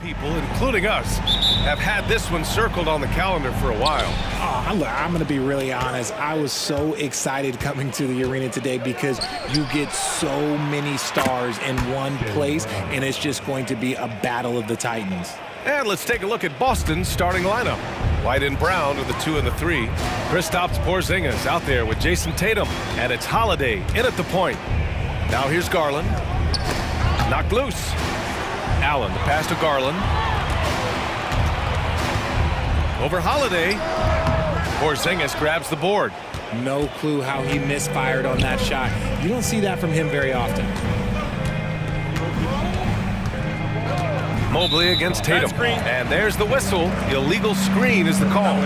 People, including us, have had this one circled on the calendar for a while. I'm going to be really honest. I was so excited coming to the arena today because you get so many stars in one place, and it's just going to be a battle of the Titans. And let's take a look at Boston's starting lineup. White and Brown are the 2 and the 3. Kristaps Porzingis out there with Jason Tatum, and it's Holiday in at the point. Now here's Garland. Knocked loose. Allen, the pass to Garland. Over Holiday. Porzingis grabs the board. No clue how he misfired on that shot. You don't see that from him very often. Mobley against Tatum. And there's the whistle. Illegal screen is the call.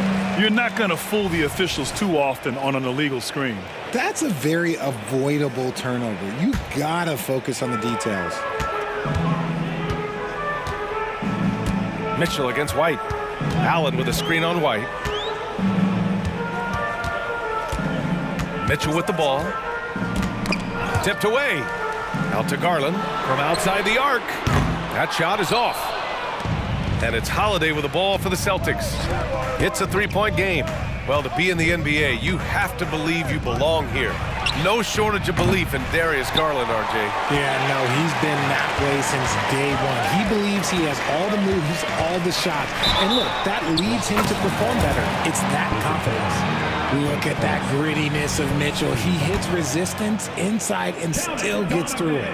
You're not going to fool the officials too often on an illegal screen. That's a very avoidable turnover. You gotta focus on the details. Mitchell against White. Allen with a screen on White. Mitchell with the ball. Tipped away. Out to Garland from outside the arc. That shot is off. And it's Holiday with the ball for the Celtics. It's a three-point game. Well, to be in the NBA, you have to believe you belong here. No shortage of belief in Darius Garland, RJ. Yeah, no, he's been that way since day one. He believes he has all the moves, all the shots. And look, that leads him to perform better. It's that confidence. Look at that grittiness of Mitchell. He hits resistance inside and still gets through it.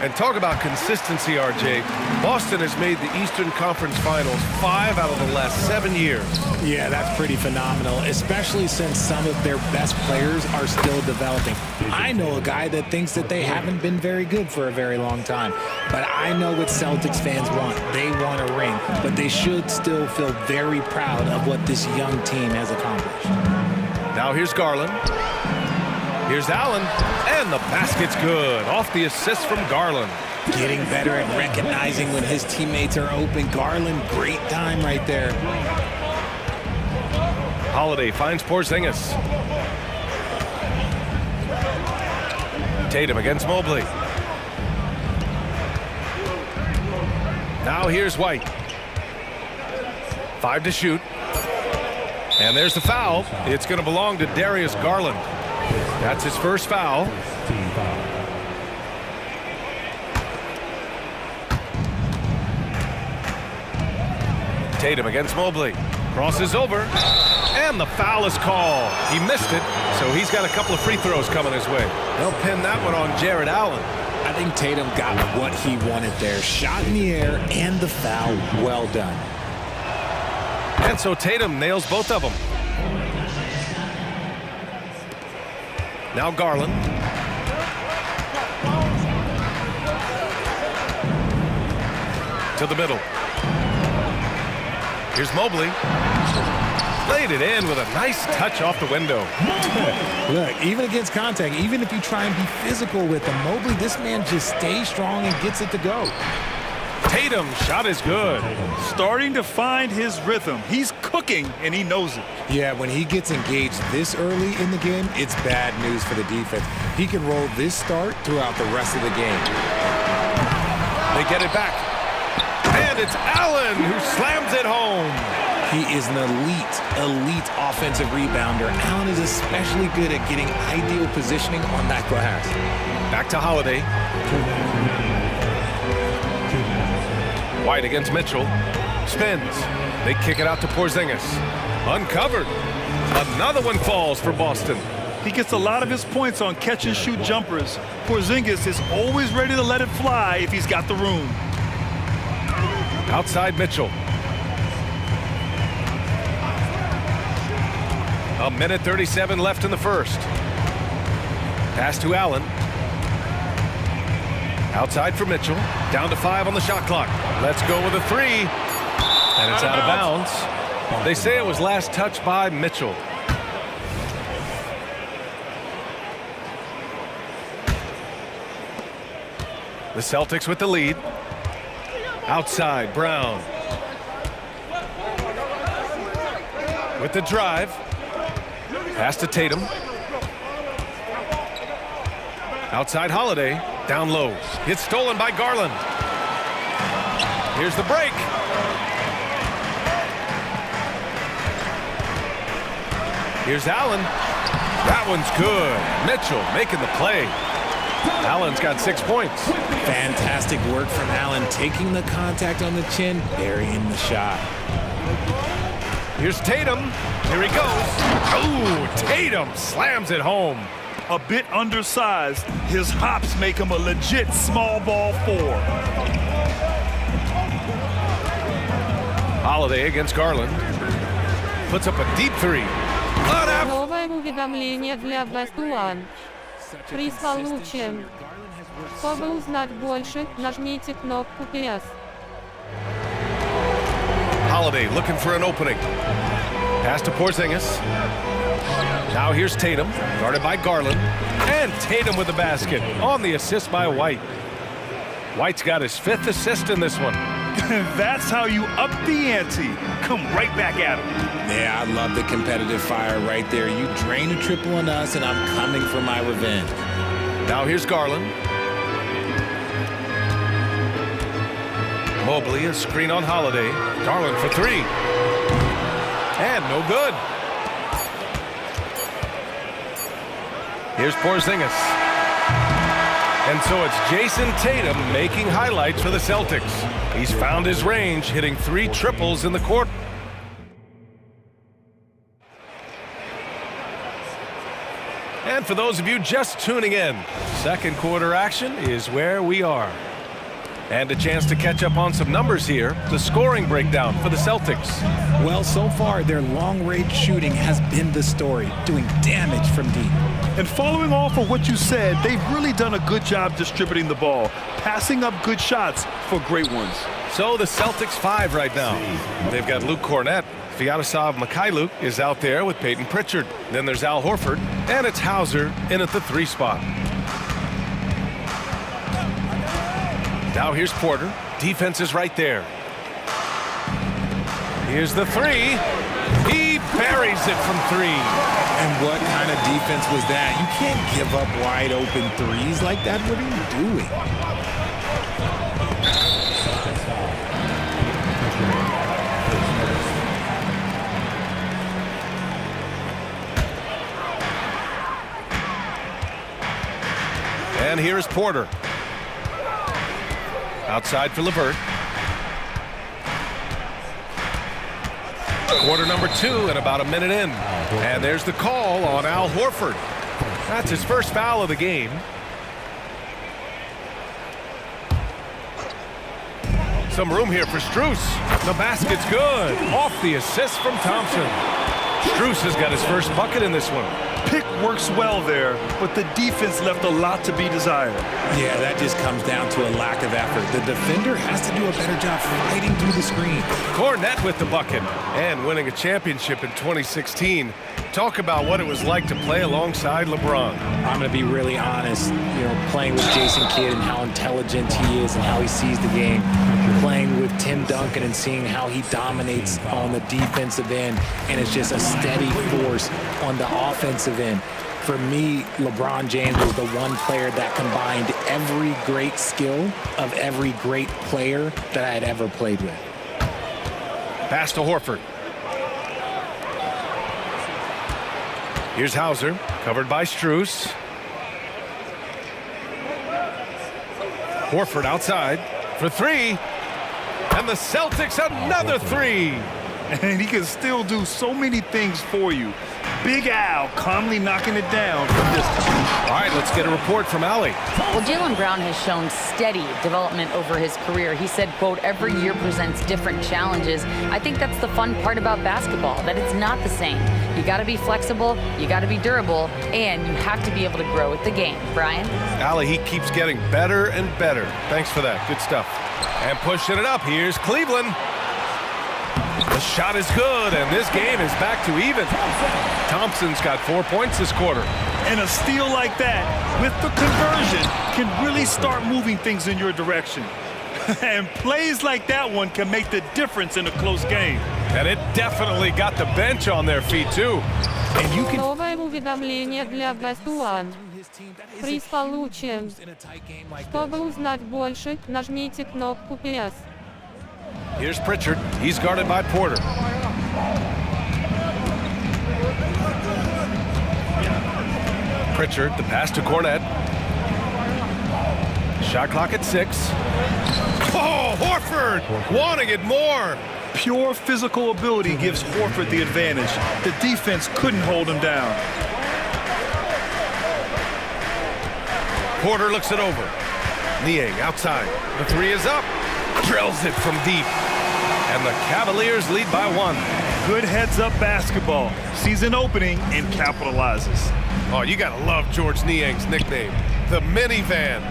And talk about consistency, RJ. Boston has made the Eastern Conference Finals 5 out of the last 7 years. Yeah, that's pretty phenomenal, especially since some of their best players are still developing. I know a guy that thinks that they haven't been very good for a very long time, but I know what Celtics fans want. They want a ring, but they should still feel very proud of what this young team has accomplished. Now here's Garland. Here's Allen, and the basket's good. Off the assist from Garland. Getting better at recognizing when his teammates are open. Garland, great time right there. Holiday finds Porzingis. Tatum against Mobley. Now here's White. 5 to shoot. And there's the foul. It's going to belong to Darius Garland. That's his first foul. Tatum against Mobley. Crosses over. And the foul is called. He missed it, so he's got a couple of free throws coming his way. They'll pin that one on Jared Allen. I think Tatum got what he wanted there. Shot in the air and the foul. Well done. And so Tatum nails both of them. Now Garland. To the middle. Here's Mobley. Laid it in with a nice touch off the window. Look, even against contact, even if you try and be physical with him, Mobley, this man just stays strong and gets it to go. Tatum, shot is good. Starting to find his rhythm. He's cooking, and he knows it. Yeah, when he gets engaged this early in the game, it's bad news for the defense. He can roll this start throughout the rest of the game. They get it back. And it's Allen who slams it home. He is an elite offensive rebounder. Allen is especially good at getting ideal positioning on that glass. Back to Holiday. White against Mitchell. Spins. They kick it out to Porzingis. Uncovered. Another one falls for Boston. He gets a lot of his points on catch-and-shoot jumpers. Porzingis is always ready to let it fly if he's got the room. Outside Mitchell. A minute 37 left in the first. Pass to Allen. Outside for Mitchell. Down to 5 on the shot clock. Let's go with a 3. And it's out of bounds. They say it was last touched by Mitchell. The Celtics with the lead. Outside, Brown. With the drive. Pass to Tatum. Outside Holiday. Down low. It's stolen by Garland. Here's the break. Here's Allen. That one's good. Mitchell making the play. Allen's got 6 points. Fantastic work from Allen, taking the contact on the chin, burying the shot. Here's Tatum. Here he goes. Oh, Tatum slams it home. A bit undersized, his hops make him a legit small ball 4. Holiday against Garland. Puts up a deep 3. Новое уведомление для Бастуан. Приз получен. Чтобы узнать больше, нажмите кнопку PS. Holiday looking for an opening. Pass to Porzingis. Now here's Tatum, guarded by Garland. And Tatum with the basket on the assist by White. White's got his 5th assist in this one. That's how you up the ante. Come right back at him. Yeah, I love the competitive fire right there. You drain a triple on us, and I'm coming for my revenge. Now here's Garland. Mobley, a screen on Holiday. Garland for 3. And no good. Here's Porzingis. And so it's Jason Tatum making highlights for the Celtics. He's found his range, hitting 3 triples in the quarter. And for those of you just tuning in, second quarter action is where we are. And a chance to catch up on some numbers here. The scoring breakdown for the Celtics. Well, so far, their long-range shooting has been the story, doing damage from deep. And following off of what you said, they've really done a good job distributing the ball, passing up good shots for great ones. So the Celtics 5 right now. They've got Luke Cornett. Vyacheslav Mikhailuk is out there with Peyton Pritchard. Then there's Al Horford, and it's Hauser in at the 3 spot. Now here's Porter. Defense is right there. Here's the 3. He buries it from 3. And what kind of defense was that? You can't give up wide open threes like that. What are you doing? And here is Porter. Outside for LeVert. Quarter number 2 and about a minute in. And there's the call on Al Horford. That's his first foul of the game. Some room here for Strus. The basket's good. Off the assist from Thompson. Strus has got his first bucket in this one. Pick works well there, but the defense left a lot to be desired. Yeah, that just comes down to a lack of effort. The defender has to do a better job fighting through the screen. Cornett with the bucket and winning a championship in 2016. Talk about what it was like to play alongside LeBron. I'm going to be really honest, playing with Jason Kidd and how intelligent he is and how he sees the game. Playing with Tim Duncan and seeing how he dominates on the defensive end, and it's just a steady force on the offensive end. For me, LeBron James was the one player that combined every great skill of every great player that I had ever played with. Pass to Horford. Here's Hauser, covered by Strus. Horford outside for 3. And the Celtics another 3. And he can still do so many things for you. Big Al calmly knocking it down from distance. All right, let's get a report from Allie. Well, Jaylen Brown has shown steady development over his career. He said, quote, every year presents different challenges. I think that's the fun part about basketball, that it's not the same. You got to be flexible, you got to be durable, and you have to be able to grow with the game. Brian? Allie, he keeps getting better and better. Thanks for that. Good stuff. And pushing it up, here's Cleveland. The shot is good, and this game is back to even. Thompson's got 4 points this quarter. And a steal like that, with the conversion, can really start moving things in your direction. And plays like that one can make the difference in a close game. And it definitely got the bench on their feet, too. And you can... Новое уведомление для Бастуан. Приз получен. Чтобы узнать больше, нажмите кнопку PS. Here's Pritchard. He's guarded by Porter. Pritchard, the pass to Cornette. Shot clock at 6. Oh, Horford wanting it more. Pure physical ability gives Horford the advantage. The defense couldn't hold him down. Porter looks it over. Niang outside. The three is up. Drills it from deep. And the Cavaliers lead by 1. Good heads-up basketball. Sees an opening and capitalizes. Oh, you gotta love George Niang's nickname. The minivan.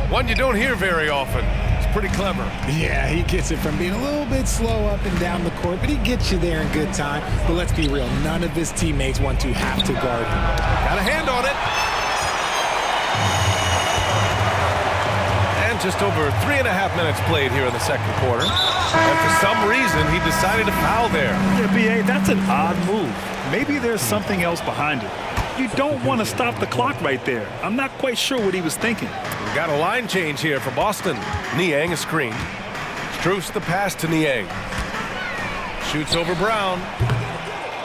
One you don't hear very often. It's pretty clever. Yeah, he gets it from being a little bit slow up and down the court, but he gets you there in good time. But let's be real, none of his teammates want to have to guard him. Got a hand on it. And just over 3.5 minutes played here in the second quarter. And for some reason, he decided to foul there. Yeah, B.A., that's an odd move. Maybe there's something else behind it. You don't want to stop the clock right there. I'm not quite sure what he was thinking. We got a line change here for Boston. Niang a screen. Strus the pass to Niang. Shoots over Brown.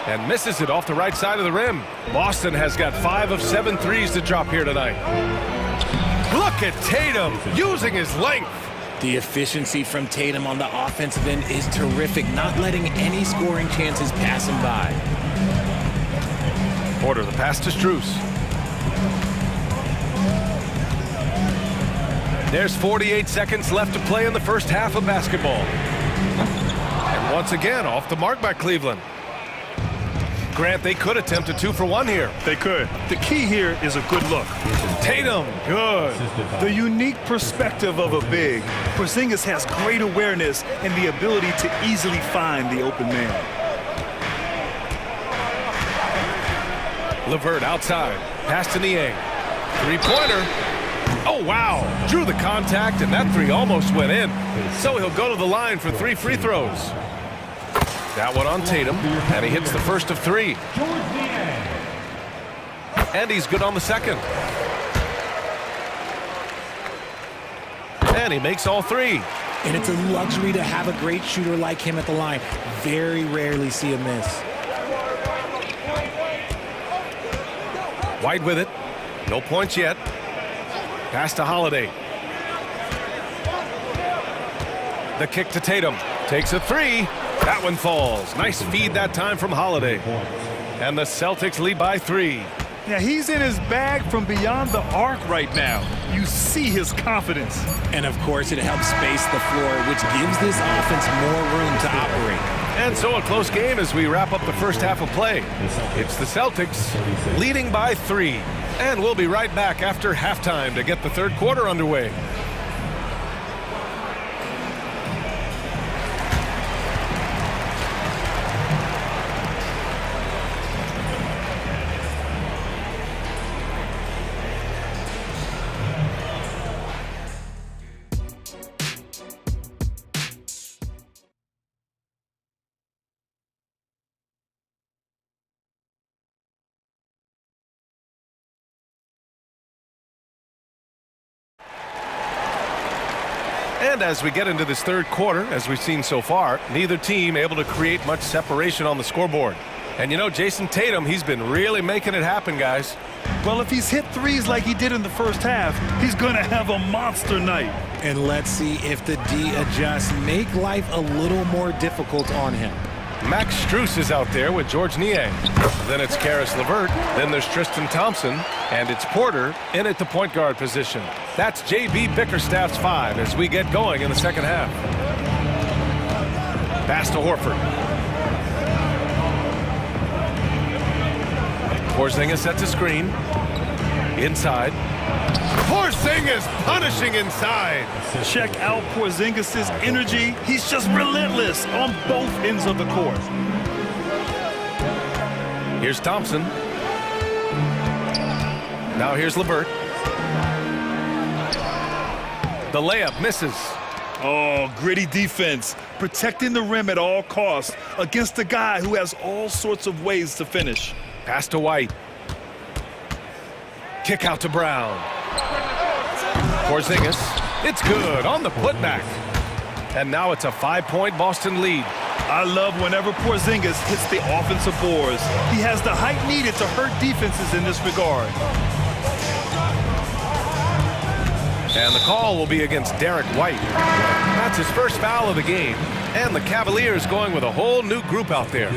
And misses it off the right side of the rim. Boston has got 5 of 7 threes to drop here tonight. Look at Tatum using his length. The efficiency from Tatum on the offensive end is terrific, not letting any scoring chances pass him by. Porter, the pass to Strus. There's 48 seconds left to play in the first half of basketball. And once again, off the mark by Cleveland. Grant, they could attempt a 2-for-1 here. They could. The key here is a good look. Tatum, good. The unique perspective of a big. Porzingis has great awareness and the ability to easily find the open man. LeVert outside. Pass to Niang. Three-pointer. Oh, wow. Drew the contact, and that three almost went in. So he'll go to the line for 3 free throws. That one on Tatum, and he hits the first of 3. And he's good on the second. And he makes all 3. And it's a luxury to have a great shooter like him at the line. Very rarely see a miss. White with it. No points yet. Pass to Holiday. The kick to Tatum. Takes a 3. That one falls. Nice feed that time from Holiday. And the Celtics lead by 3. Yeah, he's in his bag from beyond the arc right now. You see his confidence. And of course, it helps space the floor, which gives this offense more room to operate. And so a close game as we wrap up the first half of play. It's the Celtics leading by 3. And we'll be right back after halftime to get the third quarter underway. And as we get into this third quarter, as we've seen so far, neither team able to create much separation on the scoreboard. And you know, Jason Tatum, he's been really making it happen, guys. Well, if he's hit threes like he did in the first half, he's going to have a monster night. And let's see if the D adjusts, make life a little more difficult on him. Max Strus is out there with George Niang. Then it's Karis LeVert. Then there's Tristan Thompson. And it's Porter in at the point guard position. That's J.B. Bickerstaff's 5 as we get going in the second half. Pass to Horford. Porzingis sets a screen. Inside. Porzingis punishing inside. Check out Porzingis' energy. He's just relentless on both ends of the court. Here's Thompson. Now here's LeVert. The layup misses. Oh, gritty defense. Protecting the rim at all costs against a guy who has all sorts of ways to finish. Pass to White. Kick out to Brown. Porzingis. It's good on the putback. And now it's a 5-point Boston lead. I love whenever Porzingis hits the offensive boards. He has the height needed to hurt defenses in this regard. And the call will be against Derek White. That's his first foul of the game. And the Cavaliers going with a whole new group out there.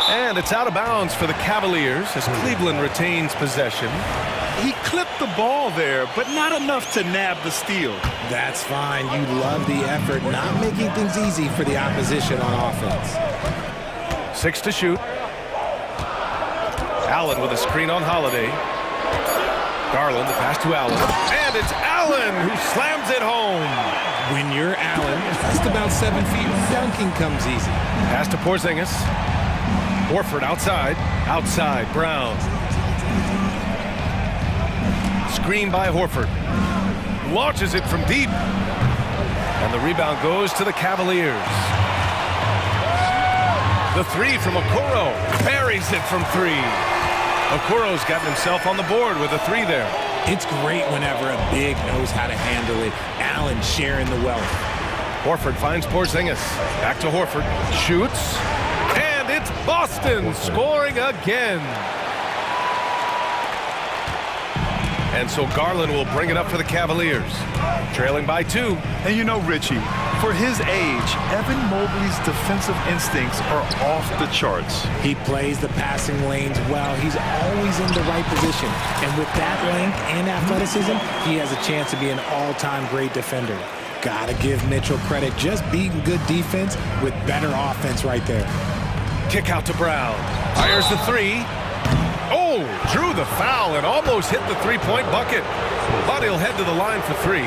And it's out of bounds for the Cavaliers as Cleveland retains possession. He clipped the ball there, but not enough to nab the steal. That's fine. You love the effort, not making things easy for the opposition on offense. 6 to shoot. Allen with a screen on Holiday. Garland, the pass to Allen. And it's Allen who slams it home. When you're Allen, just about 7 feet, dunking comes easy. Pass to Porzingis. Horford outside. Outside, Brown. Screen by Horford. Launches it from deep. And the rebound goes to the Cavaliers. The three from Okoro. Buries it from 3. Okoro's gotten himself on the board with a 3 there. It's great whenever a big knows how to handle it. Allen sharing the wealth. Horford finds Porzingis. Back to Horford. Shoots. And it's Boston scoring again. And so Garland will bring it up for the Cavaliers. Trailing by 2. And you know, Richie, for his age, Evan Mobley's defensive instincts are off the charts. He plays the passing lanes well. He's always in the right position. And with that length and athleticism, he has a chance to be an all-time great defender. Gotta give Mitchell credit, just beating good defense with better offense right there. Kick out to Brown. Fires the 3. Oh, drew the foul and almost hit the three-point bucket. But he'll head to the line for 3.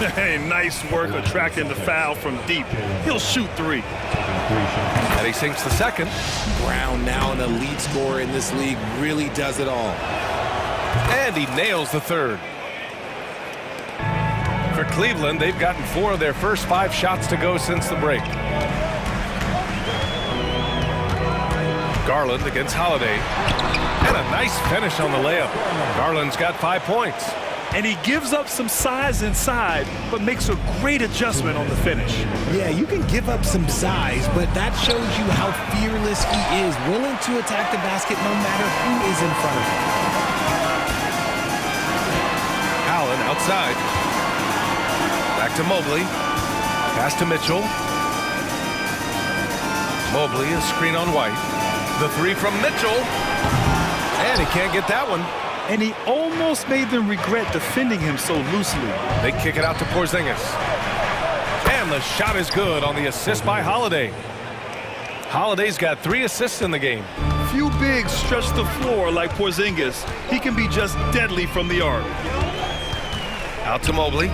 Hey, nice work attracting the foul from deep. He'll shoot 3. And he sinks the second. Brown, now an elite scorer in this league, really does it all. And he nails the 3rd. For Cleveland, they've gotten 4 of their first 5 shots to go since the break. Garland against Holiday. And a nice finish on the layup. Garland's got 5 points. And he gives up some size inside, but makes a great adjustment on the finish. Yeah, you can give up some size, but that shows you how fearless he is, willing to attack the basket no matter who is in front of him. Allen outside. Back to Mobley. Pass to Mitchell. Mobley, a screen on White. The 3 from Mitchell. And he can't get that one. And he almost made them regret defending him so loosely. They kick it out to Porzingis. And the shot is good on the assist by Holiday. Holiday's got 3 assists in the game. Few bigs stretch the floor like Porzingis. He can be just deadly from the arc. Out to Mobley.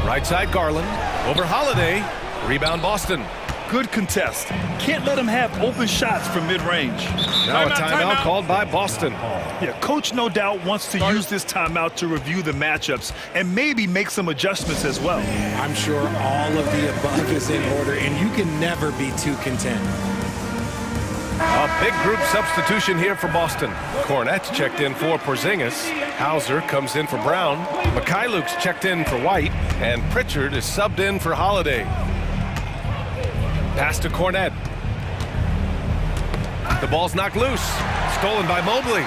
Right side Garland. Over Holiday. Rebound Boston. Good contest. Can't let him have open shots from mid-range. Now a timeout called by Boston. Yeah, coach no doubt wants to use this timeout to review the matchups and maybe make some adjustments as well. I'm sure all of the above is in order, and you can never be too content. A big group substitution here for Boston. Cornette's checked in for Porzingis. Hauser comes in for Brown. Mikhailuk's checked in for White. And Pritchard is subbed in for Holiday. Pass to Cornette. The ball's knocked loose. Stolen by Mobley.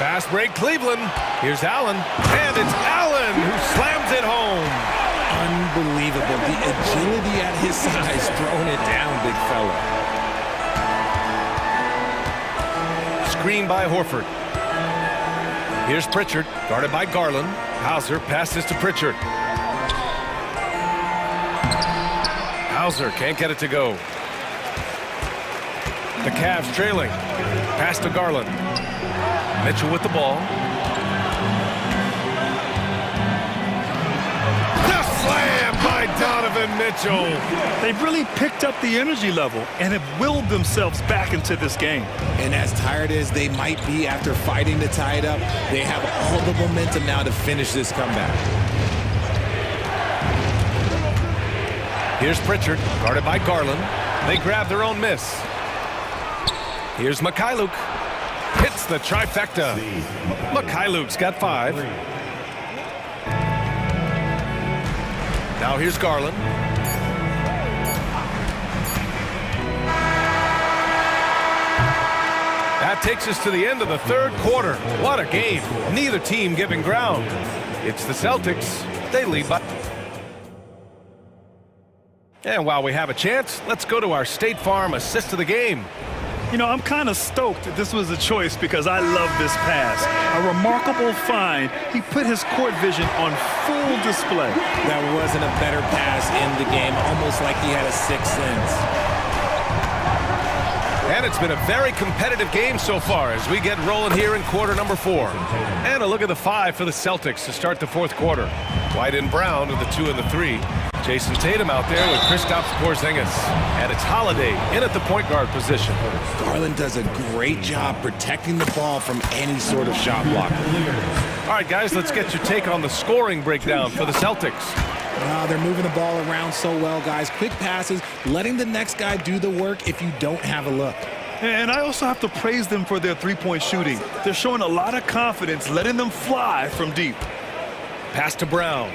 Fast break Cleveland. Here's Allen. And it's Allen who slams it home. Unbelievable. The agility at his size, throwing it down, big fella. Screen by Horford. Here's Pritchard, guarded by Garland. Hauser passes to Pritchard. Hauser can't get it to go. The Cavs trailing. Pass to Garland. Mitchell with the ball. The slam by Donovan Mitchell. They've really picked up the energy level and have willed themselves back into this game. And as tired as they might be after fighting to tie it up, they have all the momentum now to finish this comeback. Here's Pritchard, guarded by Garland. They grab their own miss. Here's Mikhailuk. Hits the trifecta. Mikhailuk's got 5. Now here's Garland. That takes us to the end of the third quarter. What a game. Neither team giving ground. It's the Celtics. They lead by... And while we have a chance, let's go to our State Farm assist of the game. You know, I'm kind of stoked that this was a choice because I love this pass. A remarkable find. He put his court vision on full display. That wasn't a better pass in the game, almost like he had a sixth sense. And it's been a very competitive game so far as we get rolling here in quarter number 4. And a look at the 5 for the Celtics to start the fourth quarter. White and Brown with the 2 and the 3. Jason Tatum out there with Kristaps Porzingis. And it's Holiday in at the point guard position. Garland does a great job protecting the ball from any sort of shot blocker. All right, guys, let's get your take on the scoring breakdown for the Celtics. They're moving the ball around so well, guys. Quick passes, letting the next guy do the work if you don't have a look. And I also have to praise them for their three-point shooting. They're showing a lot of confidence, letting them fly from deep. Pass to Brown.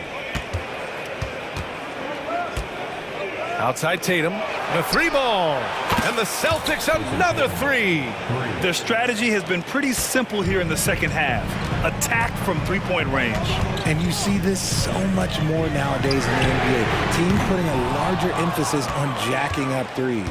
Outside Tatum, the 3 ball. And the Celtics another 3. Their strategy has been pretty simple here in the second half. Attack from three-point range. And you see this so much more nowadays in the NBA. Teams putting a larger emphasis on jacking up threes.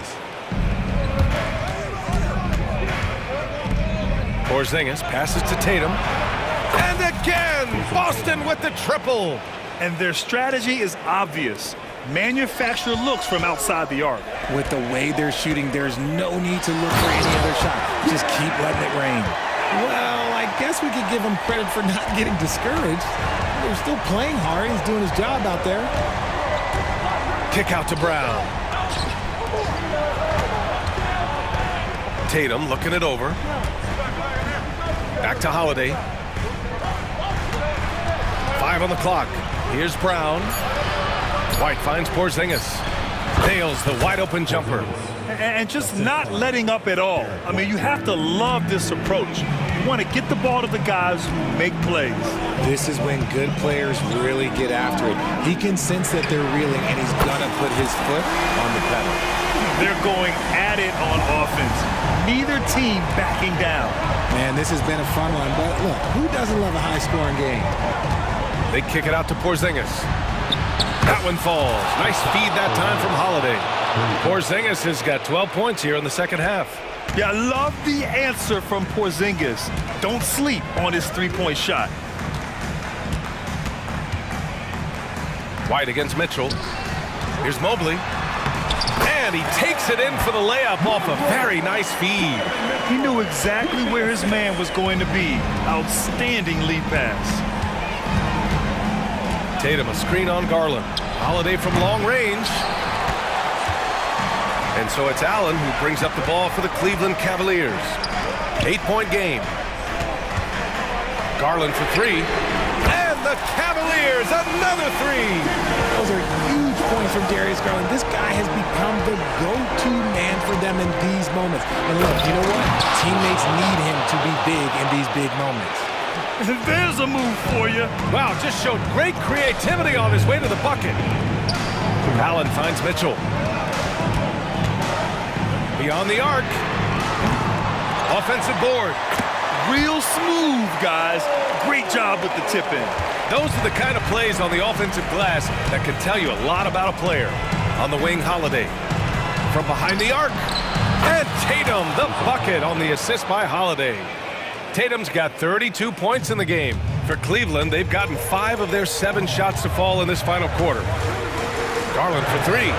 Porzingis passes to Tatum. And again, Boston with the triple. And their strategy is obvious. Manufacture looks from outside the arc. With the way they're shooting, there's no need to look for any other shot. Just keep letting it rain. Well, I guess we could give him credit for not getting discouraged. They're still playing hard. He's doing his job out there. Kick out to Brown. Tatum looking it over. Back to Holiday. 5 on the clock. Here's Brown. White finds Porzingis. Nails the wide-open jumper. And just not letting up at all. I mean, you have to love this approach. You want to get the ball to the guys who make plays. This is when good players really get after it. He can sense that they're reeling, and he's going to put his foot on the pedal. They're going at it on offense. Neither team backing down. Man, this has been a fun one, but look, who doesn't love a high-scoring game? They kick it out to Porzingis. That one falls. Nice feed that time from Holiday. Porzingis has got 12 points here in the second half. Yeah, I love the answer from Porzingis. Don't sleep on his three-point shot. White against Mitchell. Here's Mobley. And he takes it in for the layup off a very nice feed. He knew exactly where his man was going to be. Outstanding lead pass. Tatum a screen on Garland. Holiday from long range. And so it's Allen who brings up the ball for the Cleveland Cavaliers. 8-point game. Garland for 3. And the Cavaliers another 3. Those are huge points from Darius Garland. This guy has become the go-to man for them in these moments. And look, you know what? Teammates need him to be big in these big moments. There's a move for you. Wow, just showed great creativity on his way to the bucket. Allen finds Mitchell. Beyond the arc. Offensive board. Real smooth, guys. Great job with the tip-in. Those are the kind of plays on the offensive glass that can tell you a lot about a player. On the wing, Holiday. From behind the arc. And Tatum, the bucket on the assist by Holiday. Tatum's got 32 points in the game. For Cleveland, they've gotten 5 of their 7 shots to fall in this final quarter. Garland for 3.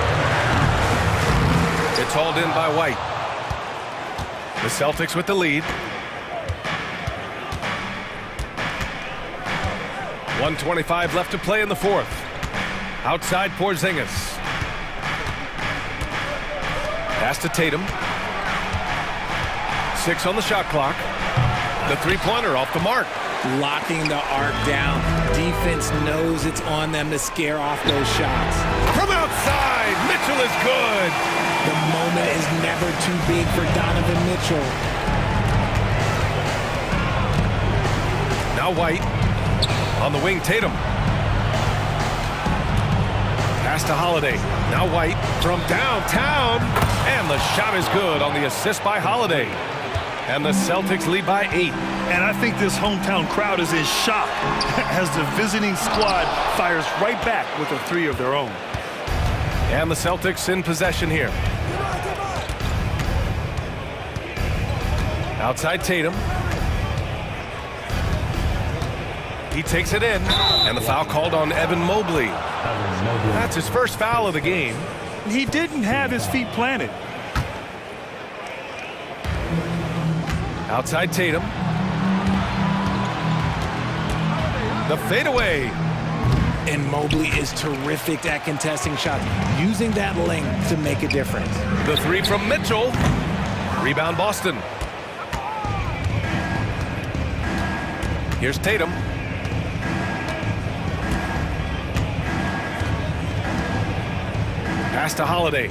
It's hauled in by White. The Celtics with the lead. 1:25 left to play in the fourth. Outside Porzingis. Pass to Tatum. 6 on the shot clock. The three-pointer off the mark. Locking the arc down. Defense knows it's on them to scare off those shots. From outside, Mitchell is good. The moment is never too big for Donovan Mitchell. Now White. On the wing, Tatum. Pass to Holiday. Now White from downtown. And the shot is good on the assist by Holiday. And the Celtics lead by 8. And I think this hometown crowd is in shock as the visiting squad fires right back with a three of their own. And the Celtics in possession here. Outside Tatum. He takes it in, and the foul called on Evan Mobley. That's his first foul of the game. He didn't have his feet planted. Outside Tatum. The fadeaway. And Mobley is terrific at contesting shots, using that length to make a difference. The three from Mitchell. Rebound Boston. Here's Tatum. Pass to Holiday.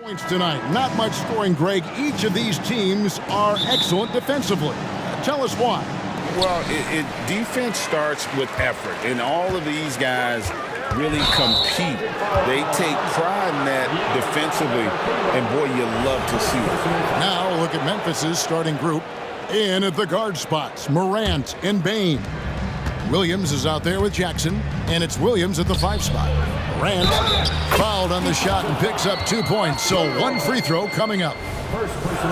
Points tonight. Not much scoring, Greg. Each of these teams are excellent defensively. Tell us why. Well, defense starts with effort, and all of these guys really compete. They take pride in that defensively, and boy, you love to see it. Now look at Memphis's starting group. In at the guard spots, Morant and Bain. Williams is out there with Jackson, and it's Williams at the 5 spot. Morant fouled on the shot and picks up 2 points, so 1 free throw coming up.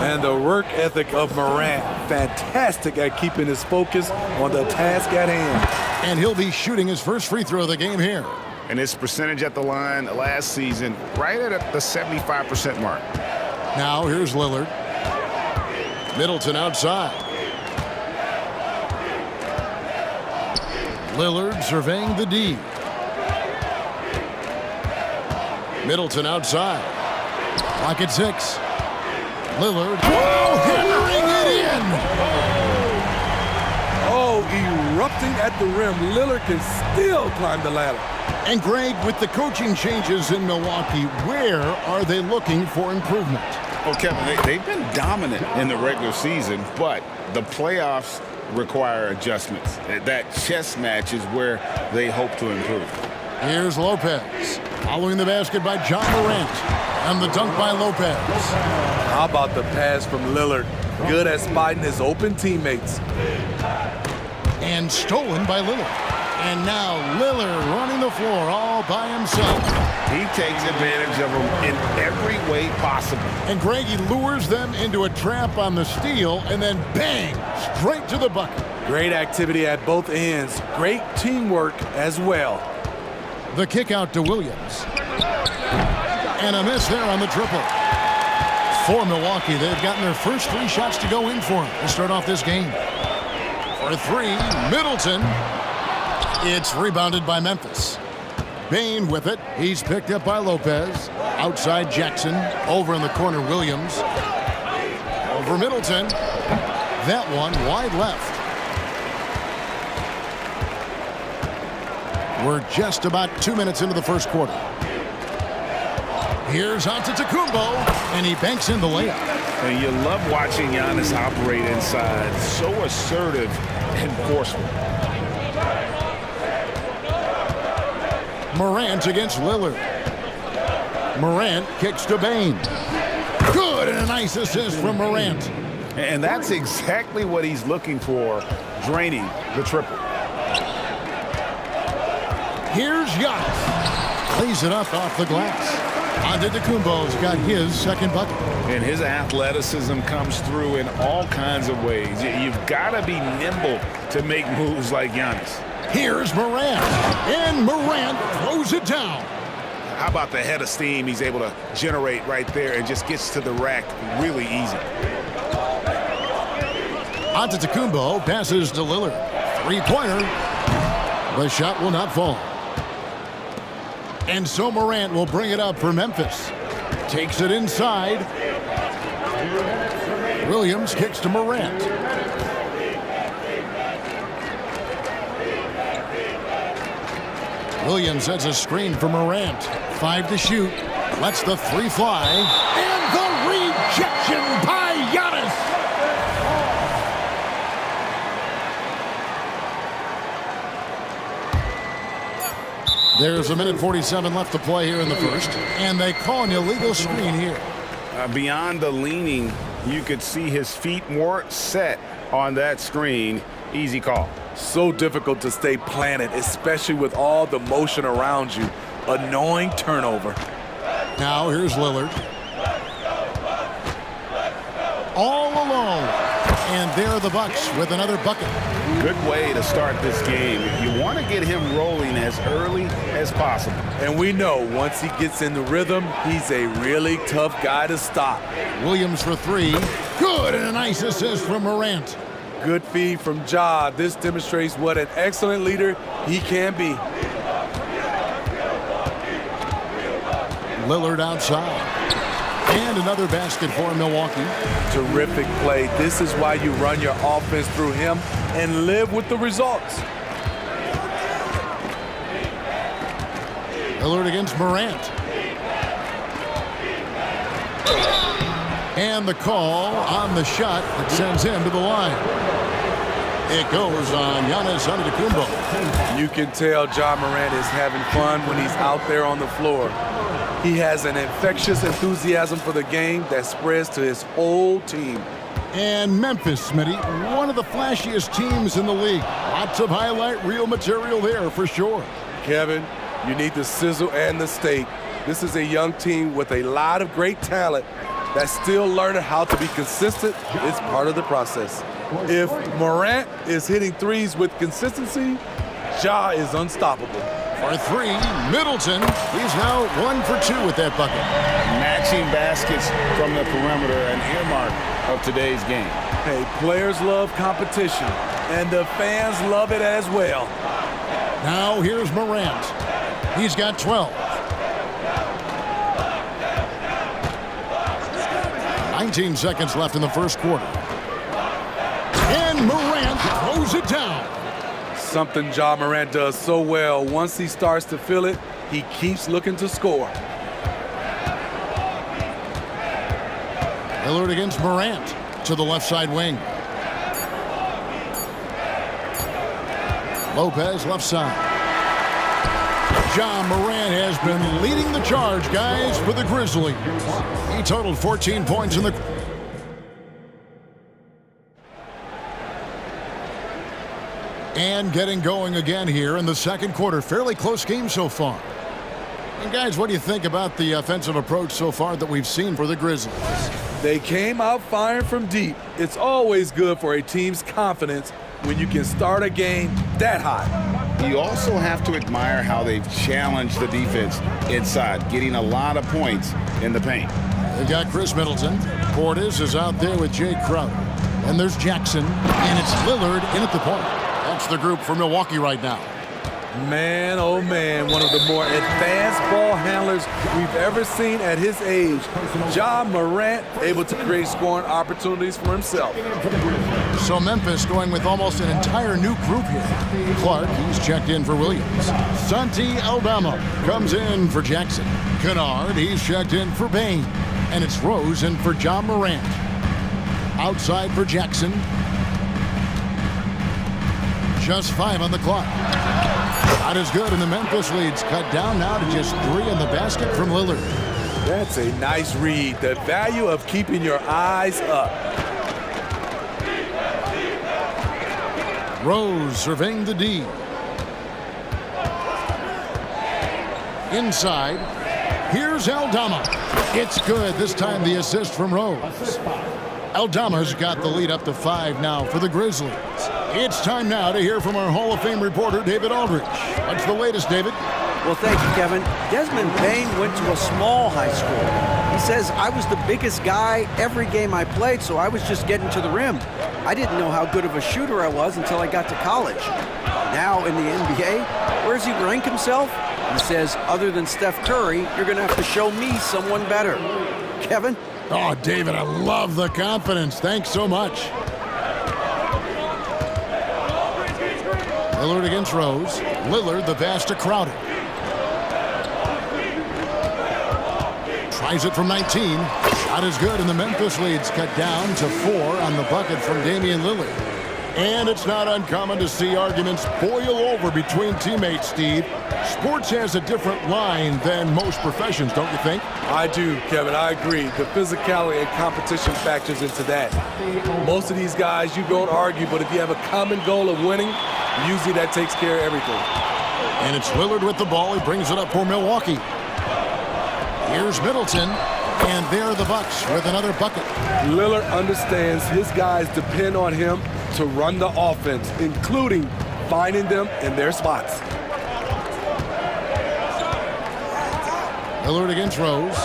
And the work ethic of Morant, fantastic at keeping his focus on the task at hand. And he'll be shooting his first free throw of the game here. And his percentage at the line last season, right at the 75% mark. Now here's Lillard. Middleton outside. Lillard surveying the D. Middleton outside. Clock at 6. Lillard, hammering it in! Oh, erupting at the rim. Lillard can still climb the ladder. And Greg, with the coaching changes in Milwaukee, where are they looking for improvement? Well, Kevin, they've been dominant in the regular season, but the playoffs require adjustments. That chess match is where they hope to improve. Here's Lopez, following the basket by John Morant, and the dunk by Lopez. How about the pass from Lillard? Good at spotting his open teammates. And stolen by Lillard. And now Lillard running the floor all by himself. He takes advantage of them in every way possible. And Greg, he lures them into a trap on the steal, and then bang, straight to the bucket. Great activity at both ends. Great teamwork as well. The kick out to Williams. And a miss there on the triple. For Milwaukee, they've gotten their first 3 shots to go in for them to start off this game. For 3, Middleton. It's rebounded by Memphis. Bain with it. He's picked up by Lopez. Outside Jackson. Over in the corner, Williams. Over Middleton. That one wide left. We're just about 2 minutes into the first quarter. Here's Antetokounmpo, and he banks in the layup. And you love watching Giannis operate inside. So assertive and forceful. Morant against Lillard. Morant kicks to Bain. Good, and a nice assist from Morant. And that's exactly what he's looking for, draining the triple. Here's Giannis. Lays it up off the glass. Antetokounmpo's got his second bucket. And his athleticism comes through in all kinds of ways. You've got to be nimble to make moves like Giannis. Here's Morant. And Morant throws it down. How about the head of steam he's able to generate right there and just gets to the rack really easy. Antetokounmpo passes to Lillard. 3-pointer. The shot will not fall. And so Morant will bring it up for Memphis. Takes it inside. Williams kicks to Morant. Williams sets a screen for Morant. 5 to shoot. Lets the 3 fly. And the rejection by Giannis. There's a minute 47 left to play here in the first. And they call an illegal screen here. Beyond the leaning, you could see his feet more set on that screen. Easy call. So difficult to stay planted, especially with all the motion around you. Annoying turnover. Now here's Lillard. All alone. And there are the Bucks with another bucket. Good way to start this game. You want to get him rolling as early as possible. And we know once he gets in the rhythm, he's a really tough guy to stop. Williams for 3. Good, and a nice assist from Morant. Good feed from Ja. This demonstrates what an excellent leader he can be. Lillard outside. And another basket for Milwaukee. Terrific play. This is why you run your offense through him and live with the results. Lillard against Morant. And the call on the shot that sends him to the line. It goes on Giannis Antetokounmpo. You can tell Ja Morant is having fun when he's out there on the floor. He has an infectious enthusiasm for the game that spreads to his whole team. And Memphis, Smitty, one of the flashiest teams in the league. Lots of highlight reel material there for sure. Kevin, you need the sizzle and the steak. This is a young team with a lot of great talent that's still learning how to be consistent. It's part of the process. If Morant is hitting threes with consistency, Ja is unstoppable. For three, Middleton. He's now 1 for 2 with that bucket. Matching baskets from the perimeter, an earmark of today's game. Hey, players love competition, and the fans love it as well. Now here's Morant. He's got 12. 19 seconds left in the first quarter. And Morant throws it down. Something Ja Morant does so well. Once he starts to feel it, he keeps looking to score. Lillard against Morant to the left side wing. Lopez left side. Ja Morant has been leading the charge, guys, for the Grizzlies. He totaled 14 points in the... And getting going again here in the second quarter. Fairly close game so far. And guys, what do you think about the offensive approach so far that we've seen for the Grizzlies? They came out firing from deep. It's always good for a team's confidence when you can start a game that hot. You also have to admire how they've challenged the defense inside, getting a lot of points in the paint. They've got Chris Middleton. Portis is out there with Jay Crowder. And there's Jackson. And it's Lillard in at the point. That's the group for Milwaukee right now. Man, oh man, one of the more advanced ball handlers we've ever seen at his age. Ja Morant able to create scoring opportunities for himself. So Memphis going with almost an entire new group here. Clark, he's checked in for Williams. Santi Aldama comes in for Jackson. Kennard, he's checked in for Bain. And it's Rose in for Ja Morant. Outside for Jackson. Just 5 on the clock. Not as good, and the Memphis lead's cut down now to just 3 in the basket from Lillard. That's a nice read. The value of keeping your eyes up. Rose surveying the D. Inside. Here's Aldama. It's good. This time the assist from Rose. Aldama's got the lead up to 5 now for the Grizzlies. It's time now to hear from our Hall of Fame reporter, David Aldridge. What's the latest, David? Well, thank you, Kevin. Desmond Bain went to a small high school. He says, I was the biggest guy every game I played, so I was just getting to the rim. I didn't know how good of a shooter I was until I got to college. Now in the NBA, where does he rank himself? He says, other than Steph Curry, you're going to have to show me someone better. Kevin? Oh, David, I love the confidence. Thanks so much. Lillard against Rose. Lillard, the pass to Crowder. Tries it from 19. Shot is good, and the Memphis lead's cut down to 4 on the bucket from Damian Lillard. And it's not uncommon to see arguments boil over between teammates, Steve. Sports has a different line than most professions, don't you think? I do, Kevin. I agree. The physicality and competition factors into that. Most of these guys, you don't argue, but if you have a common goal of winning, usually that takes care of everything. And it's Lillard with the ball. He brings it up for Milwaukee. Here's Middleton. And there are the Bucks with another bucket. Lillard understands his guys depend on him to run the offense, including finding them in their spots. Lillard against Rose.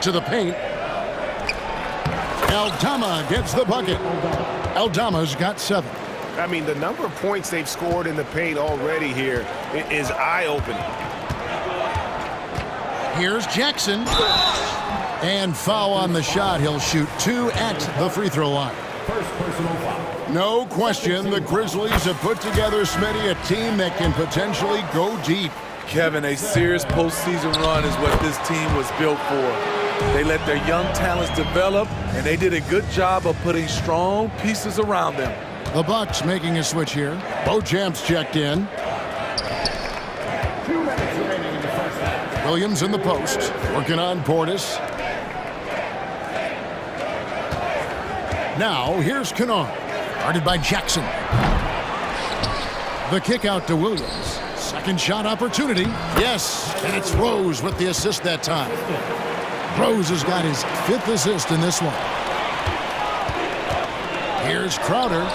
To the paint. Aldama gets the bucket. Aldama's got 7. I mean, the number of points they've scored in the paint already here is eye-opening. Here's Jackson. And foul on the shot. He'll shoot 2 at the free throw line. No question, the Grizzlies have put together, Smitty, a team that can potentially go deep. Kevin, a serious postseason run is what this team was built for. They let their young talents develop, and they did a good job of putting strong pieces around them. The Bucks making a switch here. Beauchamp's checked in. Williams in the post, working on Portis. Now, here's Kennard, guarded by Jackson. The kick out to Williams. Second shot opportunity. Yes, and it's Rose with the assist that time. Rose has got his 5th assist in this one. Here's Crowder.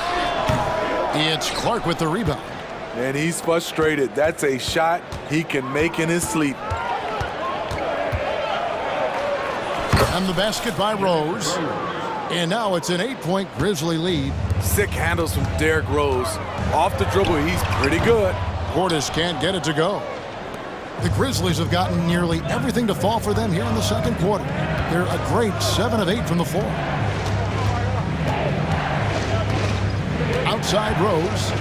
It's Clark with the rebound. And he's frustrated. That's a shot he can make in his sleep. And the basket by Rose. And now it's an 8-point Grizzly lead. Sick handles from Derrick Rose. Off the dribble, he's pretty good. Portis can't get it to go. The Grizzlies have gotten nearly everything to fall for them here in the second quarter. They're a great 7 of 8 from the floor. Outside Rose.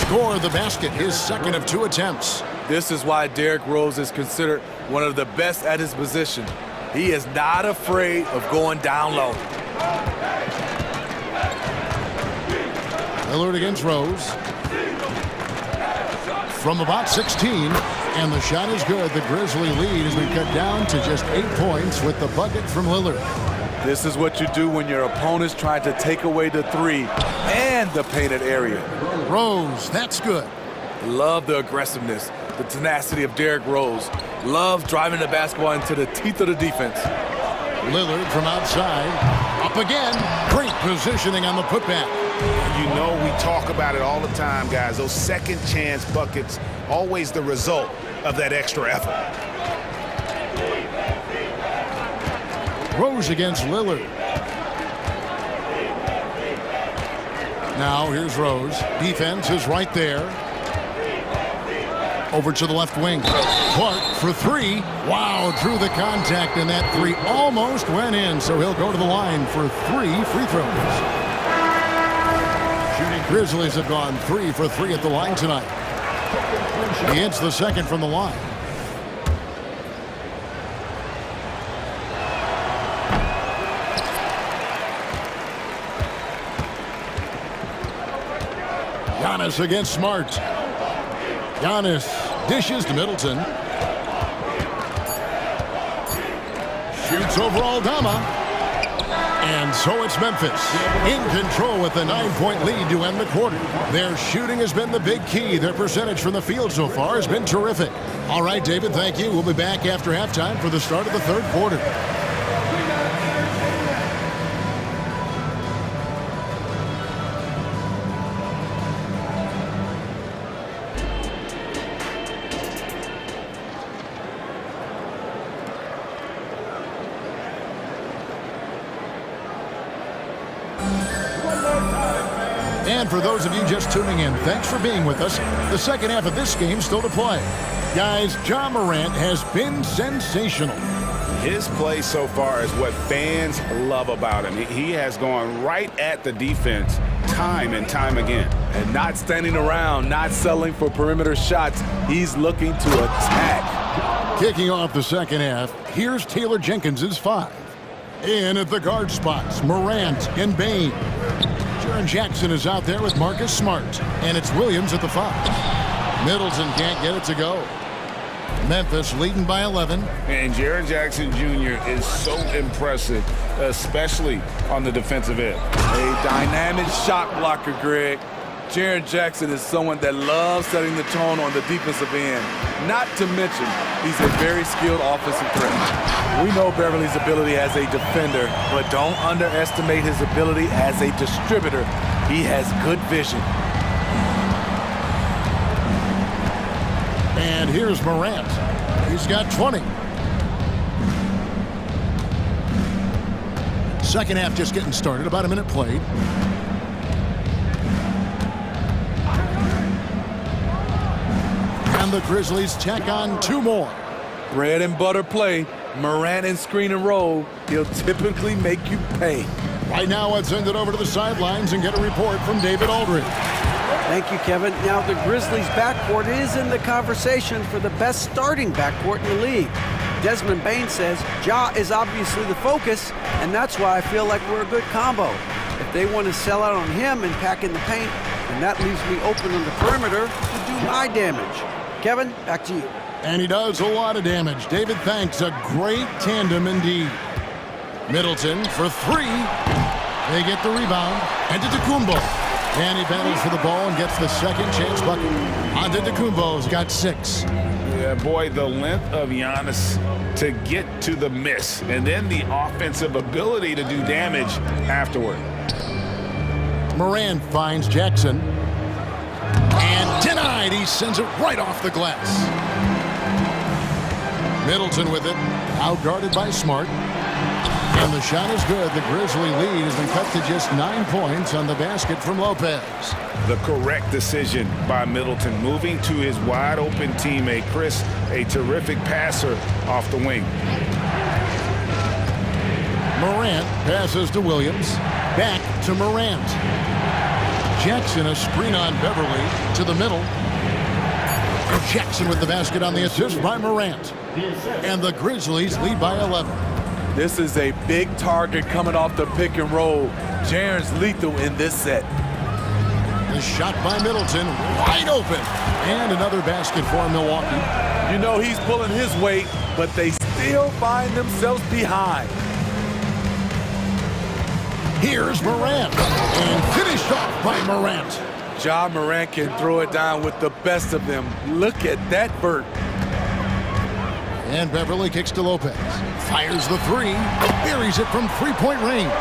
Score the basket, his 2nd of 2 attempts. This is why Derrick Rose is considered one of the best at his position. He is not afraid of going down low. Lillard against Rose. From about 16, and the shot is good. The Grizzly lead has been cut down to just 8 points with the bucket from Lillard. This is what you do when your opponent's trying to take away the 3 and the painted area. Rose, that's good. Love the aggressiveness, the tenacity of Derrick Rose. Love driving the basketball into the teeth of the defense. Lillard from outside. Up again. Great positioning on the putback. You know we talk about it all the time, guys. Those second chance buckets, always the result of that extra effort. Rose against Lillard. Now here's Rose. Defense is right there. Over to the left wing. Clark for 3. Wow, drew the contact, and that 3 almost went in, so he'll go to the line for 3 free throws. Grizzlies have gone 3 for 3 at the line tonight. He hits the 2nd from the line. Giannis against Smart. Giannis dishes to Middleton. Shoots over Aldama. And so it's Memphis in control with a 9-point lead to end the quarter. Their shooting has been the big key. Their percentage from the field so far has been terrific. All right, David, thank you. We'll be back after halftime for the start of the 3rd quarter. And for those of you just tuning in, thanks for being with us. The second half of this game still to play. Guys, Ja Morant has been sensational. His play so far is what fans love about him. He has gone right at the defense time and time again. And not standing around, not settling for perimeter shots. He's looking to attack. Kicking off the second half, here's Taylor Jenkins' 5. In at the guard spots, Morant and Bain. Jaren Jackson is out there with Marcus Smart. And it's Williams at the 5. Middleton can't get it to go. Memphis leading by 11. And Jaren Jackson Jr. is so impressive, especially on the defensive end. A dynamic shot blocker, Greg. Jaren Jackson is someone that loves setting the tone on the defensive end. Not to mention, he's a very skilled offensive threat. We know Beverly's ability as a defender, but don't underestimate his ability as a distributor. He has good vision. And here's Morant. He's got 20. Second half just getting started. About a minute played. And the Grizzlies tack on 2 more. Bread and butter play. Morant and screen and roll. He'll typically make you pay. Right now, let's send it over to the sidelines and get a report from David Aldridge. Thank you, Kevin. Now, the Grizzlies' backcourt is in the conversation for the best starting backcourt in the league. Desmond Bain says, Ja is obviously the focus, and that's why I feel like we're a good combo. If they want to sell out on him and pack in the paint, then that leaves me open on the perimeter to do my damage. Kevin, back to you. And he does a lot of damage. David, thanks. A great tandem indeed. Middleton for three. They get the rebound. Antetokounmpo. And he battles for the ball and gets the second chance bucket. Antetokounmpo's got 6. Yeah, boy, the length of Giannis to get to the miss, and then the offensive ability to do damage afterward. Moran finds Jackson. And denied. He sends it right off the glass. Middleton with it. Outguarded by Smart. And the shot is good. The Grizzly lead has been cut to just 9 points on the basket from Lopez. The correct decision by Middleton, moving to his wide-open teammate, Chris, a terrific passer off the wing. Morant passes to Williams. Back to Morant. Jackson, a screen on Beverly to the middle. And Jackson with the basket on the assist by Morant. And the Grizzlies lead by 11. This is a big target coming off the pick and roll. Jaren's lethal in this set. The shot by Middleton, wide open. And another basket for Milwaukee. You know he's pulling his weight, but they still find themselves behind. Here's Morant. And finished off by Morant. Ja Morant can throw it down with the best of them. Look at that vert. And Beverly kicks to Lopez. Fires the three. Buries it from three-point range.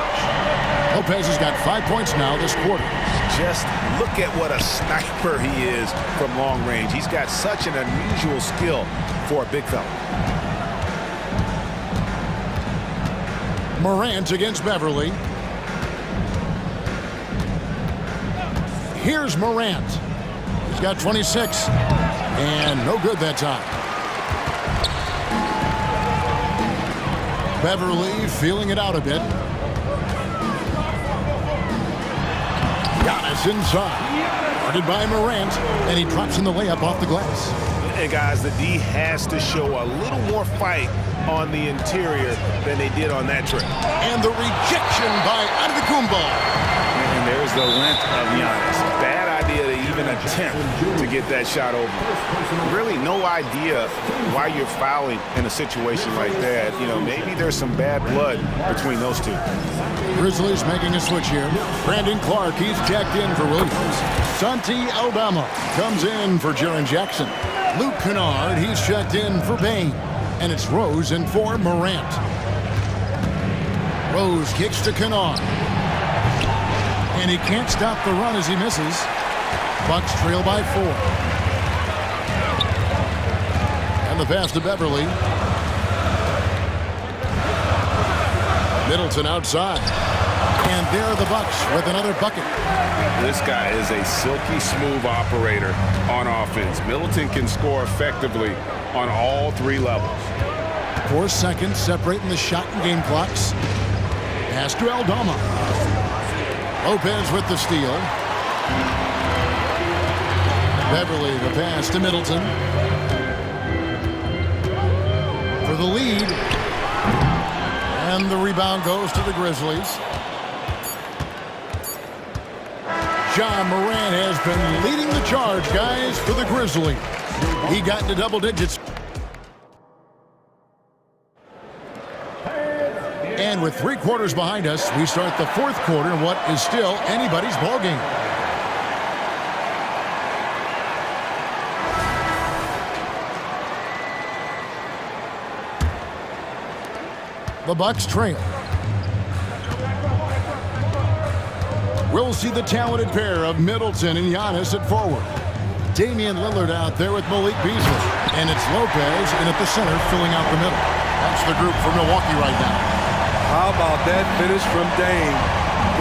Lopez has got 5 points now this quarter. Just look at what a sniper he is from long range. He's got such an unusual skill for a big fella. Morant against Beverly. Here's Morant. He's got 26. And no good that time. Beverly feeling it out a bit. Giannis inside. Guarded by Morant. And he drops in the layup off the glass. Hey, guys, the D has to show a little more fight on the interior than they did on that trip. And the rejection by Antetokounmpo. And there's the length of Giannis. Bad idea to even attempt to get that shot over. Really no idea why you're fouling in a situation like that. You know, maybe there's some bad blood between those two. Grizzlies making a switch here. Brandon Clark, he's checked in for Williams. Santi Aldama comes in for Jaren Jackson. Luke Kennard, he's checked in for Bain. And it's Rose in for Morant. Rose kicks to Kennard. And he can't stop the run as he misses. Bucks trail by 4. And the pass to Beverly. Middleton outside. And there are the Bucks with another bucket. This guy is a silky smooth operator on offense. Middleton can score effectively on all 3 levels. 4 seconds separating the shot and game clocks. Pass to Aldama. Lopez with the steal. Beverly the pass to Middleton. For the lead. And the rebound goes to the Grizzlies. Ja Morant has been leading the charge, guys, for the Grizzlies. He got into double digits. And with 3 quarters behind us, we start the 4th quarter in what is still anybody's ballgame. The Bucks trail. We'll see the talented pair of Middleton and Giannis at forward. Damian Lillard out there with Malik Beasley. And it's Lopez in at the center filling out the middle. That's the group for Milwaukee right now. How about that finish from Dame?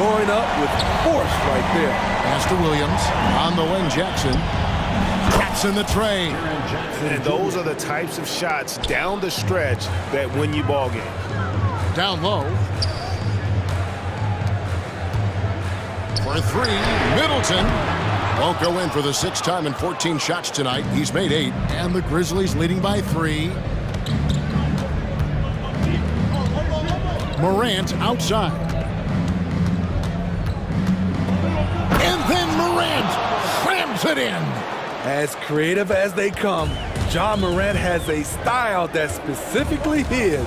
Going up with force right there. Pass to Williams. On the wing, Jackson. Traps in the tray. And those are the types of shots down the stretch that win you ball games. Down low. For 3, Middleton. Won't go in for the 6th time in 14 shots tonight. He's made 8. And the Grizzlies leading by 3. Morant outside. And then Morant slams it in. As creative as they come, Ja Morant has a style that's specifically his.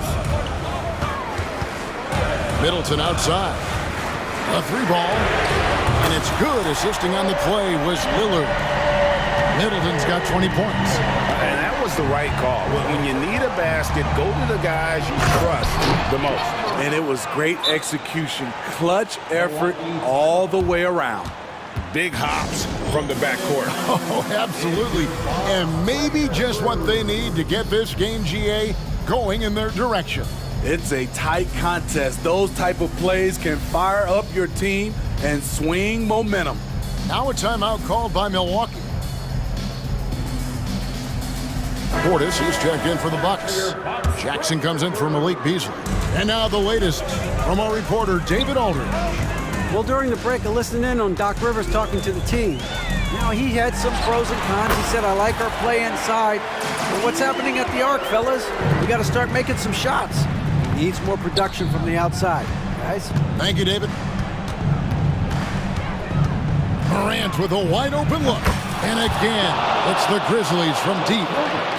Middleton outside. A three ball. And it's good. Assisting on the play was Lillard. Middleton's got 20 points. And that was the right call. When you need a basket, go to the guys you trust the most. And it was great execution. Clutch effort all the way around. Big hops from the backcourt. Oh, absolutely. And maybe just what they need to get this game, GA, going in their direction. It's a tight contest. Those type of plays can fire up your team and swing momentum. Now a timeout called by Milwaukee. Portis is checked in for the Bucks. Jackson comes in for Malik Beasley. And now the latest from our reporter, David Aldridge. Well, during the break, I listened in on Doc Rivers talking to the team. Now, he had some pros and cons. He said, I like our play inside. But what's happening at the arc, fellas? We got to start making some shots. Needs more production from the outside. Guys? Thank you, David. Morant with a wide open look. And again, it's the Grizzlies from deep.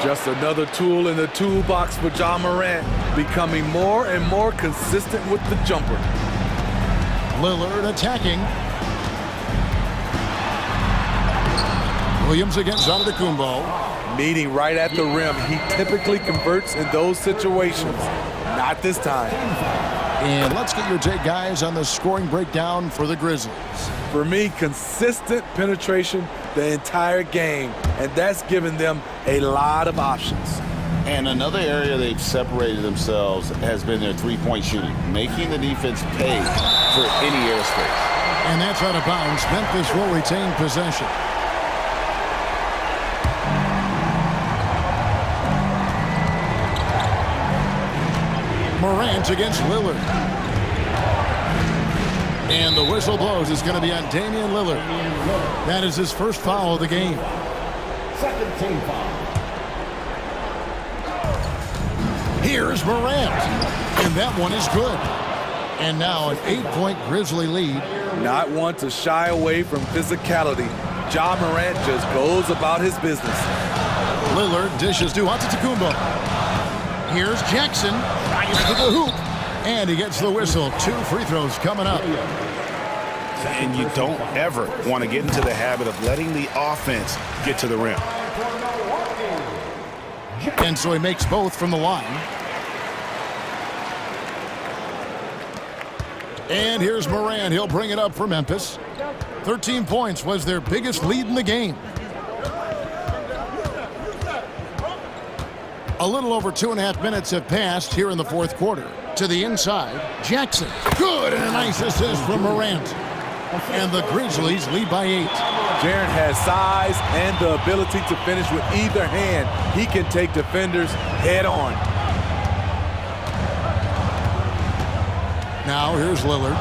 Just another tool in the toolbox for Ja Morant, becoming more and more consistent with the jumper. Lillard attacking. Williams against Antetokounmpo. Meeting right at the rim. He typically converts in those situations. Not this time. And let's get your take, guys, on the scoring breakdown for the Grizzlies. For me, consistent penetration the entire game, and that's given them a lot of options. And another area they've separated themselves has been their three-point shooting, making the defense pay for any airspace. And that's out of bounds. Memphis will retain possession. Morant against Lillard. And the whistle blows. It's going to be on Damian Lillard. That is his first foul of the game. Second team foul. Here's Morant. And that one is good. And now an 8-point Grizzly lead. Not one to shy away from physicality. Ja Morant just goes about his business. Lillard dishes to Antetokounmpo. Here's Jackson. Rise to the hoop. And he gets the whistle. 2 free throws coming up. And you don't ever want to get into the habit of letting the offense get to the rim. And so he makes both from the line. And here's Morant. He'll bring it up for Memphis. 13 points was their biggest lead in the game. A little over 2.5 minutes have passed here in the fourth quarter. To the inside, Jackson. Good, and a nice assist from Morant. And the Grizzlies lead by 8. Jaren has size and the ability to finish with either hand. He can take defenders head on. Now here's Lillard.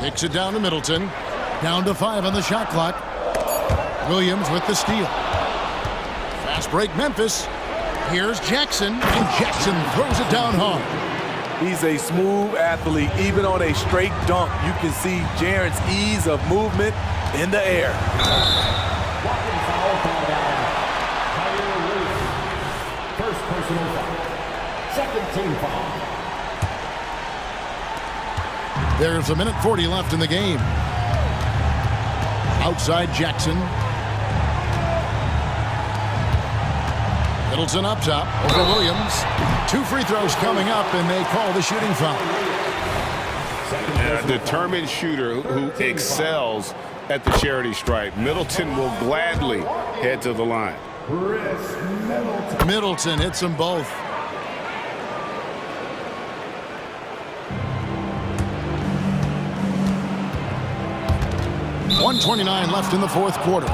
Kicks it down to Middleton. Down to 5 on the shot clock. Williams with the steal. Fast break Memphis. Here's Jackson, and Jackson throws it down hard. He's a smooth athlete. Even on a straight dunk, you can see Jaren's ease of movement in the air. First personal foul. Second team foul. There's 1:40 left in the game. Outside Jackson. Middleton up top over Williams. 2 free throws coming up, and they call the shooting foul. A determined shooter who excels at the charity stripe. Middleton will gladly head to the line. Middleton hits them both. .129 left in the fourth quarter.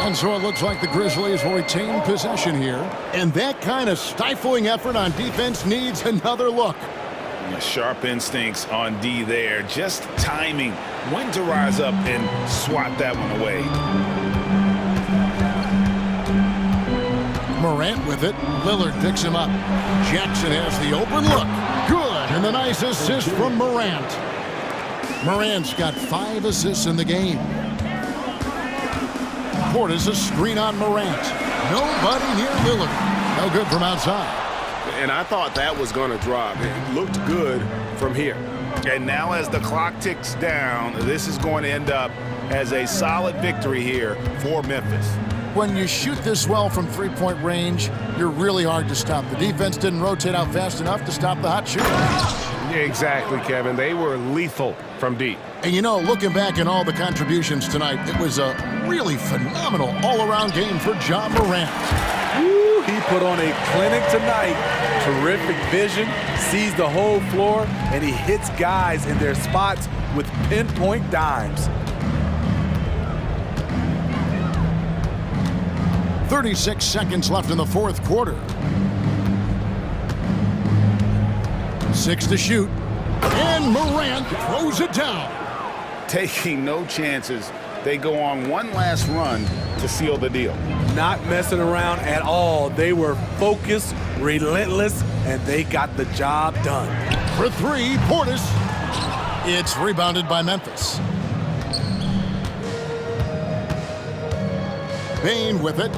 And so it looks like the Grizzlies will retain possession here. And that kind of stifling effort on defense needs another look. Sharp instincts on D there. Just timing when to rise up and swat that one away. Morant with it. Lillard picks him up. Jackson has the open look. Good, and a nice assist from Morant. Morant's got 5 assists in the game. Portis a screen on Morant. Nobody near Lillard. No good from outside. And I thought that was going to drop. It looked good from here. And now as the clock ticks down, this is going to end up as a solid victory here for Memphis. When you shoot this well from three-point range, you're really hard to stop. The defense didn't rotate out fast enough to stop the hot shooter. Exactly, Kevin. They were lethal from deep. And you know, looking back at all the contributions tonight, it was a really phenomenal all-around game for Ja Morant. Woo, he put on a clinic tonight. Terrific vision, sees the whole floor, and he hits guys in their spots with pinpoint dimes. 36 seconds left in the fourth quarter. 6 to shoot. And Morant throws it down. Taking no chances, they go on one last run to seal the deal. Not messing around at all. They were focused, relentless, and they got the job done. For 3, Portis. It's rebounded by Memphis. Bain with it.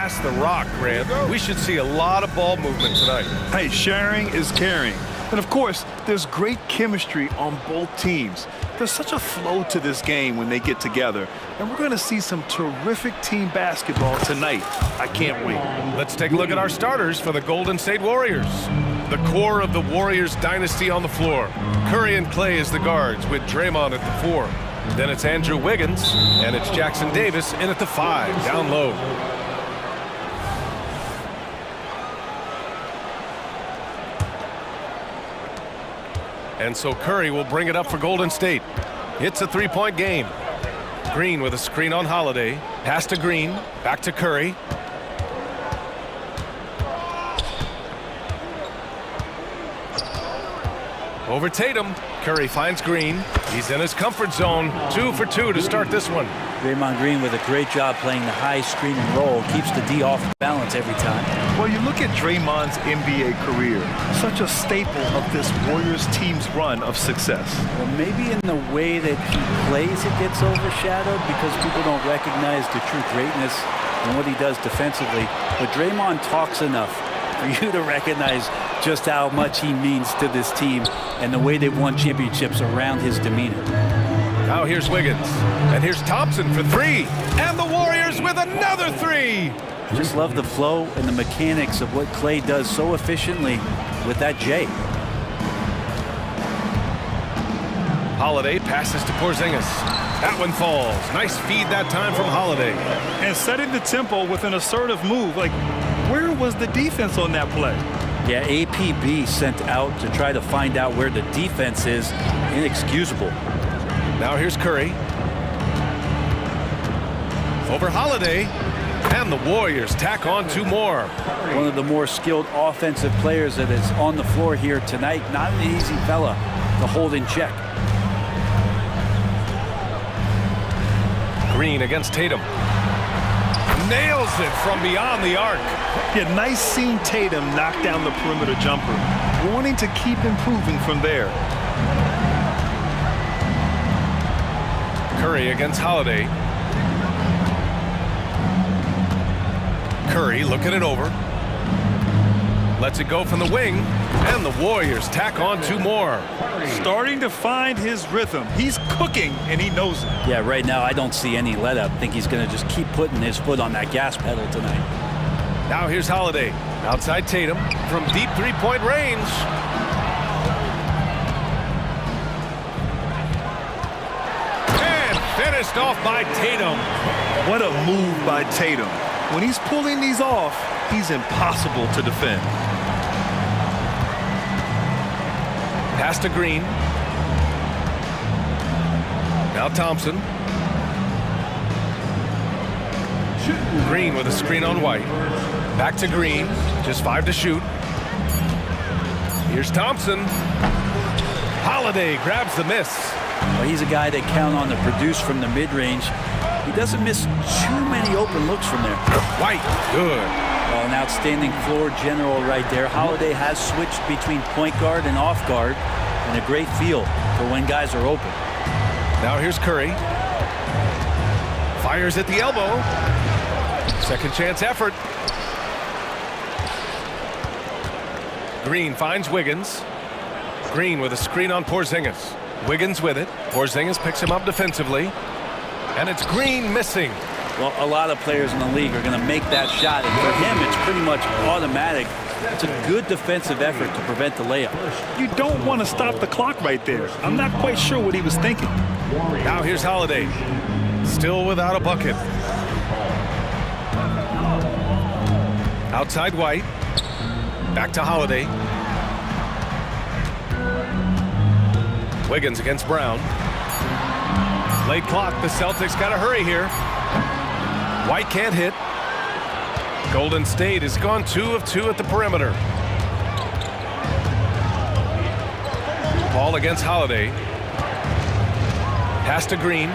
pass the rock, Grant. We should see a lot of ball movement tonight. Hey, sharing is caring. And of course, there's great chemistry on both teams. There's such a flow to this game when they get together. And we're going to see some terrific team basketball tonight. I can't wait. Let's take a look at our starters for the Golden State Warriors. The core of the Warriors dynasty on the floor. Curry and Clay as the guards with Draymond at the 4. Then it's Andrew Wiggins, and it's Jackson Davis in at the 5, down low. And so Curry will bring it up for Golden State. It's a three-point game. Green with a screen on Holiday. Pass to Green, back to Curry. Over Tatum. Curry finds Green. He's in his comfort zone. 2 for 2 to start this one. Draymond Green with a great job playing the high screen and roll. Keeps the D off balance every time. Well, you look at Draymond's NBA career, such a staple of this Warriors team's run of success. Well, maybe in the way that he plays it gets overshadowed because people don't recognize the true greatness and what he does defensively. But Draymond talks enough for you to recognize just how much he means to this team and the way they've won championships around his demeanor. Now here's Wiggins, and here's Thompson for 3, and the Warriors with another 3. Just love the flow and the mechanics of what Clay does so efficiently with that J. Holiday passes to Porzingis. That one falls. Nice feed that time from Holiday. And setting the tempo with an assertive move. Like, where was the defense on that play? Yeah, APB sent out to try to find out where the defense is. Inexcusable. Now here's Curry. Over Holiday. And the Warriors tack on 2 more. One of the more skilled offensive players that is on the floor here tonight. Not an easy fella to hold in check. Green against Tatum. Nails it from beyond the arc. Yeah, nice seeing Tatum knock down the perimeter jumper. Wanting to keep improving from there. Curry against Holiday. Curry looking it over. Lets it go from the wing. And the Warriors tack on 2 more. Starting to find his rhythm. He's cooking, and he knows it. Yeah, right now I don't see any let up. I think he's going to just keep putting his foot on that gas pedal tonight. Now here's Holiday. Outside Tatum from deep three-point range. And finished off by Tatum. What a move by Tatum. When he's pulling these off, he's impossible to defend. Pass to Green. Now Thompson. Green with a screen on White. Back to Green. Just 5 to shoot. Here's Thompson. Holiday grabs the miss. Well, he's a guy they count on to produce from the mid-range. He doesn't miss too many open looks from there. White, good. Well, an outstanding floor general right there. Holiday has switched between point guard and off guard, and a great feel for when guys are open. Now here's Curry. Fires at the elbow. Second chance effort. Green finds Wiggins. Green with a screen on Porzingis. Wiggins with it. Porzingis picks him up defensively. And it's Green missing. Well, a lot of players in the league are going to make that shot, and for him, it's pretty much automatic. It's a good defensive effort to prevent the layup. You don't want to stop the clock right there. I'm not quite sure what he was thinking. Now here's Holiday. Still without a bucket. Outside White. Back to Holiday. Wiggins against Brown. Late clock. The Celtics got to hurry here. White can't hit. Golden State has gone 2 of 2 at the perimeter. Ball against Holiday. Pass to Green.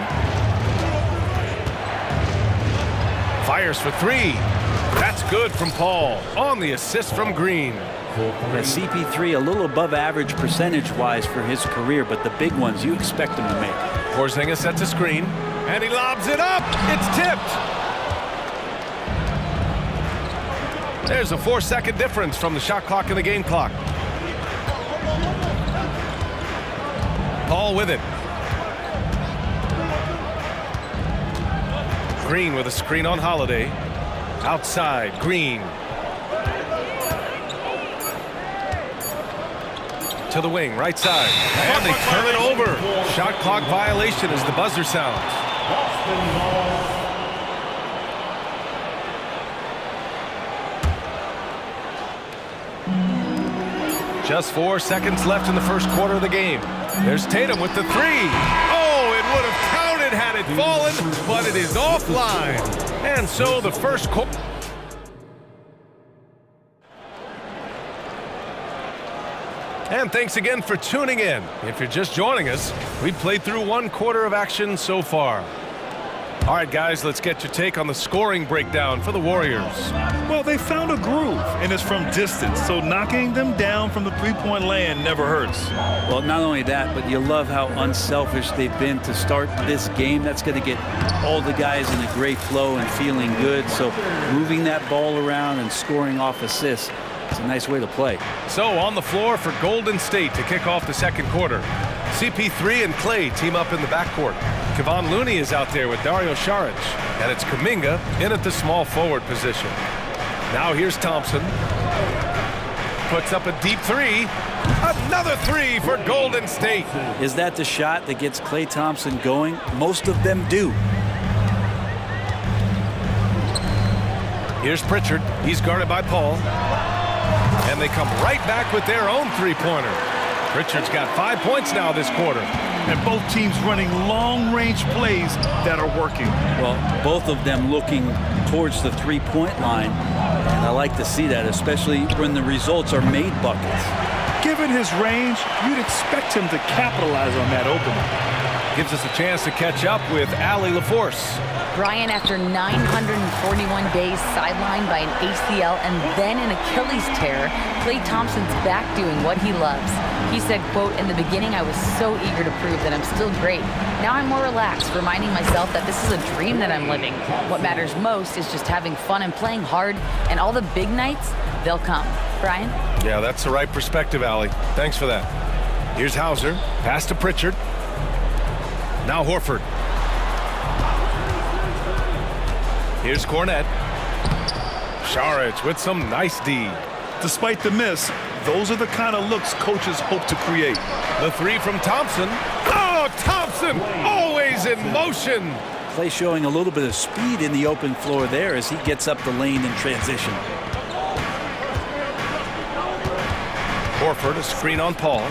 Fires for 3. That's good from Paul on the assist from Green. Yeah, CP3 a little above average percentage-wise for his career, but the big ones you expect him to make. Porzingis sets a screen, and he lobs it up. It's tipped. There's a 4-second difference from the shot clock and the game clock. Paul with it. Green with a screen on Holiday. Outside, Green. To the wing, right side. And they turn it over. Shot clock violation as the buzzer sounds. Just 4 seconds left in the first quarter of the game. There's Tatum with the three. Oh, it would have counted had it fallen, but it is offline. And so the first quarter. And thanks again for tuning in. If you're just joining us, we've played through 1 quarter of action so far. All right, guys, let's get your take on the scoring breakdown for the Warriors. Well, they found a groove, and it's from distance, so knocking them down from the three-point land never hurts. Well, not only that, but you love how unselfish they've been to start this game. That's going to get all the guys in a great flow and feeling good. So moving that ball around and scoring off assists, it's a nice way to play. So on the floor for Golden State to kick off the second quarter. CP3 and Clay team up in the backcourt. Kevon Looney is out there with Dario Saric, and it's Kuminga in at the small forward position. Now here's Thompson. Puts up a deep three. Another three for Golden State. Is that the shot that gets Klay Thompson going? Most of them do. Here's Pritchard. He's guarded by Paul. And they come right back with their own three-pointer. Pritchard's got 5 points now this quarter. And both teams running long-range plays that are working. Well, both of them looking towards the three-point line. And I like to see that, especially when the results are made buckets. Given his range, you'd expect him to capitalize on that opening. Gives us a chance to catch up with Allie LaForce. Brian, after 941 days sidelined by an ACL and then an Achilles tear, Klay Thompson's back doing what he loves. He said, quote, "In the beginning, I was so eager to prove that I'm still great. Now I'm more relaxed, reminding myself that this is a dream that I'm living. What matters most is just having fun and playing hard, and all the big nights, they'll come." Brian? Yeah, that's the right perspective, Allie. Thanks for that. Here's Hauser. Pass to Pritchard. Now Horford. Here's Cornette. Saric with some nice D. Despite the miss, those are the kind of looks coaches hope to create. The three from Thompson. Oh, Thompson always in motion. Klay showing a little bit of speed in the open floor there as he gets up the lane in transition. Horford, a screen on Paul.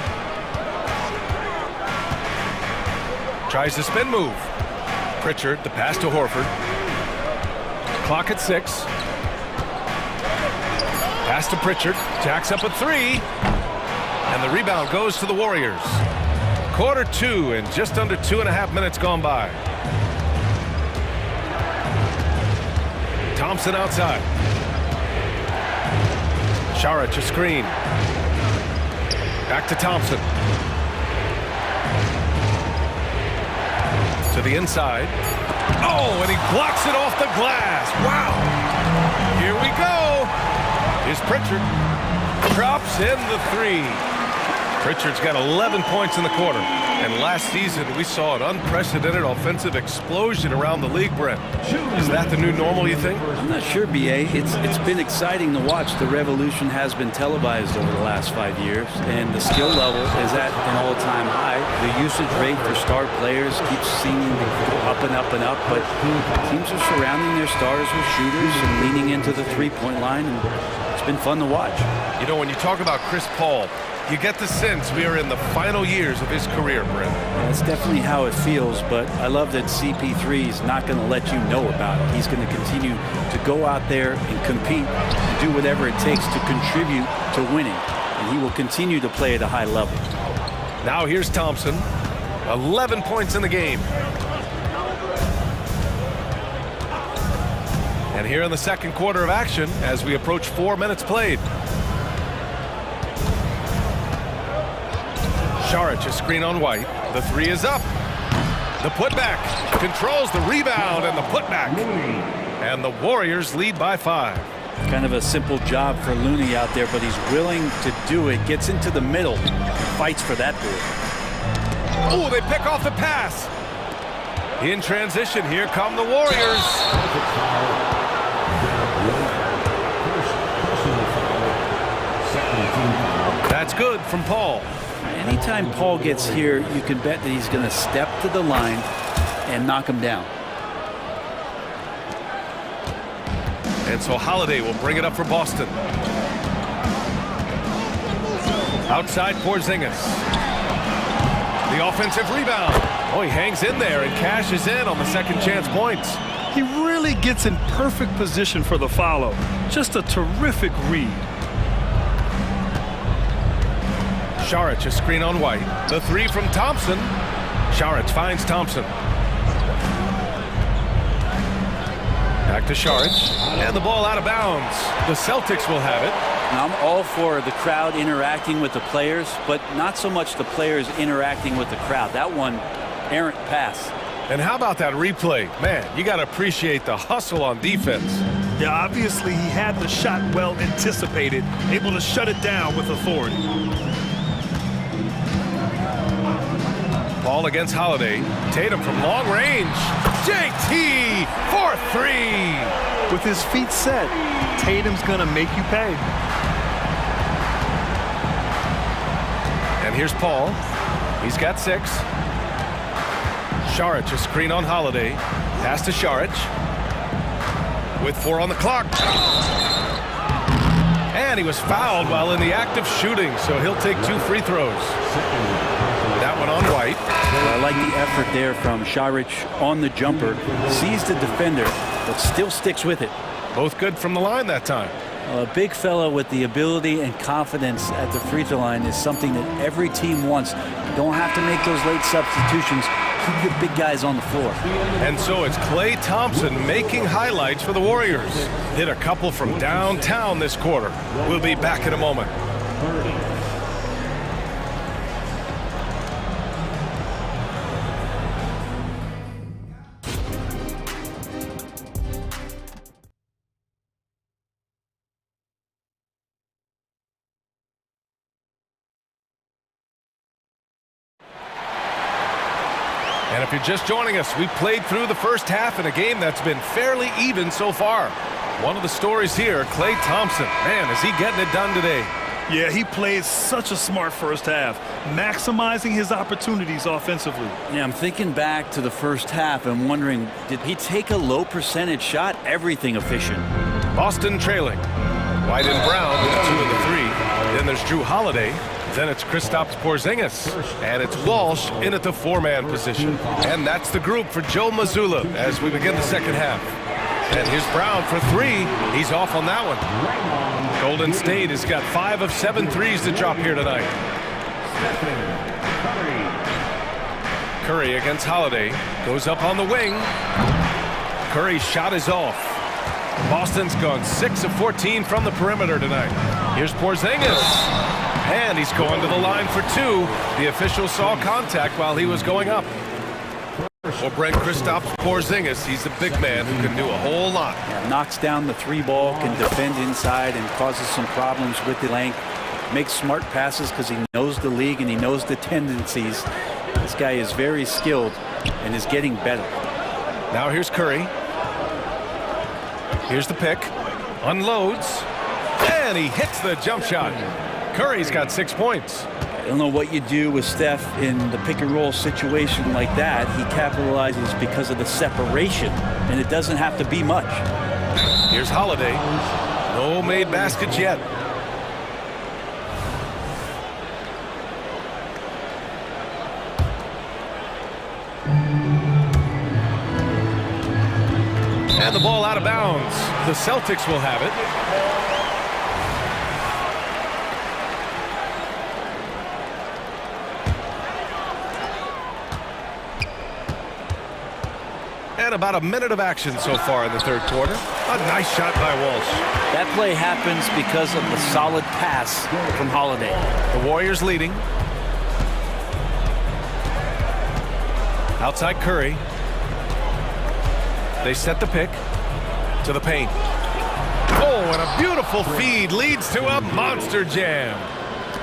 Tries the spin move. Pritchard, the pass to Horford. Clock at 6. Pass to Pritchard. Jacks up a three. And the rebound goes to the Warriors. Quarter 2 and just under 2.5 minutes gone by. Thompson outside. Saric a screen. Back to Thompson. To the inside. Oh, and he blocks it off the glass. Wow. Here we go. Here's Pritchard. Drops in the three. Pritchard's got 11 points in the quarter. And last season, we saw an unprecedented offensive explosion around the league, Brent. Is that the new normal, you think? I'm not sure, B.A. It's been exciting to watch. The revolution has been televised over the last 5 years, and the skill level is at an all-time high. The usage rate for star players keeps seeming to go up and up and up, but teams are surrounding their stars with shooters and leaning into the three-point line, and it's been fun to watch. You know, when you talk about Chris Paul, you get the sense we are in the final years of his career, Brent. That's definitely how it feels, but I love that CP3 is not going to let you know about it. He's going to continue to go out there and compete and do whatever it takes to contribute to winning, and he will continue to play at a high level. Now here's Thompson. 11 points in the game. And here in the second quarter of action as we approach 4 minutes played. Saric, a screen on White. The three is up. The putback controls the rebound and the putback. And the Warriors lead by 5. Kind of a simple job for Looney out there, but he's willing to do it. Gets into the middle, fights for that ball. Oh, they pick off the pass. In transition, here come the Warriors. That's good from Paul. Anytime Paul gets here, you can bet that he's going to step to the line and knock him down. And so Holiday will bring it up for Boston. Outside Porzingis. The offensive rebound. Oh, he hangs in there and cashes in on the second chance points. He really gets in perfect position for the follow. Just a terrific read. Šarić, a screen on White. The three from Thompson. Šarić finds Thompson. Back to Šarić. And the ball out of bounds. The Celtics will have it. Now, I'm all for the crowd interacting with the players, but not so much the players interacting with the crowd. That one, errant pass. And how about that replay? Man, you got to appreciate the hustle on defense. Yeah, obviously he had the shot well anticipated, able to shut it down with authority. Ball against Holiday. Tatum from long range. JT for three. With his feet set, Tatum's gonna make you pay. And here's Paul. He's got 6. Šarić, a screen on Holiday. Pass to Šarić. With 4 on the clock. And he was fouled while in the act of shooting, so he'll take 2 free throws. That one on White. I like the effort there from Šarić on the jumper. Sees the defender, but still sticks with it. Both good from the line that time. A big fella with the ability and confidence at the free throw line is something that every team wants. You don't have to make those late substitutions. Keep your big guys on the floor. And so it's Klay Thompson making highlights for the Warriors. Hit a couple from downtown this quarter. We'll be back in a moment. And if you're just joining us, we played through the first half in a game that's been fairly even so far. One of the stories here, Klay Thompson. Man, is he getting it done today? Yeah, he played such a smart first half, maximizing his opportunities offensively. Yeah, I'm thinking back to the first half and wondering, did he take a low percentage shot? Everything efficient. Boston trailing. White and Brown with 2 of the 3. Then there's Drew Holiday. Then it's Kristaps Porzingis. And it's Walsh in at the 4-man position. And that's the group for Joe Mazzulla as we begin the second half. And here's Brown for 3. He's off on that one. Golden State has got 5 of 7 threes to drop here tonight. Curry against Holiday. Goes up on the wing. Curry's shot is off. Boston's gone 6 of 14 from the perimeter tonight. Here's Porzingis. And he's going to the line for 2. The official saw contact while he was going up. Well, Brent, Kristaps Porzingis, he's a big man who can do a whole lot. Yeah, knocks down the 3 ball, can defend inside, and causes some problems with the length. Makes smart passes because he knows the league and he knows the tendencies. This guy is very skilled and is getting better. Now here's Curry. Here's the pick. Unloads. And he hits the jump shot. Curry's got 6 points. I don't know what you do with Steph in the pick and roll situation like that. He capitalizes because of the separation, and it doesn't have to be much. Here's Holiday. No made baskets yet. And the ball out of bounds. The Celtics will have it. And about a minute of action so far in the third quarter. A nice shot by Walsh. That play happens because of the solid pass from Holiday. The Warriors leading. Outside Curry. They set the pick to the paint. Oh, and a beautiful feed leads to a monster jam.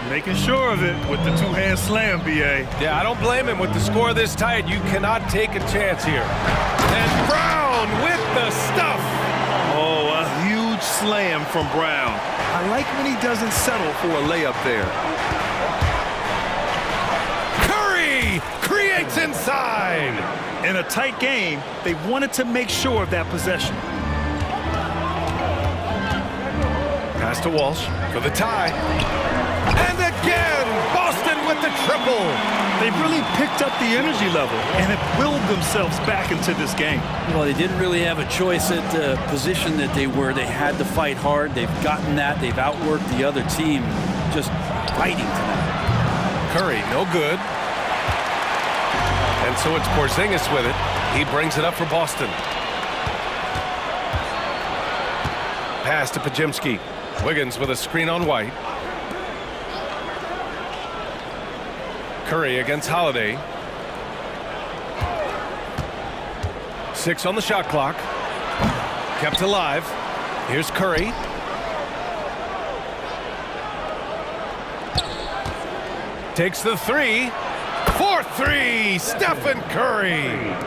Making sure of it with the two-hand slam, B.A. Yeah, I don't blame him. With the score this tight, you cannot take a chance here. And Brown with the stuff. Oh, a huge slam from Brown. I like when he doesn't settle for a layup there. Curry creates inside. In a tight game, they wanted to make sure of that possession. Pass to Walsh for the tie. And again, Boston with the triple. They really picked up the energy level and have willed themselves back into this game. Well, they didn't really have a choice at the position that they were. They had to fight hard. They've gotten that. They've outworked the other team, just fighting tonight. Curry, no good. And so it's Porzingis with it. He brings it up for Boston. Pass to Pajimski. Wiggins with a screen on White. Curry against Holiday. 6 on the shot clock. Kept alive. Here's Curry. Takes the three. 4-3, Stephen Curry.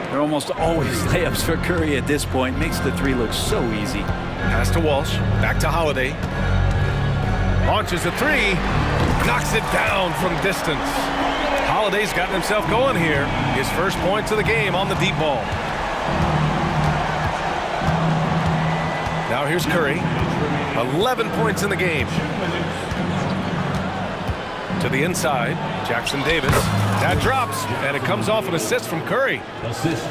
They're almost always layups for Curry at this point. Makes the three look so easy. Pass to Walsh. Back to Holiday. Launches a three. Knocks it down from distance. Holiday's gotten himself going here. His first points of the game on the deep ball. Now here's Curry. 11 points in the game. To the inside, Jackson Davis. That drops, and it comes off an assist from Curry.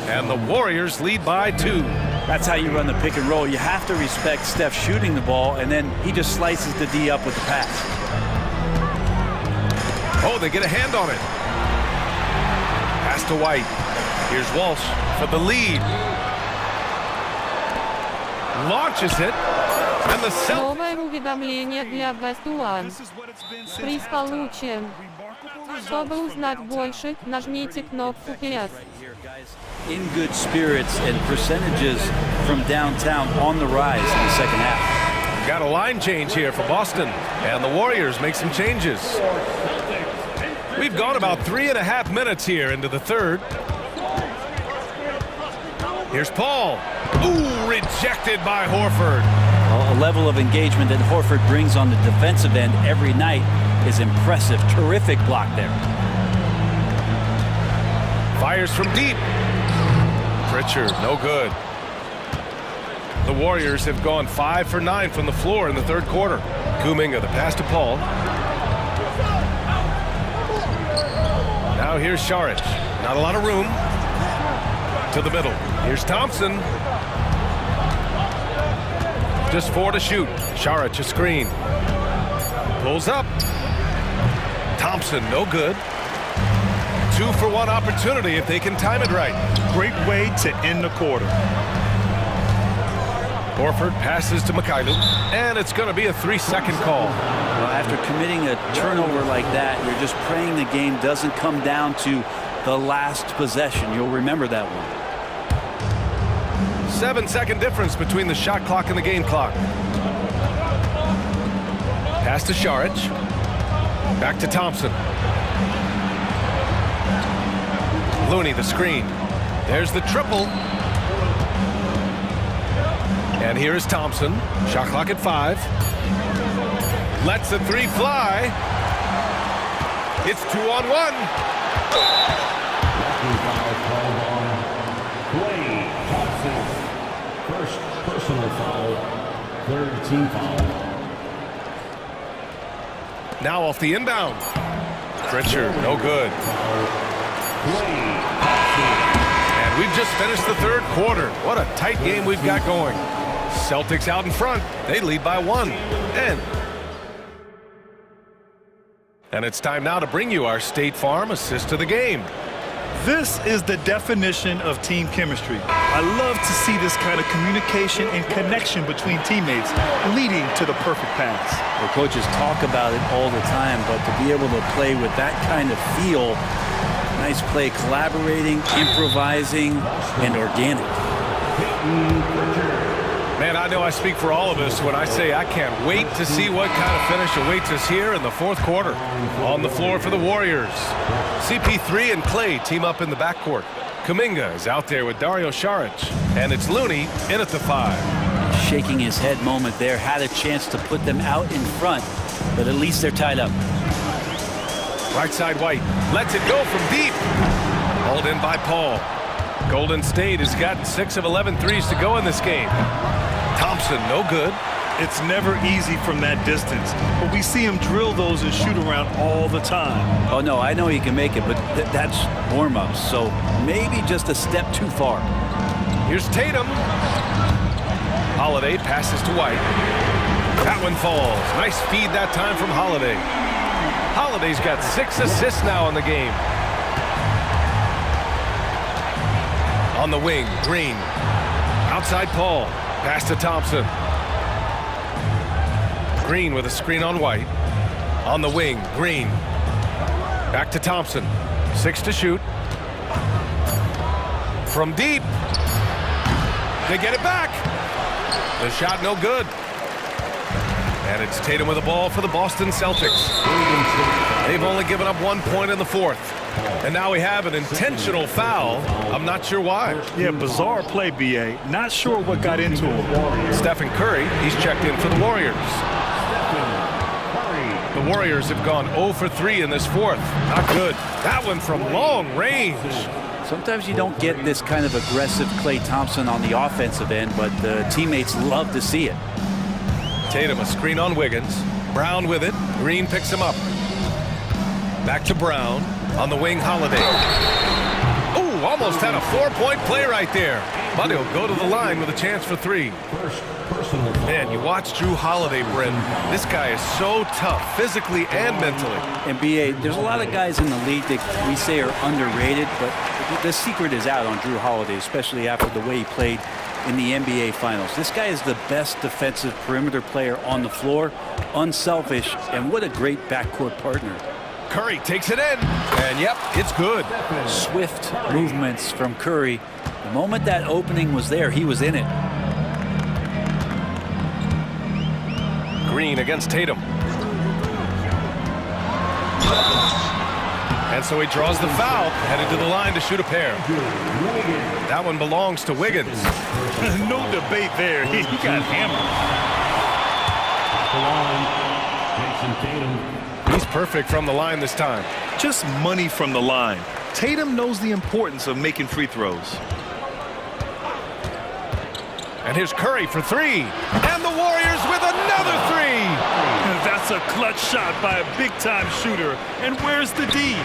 And the Warriors lead by 2. That's how you run the pick and roll. You have to respect Steph shooting the ball, and then he just slices the D up with the pass. Oh, they get a hand on it. Pass to White. Here's Walsh for the lead. Launches it. And the Новое уведомление для Best One. Приз получен. Чтобы узнать больше, нажмите кнопку PS. In good spirits and percentages from downtown on the rise in the second half. Got a line change here for Boston, and the Warriors make some changes. We've gone about 3.5 minutes here into the third. Here's Paul. Ooh, rejected by Horford. Well, a level of engagement that Horford brings on the defensive end every night is impressive. Terrific block there. Fires from deep. Pritchard, no good. The Warriors have gone 5 for 9 from the floor in the third quarter. Kuminga, the pass to Paul. Now here's Šarić. Not a lot of room. To the middle. Here's Thompson. Just 4 to shoot. Šarić a screen. Pulls up. Thompson, no good. 2 for 1 opportunity if they can time it right. Great way to end the quarter. Horford passes to Mikhailuk, and it's going to be a 3-second call. Well, after committing a turnover like that, you're just praying the game doesn't come down to the last possession. You'll remember that one. 7-second difference between the shot clock and the game clock. Pass to Šarić. Back to Thompson. Looney, the screen. There's the triple. And here is Thompson. Shot clock at 5. Lets the 3 fly. It's 2-on-1. First personal foul, third team foul. Now off the inbound. Pritchard, no good. And we've just finished the third quarter. What a tight game we've got going. Celtics out in front. They lead by 1. And it's time now to bring you our State Farm assist of the game. This is the definition of team chemistry. I love to see this kind of communication and connection between teammates leading to the perfect pass. The coaches talk about it all the time, but to be able to play with that kind of feel, nice play, collaborating, improvising, and organic. Man, I know I speak for all of us when I say I can't wait to see what kind of finish awaits us here in the fourth quarter. On the floor for the Warriors, CP3 and Clay team up in the backcourt. Kuminga is out there with Dario Saric, and it's Looney in at the 5. Shaking his head moment there, had a chance to put them out in front, but at least they're tied up. Right side White lets it go from deep. Hauled in by Paul. Golden State has gotten 6 of 11 threes to go in this game. Thompson, no good. It's never easy from that distance, but we see him drill those and shoot around all the time. Oh, no, I know he can make it, but that's warm-ups, so maybe just a step too far. Here's Tatum. Holiday passes to White. That one falls. Nice feed that time from Holiday. Holiday's got 6 assists now in the game. On the wing, Green. Outside Paul. Pass to Thompson. Green with a screen on White. On the wing, Green. Back to Thompson. 6 to shoot. From deep. They get it back. The shot no good. And it's Tatum with the ball for the Boston Celtics. They've only given up 1 point in the fourth. And now we have an intentional foul. I'm not sure why. Yeah, bizarre play, B.A. Not sure what got into him. Stephen Curry, he's checked in for the Warriors. The Warriors have gone 0 for 3 in this fourth. Not good. That one from long range. Sometimes you don't get this kind of aggressive Klay Thompson on the offensive end, but the teammates love to see it. Tatum, a screen on Wiggins. Brown with it. Green picks him up. Back to Brown. On the wing, Holiday. Ooh, almost had a 4-point play right there. But he'll go to the line with a chance for 3. Man, you watch Drew Holiday, Bryn. This guy is so tough, physically and mentally. And B.A., there's a lot of guys in the league that we say are underrated, but the secret is out on Drew Holiday, especially after the way he played in the NBA Finals. This guy is the best defensive perimeter player on the floor, unselfish, and what a great backcourt partner. Curry takes it in, and yep, it's good. Swift movements from Curry. The moment that opening was there, he was in it. Green against Tatum. And so he draws the foul, headed to the line to shoot a pair. That one belongs to Wiggins. No debate there. He got hammered. He's perfect from the line this time. Just money from the line. Tatum knows the importance of making free throws. And here's Curry for 3. And the Warriors with another 3. That's a clutch shot by a big-time shooter. And where's the D?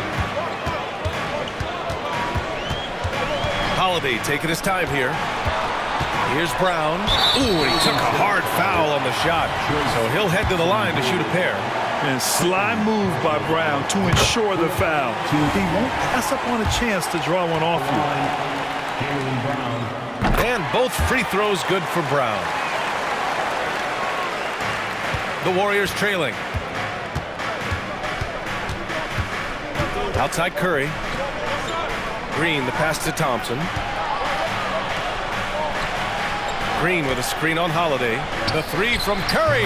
Holiday taking his time here. Here's Brown. Ooh, and he took a hard foul on the shot. So he'll head to the line to shoot a pair. And sly move by Brown to ensure the foul. He won't pass up on a chance to draw one off you. And both free throws good for Brown. The Warriors trailing. Outside Curry. Green, the pass to Thompson. Green with a screen on Holiday. The 3 from Curry.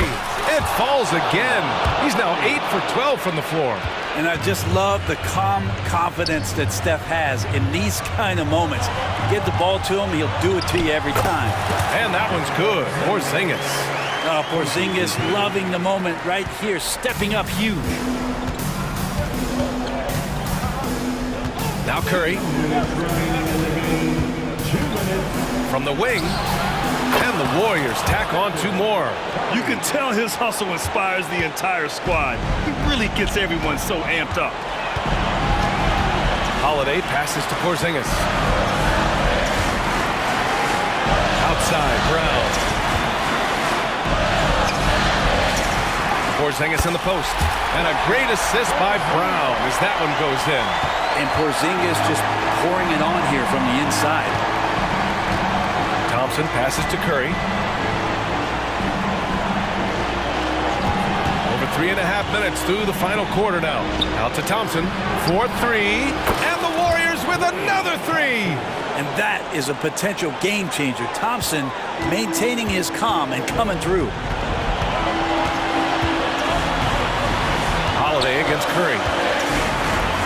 It falls again. He's now 8 for 12 from the floor. And I just love the calm confidence that Steph has in these kind of moments. Get the ball to him, he'll do it to you every time. And that one's good. Porzingis. Oh, Porzingis loving the moment right here, stepping up huge. Now Curry. From the wing. And the Warriors tack on 2 more. You can tell his hustle inspires the entire squad. He really gets everyone so amped up. Holiday passes to Porzingis. Outside, Brown. Porzingis in the post. And a great assist by Brown as that one goes in. And Porzingis just pouring it on here from the inside. Thompson passes to Curry. Over 3.5 minutes through the final quarter now. Out to Thompson for 3. And the Warriors with another three. And that is a potential game changer. Thompson maintaining his calm and coming through. Holiday against Curry.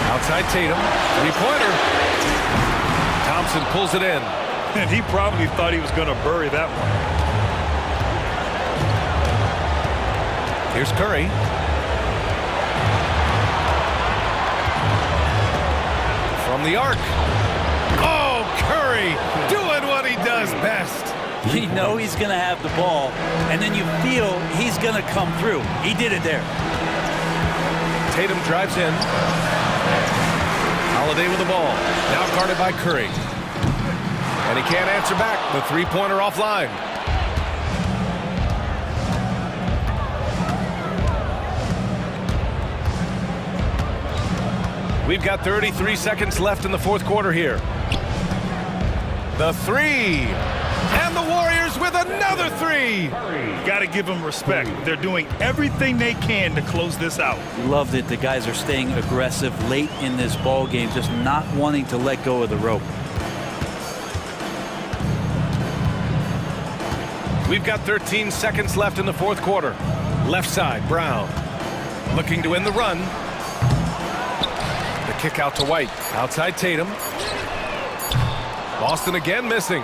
Outside Tatum, three-pointer. Thompson pulls it in. And he probably thought he was going to bury that one. Here's Curry. From the arc. Oh, Curry doing what he does best. You know he's going to have the ball, and then you feel he's going to come through. He did it there. Tatum drives in. Holiday with the ball. Now guarded by Curry. And he can't answer back. The three-pointer offline. We've got 33 seconds left in the fourth quarter here. The three. And the Warriors with another three. Got to give them respect. They're doing everything they can to close this out. Love that the guys are staying aggressive late in this ball game, just not wanting to let go of the rope. We've got 13 seconds left in the fourth quarter. Left side, Brown. Looking to win the run. The kick out to White. Outside Tatum. Boston again missing.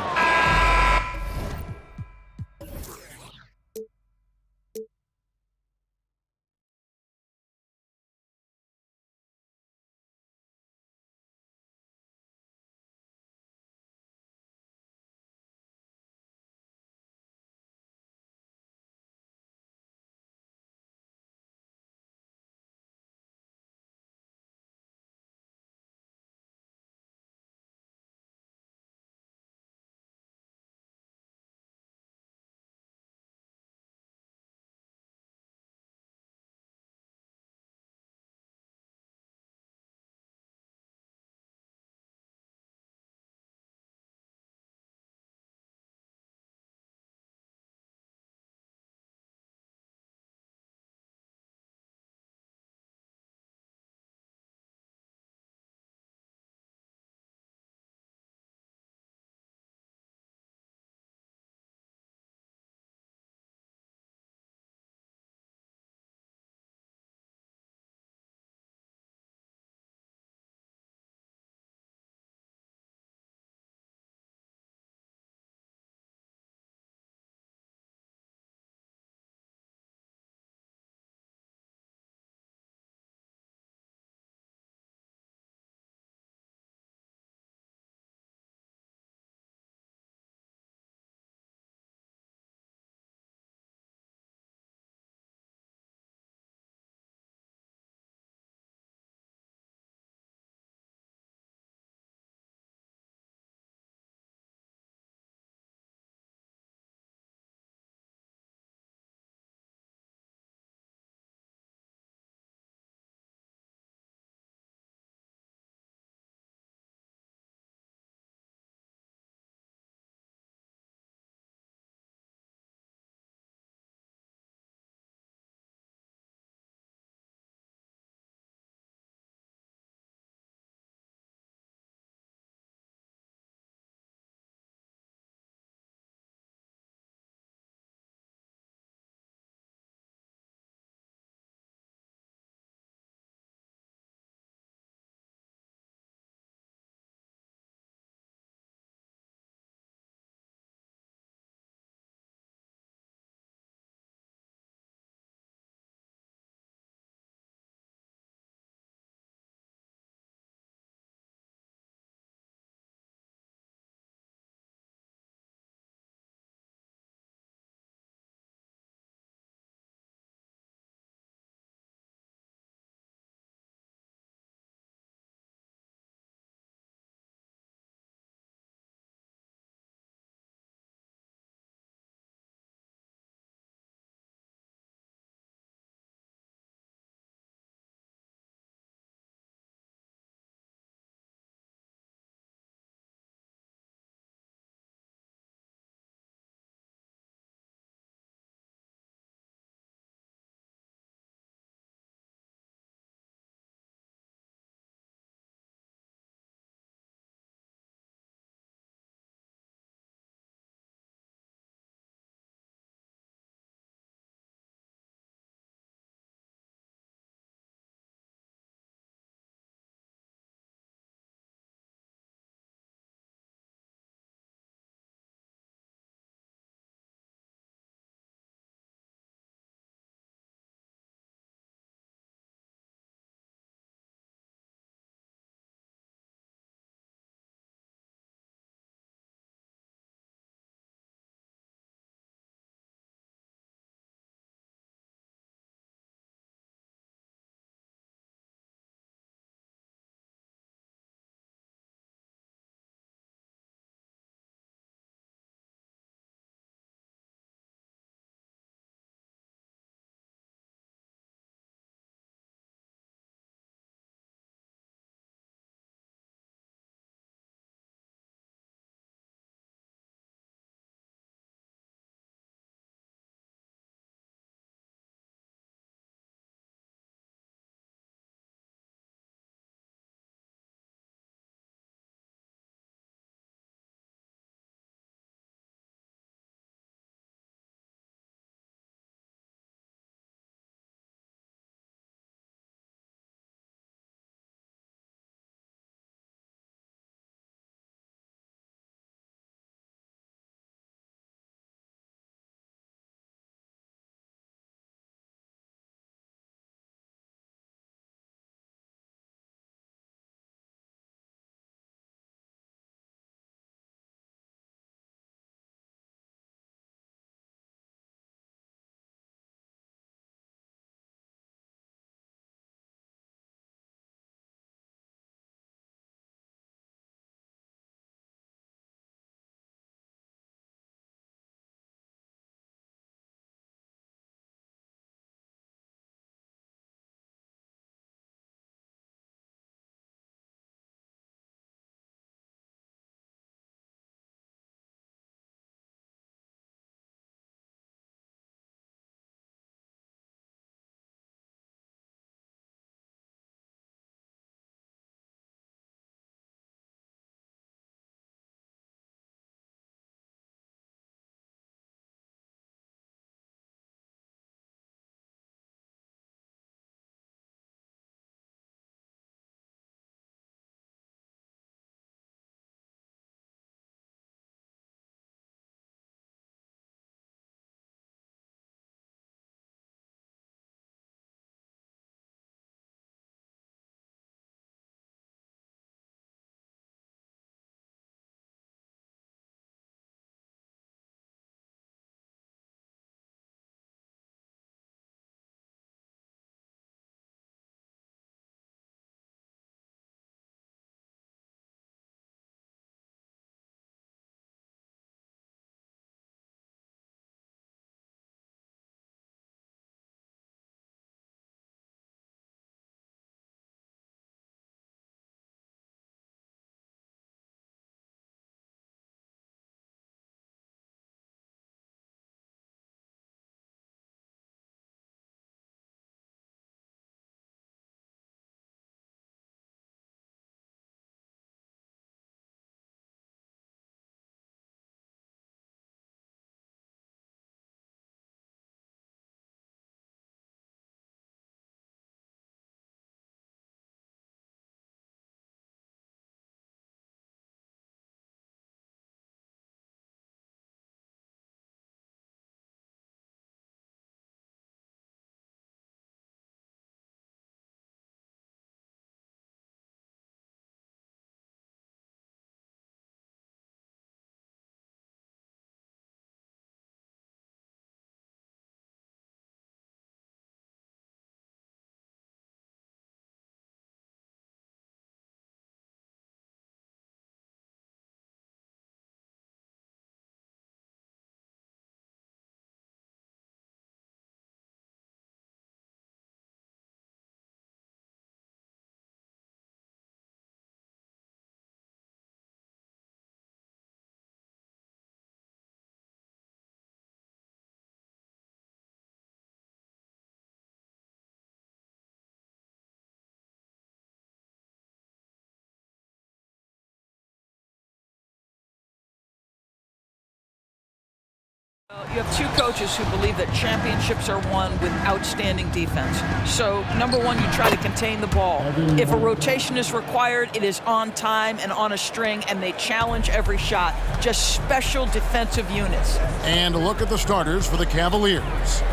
You have two coaches who believe that championships are won with outstanding defense. So, number one, you try to contain the ball. If a rotation is required, it is on time and on a string, and they challenge every shot. Just special defensive units. And a look at the starters for the Cavaliers.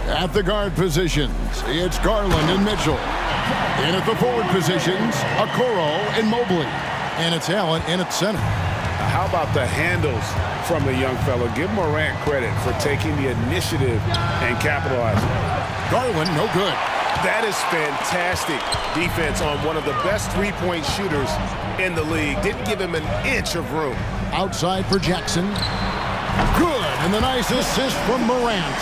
At the guard positions, it's Garland and Mitchell. And at the forward positions, Okoro and Mobley. And it's Allen in at center. How about the handles from the young fellow? Give Morant credit for taking the initiative and capitalizing. Garland, no good. That is fantastic defense on one of the best three-point shooters in the league. Didn't give him an inch of room. Outside for Jackson. Good, and the nice assist from Morant.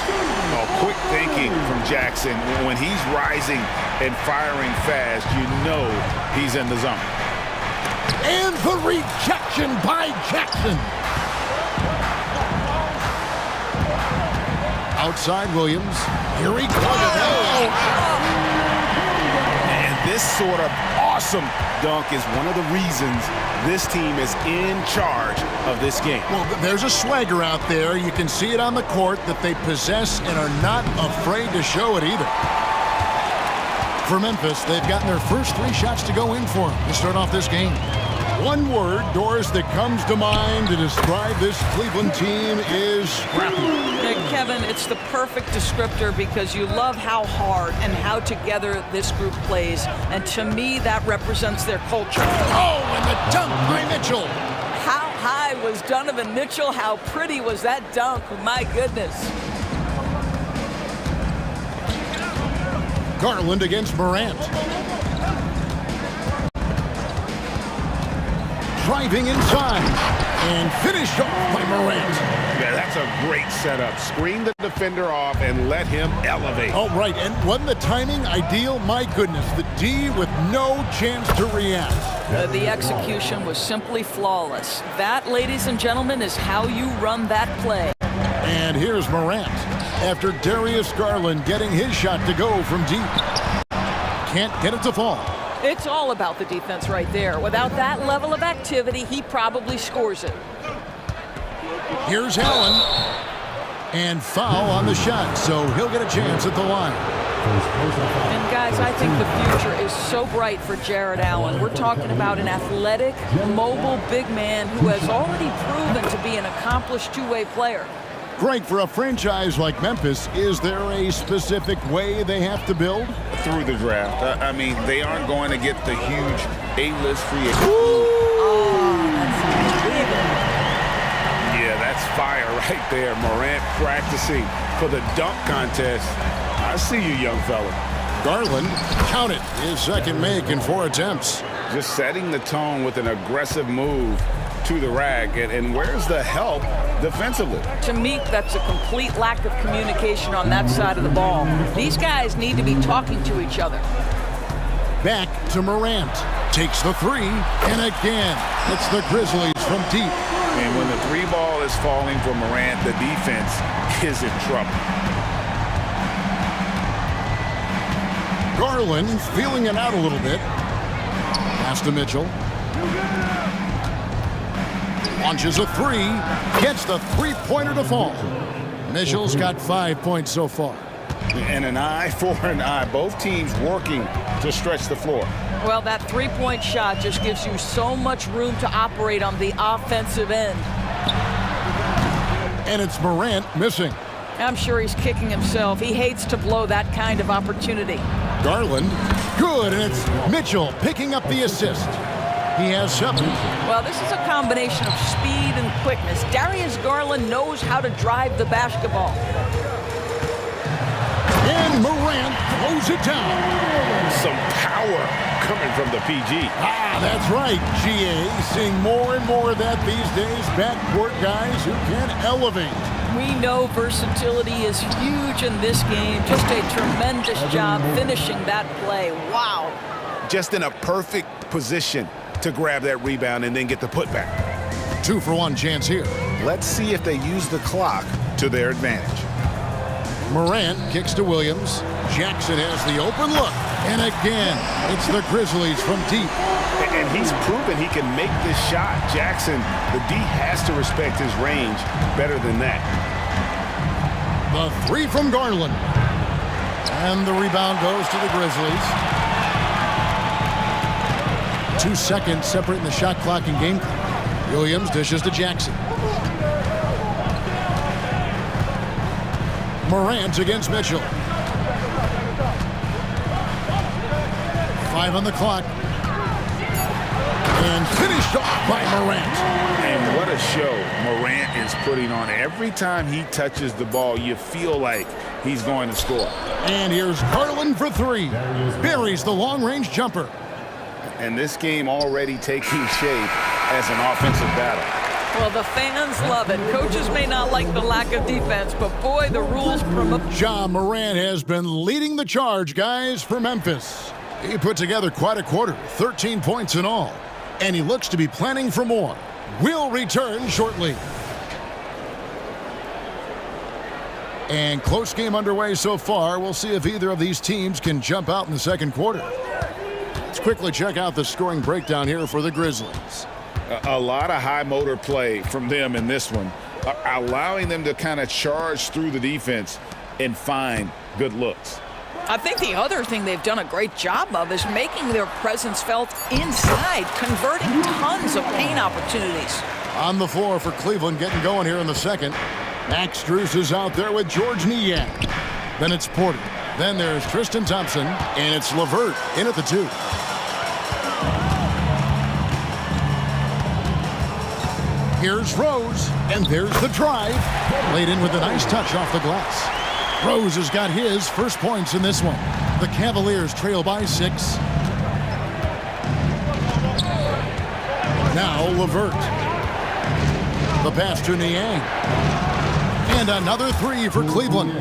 Oh, quick thinking from Jackson. When he's rising and firing fast, you know he's in the zone. And the rejection by Jackson. Outside Williams. Here he goes. And this sort of awesome dunk is one of the reasons this team is in charge of this game. Well, there's a swagger out there. You can see it on the court that they possess and are not afraid to show it either. For Memphis, they've gotten their first 3 shots to go in for them to start off this game. One word, Doris, that comes to mind to describe this Cleveland team is scrappy. Kevin, it's the perfect descriptor because you love how hard and how together this group plays. And to me, that represents their culture. Oh, and the dunk by Mitchell. How high was Donovan Mitchell? How pretty was that dunk? My goodness. Garland against Morant. Driving inside and finished off by Morant. Yeah, that's a great setup. Screen the defender off and let him elevate. Oh, right, and wasn't the timing ideal? My goodness, the D with no chance to react. The execution was simply flawless. That, ladies and gentlemen, is how you run that play. And here's Morant after Darius Garland getting his shot to go from deep. Can't get it to fall. It's all about the defense right there. Without that level of activity, he probably scores it. Here's Allen. And foul on the shot, so he'll get a chance at the line. And guys, I think the future is so bright for Jared Allen. We're talking about an athletic, mobile big man who has already proven to be an accomplished two-way player. Greg, for a franchise like Memphis, is there a specific way they have to build? Through the draft. I mean, they aren't going to get the huge A-list free agent. Yeah, that's fire right there. Morant practicing for the dunk contest. I see you, young fella. Garland, count it, his second make in 4 attempts. Just setting the tone with an aggressive move to the rack. And where's the help defensively? To me, that's a complete lack of communication on that side of the ball. These guys need to be talking to each other. Back to Morant. Takes the 3, and again, it's the Grizzlies from deep. And when the 3 ball is falling for Morant, the defense is in trouble. Garland feeling it out a little bit. Pass to Mitchell. Launches a 3, gets the 3-pointer to fall. Mitchell's got 5 points so far. And an eye for an eye. Both teams working to stretch the floor. Well, that 3-point shot just gives you so much room to operate on the offensive end. And it's Morant missing. I'm sure he's kicking himself. He hates to blow that kind of opportunity. Garland, good, and it's Mitchell picking up the assist. He has 7. Well, this is a combination of speed and quickness. Darius Garland knows how to drive the basketball. And Morant throws it down. Some power coming from the PG. Ah, that's right, GA. Seeing more and more of that these days. Backcourt guys who can elevate. We know versatility is huge in this game. Just a tremendous job finishing that play. Wow. Just in a perfect position to grab that rebound and then get the putback. 2-for-1 chance here. Let's see if they use the clock to their advantage. Morant kicks to Williams. Jackson has the open look. And again, it's the Grizzlies from deep. And he's proven he can make this shot. Jackson, the D has to respect his range better than that. The three from Garland. And the rebound goes to the Grizzlies. 2 seconds separating the shot clock and game clock. Williams dishes to Jackson. Morant against Mitchell. 5 on the clock. And finished off by Morant. And what a show Morant is putting on. Every time he touches the ball, you feel like he's going to score. And here's Garland for 3. Buries the long-range jumper. And this game already taking shape as an offensive battle. Well, the fans love it. Coaches may not like the lack of defense, but boy, the rules promote. Ja Morant has been leading the charge, guys, for Memphis. He put together quite a quarter, 13 points in all. And he looks to be planning for more. We'll return shortly. And close game underway so far. We'll see if either of these teams can jump out in the second quarter. Let's quickly check out the scoring breakdown here for the Grizzlies. A lot of high motor play from them in this one, allowing them to kind of charge through the defense and find good looks. I think the other thing they've done a great job of is making their presence felt inside, converting tons of paint opportunities. On the floor for Cleveland, getting going here in the second. Max Strus is out there with George Niang. Then it's Porter. Then there's Tristan Thompson, and it's LeVert in at the 2. Here's Rose, and there's the drive. Laid in with a nice touch off the glass. Rose has got his first points in this one. The Cavaliers trail by 6. Now LeVert. The pass to Niang. And another 3 for Cleveland.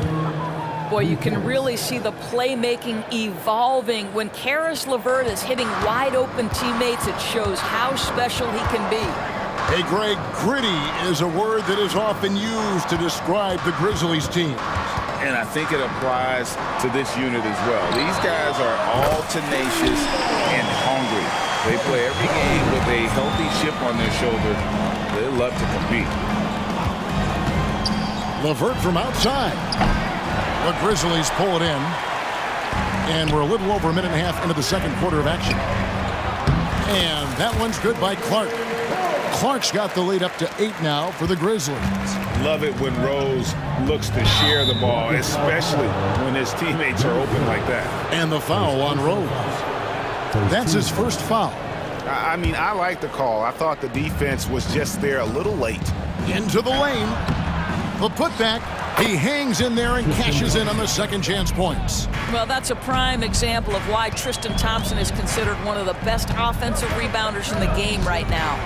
Boy, you can really see the playmaking evolving. When Karis LeVert is hitting wide open teammates, it shows how special he can be. Hey, Greg, gritty is a word that is often used to describe the Grizzlies team. And I think it applies to this unit as well. These guys are all tenacious and hungry. They play every game with a healthy chip on their shoulder. They love to compete. LeVert from outside. The Grizzlies pull it in. And we're a little over a minute and a half into the second quarter of action. And that one's good by Clark. Clark's got the lead up to 8 now for the Grizzlies. Love it when Rose looks to share the ball, especially when his teammates are open like that. And the foul on Rose. That's his first foul. I mean, I like the call. I thought the defense was just there a little late. Into the lane. The putback. He hangs in there and cashes in on the second chance points. Well, that's a prime example of why Tristan Thompson is considered one of the best offensive rebounders in the game right now.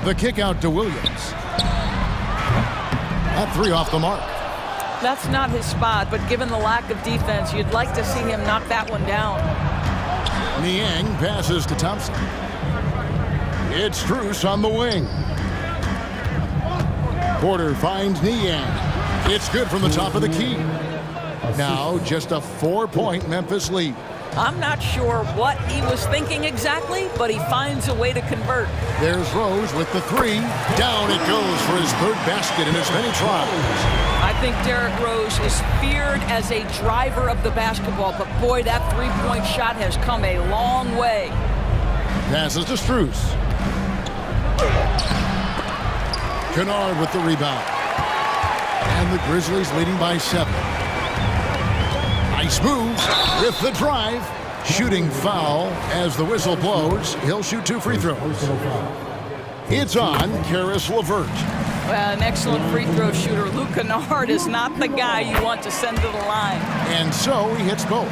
The kick out to Williams. That 3 off the mark. That's not his spot, but given the lack of defense, you'd like to see him knock that one down. Niang passes to Thompson. It's Strus on the wing. Porter finds Niang. It's good from the top of the key. Now just a 4-point Memphis lead. I'm not sure what he was thinking exactly, but he finds a way to convert. There's Rose with the 3. Down it goes for his 3rd basket in as many tries. I think Derrick Rose is feared as a driver of the basketball, but boy, that 3-point shot has come a long way. Passes to Strus. Kennard with the rebound. And the Grizzlies leading by 7. Nice move with the drive. Shooting foul as the whistle blows. He'll shoot 2 free throws. It's on Karis LeVert. Well, an excellent free throw shooter. Luke Kennard is not the guy you want to send to the line. And so he hits both.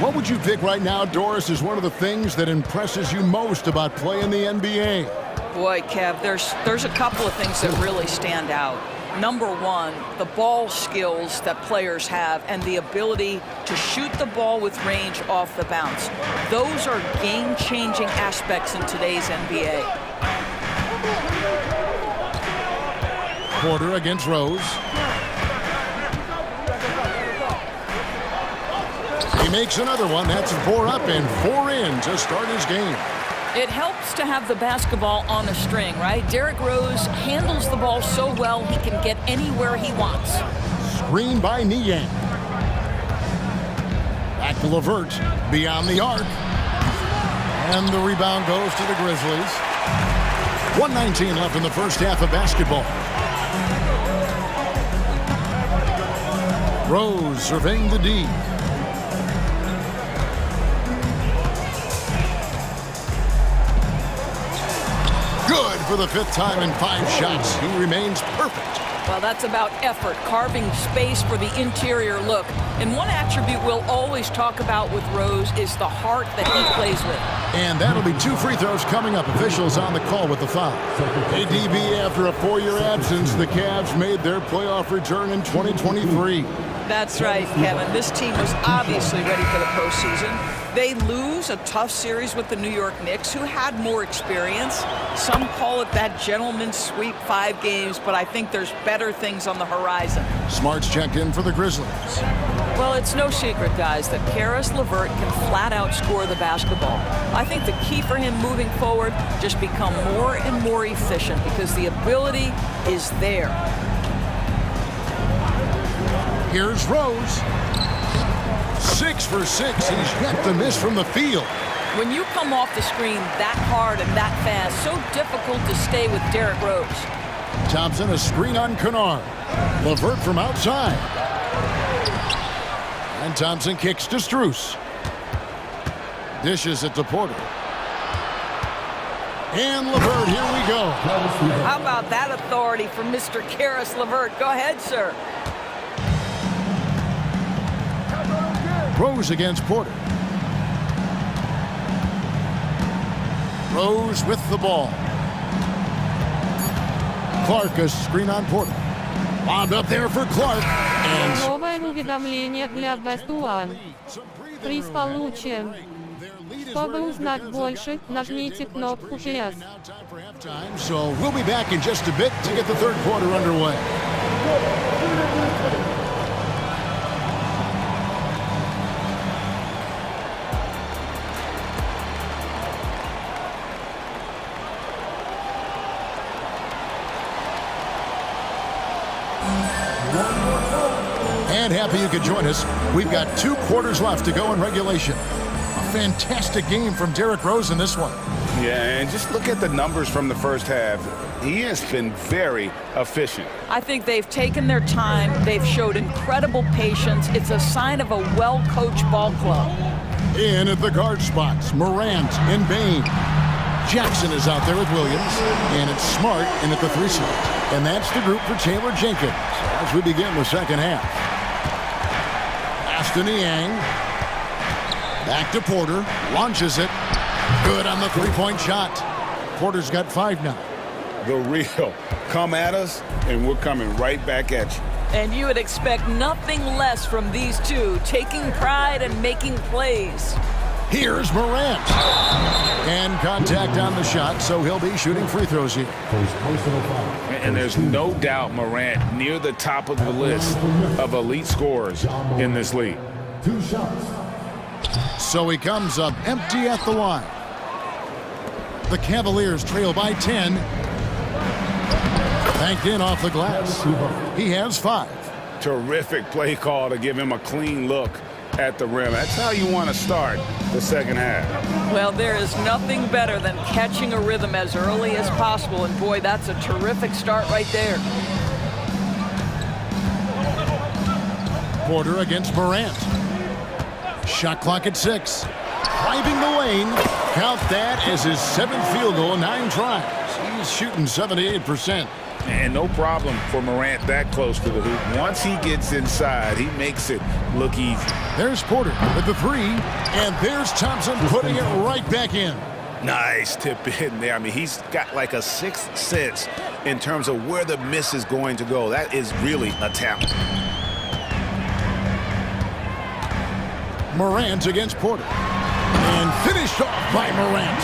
What would you pick right now, Doris, is one of the things that impresses you most about playing the NBA? Boy, Kev, there's a couple of things that really stand out. Number one, the ball skills that players have and the ability to shoot the ball with range off the bounce. Those are game-changing aspects in today's NBA. Porter against Rose. He makes another one. That's 4 up and 4 in to start his game. It helps to have the basketball on a string, right? Derrick Rose handles the ball so well he can get anywhere he wants. screen by Niang. Back to Levert, beyond the arc. And the rebound goes to the Grizzlies. 1:19 left in the first half of basketball. Rose surveying the D. Good for the 5th time in 5 shots. He remains perfect. Well, that's about effort, carving space for the interior look. And one attribute we'll always talk about with Rose is the heart that he plays with. And that'll be 2 free throws coming up. Officials on the call with the foul. ADB, after a 4-year absence, the Cavs made their playoff return in 2023. That's right, Kevin. This team was obviously ready for the postseason. They lose a tough series with the New York Knicks, who had more experience. Some call it that gentleman's sweep, 5 games, but I think there's better things on the horizon. Smart's checked in for the Grizzlies. Well, it's no secret, guys, that Caris LeVert can flat out score the basketball. I think the key for him moving forward, just become more and more efficient because the ability is there. Here's Rose. 6 for 6. He's yet to miss from the field. When you come off the screen that hard and that fast, so difficult to stay with Derrick Rose. Thompson, a screen on Kennard. LeVert from outside. And Thompson kicks to Strus. Dishes it to Porter. And LeVert, here we go. How about that authority from Mr. Caris LeVert? Go ahead, sir. Rose against Porter. Rose with the ball. Clark, a screen on Porter. Bombed up there for Clark. And Новое уведомление для Best One. Приз получен. Чтобы узнать больше, нажмите кнопку PS. So we'll be back in just a bit to get the 3rd quarter underway. And happy you could join us. We've got 2 quarters left to go in regulation. A fantastic game from Derrick Rose in this one. Yeah, and just look at the numbers from the first half. He has been very efficient. I think they've taken their time. They've showed incredible patience. It's a sign of a well-coached ball club. In at the guard spots, Morant and Bain. Jackson is out there with Williams, and it's Smart in at the 3 slot. And that's the group for Taylor Jenkins as we begin the second half. Pass to Niang. Back to Porter. Launches it. Good on the 3-point shot. Porter's got 5 now. The real. Come at us, and we're coming right back at you. And you would expect nothing less from these two, taking pride and making plays. Here's Morant. And contact on the shot, so he'll be shooting free throws here. And there's no doubt Morant near the top of the list of elite scorers in this league. 2 shots. So he comes up empty at the line. The Cavaliers trail by 10. Banked in off the glass. He has 5. Terrific play call to give him a clean look at the rim. That's how you want to start the second half. Well, there is nothing better than catching a rhythm as early as possible, and boy, that's a terrific start right there. Porter against Morant. Shot clock at 6. Driving the lane. Count that as his 7th field goal in 9 tries. He's shooting 78%. And no problem for Morant that close to the hoop. Once he gets inside, he makes it look easy. There's Porter with the 3, and there's Thompson putting it right back in. Nice tip in there. I mean, he's got like a 6th sense in terms of where the miss is going to go. That is really a talent. Morant against Porter. And finished off by Morant.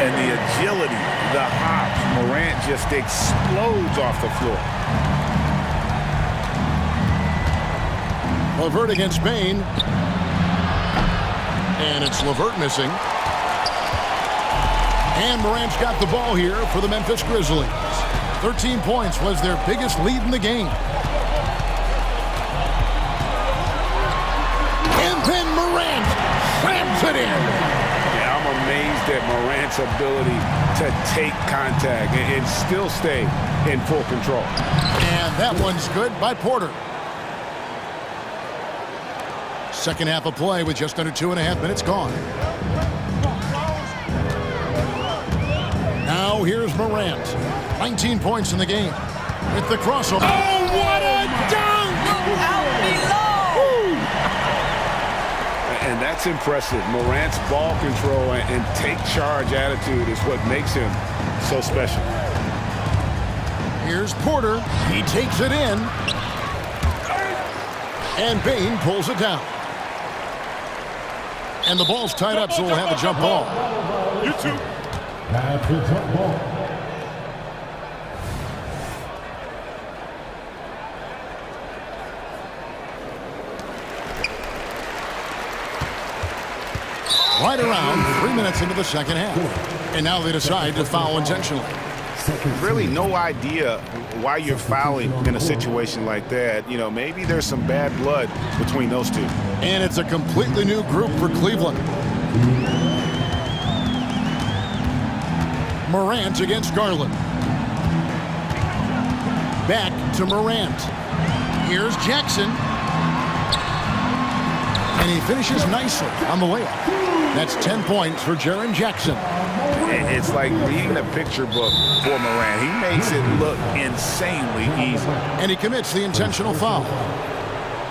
And the agility, the hops, Morant just explodes off the floor. LeVert against Bain. And it's LeVert missing. And Morant's got the ball here for the Memphis Grizzlies. 13 points was their biggest lead in the game. And then Morant slams it in. Yeah, I'm amazed at Morant's ability to take contact and still stay in full control. And that one's good by Porter. Second half of play with just under 2.5 minutes gone. Now here's Morant. 19 points in the game. With the crossover. Oh, what a dunk! Out below! And that's impressive. Morant's ball control and take charge attitude is what makes him so special. Here's Porter. He takes it in. And Bain pulls it down. And the ball's tied up, so we'll have a jump ball. You too. That's a jump ball. Right around 3 minutes into the second half. And now they decide to foul intentionally. Really no idea why you're fouling in a situation like that. You know, maybe there's some bad blood between those two. And it's a completely new group for Cleveland. Morant against Garland. Back to Morant. Here's Jackson. And he finishes nicely on the layup. That's 10 points for Jaren Jackson. It's like reading a picture book for Morant. He makes it look insanely easy. And he commits the intentional foul.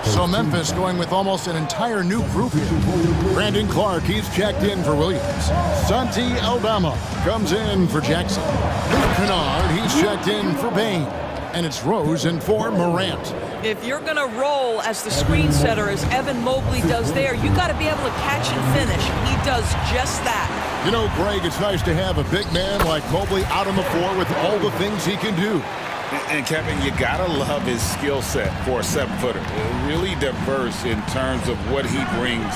So Memphis going with almost an entire new group here. Brandon Clark, he's checked in for Williams. Santi Aldama comes in for Jackson. Luke Kennard, he's checked in for Bain. And it's Rose in for Morant. If you're going to roll as the screen setter, as Evan Mobley does there, you got to be able to catch and finish. He does just that. You know, Greg, it's nice to have a big man like Mobley out on the floor with all the things he can do. And Kevin, you gotta love his skill set for a 7-footer. Really diverse in terms of what he brings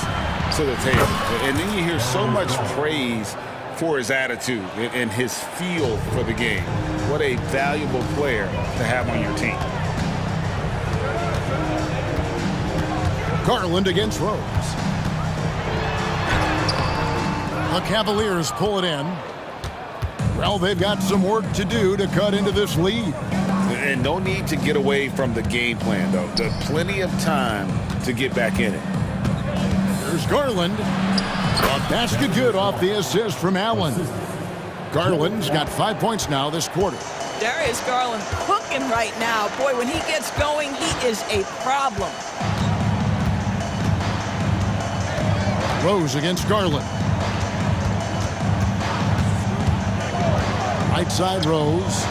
to the table. And then you hear so much praise for his attitude and his feel for the game. What a valuable player to have on your team. Garland against Rose. The Cavaliers pull it in. Well, they've got some work to do to cut into this lead. And no need to get away from the game plan, though. There's plenty of time to get back in it. There's Garland. A basket good off the assist from Allen. Garland's got 5 points now this quarter. Darius Garland cooking right now. Boy, when he gets going, he is a problem. Rose against Garland. Right side Rose.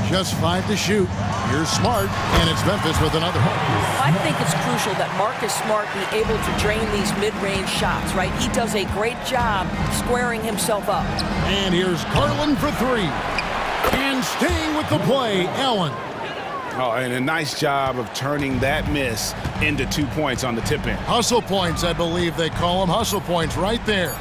Just 5 to shoot. Here's Smart, and it's Memphis with another. I think it's crucial that Marcus Smart be able to drain these mid-range shots, right? He does a great job squaring himself up. And here's Garland for 3. And staying with the play, Allen. Oh, and a nice job of turning that miss into 2 points on the tip in. Hustle points, I believe they call them. Hustle points right there.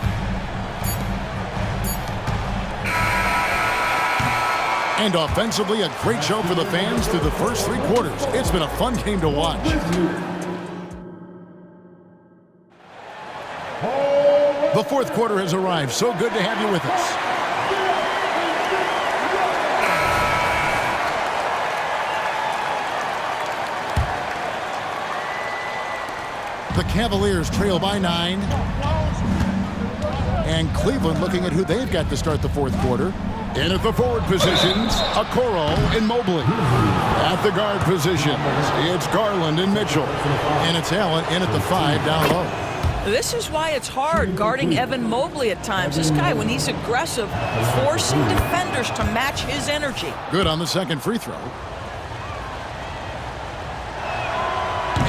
And offensively, a great show for the fans through the first 3 quarters. It's been a fun game to watch. The fourth quarter has arrived. So good to have you with us. The Cavaliers trail by 9. And Cleveland looking at who they've got to start the fourth quarter. In at the forward positions, Okoro and Mobley. At the guard positions, it's Garland and Mitchell. And it's Allen in at the 5 down low. This is why it's hard guarding Evan Mobley at times. This guy, when he's aggressive, forcing defenders to match his energy. Good on the second free throw.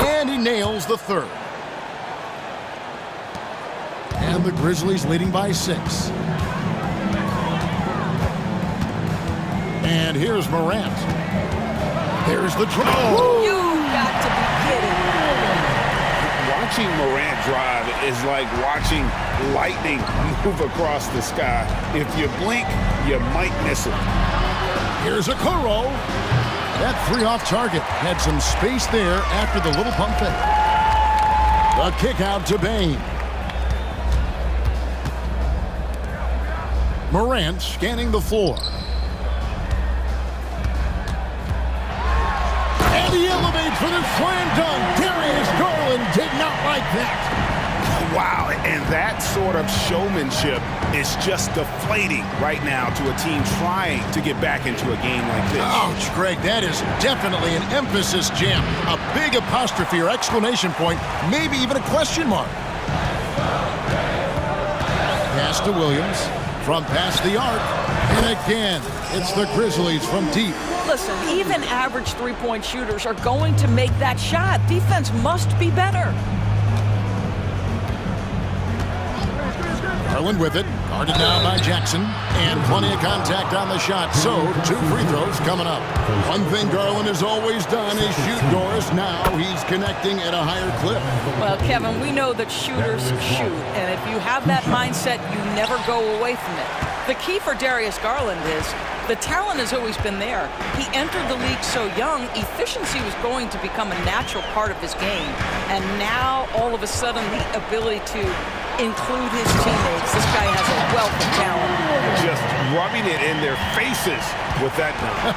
And he nails the third. And the Grizzlies leading by 6. And here's Morant. There's the draw. You got to be kidding. Watching Morant drive is like watching lightning move across the sky. If you blink, you might miss it. Here's Okoro. That 3 off target. Had some space there after the little pump fake. The kick out to Bain. Morant scanning the floor. And he elevates for the slam dunk. Darius Garland did not like that. Wow, and that sort of showmanship is just deflating right now to a team trying to get back into a game like this. Ouch, Greg, that is definitely an emphasis jam. A big apostrophe or exclamation point, maybe even a question mark. Pass to Williams from past the arc. And again, it's the Grizzlies from deep. Listen, even average three-point shooters are going to make that shot. Defense must be better. Garland with it, guarded now by Jackson, and plenty of contact on the shot, so 2 free throws coming up. One thing Garland has always done is shoot doors. Now he's connecting at a higher clip. Well, Kevin, we know that shooters shoot, and if you have that mindset, you never go away from it. The key for Darius Garland is the talent has always been there. He entered the league so young, efficiency was going to become a natural part of his game, and now all of a sudden the ability to include his teammates. This guy has a wealth of talent. Just rubbing it in their faces with that dunk.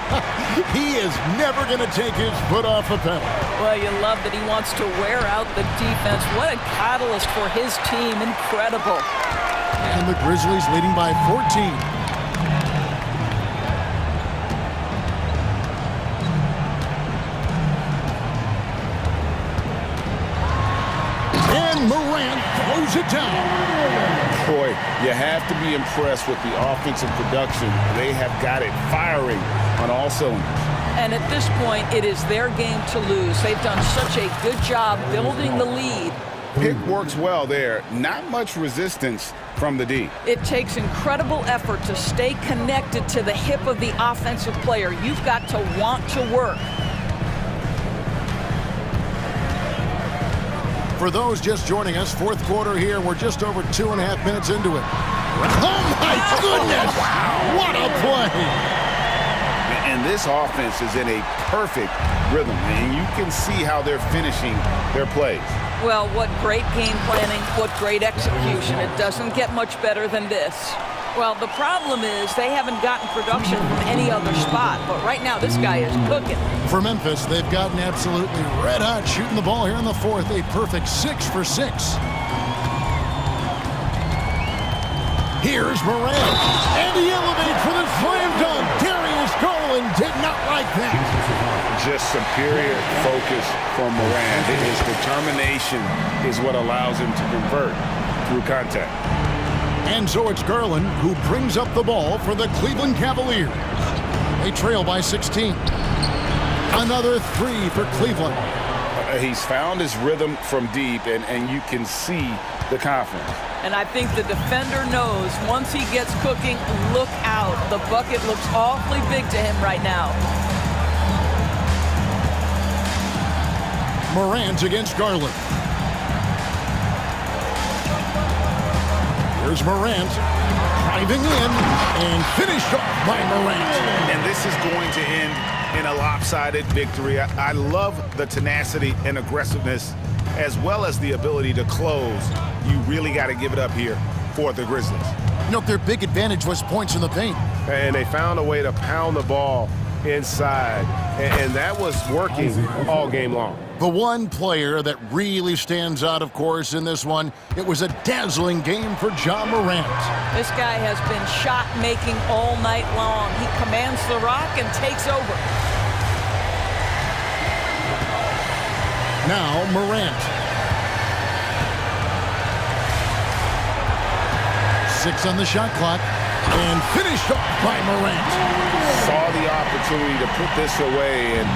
He is never going to take his foot off the pedal. Well, you love that he wants to wear out the defense. What a catalyst for his team. Incredible. And the Grizzlies leading by 14. And Morant throws it down. Boy, you have to be impressed with the offensive production. They have got it firing on all cylinders. And at this point, it is their game to lose. They've done such a good job building the lead. Pick works well there. Not much resistance from the D. It takes incredible effort to stay connected to the hip of the offensive player. You've got to want to work. For those just joining us, fourth quarter here. We're just over 2.5 minutes into it. Oh, my goodness! Wow. What a play! And this offense is in a perfect rhythm, and you can see how they're finishing their plays. Well, what great game planning, what great execution. It doesn't get much better than this. Well, the problem is they haven't gotten production from any other spot, but right now this guy is cooking. For Memphis, they've gotten absolutely red hot shooting the ball here in the fourth. A perfect 6 for 6. Here's Morant, and he elevates for the slam dunk. Darius Garland did not like that. Just superior focus from Morant. His determination is what allows him to convert through contact. And so it's Garland who brings up the ball for the Cleveland Cavaliers. They trail by 16. Another 3 for Cleveland. He's found his rhythm from deep, and you can see the confidence. And I think the defender knows once he gets cooking, look out. The bucket looks awfully big to him right now. Morant against Garland. Here's Morant driving in and finished off by Morant. And this is going to end in a lopsided victory. I love the tenacity and aggressiveness as well as the ability to close. You really got to give it up here for the Grizzlies. You know, their big advantage was points in the paint. And they found a way to pound the ball inside, and that was working all game long. The one player that really stands out, of course, in this one, it was a dazzling game for Ja Morant. This guy has been shot-making all night long. He commands the rock and takes over. Now Morant. 6 on the shot clock, and finished off by Morant. Saw the opportunity to put this away and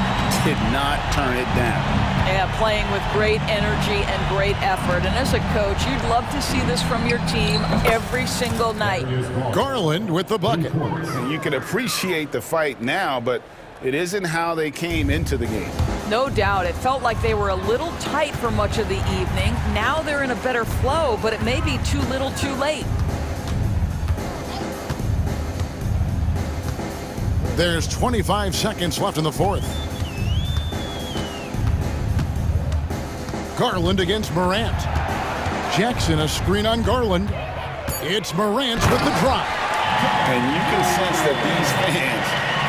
did not turn it down. Yeah, playing with great energy and great effort. And as a coach, you'd love to see this from your team every single night. Garland with the bucket. And you can appreciate the fight now, but it isn't how they came into the game. No doubt. It felt like they were a little tight for much of the evening. Now they're in a better flow, but it may be too little too late. There's 25 seconds left in the fourth. Garland against Morant. Jackson, a screen on Garland. It's Morant with the drop. And you can sense that these fans,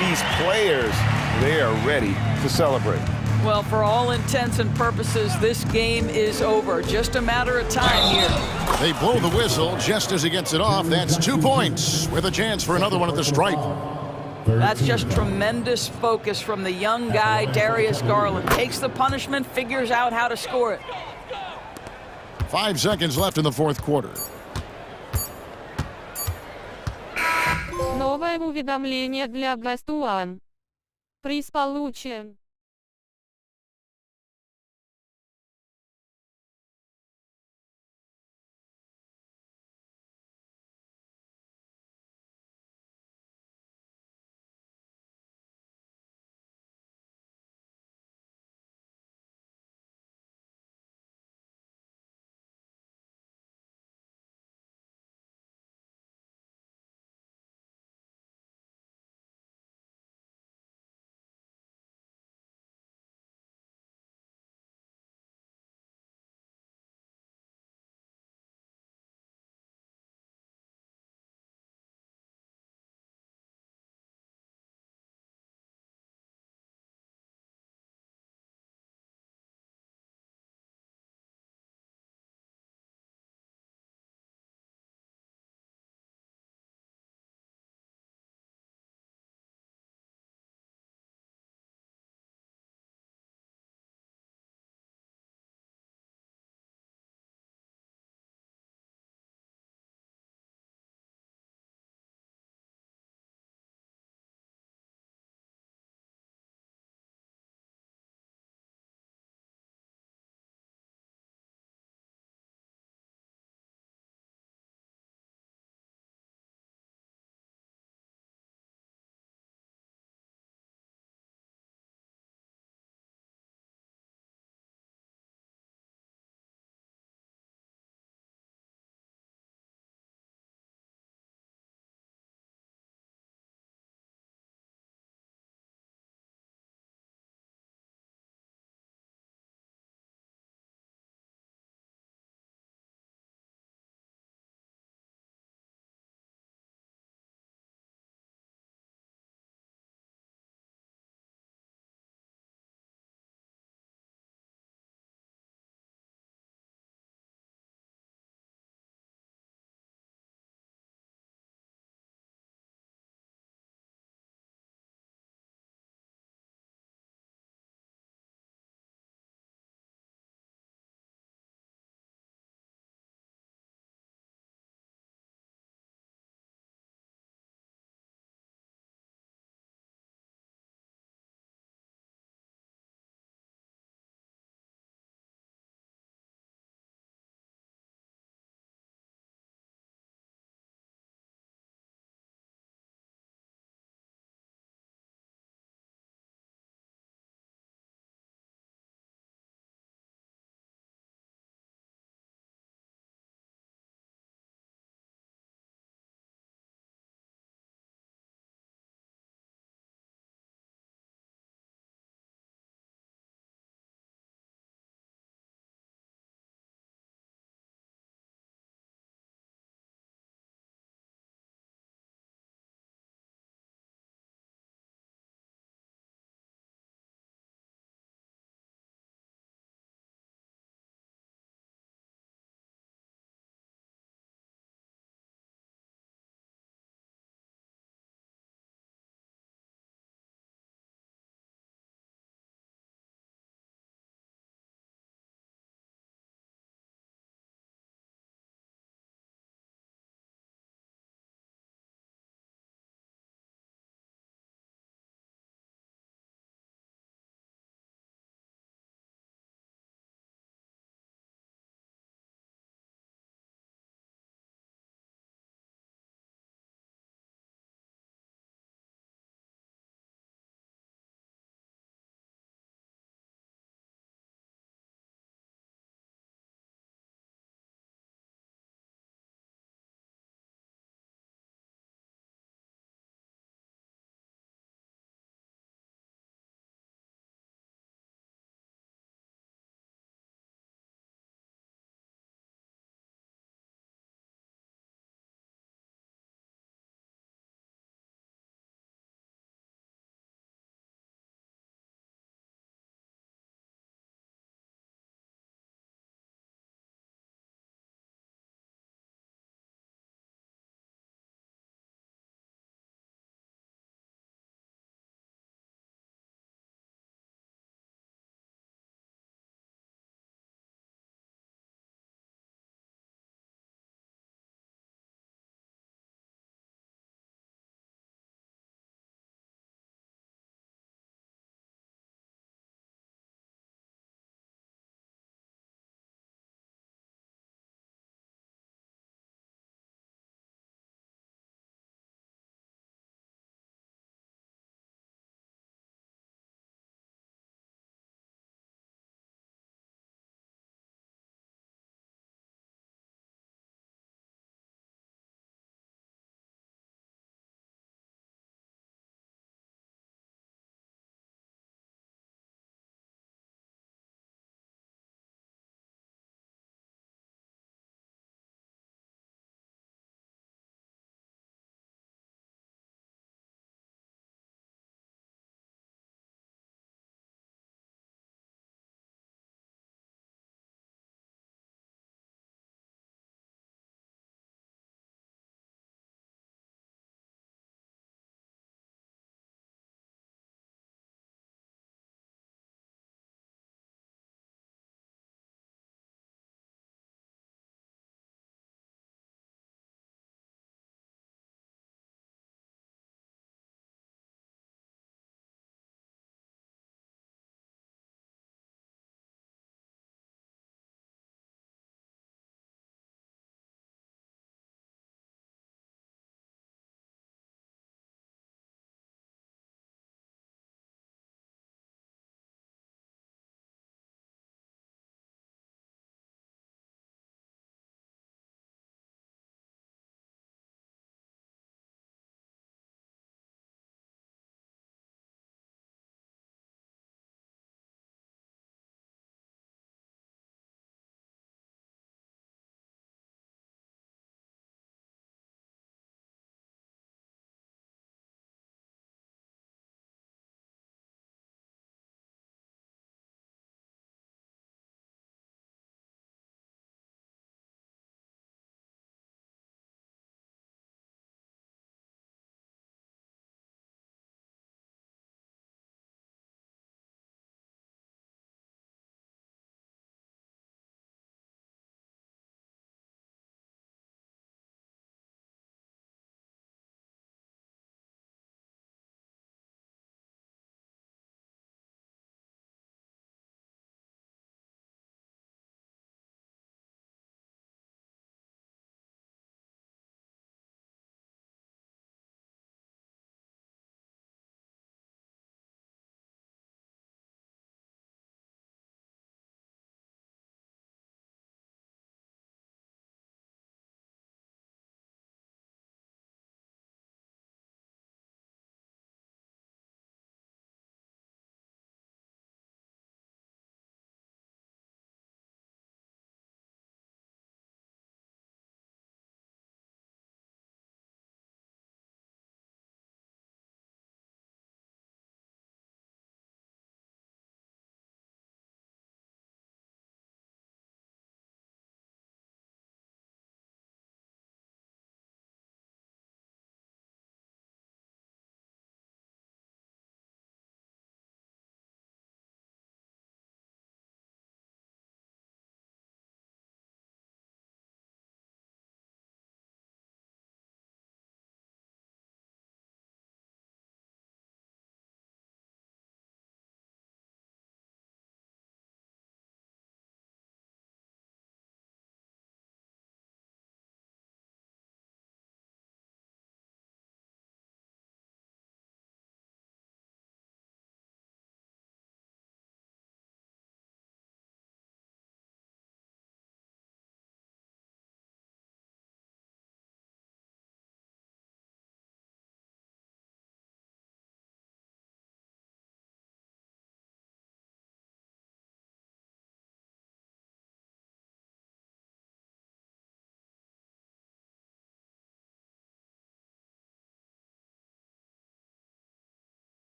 these players, they are ready to celebrate. Well, for all intents and purposes, this game is over. Just a matter of time here. They blow the whistle just as he gets it off. That's 2 points with a chance for another one at the stripe. That's just tremendous focus from the young guy, Darius Garland. Takes the punishment, figures out how to score it. 5 seconds left in the fourth quarter. Новое уведомление для Best One. Приз получен.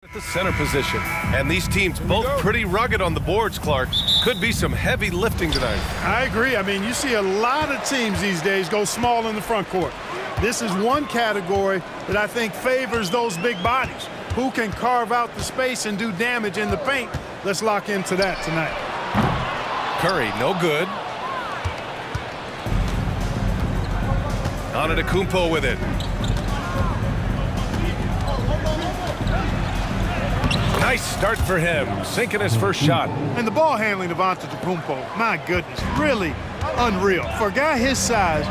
At the center position. And these teams both pretty rugged on the boards, Clark. Could be some heavy lifting tonight. I agree. I mean, you see a lot of teams these days go small in the front court. This is one category that I think favors those big bodies. Who can carve out the space and do damage in the paint? Let's lock into that tonight. Curry, no good. Antetokounmpo with it. Nice start for him, sinking his first shot. And the ball handling of Antetokounmpo, my goodness, really unreal. For a guy his size,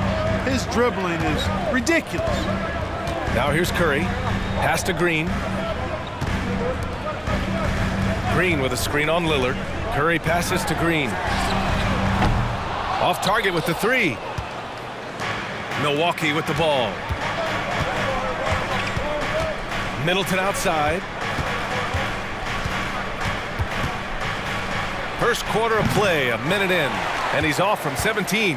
his dribbling is ridiculous. Now here's Curry, pass to Green. Green with a screen on Lillard. Curry passes to Green. Off target with the three. Milwaukee with the ball. Middleton outside. First quarter of play, a minute in, and he's off from 17.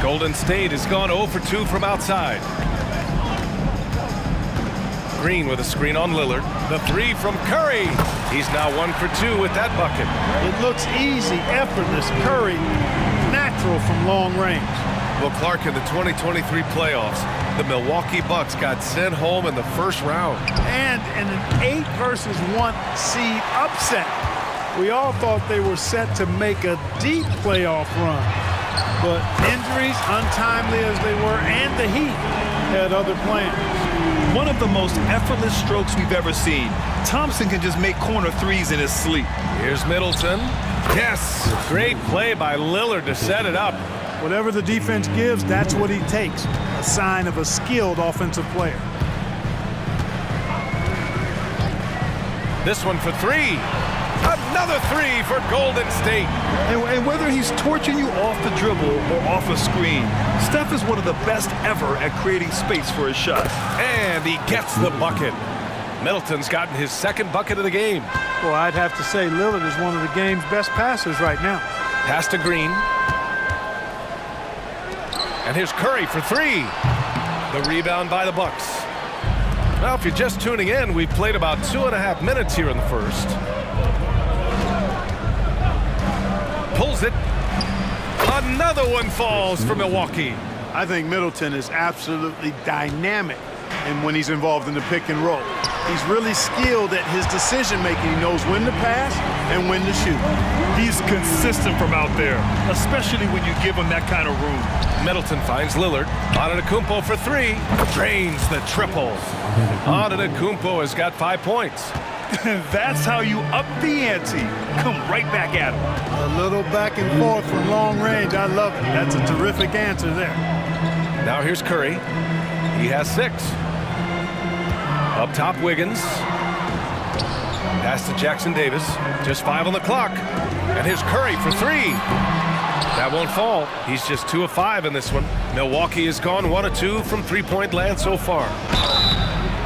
Golden State has gone 0 for 2 from outside. Green with a screen on Lillard. The three from Curry. He's now 1 for 2 with that bucket. It looks easy, effortless. Curry, natural from long range. Well, Clark, in the 2023 playoffs, the Milwaukee Bucks got sent home in the first round. And in an 8 versus 1 seed upset. We all thought they were set to make a deep playoff run. But injuries, untimely as they were, and the Heat had other plans. One of the most effortless strokes we've ever seen. Thompson can just make corner threes in his sleep. Here's Middleton. Yes, great play by Lillard to set it up. Whatever the defense gives, that's what he takes. A sign of a skilled offensive player. This one for three. Another three for Golden State. And whether he's torching you off the dribble or off a screen, Steph is one of the best ever at creating space for his shot. And he gets the bucket. Middleton's gotten his second bucket of the game. Well, I'd have to say Lillard is one of the game's best passers right now. Pass to Green. And here's Curry for three. The rebound by the Bucks. Well, if you're just tuning in, we've played about 2.5 minutes here in the first. Pulls it. Another one falls for Milwaukee. I think Middleton is absolutely dynamic and when he's involved in the pick and roll. He's really skilled at his decision-making. He knows when to pass and when to shoot. He's consistent from out there, especially when you give him that kind of room. Middleton finds Lillard. Antetokounmpo for three. Drains the triple. Antetokounmpo has got 5 points. That's how you up the ante. Come right back at him. A little back and forth from long range. I love it. That's a terrific answer there. Now here's Curry. He has 6. Up top, Wiggins. Pass to Jackson Davis. Just 5 on the clock. And here's Curry for three. That won't fall. He's just 2 of 5 in this one. Milwaukee has gone 1 of 2 from three-point land so far.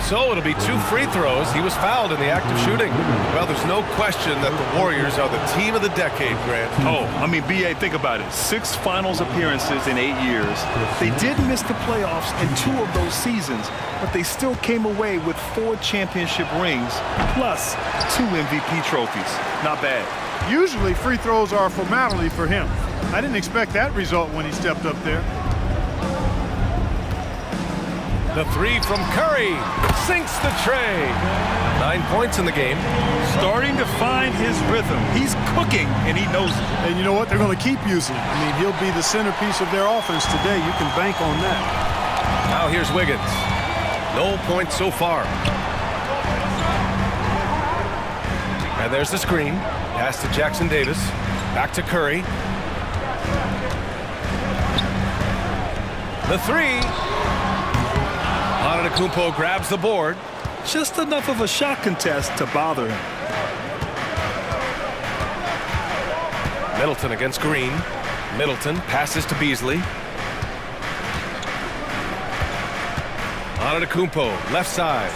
So it'll be 2 free throws. He was fouled in the act of shooting. Well, there's no question that the Warriors are the team of the decade, Grant. Oh, I mean, B.A., think about it. 6 finals appearances in 8 years. They did miss the playoffs in 2 of those seasons, but they still came away with 4 championship rings, plus 2 MVP trophies. Not bad. Usually free throws are a formality for him. I didn't expect that result when he stepped up there. The three from Curry sinks the tray. 9 points in the game. Starting to find his rhythm. He's cooking, and he knows it. And you know what? They're going to keep using him. I mean, he'll be the centerpiece of their offense today. You can bank on that. Now here's Wiggins. No points so far. And there's the screen. Pass to Jackson Davis. Back to Curry. The three. Antetokounmpo grabs the board. Just enough of a shot contest to bother him. Middleton against Green. Middleton passes to Beasley. Antetokounmpo, left side.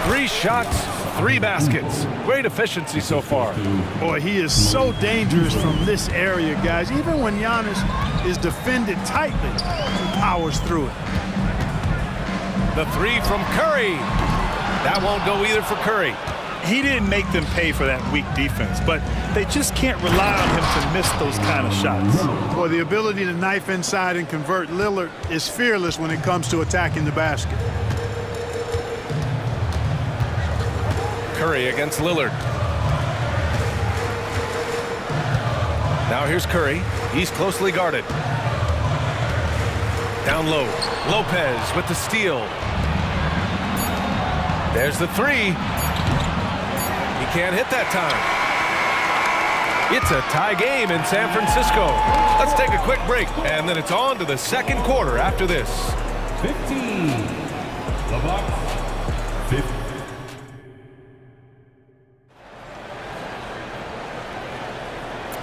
3 shots, 3 baskets. Great efficiency so far. Boy, he is so dangerous from this area, guys. Even when Giannis is defended tightly, he powers through it. The three from Curry. That won't go either for Curry. he didn't make them pay for that weak defense, but they just can't rely on him to miss those kind of shots. Well, the ability to knife inside and convert Lillard is fearless when it comes to attacking the basket. Curry against Lillard. Now here's Curry. He's closely guarded. Down low. Lopez with the steal. There's the three. He can't hit that time. It's a tie game in San Francisco. Let's take a quick break, and then it's on to the second quarter after this. 15. The Bucks. 15.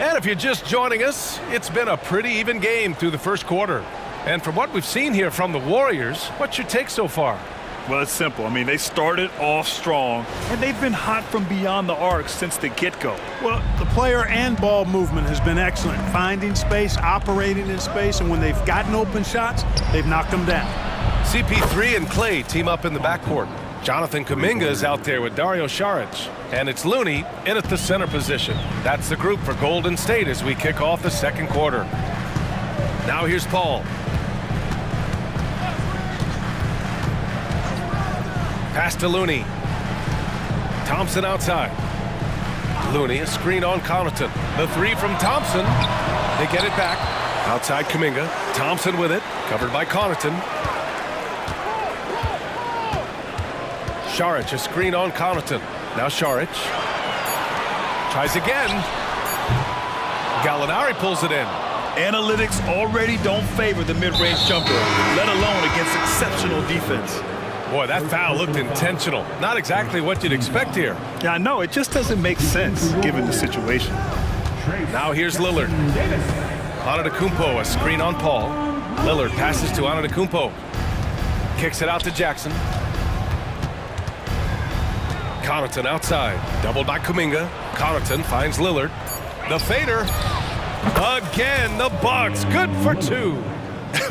And if you're just joining us, it's been a pretty even game through the first quarter. And from what we've seen here from the Warriors, what's your take so far? Well, it's simple. I mean, they started off strong, and they've been hot from beyond the arc since the get-go. Well, the player and ball movement has been excellent. Finding space, operating in space, and when they've gotten open shots, they've knocked them down. CP3 and Clay team up in the backcourt. Jonathan Kuminga is out there with Dario Saric. And it's Looney in at the center position. That's the group for Golden State as we kick off the second quarter. Now here's Paul. Pass to Looney. Thompson outside. Looney, a screen on Connaughton. The three from Thompson. They get it back. Outside Kuminga. Thompson with it. Covered by Connaughton. Saric, a screen on Connaughton. Now Saric. Tries again. Gallinari pulls it in. Analytics already don't favor the mid-range jumper, let alone against exceptional defense. Boy, that foul looked intentional. Not exactly what you'd expect here. Yeah, I know. It just doesn't make sense given the situation. Now here's Lillard. Antetokounmpo, a screen on Paul. Lillard passes to Antetokounmpo. Kicks it out to Jackson. Connaughton outside. Doubled by Kuminga. Connaughton finds Lillard. The fader. Again, the Bucks. Good for two.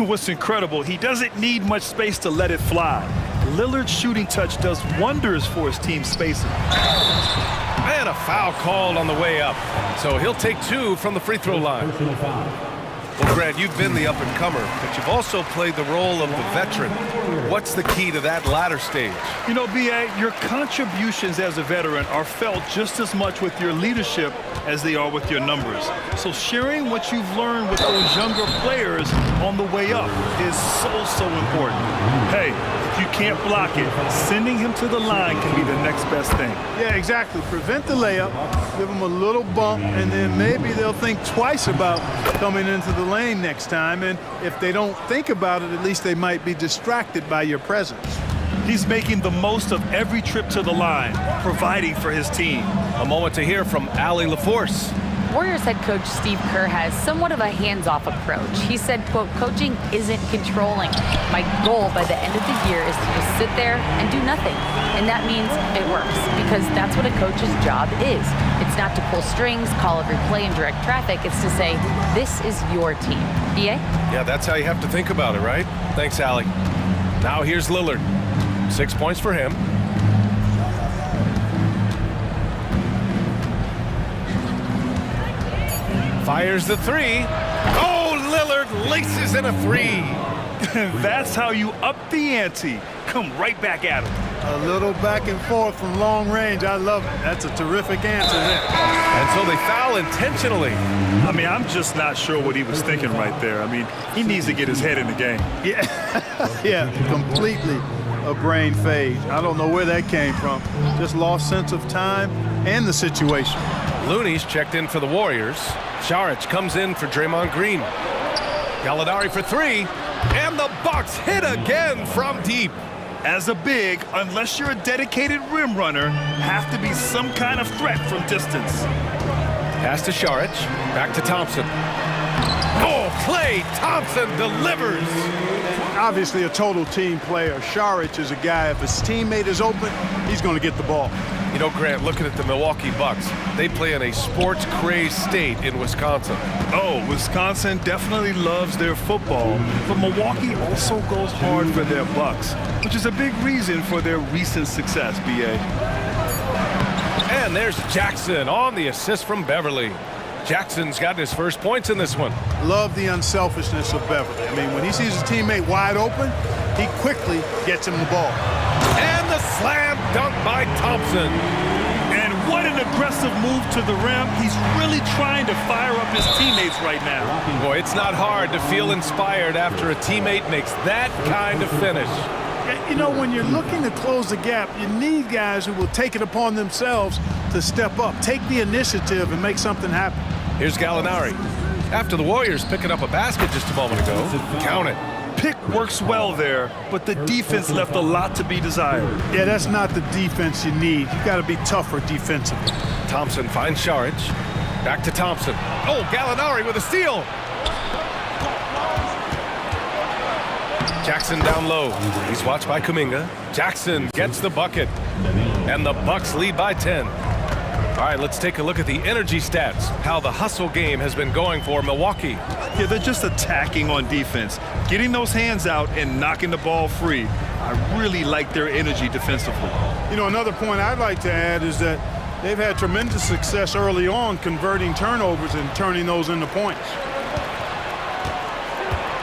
What's incredible, he doesn't need much space to let it fly. Lillard's shooting touch does wonders for his team's spacing. And a foul called on the way up. So he'll take two from the free throw line. Well, Grant, you've been the up-and-comer, but you've also played the role of the veteran. What's the key to that latter stage? You know, B.A., your contributions as a veteran are felt just as much with your leadership as they are with your numbers. So sharing what you've learned with those younger players on the way up is so important. Hey, if you can't block it, sending him to the line can be the next best thing. Yeah, exactly. Prevent the layup, give them a little bump, and then maybe they'll think twice about coming into the lane next time. And if they don't think about it, at least they might be distracted by your presence. He's making the most of every trip to the line, providing for his team. A moment to hear from Allie LaForce. Warriors head coach Steve Kerr has somewhat of a hands-off approach. He said, quote, coaching isn't controlling. My goal by the end of the year is to just sit there and do nothing. And that means it works, because that's what a coach's job is. It's not to pull strings, call every play, and direct traffic. It's to say, this is your team. B.A.? Yeah, that's how you have to think about it, right? Thanks, Allie. Now here's Lillard. 6 points for him. Fires the three. Oh, Lillard laces in a three. That's how you up the ante. Come right back at him. A little back and forth from long range. I love it. That's a terrific answer there. And so they foul intentionally. I mean, I'm just not sure what he was thinking right there. I mean, he needs to get his head in the game. Yeah, yeah, completely a brain fade. I don't know where that came from. Just lost sense of time and the situation. Looney's checked in for the Warriors. Saric comes in for Draymond Green. Gallinari for three. And the Bucks hit again from deep. As a big, unless you're a dedicated rim runner, have to be some kind of threat from distance. Pass to Saric. Back to Thompson. Oh, Klay Thompson delivers. Obviously a total team player. Saric is a guy, if his teammate is open, he's going to get the ball. You know, Grant, looking at the Milwaukee Bucks, they play in a sports-crazed state in Wisconsin. Oh, Wisconsin definitely loves their football, but Milwaukee also goes hard for their Bucks, which is a big reason for their recent success, B.A. And there's Jackson on the assist from Beverly. Jackson's gotten his first points in this one. Love the unselfishness of Beverly. I mean, when he sees his teammate wide open, he quickly gets him the ball. And the slam dunk by Thompson. And what an aggressive move to the rim. He's really trying to fire up his teammates right now. Boy, it's not hard to feel inspired after a teammate makes that kind of finish. You know, when you're looking to close the gap, you need guys who will take it upon themselves to step up, take the initiative, and make something happen. Here's Gallinari. After the Warriors picking up a basket just a moment ago, count it. Pick works well there, but the defense left a lot to be desired. Yeah, that's not the defense you need. You got to be tougher defensively. Thompson finds Saric. Back to Thompson. Oh, Gallinari with a steal. Jackson down low. He's watched by Kuminga. Jackson gets the bucket. And the Bucks lead by 10. All right, let's take a look at the energy stats, how the hustle game has been going for Milwaukee. Yeah, they're just attacking on defense, getting those hands out and knocking the ball free. I really like their energy defensively. You know, another point I'd like to add is that they've had tremendous success early on converting turnovers and turning those into points.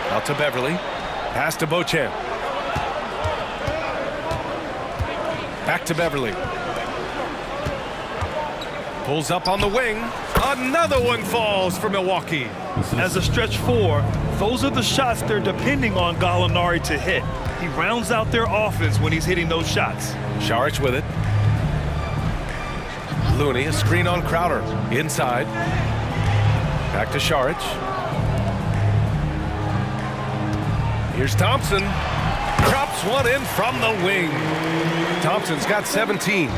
Out to Beverly. Pass to Beauchamp. Back to Beverly. Pulls up on the wing. Another one falls for Milwaukee. As a stretch four, those are the shots they're depending on Gallinari to hit. He rounds out their offense when he's hitting those shots. Saric with it. Looney, a screen on Crowder. Inside. Back to Saric. Here's Thompson. Drops one in from the wing. Thompson's got 17.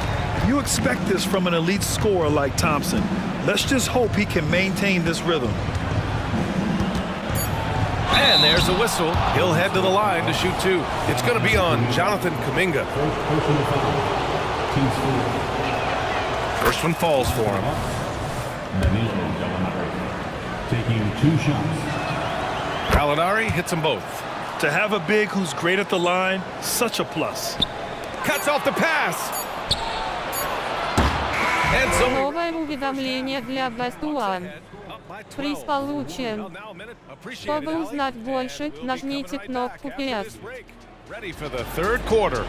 You expect this from an elite scorer like Thompson. Let's just hope he can maintain this rhythm. And there's a whistle. He'll head to the line to shoot two. It's going to be on Jonathan Kuminga. First one falls for him. Taking 2 shots. Gallinari hits them both. To have a big who's great at the line, such a plus. Cuts off the pass. Новое уведомление для Best One. Приз получен. Чтобы узнать больше, нажмите кнопку PS. Ready for the third quarter.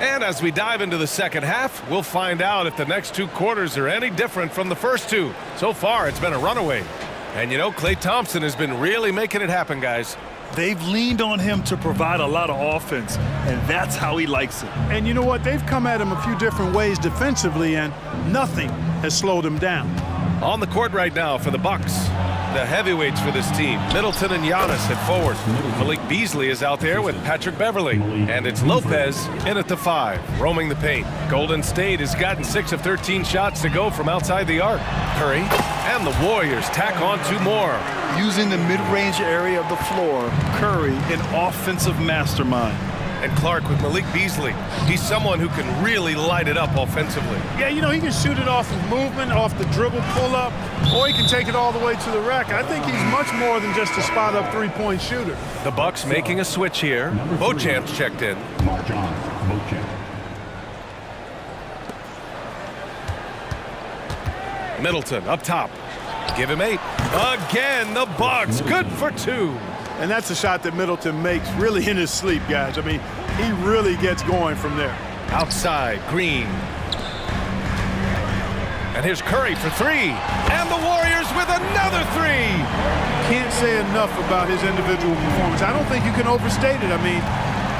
And as we dive into the second half, we'll find out if the next 2 quarters are any different from the first 2. So far, it's been a runaway. And you know, Klay Thompson has been really making it happen, guys. They've leaned on him to provide a lot of offense, and that's how he likes it. And you know what? They've come at him a few different ways defensively, and nothing has slowed him down. On the court right now for the Bucks, the heavyweights for this team, Middleton and Giannis at forward. Malik Beasley is out there with Patrick Beverly. And it's Lopez in at the 5, roaming the paint. Golden State has gotten 6 of 13 shots to go from outside the arc. Curry and the Warriors tack on 2 more. Using the mid-range area of the floor, Curry, an offensive mastermind. And Clark with Malik Beasley. He's someone who can really light it up offensively. Yeah, you know, he can shoot it off of movement, off the dribble pull-up, or he can take it all the way to the rack. I think he's much more than just a spot-up three-point shooter. The Bucks making a switch here. Beauchamp's checked in. Middleton up top. Give him 8. Again, the Bucks. Good for 2. And that's a shot that Middleton makes really in his sleep, guys. I mean, he really gets going from there. Outside, Green. And here's Curry for 3. And the Warriors with another 3. Can't say enough about his individual performance. I don't think you can overstate it. I mean,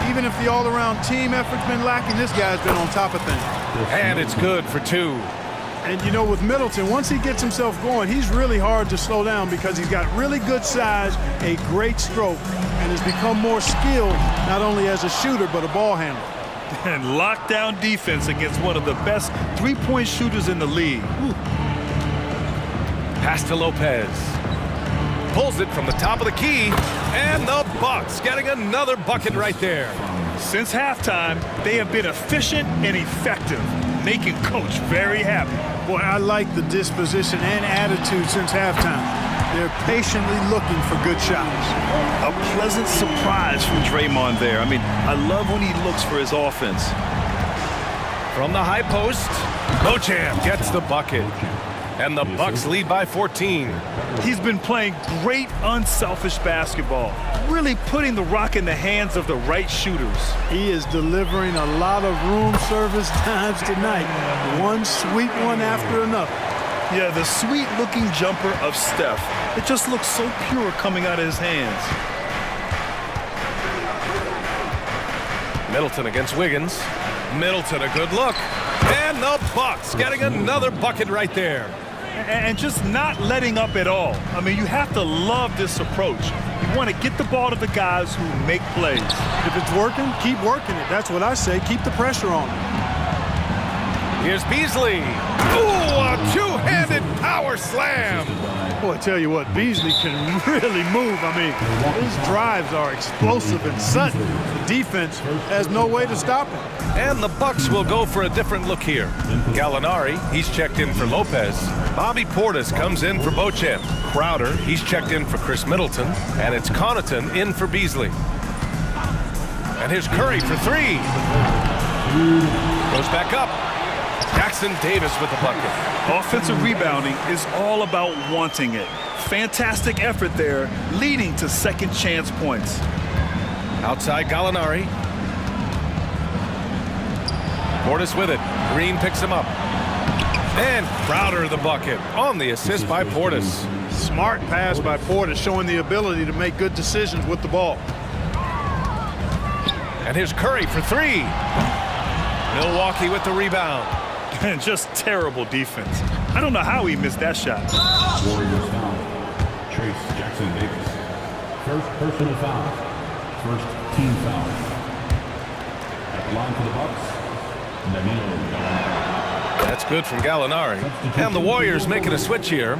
even if the all-around team effort's been lacking, this guy's been on top of things. And it's good for 2. And, you know, with Middleton, once he gets himself going, he's really hard to slow down because he's got really good size, a great stroke, and has become more skilled not only as a shooter but a ball handler. And lockdown defense against one of the best three-point shooters in the league. Whew. Pass to Lopez. Pulls it from the top of the key, and the Bucks getting another bucket right there. Since halftime, they have been efficient and effective, making Coach very happy. Boy, I like the disposition and attitude since halftime. They're patiently looking for good shots. A pleasant surprise from Draymond there. I mean, I love when he looks for his offense. From the high post, Beauchamp gets the bucket. And the Bucks lead by 14. He's been playing great, unselfish basketball, really putting the rock in the hands of the right shooters. He is delivering a lot of room service times tonight. One sweet one after another. Yeah, the sweet-looking jumper of Steph. It just looks so pure coming out of his hands. Middleton against Wiggins. Middleton, a good look. And the Bucks getting another bucket right there. And just not letting up at all. I mean, you have to love this approach. You want to get the ball to the guys who make plays. If it's working, keep working it. That's what I say. Keep the pressure on them. Here's Beasley. Ooh, a two-handed power slam. Boy, I tell you what, Beasley can really move. I mean, his drives are explosive and sudden. The defense has no way to stop him. And the Bucks will go for a different look here. Gallinari, he's checked in for Lopez. Bobby Portis comes in for Beauchamp. Crowder, he's checked in for Chris Middleton. And it's Connaughton in for Beasley. And here's Curry for three. Goes back up. Jackson Davis with the bucket. Offensive rebounding is all about wanting it. Fantastic effort there, leading to second chance points. Outside Gallinari. Portis with it. Green picks him up. And Crowder the bucket on the assist by Portis. Smart pass by Portis, showing the ability to make good decisions with the ball. And here's Curry for three. Milwaukee with the rebound. And just terrible defense. I don't know how he missed that shot. Warriors foul. Trace Jackson Davis. First personal foul. First team foul. At the line for the Bucks. That's good from Gallinari. And the Warriors making a switch here.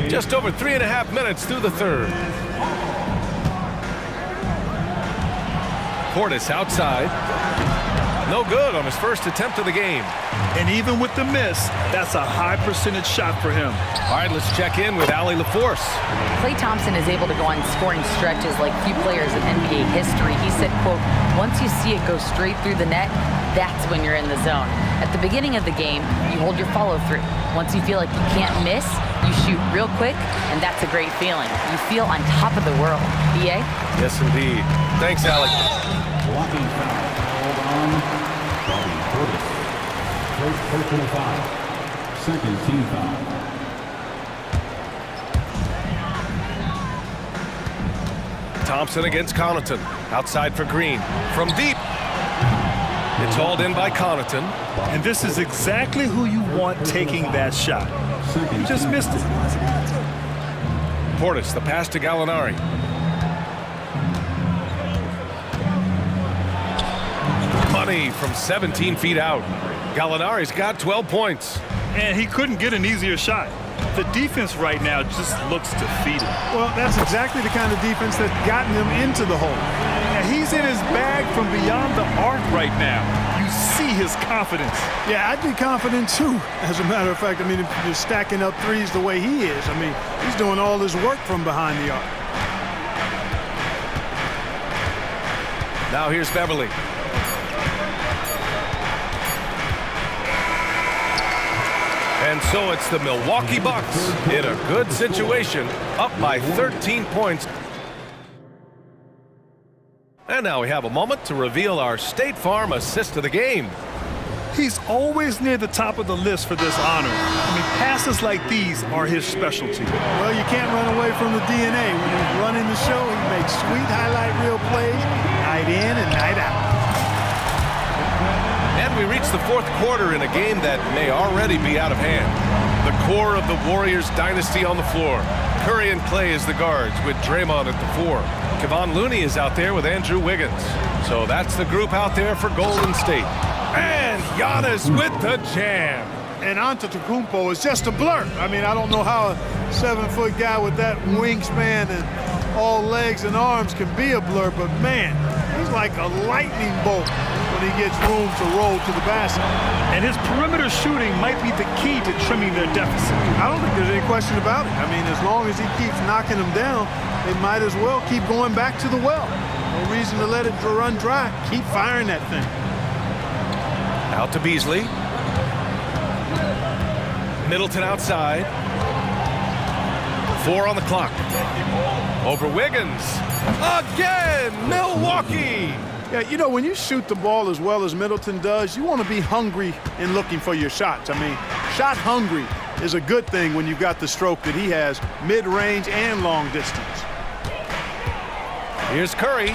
Just over 3.5 minutes through the third. Portis outside. No good on his first attempt of the game. And even with the miss, that's a high percentage shot for him. All right, let's check in with Allie LaForce. Klay Thompson is able to go on scoring stretches like few players in NBA history. He said, quote, once you see it go straight through the net, that's when you're in the zone. At the beginning of the game, you hold your follow through. Once you feel like you can't miss, you shoot real quick, and that's a great feeling. You feel on top of the world. EA? Yes, indeed. Thanks, Allie. Blocking foul. Hold on. Bobby Portis. First personal foul. Second team foul. Thompson against Connaughton. Outside for Green. From deep. It's hauled in by Connaughton. And this is exactly who you want taking that shot. You just missed it. Portis, the pass to Gallinari. Money from 17 feet out. Gallinari's got 12 points. And he couldn't get an easier shot. The defense right now just looks defeated. Well, that's exactly the kind of defense that's gotten them into the hole. And he's in his bag from beyond the arc right now. You see his confidence. Yeah, I'd be confident too. As a matter of fact, I mean, if you're stacking up threes the way he is, I mean, he's doing all his work from behind the arc. Now here's Beverly. And so it's the Milwaukee Bucks in a good situation, up by 13 points. And now we have a moment to reveal our State Farm assist of the game. He's always near the top of the list for this honor. I mean, passes like these are his specialty. Well, you can't run away from the DNA. When he's running the show, he makes sweet highlight reel plays, night in and night out. And we reach the fourth quarter in a game that may already be out of hand. The core of the Warriors dynasty on the floor. Curry and Klay as the guards with Draymond at the 4. Kevon Looney is out there with Andrew Wiggins. So that's the group out there for Golden State. And Giannis with the jam. And Antetokounmpo is just a blur. I mean, I don't know how a 7-foot guy with that wingspan and all legs and arms can be a blur, but man, he's like a lightning bolt when he gets room to roll to the basket. And his perimeter shooting might be the key to trimming their deficit. I don't think there's any question about it. I mean, as long as he keeps knocking them down, they might as well keep going back to the well. No reason to let it run dry. Keep firing that thing. Out to Beasley. Middleton outside. 4 on the clock. Over Wiggins. Again, Milwaukee. Yeah, you know, when you shoot the ball as well as Middleton does, you want to be hungry in looking for your shots. I mean, shot hungry is a good thing when you've got the stroke that he has, mid-range and long distance. Here's Curry.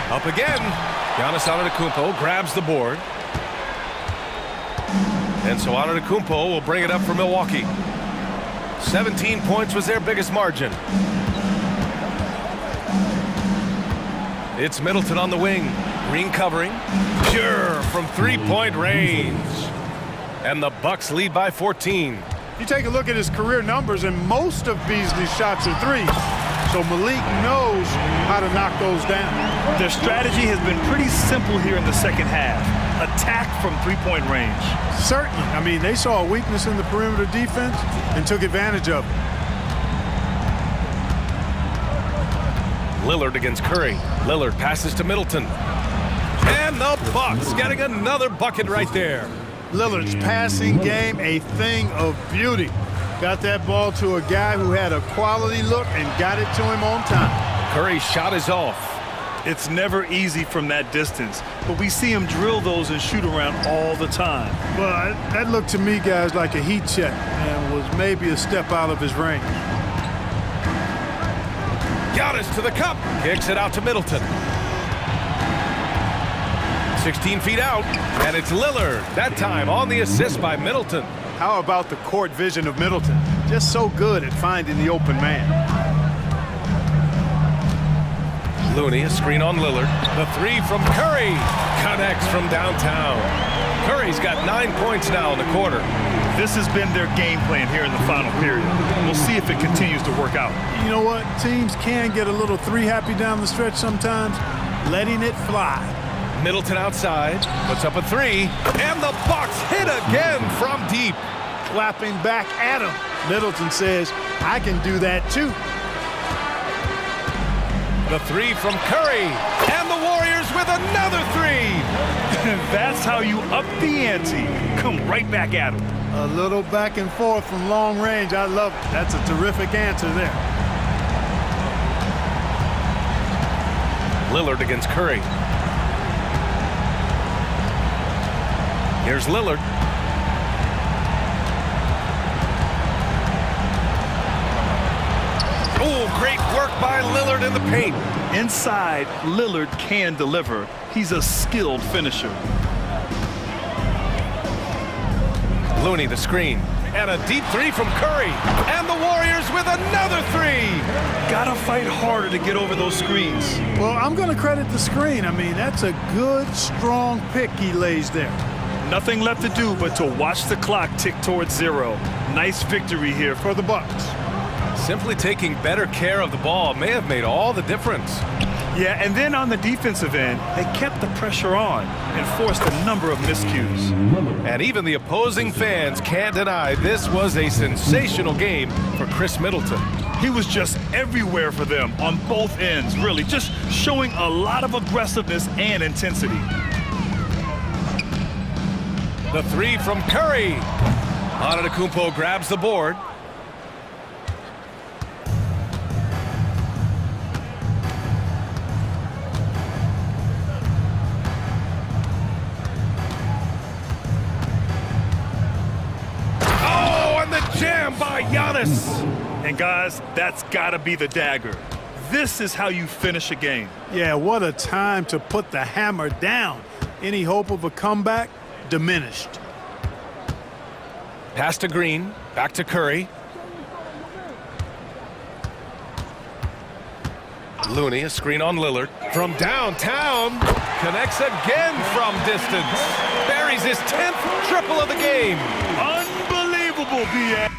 Up again. Giannis Antetokounmpo grabs the board. And so Antetokounmpo will bring it up for Milwaukee. 17 points was their biggest margin. It's Middleton on the wing. Green covering. Sure, from three-point range. And the Bucks lead by 14. You take a look at his career numbers, and most of Beasley's shots are threes. So Malik knows how to knock those down. Their strategy has been pretty simple here in the second half. Attack from three-point range. Certainly. I mean, they saw a weakness in the perimeter defense and took advantage of it. Lillard against Curry. Lillard passes to Middleton. And the Bucks getting another bucket right there. Lillard's passing game, a thing of beauty. Got that ball to a guy who had a quality look and got it to him on time. Curry's shot is off. It's never easy from that distance, but we see him drill those and shoot around all the time. Well, that looked to me, guys, like a heat check and was maybe a step out of his range. Giannis to the cup. Kicks it out to Middleton. 16 feet out, and it's Lillard. That time on the assist by Middleton. How about the court vision of Middleton? Just so good at finding the open man. Looney, a screen on Lillard. The three from Curry. Connects from downtown. Curry's got 9 points now in the quarter. This has been their game plan here in the final period. We'll see if it continues to work out. You know what? Teams can get a little three-happy down the stretch sometimes. Letting it fly. Middleton outside. Puts up a three. And the Bucks hit again from deep. Clapping back at him. Middleton says, I can do that too. The three from Curry. And the Warriors with another three. That's how you up the ante. Come right back at him. A little back and forth from long range. I love it. That's a terrific answer there. Lillard against Curry. Here's Lillard. Oh, great work by Lillard in the paint. Inside, Lillard can deliver. He's a skilled finisher. Looney the screen. And a deep three from Curry. And the Warriors with another three. Gotta fight harder to get over those screens. Well, I'm going to credit the screen. I mean, that's a good, strong pick he lays there. Nothing left to do but to watch the clock tick towards zero. Nice victory here for the Bucks. Simply taking better care of the ball may have made all the difference. Yeah, and then on the defensive end, they kept the pressure on and forced a number of miscues. And even the opposing fans can't deny this was a sensational game for Chris Middleton. He was just everywhere for them on both ends, really, just showing a lot of aggressiveness and intensity. The three from Curry. Antetokounmpo grabs the board. Jam by Giannis. And guys, that's gotta be the dagger. This is how you finish a game. Yeah, what a time to put the hammer down. Any hope of a comeback diminished. Pass to Green, back to Curry. Looney, a screen on Lillard. From downtown, connects again from distance. Buries his 10th triple of the game. Unbelievable, B.A.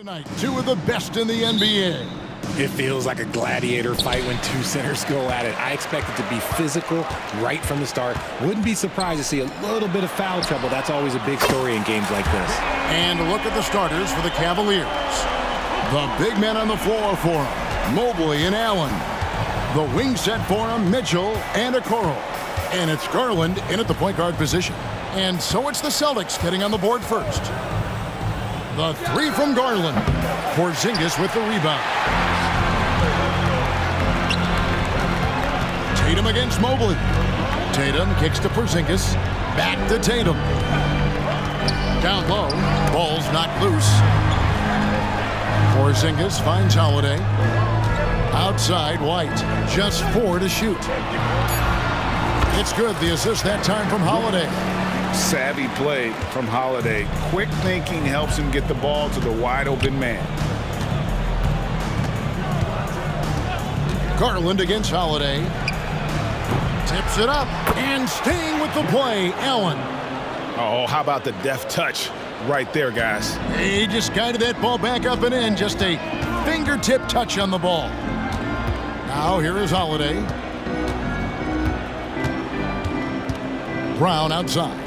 Tonight, two of the best in the NBA. It feels like a gladiator fight when two centers go at it. I expect it to be physical right from the start. Wouldn't be surprised to see a little bit of foul trouble. That's always a big story in games like this. And look at the starters for the Cavaliers. The big men on the floor for them, Mobley and Allen. The wing set for them, Mitchell and Okoro. And it's Garland in at the point guard position. And so it's the Celtics getting on the board first. The three from Garland. Porzingis with the rebound. Tatum against Mobley. Tatum kicks to Porzingis. Back to Tatum. Down low. Ball's knocked loose. Porzingis finds Holiday. Outside, White. Just 4 to shoot. It's good. The assist that time from Holiday. Savvy play from Holiday. Quick thinking helps him get the ball to the wide open man. Garland against Holiday. Tips it up and staying with the play, Allen. Oh, how about the deft touch right there, guys? He just guided that ball back up and in. Just a fingertip touch on the ball. Now here is Holiday. Brown outside.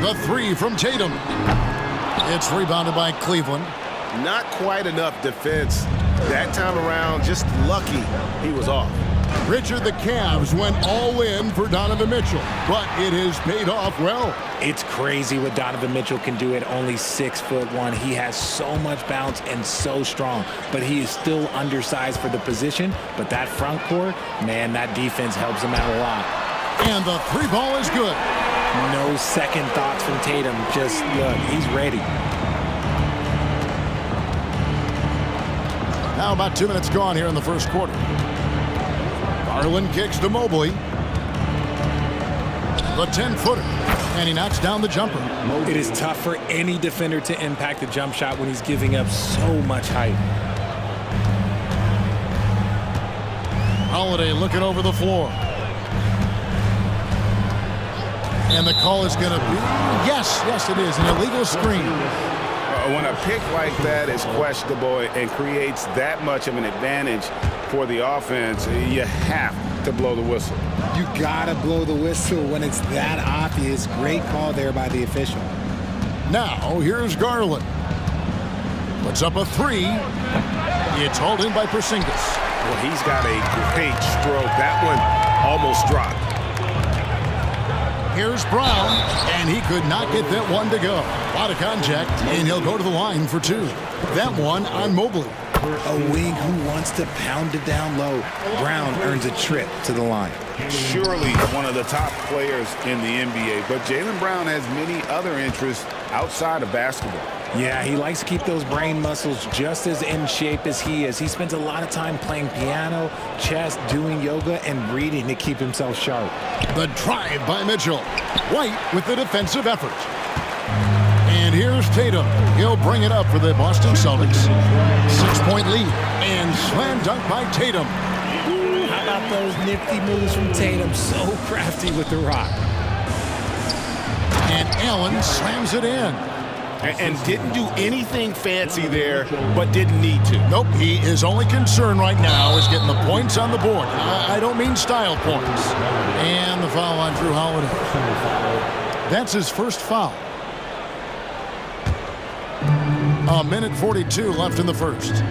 The three from Tatum. It's rebounded by Cleveland. Not quite enough defense that time around. Just lucky he was off. Richard, the Cavs went all in for Donovan Mitchell, but it has paid off well. It's crazy what Donovan Mitchell can do at only 6'1". He has so much bounce and so strong, but he is still undersized for the position. But that front court, man, that defense helps him out a lot. And the three ball is good. No second thoughts from Tatum. Just look, he's ready. Now about 2 minutes gone here in the first quarter. Garland kicks to Mobley. The 10-footer. And he knocks down the jumper. It is tough for any defender to impact the jump shot when he's giving up so much height. Holiday looking over the floor. And the call is going to be, yes, it is, an illegal screen. When a pick like that is questionable and creates that much of an advantage for the offense, you have to blow the whistle. You gotta blow the whistle when it's that obvious. Great call there by the official. Now, here's Garland. Puts up a three. It's hauled in by Porzingis. Well, he's got a great stroke. That one almost dropped. Here's Brown, and he could not get that one to go. A lot of contact, and he'll go to the line for two. That one on Mobley. A wing who wants to pound it down low. Brown earns a trip to the line. Surely one of the top players in the NBA, but Jaylen Brown has many other interests outside of basketball. Yeah, he likes to keep those brain muscles just as in shape as he is. He spends a lot of time playing piano, chess, doing yoga, and reading to keep himself sharp. The drive by Mitchell. White with the defensive effort. And here's Tatum. He'll bring it up for the Boston Celtics. 6-point lead. And slam dunk by Tatum. How about those nifty moves from Tatum? So crafty with the rock. And Allen slams it in. And didn't do anything fancy there, but didn't need to. Nope, his only concern right now is getting the points on the board. I don't mean style points. And the foul on Drew Holiday. That's his first foul. A minute 42 left in the first.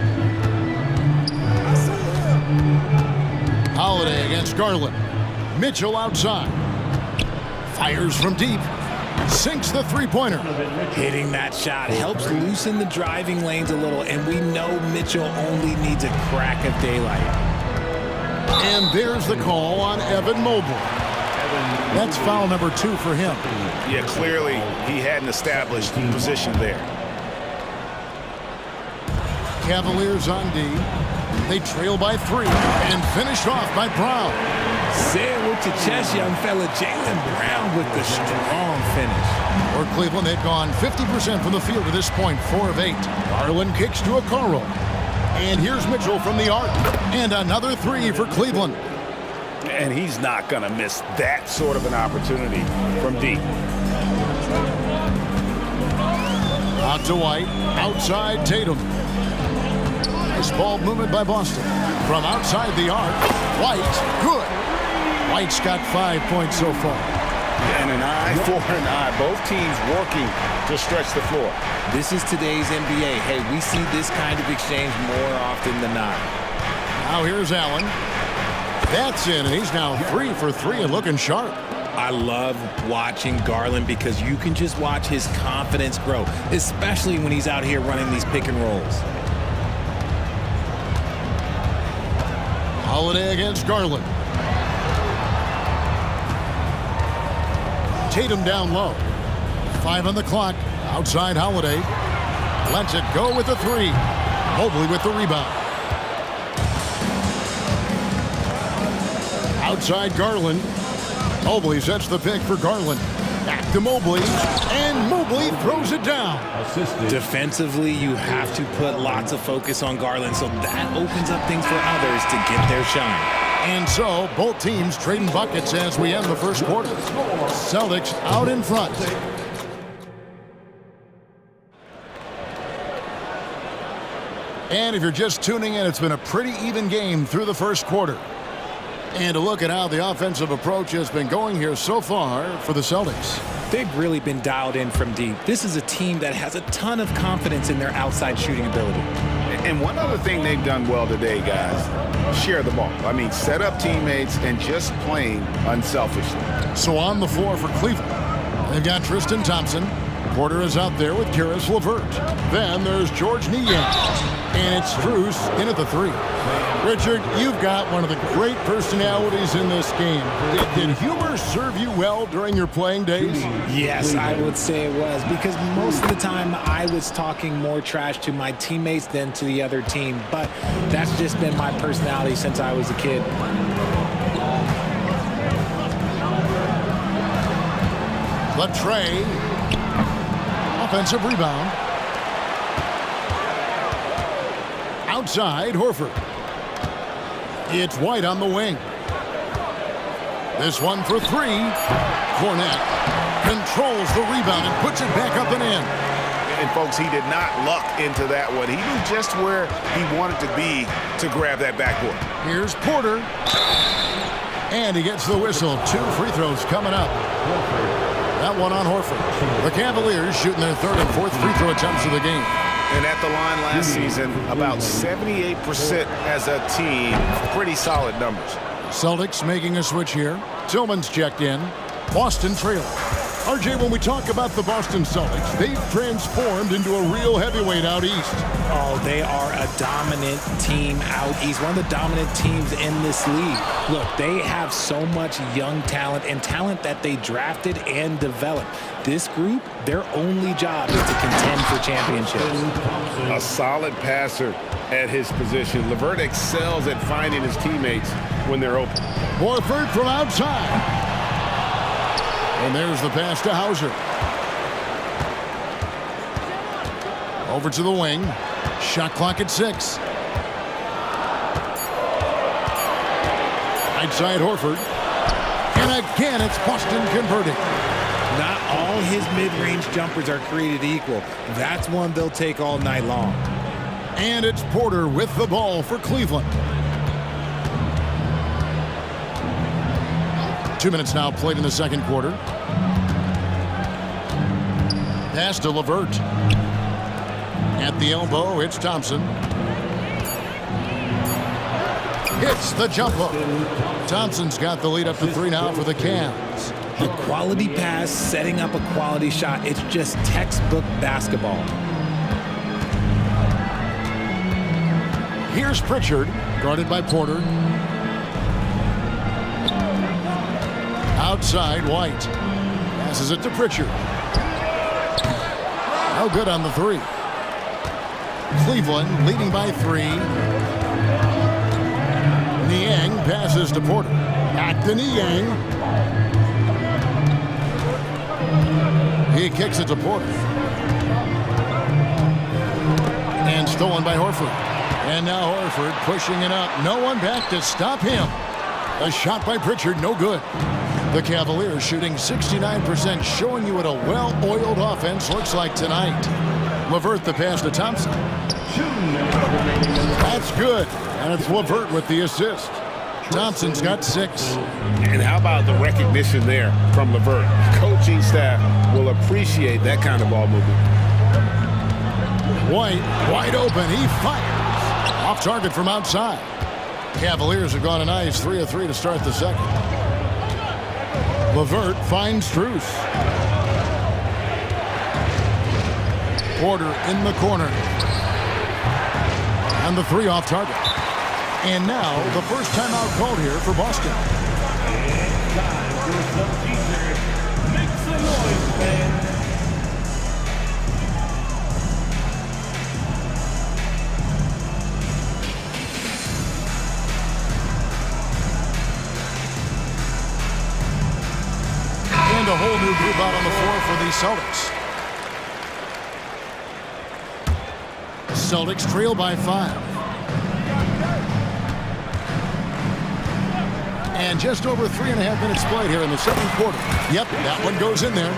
Holiday against Garland. Mitchell outside. Fires from deep. Sinks the three-pointer. Hitting that shot helps loosen the driving lanes a little, and we know Mitchell only needs a crack of daylight. And there's the call on Evan Mobley. That's foul number 2 for him. Yeah, clearly he hadn't established position there. Cavaliers on D. They trail by 3 and finished off by Brown. Say it with your chest, young fella. Jaylen Brown with the strong finish. For Cleveland, they've gone 50% from the field to this point, 4 of 8. Garland kicks to Okoro. And here's Mitchell from the arc. And another 3 for Cleveland. And he's not going to miss that sort of an opportunity from deep. Out to White. Outside Tatum. Nice ball movement by Boston. From outside the arc. White. Good. White's got 5 points so far. And an eye for an eye. Both teams working to stretch the floor. This is today's NBA. Hey, we see this kind of exchange more often than not. Now here's Allen. That's in, and he's now 3 for 3 and looking sharp. I love watching Garland because you can just watch his confidence grow, especially when he's out here running these pick and rolls. Holiday against Garland. Tatum down low. 5 on the clock. Outside Holiday. Lets it go with the 3. Mobley with the rebound. Outside Garland. Mobley sets the pick for Garland. Back to Mobley. And Mobley throws it down. Defensively, you have to put lots of focus on Garland, so that opens up things for others to get their shine. And so, both teams trading buckets as we end the first quarter. Celtics out in front. And if you're just tuning in, it's been a pretty even game through the first quarter. And to look at how the offensive approach has been going here so far for the Celtics. They've really been dialed in from deep. This is a team that has a ton of confidence in their outside shooting ability. And one other thing they've done well today, guys, share the ball. I mean, set up teammates and just playing unselfishly. So on the floor for Cleveland, they've got Tristan Thompson. Porter is out there with Karis LeVert. Then there's George Niang. And it's Strus in at the 3. Richard, you've got one of the great personalities in this game. Did humor serve you well during your playing days? Yes, I would say it was, because most of the time I was talking more trash to my teammates than to the other team. But that's just been my personality since I was a kid. Latrey. Offensive rebound. Outside, Horford. It's White on the wing. This one for 3. Cornette controls the rebound and puts it back up and in. And folks, he did not luck into that one. He knew just where he wanted to be to grab that backboard. Here's Porter. And he gets the whistle. 2 free throws coming up. That one on Horford. The Cavaliers shooting their 3rd and 4th free throw attempts of the game. And at the line last season, about 78% as a team. Pretty solid numbers. Celtics making a switch here. Tillman's checked in. Boston trailing. RJ, when we talk about the Boston Celtics, they've transformed into a real heavyweight out east. Oh, they are a dominant team out east. One of the dominant teams in this league. Look, they have so much young talent and talent that they drafted and developed. This group, their only job is to contend for championships. A solid passer at his position. LeVert excels at finding his teammates when they're open. Horford from outside. And there's the pass to Hauser. Over to the wing. Shot clock at 6. Outside Horford. And again, it's Boston converting. Not all his mid-range jumpers are created equal. That's one they'll take all night long. And it's Porter with the ball for Cleveland. 2 minutes now played in the second quarter. Pass to LeVert. At the elbow, it's Thompson. Hits the jump hook. Thompson's got the lead up to 3 now for the Cavs. A quality pass, setting up a quality shot. It's just textbook basketball. Here's Pritchard, guarded by Porter. Outside, White. Passes it to Pritchard. No good on the 3. Cleveland leading by 3. Niang passes to Porter. Back to Niang. He kicks it to Porter. And stolen by Horford. And now Horford pushing it up. No one back to stop him. A shot by Pritchard, no good. The Cavaliers shooting 69%, showing you what a well-oiled offense looks like tonight. LeVert the pass to Thompson. That's good. And it's LeVert with the assist. Thompson's got 6. And how about the recognition there from LeVert? Coaching staff will appreciate that kind of ball movement. White, wide open. He fires. Off target from outside. Cavaliers have gone a nice 3 of 3 to start the second. LeVert finds Strus. Porter in the corner. And the 3 off target. And now the first timeout called here for Boston. Make some noise, man. And a whole new group out on the floor for the Celtics. The Celtics trail by 5. And just over 3.5 minutes played here in the second quarter. Yep, that one goes in there.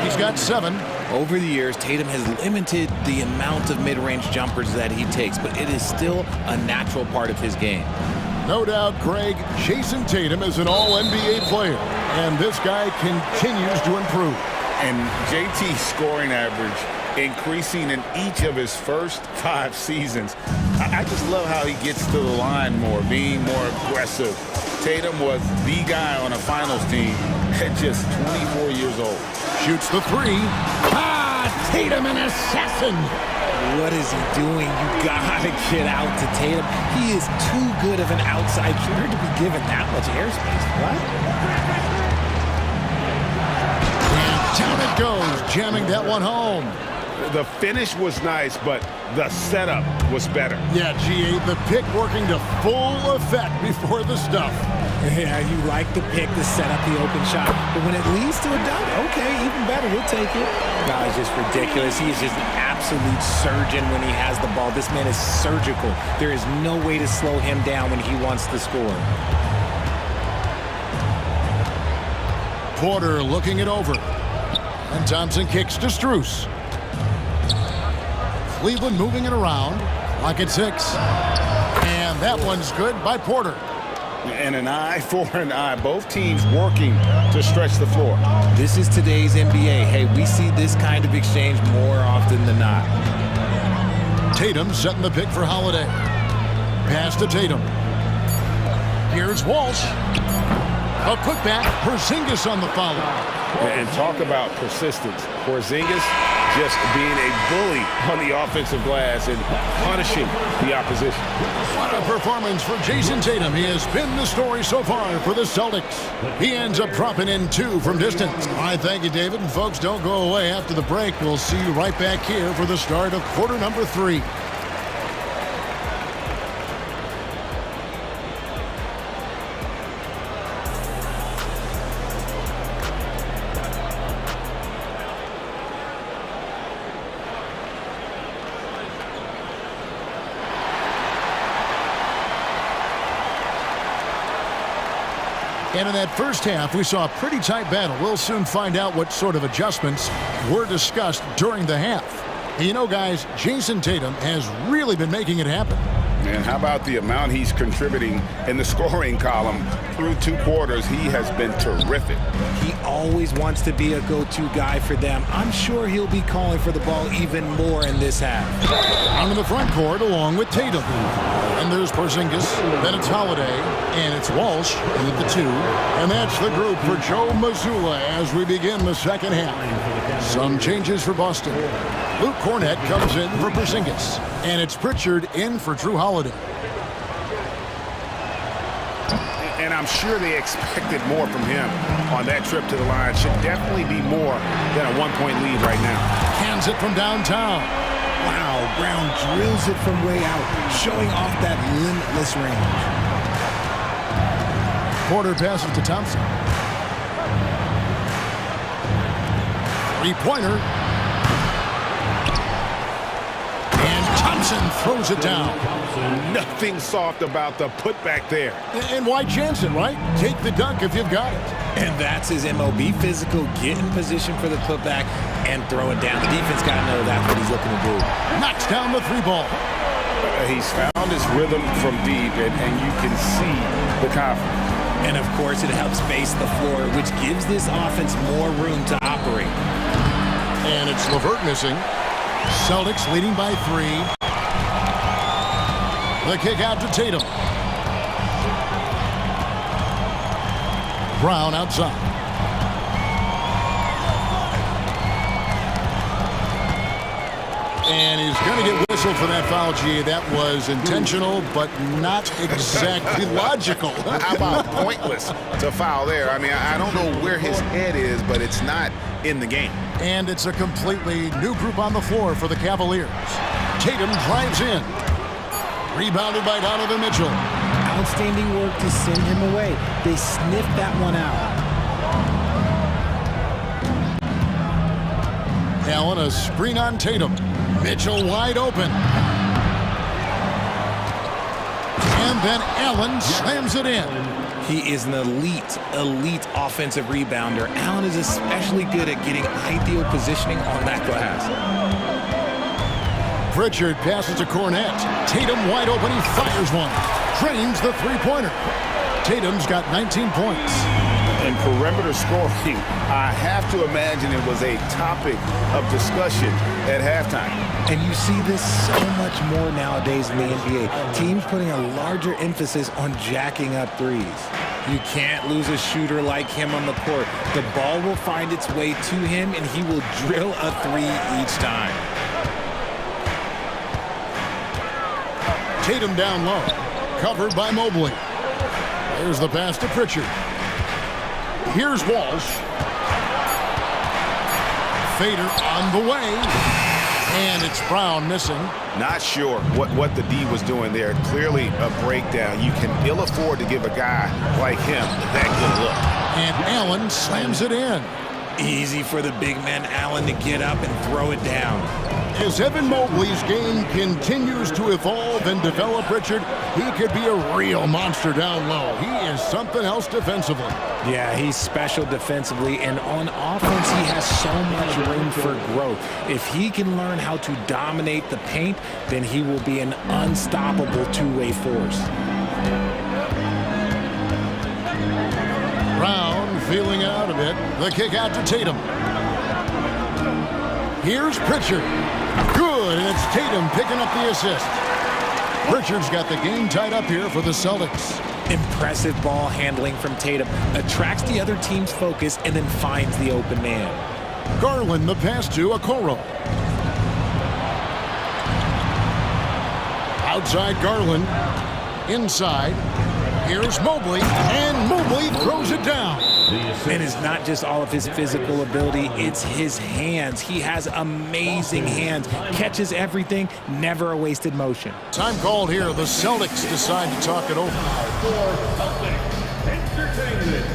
He's got 7. Over the years, Tatum has limited the amount of mid-range jumpers that he takes, but it is still a natural part of his game. No doubt, Greg, Jason Tatum is an all-NBA player, and this guy continues to improve. And JT's scoring average increasing in each of his first 5 seasons. I just love how he gets to the line more, being more aggressive. Tatum was the guy on a finals team at just 24 years old. Shoots the 3. Tatum, an assassin. What is he doing? You gotta get out to Tatum. He is too good of an outside shooter to be given that much airspace. What? And down it goes, jamming that one home. The finish was nice, but the setup was better. Yeah, G8, the pick working to full effect before the stuff. Yeah, you like the pick to set up the open shot. But when it leads to a dunk, okay, even better. We'll take it. God, it's just ridiculous. He is just an absolute surgeon when he has the ball. This man is surgical. There is no way to slow him down when he wants to score. Porter looking it over. And Thompson kicks to Strus. Cleveland moving it around like it's 6. And that one's good by Porter. And an eye for an eye. Both teams working to stretch the floor. This is today's NBA. Hey, we see this kind of exchange more often than not. Tatum setting the pick for Holiday. Pass to Tatum. Here's Walsh. A putback. Porzingis on the follow. And talk about persistence. Porzingis just being a bully on the offensive glass and punishing the opposition. What a performance for Jason Tatum. He has been the story so far for the Celtics. He ends up dropping in 2 from distance. I thank you, David. And folks, don't go away after the break. We'll see you right back here for the start of quarter number 3. And in that first half, we saw a pretty tight battle. We'll soon find out what sort of adjustments were discussed during the half. You know, guys, Jason Tatum has really been making it happen. And how about the amount he's contributing in the scoring column through 2 quarters? He has been terrific. He always wants to be a go-to guy for them. I'm sure he'll be calling for the ball even more in this half. On the front court along with Tatum. And there's Porzingis, then it's Holiday, and it's Walsh with the 2. And that's the group for Joe Mazzulla as we begin the second half. Some changes for Boston. Luke Cornett comes in for Porzingis, and it's Pritchard in for Drew Holiday. And I'm sure they expected more from him on that trip to the line. Should definitely be more than a 1-point lead right now. Hands it from downtown. Wow, Brown drills it from way out, showing off that limitless range. Porter passes to Thompson. 3-pointer. And Thompson throws it down. Nothing soft about the putback there. And why chance it, right? Take the dunk if you've got it. And that's his MOB, physical, get in position for the putback and throw it down. The defense got to know that's what he's looking to do. Knocks down the three ball. He's found his rhythm from deep, and you can see the confidence. And, of course, it helps space the floor, which gives this offense more room to operate. And it's LeVert missing. Celtics leading by 3. The kick out to Tatum. Brown outside. And he's going to get whistled for that foul, G. That was intentional, but not exactly logical. How about pointless to foul there? I mean, I don't know where his head is, but it's not in the game. And it's a completely new group on the floor for the Cavaliers. Tatum drives in. Rebounded by Donovan Mitchell. Outstanding work to send him away. They sniffed that one out. Allen, a screen on Tatum. Mitchell wide open. And then Allen slams it in. He is an elite offensive rebounder. Allen is especially good at getting ideal positioning on that glass. Pritchard passes to Cornette. Tatum wide open. He fires one. Drains the three-pointer. Tatum's got 19 points. And perimeter scoring, I have to imagine it was a topic of discussion at halftime. And you see this so much more nowadays in the NBA. Teams putting a larger emphasis on jacking up threes. You can't lose a shooter like him on the court. The ball will find its way to him, and he will drill a three each time. Tatum down low. Covered by Mobley. There's the pass to Pritchard. Here's Walsh. Fader on the way. And it's Brown missing. Not sure what the D was doing there. Clearly a breakdown. You can ill afford to give a guy like him that good look. And Allen slams it in. Easy for the big man Allen to get up and throw it down. As Evan Mobley's game continues to evolve and develop, Richard, he could be a real monster down low. He is something else defensively. Yeah, he's special defensively, and on offense, he has so much room for growth. If he can learn how to dominate the paint, then he will be an unstoppable two-way force. Brown feeling out a bit. The kick out to Tatum. Here's Pritchard. Good, and it's Tatum picking up the assist. Pritchard's got the game tied up here for the Celtics. Impressive ball handling from Tatum. Attracts the other team's focus and then finds the open man. Garland the pass to Okoro. Outside Garland. Inside. Here's Mobley, and Mobley throws it down. And it's not just all of his physical ability, it's his hands. He has amazing hands, catches everything, never a wasted motion. Time called here. The Celtics decide to talk it over. Your Celtics Entertainment.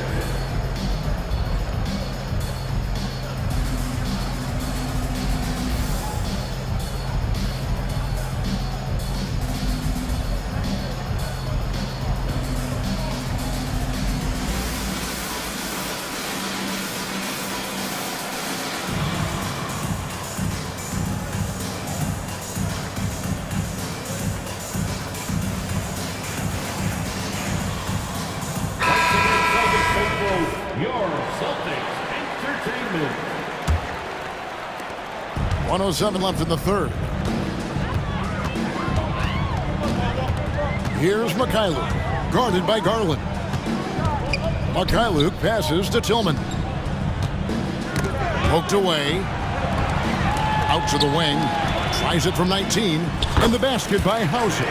1:07 left in the third. Here's Mikhailuk, guarded by Garland. Mikhailuk passes to Tillman. Poked away. Out to the wing. Tries it from 19. And the basket by Hauser.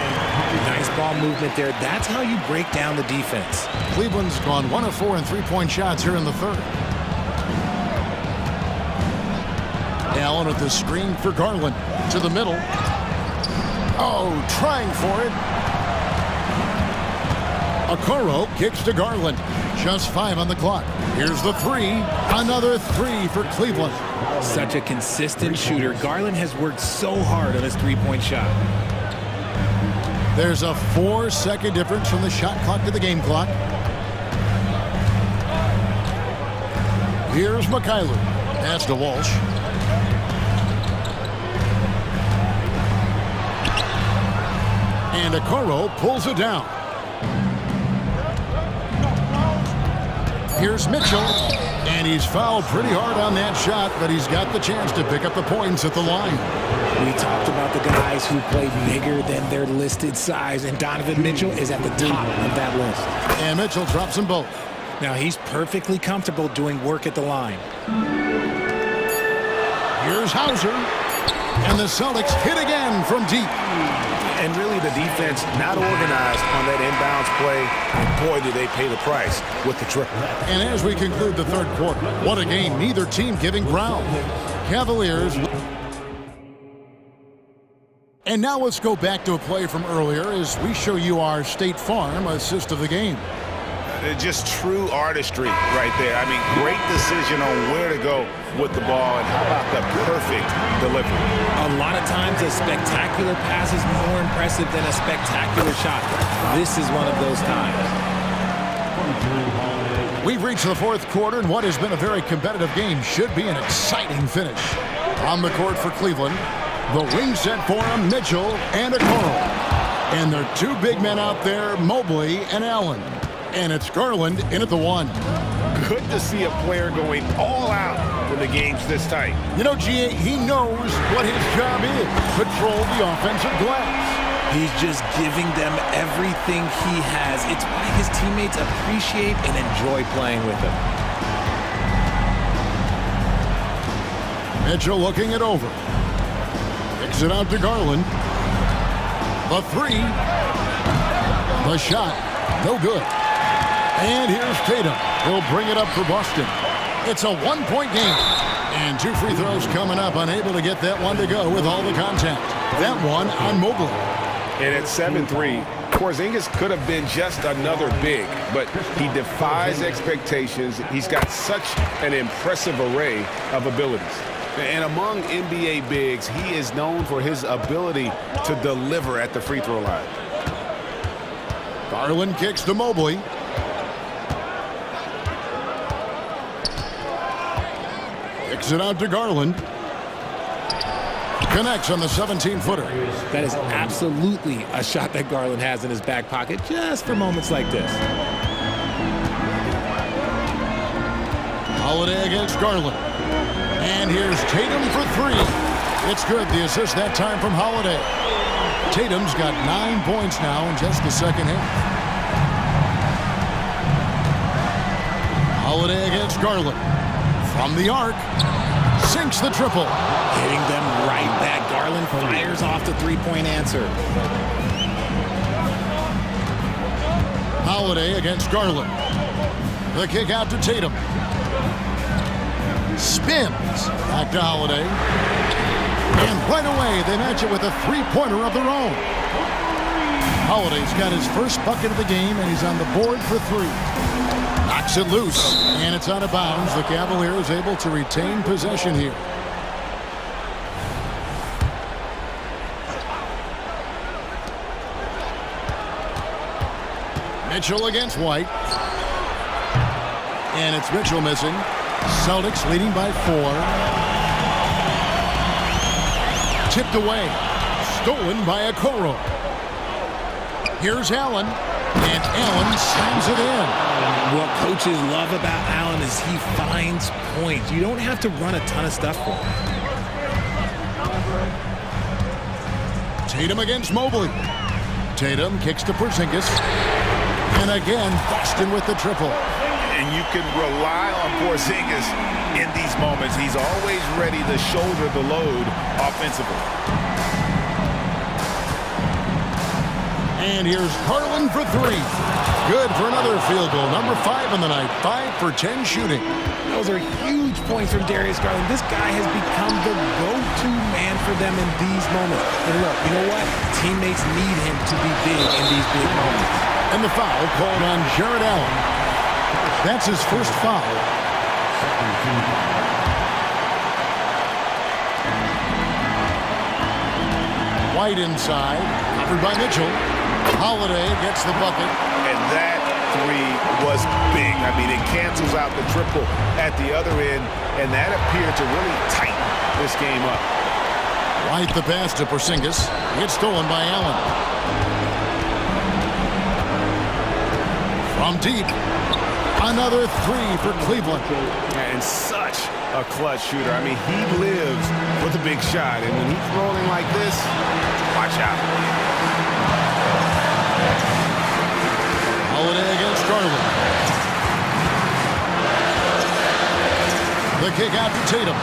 Nice ball movement there. That's how you break down the defense. Cleveland's gone 1 of 4 in three-point shots here in the third. Allen at the screen for Garland. To the middle. Oh, trying for it. Okoro kicks to Garland. Just 5 on the clock. Here's the three. Another three for Cleveland. Such a consistent shooter. Garland has worked so hard on his three-point shot. There's a 4-second difference from the shot clock to the game clock. Here's Mikhailov. Pass to Walsh. And Okoro pulls it down. Here's Mitchell. And he's fouled pretty hard on that shot, but he's got the chance to pick up the points at the line. We talked about the guys who played bigger than their listed size, and Donovan Mitchell is at the top of that list. And Mitchell drops them both. Now he's perfectly comfortable doing work at the line. Here's Hauser. And the Celtics hit again from deep. And really the defense not organized on that inbounds play. And boy, did they pay the price with the triple. And as we conclude the third quarter, what a game, neither team giving ground. Cavaliers. And now let's go back to a play from earlier as we show you our State Farm assist of the game. Just true artistry right there. I mean, great decision on where to go with the ball, and how about the perfect delivery? A lot of times a spectacular pass is more impressive than a spectacular shot. This is one of those times. We've reached the fourth quarter, and what has been a very competitive game should be an exciting finish. On the court for Cleveland, the wing set for him, Mitchell and Okoro. And their two big men out there, Mobley and Allen. And it's Garland in at the one. Good to see a player going all out when the game's this tight. You know, GA, he knows what his job is. Control the offensive glass. He's just giving them everything he has. It's why his teammates appreciate and enjoy playing with him. Mitchell looking it over. Kicks it out to Garland. The three. The shot. No good. And here's Tatum. He'll bring it up for Boston. It's a one-point game. And two free throws coming up. Unable to get that one to go with all the contact. That one on Mobley. And at 7-3, Porzingis could have been just another big, but he defies expectations. He's got such an impressive array of abilities. And among NBA bigs, he is known for his ability to deliver at the free throw line. Garland kicks to Mobley. Kicks it out to Garland. Connects on the 17-footer. That is absolutely a shot that Garland has in his back pocket just for moments like this. Holiday against Garland. And here's Tatum for three. It's good. The assist that time from Holiday. Tatum's got 9 points now in just the second half. Holiday against Garland. From the arc. Sinks the triple. Hitting them right back. Garland fires off the three-point answer. Holiday against Garland. The kick out to Tatum. Spins. Back to Holiday. And right away, they match it with a three-pointer of their own. Holiday's got his first bucket of the game, and he's on the board for three. Knocks it loose, and it's out of bounds. The Cavaliers able to retain possession here. Mitchell against White. And it's Mitchell missing. Celtics leading by 4. Tipped away. Stolen by Okoro. Here's Allen. And Allen slams it in. What coaches love about Allen is he finds points. You don't have to run a ton of stuff for him. Tatum against Mobley. Tatum kicks to Porzingis. And again, Boston with the triple. And you can rely on Porzingis in these moments. He's always ready to shoulder the load offensively. And here's Garland for three. Good for another field goal. Number 5 on the night. 5 for 10 shooting. Those are huge points from Darius Garland. This guy has become the go-to man for them in these moments. And look, you know what? Teammates need him to be big in these big moments. And the foul called on Jared Allen. That's his first foul. White inside, covered by Mitchell. Holiday gets the bucket. And that three was big. I mean, it cancels out the triple at the other end, and that appeared to really tighten this game up. White the pass to Porzingis. It's stolen by Allen. From deep. Another three for Cleveland. And such a clutch shooter. I mean, he lives for the big shot. And when he's rolling like this, watch out. Holiday against Garland. The kick out to Tatum.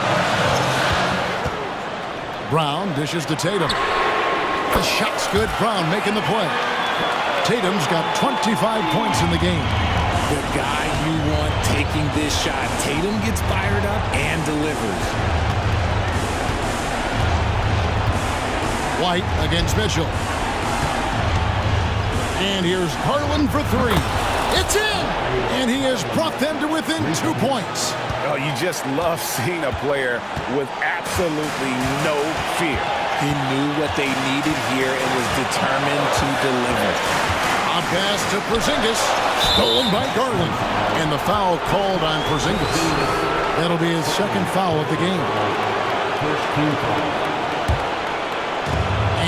Brown dishes to Tatum. The shot's good. Brown making the play. Tatum's got 25 points in the game. The guy you want taking this shot. Tatum gets fired up and delivers. White against Mitchell. And here's Garland for three. It's in! And he has brought them to within 2 points. Oh, you just love seeing a player with absolutely no fear. He knew what they needed here and was determined to deliver. A pass to Porzingis. Stolen by Garland. And the foul called on Porzingis. That'll be his second foul of the game.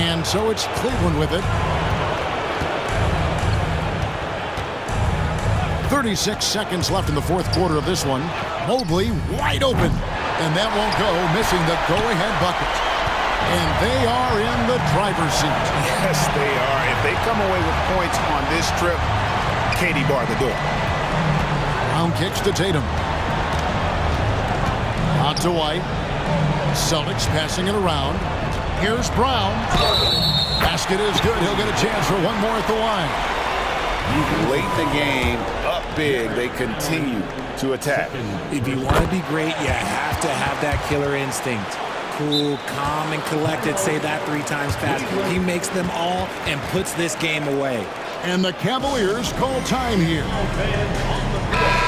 And so it's Cleveland with it. 36 seconds left in the fourth quarter of this one. Mobley wide open. And that won't go, missing the go-ahead bucket. And they are in the driver's seat. Yes, they are. If they come away with points on this trip, Katie barred the door. Brown kicks to Tatum. Out to White. Celtics passing it around. Here's Brown. Basket is good. He'll get a chance for one more at the line. Late in the game, up big, they continue to attack. If you want to be great, you have to have that killer instinct. Cool, calm, and collected. Say that 3 times fast. He makes them all and puts this game away. And the Cavaliers call time here.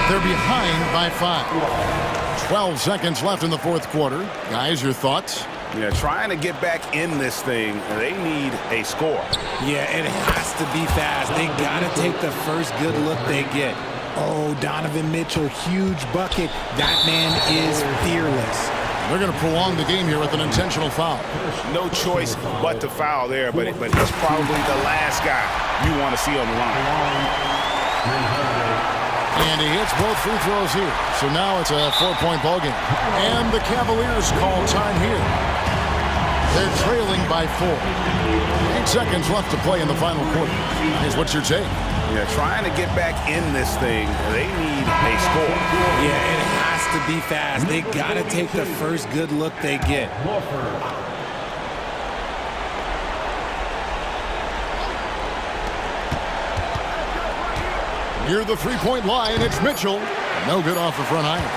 They're behind by 5. 12 seconds left in the fourth quarter. Guys, your thoughts? Yeah, trying to get back in this thing, they need a score. Yeah, it has to be fast. They got to take the first good look they get. Oh, Donovan Mitchell, huge bucket. That man is fearless. They're going to prolong the game here with an intentional foul. No choice but to foul there, but he's probably the last guy you want to see on the line. And he hits both free throws here. So now it's a 4-point ball game. And the Cavaliers call time here. They're trailing by 4. 8 seconds left to play in the final quarter. Guys, what's your take? Yeah, trying to get back in this thing, they need a score. Yeah, it has to be fast. They got to take the first good look they get. Near the 3-point line, it's Mitchell. No good off the front iron.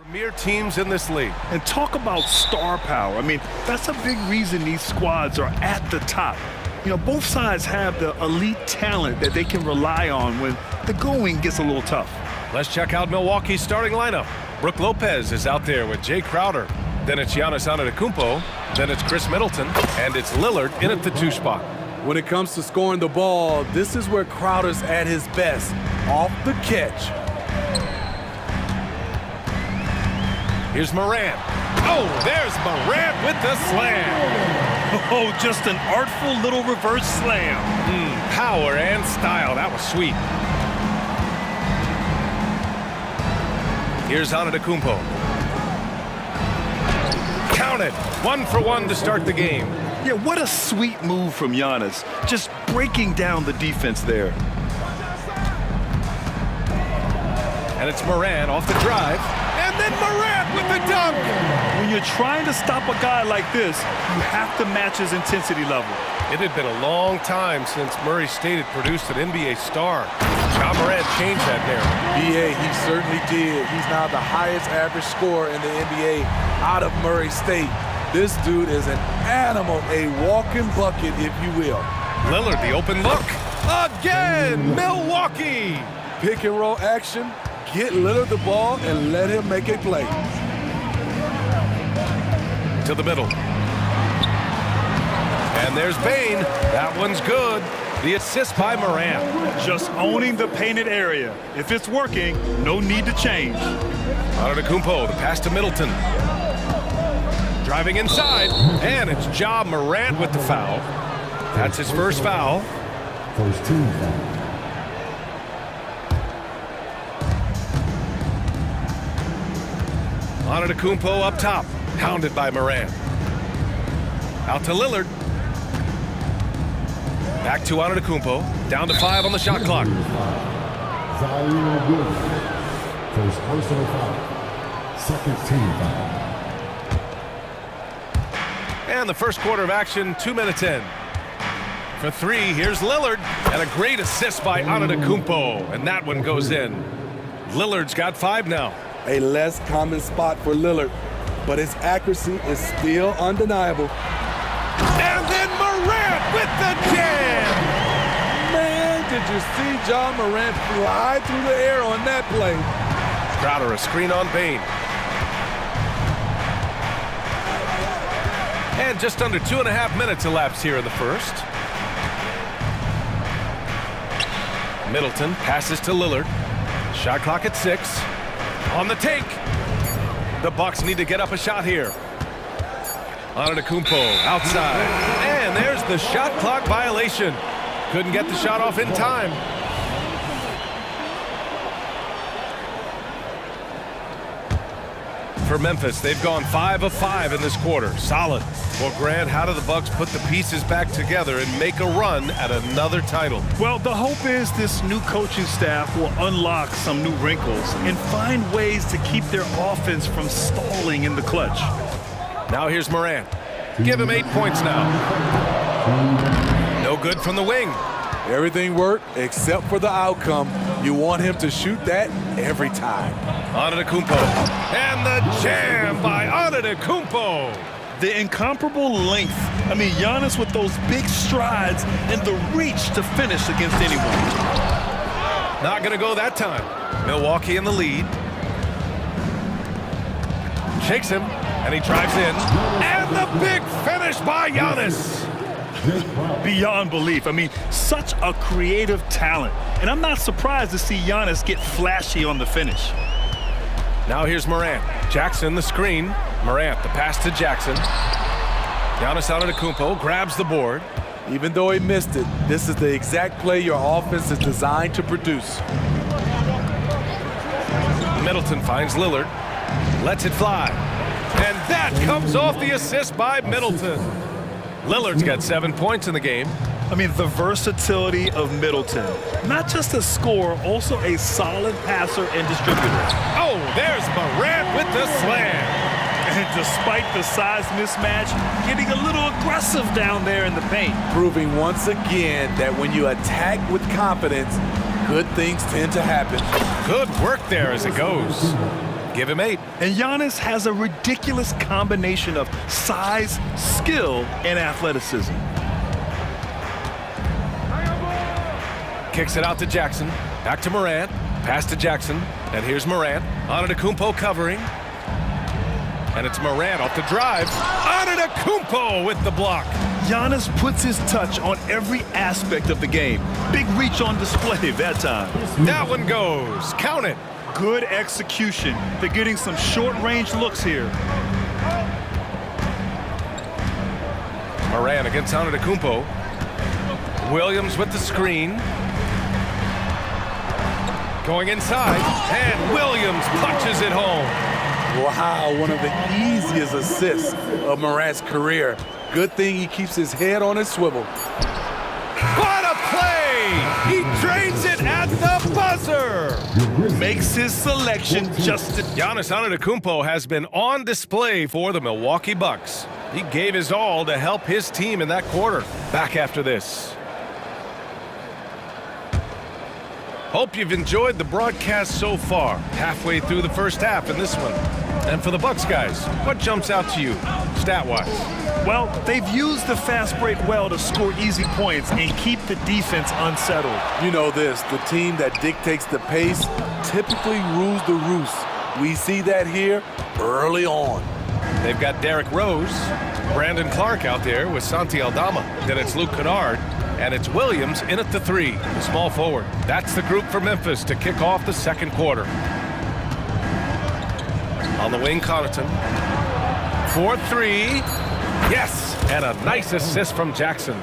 Premier teams in this league. And talk about star power. I mean, that's a big reason these squads are at the top. You know, both sides have the elite talent that they can rely on when the going gets a little tough. Let's check out Milwaukee's starting lineup. Brook Lopez is out there with Jay Crowder. Then it's Giannis Antetokounmpo. Then it's Chris Middleton. And it's Lillard in at the 2 spot. When it comes to scoring the ball, this is where Crowder's at his best, off the catch. Here's Morant. Oh, there's Morant with the slam. Oh, just an artful little reverse slam. Power and style. That was sweet. Here's Antetokounmpo. Count it. 1 for 1 to start the game. Yeah, what a sweet move from Giannis. Just breaking down the defense there. And it's Morant off the drive. And then Morant with the dunk. When you're trying to stop a guy like this, you have to match his intensity level. It had been a long time since Murray State had produced an NBA star. Ja Morant changed that narrative. BA, he certainly did. He's now the highest average scorer in the NBA out of Murray State. This dude is an animal, a walking bucket, if you will. Lillard, the open look. Again, Milwaukee. Pick and roll action. Get Lillard the ball and let him make a play. To the middle. And there's Bane. That one's good. The assist by Morant. Just owning the painted area. If it's working, no need to change. Antetokounmpo, the pass to Middleton. Driving inside, and it's Ja Morant with the foul. That's his first foul. First team foul. Antetokounmpo up top, pounded by Morant. Out to Lillard. Back to Antetokounmpo. Down to 5 on the shot clock. First personal foul. Second team foul. And the first quarter of action, 2 minutes in. For 3, here's Lillard. And a great assist by Antetokounmpo. And that one goes in. Lillard's got 5 now. A less common spot for Lillard, but his accuracy is still undeniable. And then Morant with the jam! Man, did you see Ja Morant fly through the air on that play? Crowder, a screen on Bane. And just under 2.5 minutes elapsed here in the first. Middleton passes to Lillard. Shot clock at 6. On the take. The Bucks need to get up a shot here. Antetokounmpo outside. And there's the shot clock violation. Couldn't get the shot off in time. For Memphis, they've gone 5 of 5 in this quarter. Solid. Well, Grant, how do the Bucks put the pieces back together and make a run at another title? Well, the hope is this new coaching staff will unlock some new wrinkles and find ways to keep their offense from stalling in the clutch. Now here's Morant. Give him 8 points now. No good from the wing. Everything worked except for the outcome. You want him to shoot that every time. Antetokounmpo. And the jam by Antetokounmpo. The incomparable length. I mean, Giannis with those big strides and the reach to finish against anyone. Not going to go that time. Milwaukee in the lead. Shakes him, and he drives in. And the big finish by Giannis. Beyond belief. I mean, such a creative talent. And I'm not surprised to see Giannis get flashy on the finish. Now here's Morant. Jackson the screen. Morant the pass to Jackson. Giannis Antetokounmpo grabs the board. Even though he missed it, this is the exact play your offense is designed to produce. Middleton finds Lillard. Lets it fly. And that comes off the assist by Middleton. Lillard's got 7 points in the game. I mean, the versatility of Middleton. Not just a scorer, also a solid passer and distributor. Oh, there's Morant with the slam. And despite the size mismatch, getting a little aggressive down there in the paint. Proving once again that when you attack with confidence, good things tend to happen. Good work there as it goes. Give him 8. And Giannis has a ridiculous combination of size, skill, and athleticism. Kicks it out to Jackson. Back to Morant. Pass to Jackson. And here's Morant. Antetokounmpo covering. And it's Morant off the drive. Antetokounmpo with the block. Giannis puts his touch on every aspect of the game. Big reach on display that time. That one goes. Count it. Good execution. They're getting some short-range looks here. Morant against Antetokounmpo. Williams with the screen. Going inside, and Williams punches it home. Wow, one of the easiest assists of Morant's career. Good thing he keeps his head on his swivel. What a play! He drains it at the buzzer! Makes his selection just to... Giannis Antetokounmpo has been on display for the Milwaukee Bucks. He gave his all to help his team in that quarter. Back after this. Hope you've enjoyed the broadcast so far. Halfway through the first half in this one. And for the Bucks guys, what jumps out to you, stat-wise? Well, they've used the fast break well to score easy points and keep the defense unsettled. You know this, the team that dictates the pace typically rules the roost. We see that here early on. They've got Derrick Rose, Brandon Clark out there with Santi Aldama. Then it's Luke Kennard. And it's Williams in at the 3, the small forward. That's the group for Memphis to kick off the second quarter. On the wing, Connaughton. 4-3. Yes! And a nice assist from Jackson.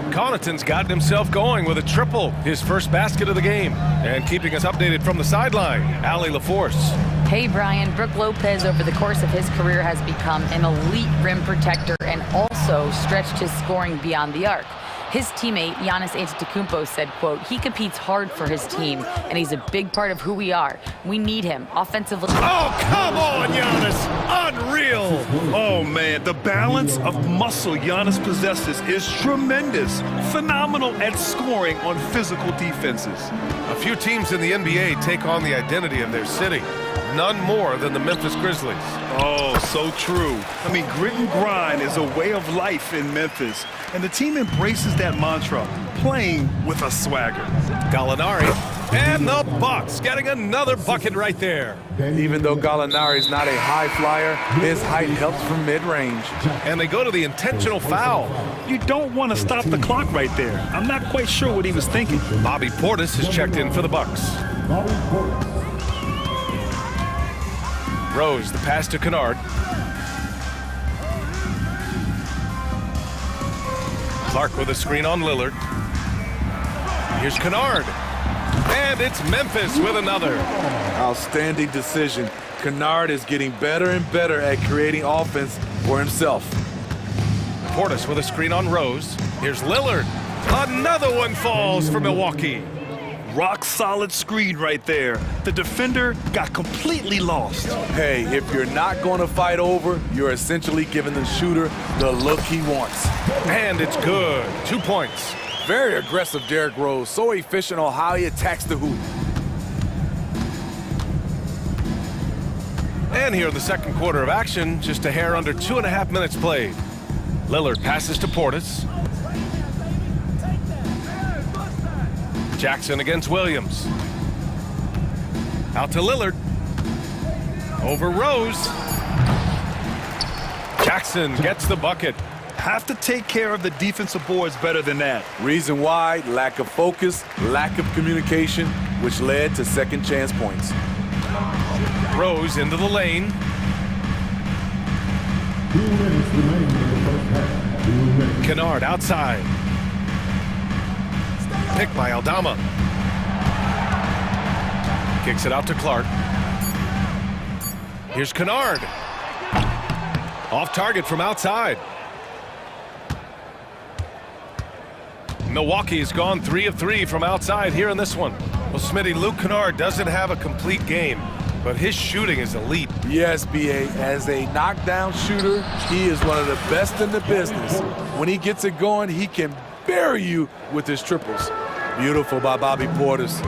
Connaughton's gotten himself going with a triple, his first basket of the game. And keeping us updated from the sideline, Allie LaForce. Hey, Brian. Brook Lopez, over the course of his career, has become an elite rim protector and also stretched his scoring beyond the arc. His teammate, Giannis Antetokounmpo, said, quote, he competes hard for his team, and he's a big part of who we are. We need him offensively. Oh, come on, Giannis! Unreal! Oh, man, the balance of muscle Giannis possesses is tremendous. Phenomenal at scoring on physical defenses. A few teams in the NBA take on the identity of their city. None more than the Memphis Grizzlies. Oh, so true. I mean, grit and grind is a way of life in Memphis. And the team embraces that mantra, playing with a swagger. Gallinari and the Bucks getting another bucket right there. Even though Gallinari is not a high flyer, his height helps from mid-range. And they go to the intentional foul. You don't want to stop the clock right there. I'm not quite sure what he was thinking. Bobby Portis has checked in for the Bucks. Rose, the pass to Kennard. Clark with a screen on Lillard. Here's Kennard. And it's Memphis with another. Outstanding decision. Kennard is getting better and better at creating offense for himself. Portis with a screen on Rose. Here's Lillard. Another one falls for Milwaukee. Rock solid screen right there. The defender got completely lost. Hey, if you're not going to fight over, you're essentially giving the shooter the look he wants. And it's good. 2 points. Very aggressive, Derrick Rose. So efficient on how he attacks the hoop. And here in the second quarter of action, just a hair under 2.5 minutes played. Lillard passes to Portis. Jackson against Williams. Out to Lillard. Over Rose. Jackson gets the bucket. Have to take care of the defensive boards better than that. Reason why, lack of focus, lack of communication, which led to second chance points. Rose into the lane. Kennard outside. Picked by Aldama. Kicks it out to Clark. Here's Kennard. Off target from outside. Milwaukee has gone 3 of 3 from outside here in this one. Well, Smitty, Luke Kennard doesn't have a complete game, but his shooting is elite. Yes, B.A. As a knockdown shooter, he is one of the best in the business. When he gets it going, he can bury you with his triples. Beautiful by Bobby Portis.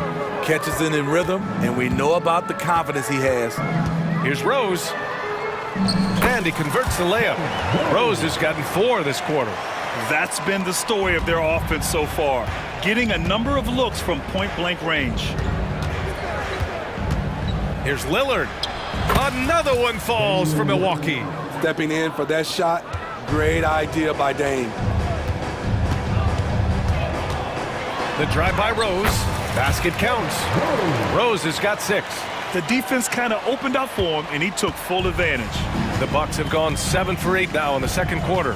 Catches it in rhythm, and we know about the confidence he has. Here's Rose. And he converts the layup. Rose has gotten 4 this quarter. That's been the story of their offense so far, getting a number of looks from point-blank range. Here's Lillard. Another one falls for Milwaukee. Stepping in for that shot, great idea by Dame. The drive by Rose. Basket counts. Rose has got 6. The defense kind of opened up for him, and he took full advantage. The Bucks have gone 7 for 8 now in the second quarter.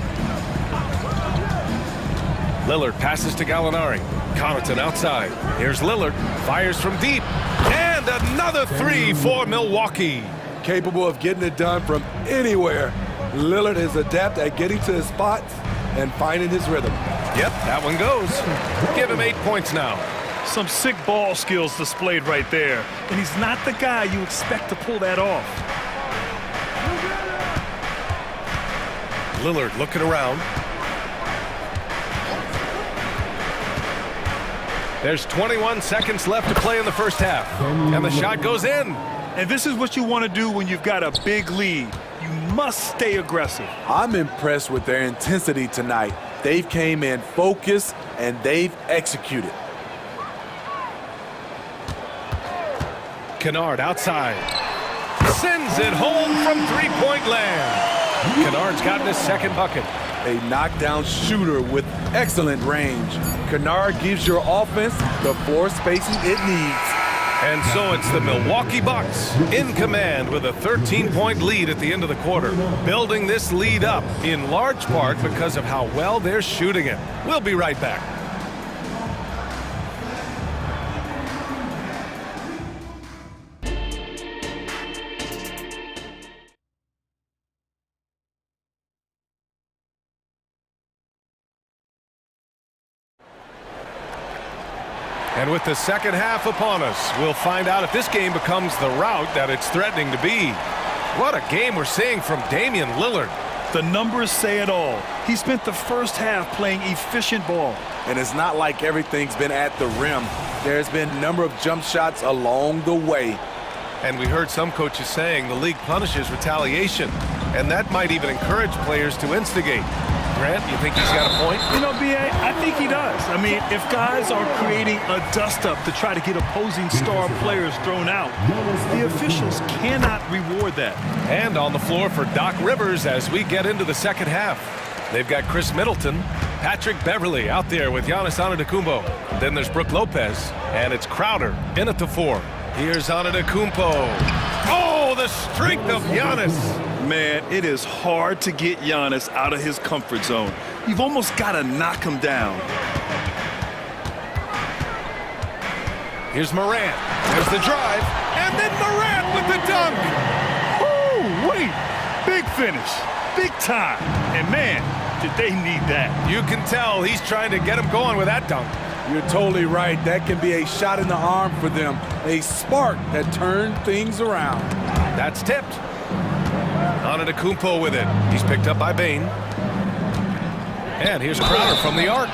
Lillard passes to Gallinari. Connaughton outside. Here's Lillard. Fires from deep. And another 3 for Milwaukee. Capable of getting it done from anywhere. Lillard is adept at getting to his spots and finding his rhythm. Yep, that one goes. Give him 8 points now. Some sick ball skills displayed right there. And he's not the guy you expect to pull that off. Lillard looking around. There's 21 seconds left to play in the first half. And the shot goes in. And this is what you want to do when you've got a big lead. You must stay aggressive. I'm impressed with their intensity tonight. They've came in focused and they've executed. Kennard outside. Sends it home from three-point land. Kennard's gotten his second bucket. A knockdown shooter with excellent range. Kennard gives your offense the floor spacing it needs. And so it's the Milwaukee Bucks in command with a 13-point lead at the end of the quarter. Building this lead up in large part because of how well they're shooting it. We'll be right back. And with the second half upon us, we'll find out if this game becomes the rout that it's threatening to be. What a game we're seeing from Damian Lillard. The numbers say it all. He spent the first half playing efficient ball. And it's not like everything's been at the rim. There's been a number of jump shots along the way. And we heard some coaches saying the league punishes retaliation. And that might even encourage players to instigate. Grant, you think he's got a point? You know, B.A., I think he does. I mean, if guys are creating a dust-up to try to get opposing star players thrown out, the officials cannot reward that. And on the floor for Doc Rivers as we get into the second half. They've got Chris Middleton, Patrick Beverley out there with Giannis Antetokounmpo. Then there's Brook Lopez, and it's Crowder in at the 4. Here's Antetokounmpo. Oh, the strength of Giannis. Man, it is hard to get Giannis out of his comfort zone. You've almost got to knock him down. Here's Morant. There's the drive. And then Morant with the dunk. Oh, wait. Big finish. Big time. And, man, did they need that. You can tell he's trying to get him going with that dunk. You're totally right. That can be a shot in the arm for them. A spark that turned things around. That's tipped. Antetokounmpo with it. He's picked up by Bane. And here's Crowder from the arc.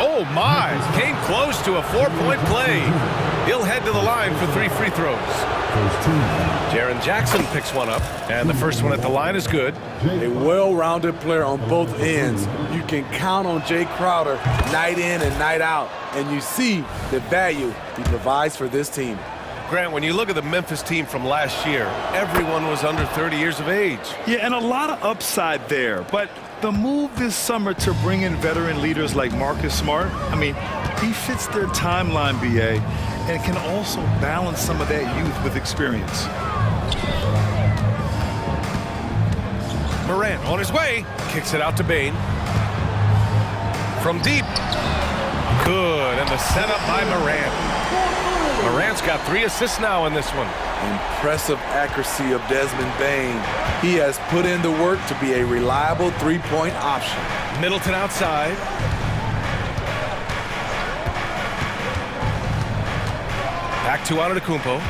Oh, my. Came close to a 4-point play. He'll head to the line for 3 free throws. Jaren Jackson picks one up, and the first one at the line is good. A well-rounded player on both ends. You can count on Jay Crowder night in and night out, and you see the value he provides for this team. Grant, when you look at the Memphis team from last year, everyone was under 30 years of age. Yeah, and a lot of upside there. But the move this summer to bring in veteran leaders like Marcus Smart, I mean, he fits their timeline, B.A., and can also balance some of that youth with experience. Morant on his way. Kicks it out to Bane. From deep. Good, and the setup by Morant. Morant's got 3 assists now in this one. Impressive accuracy of Desmond Bane. He has put in the work to be a reliable three-point option. Middleton outside. Back to Antetokounmpo.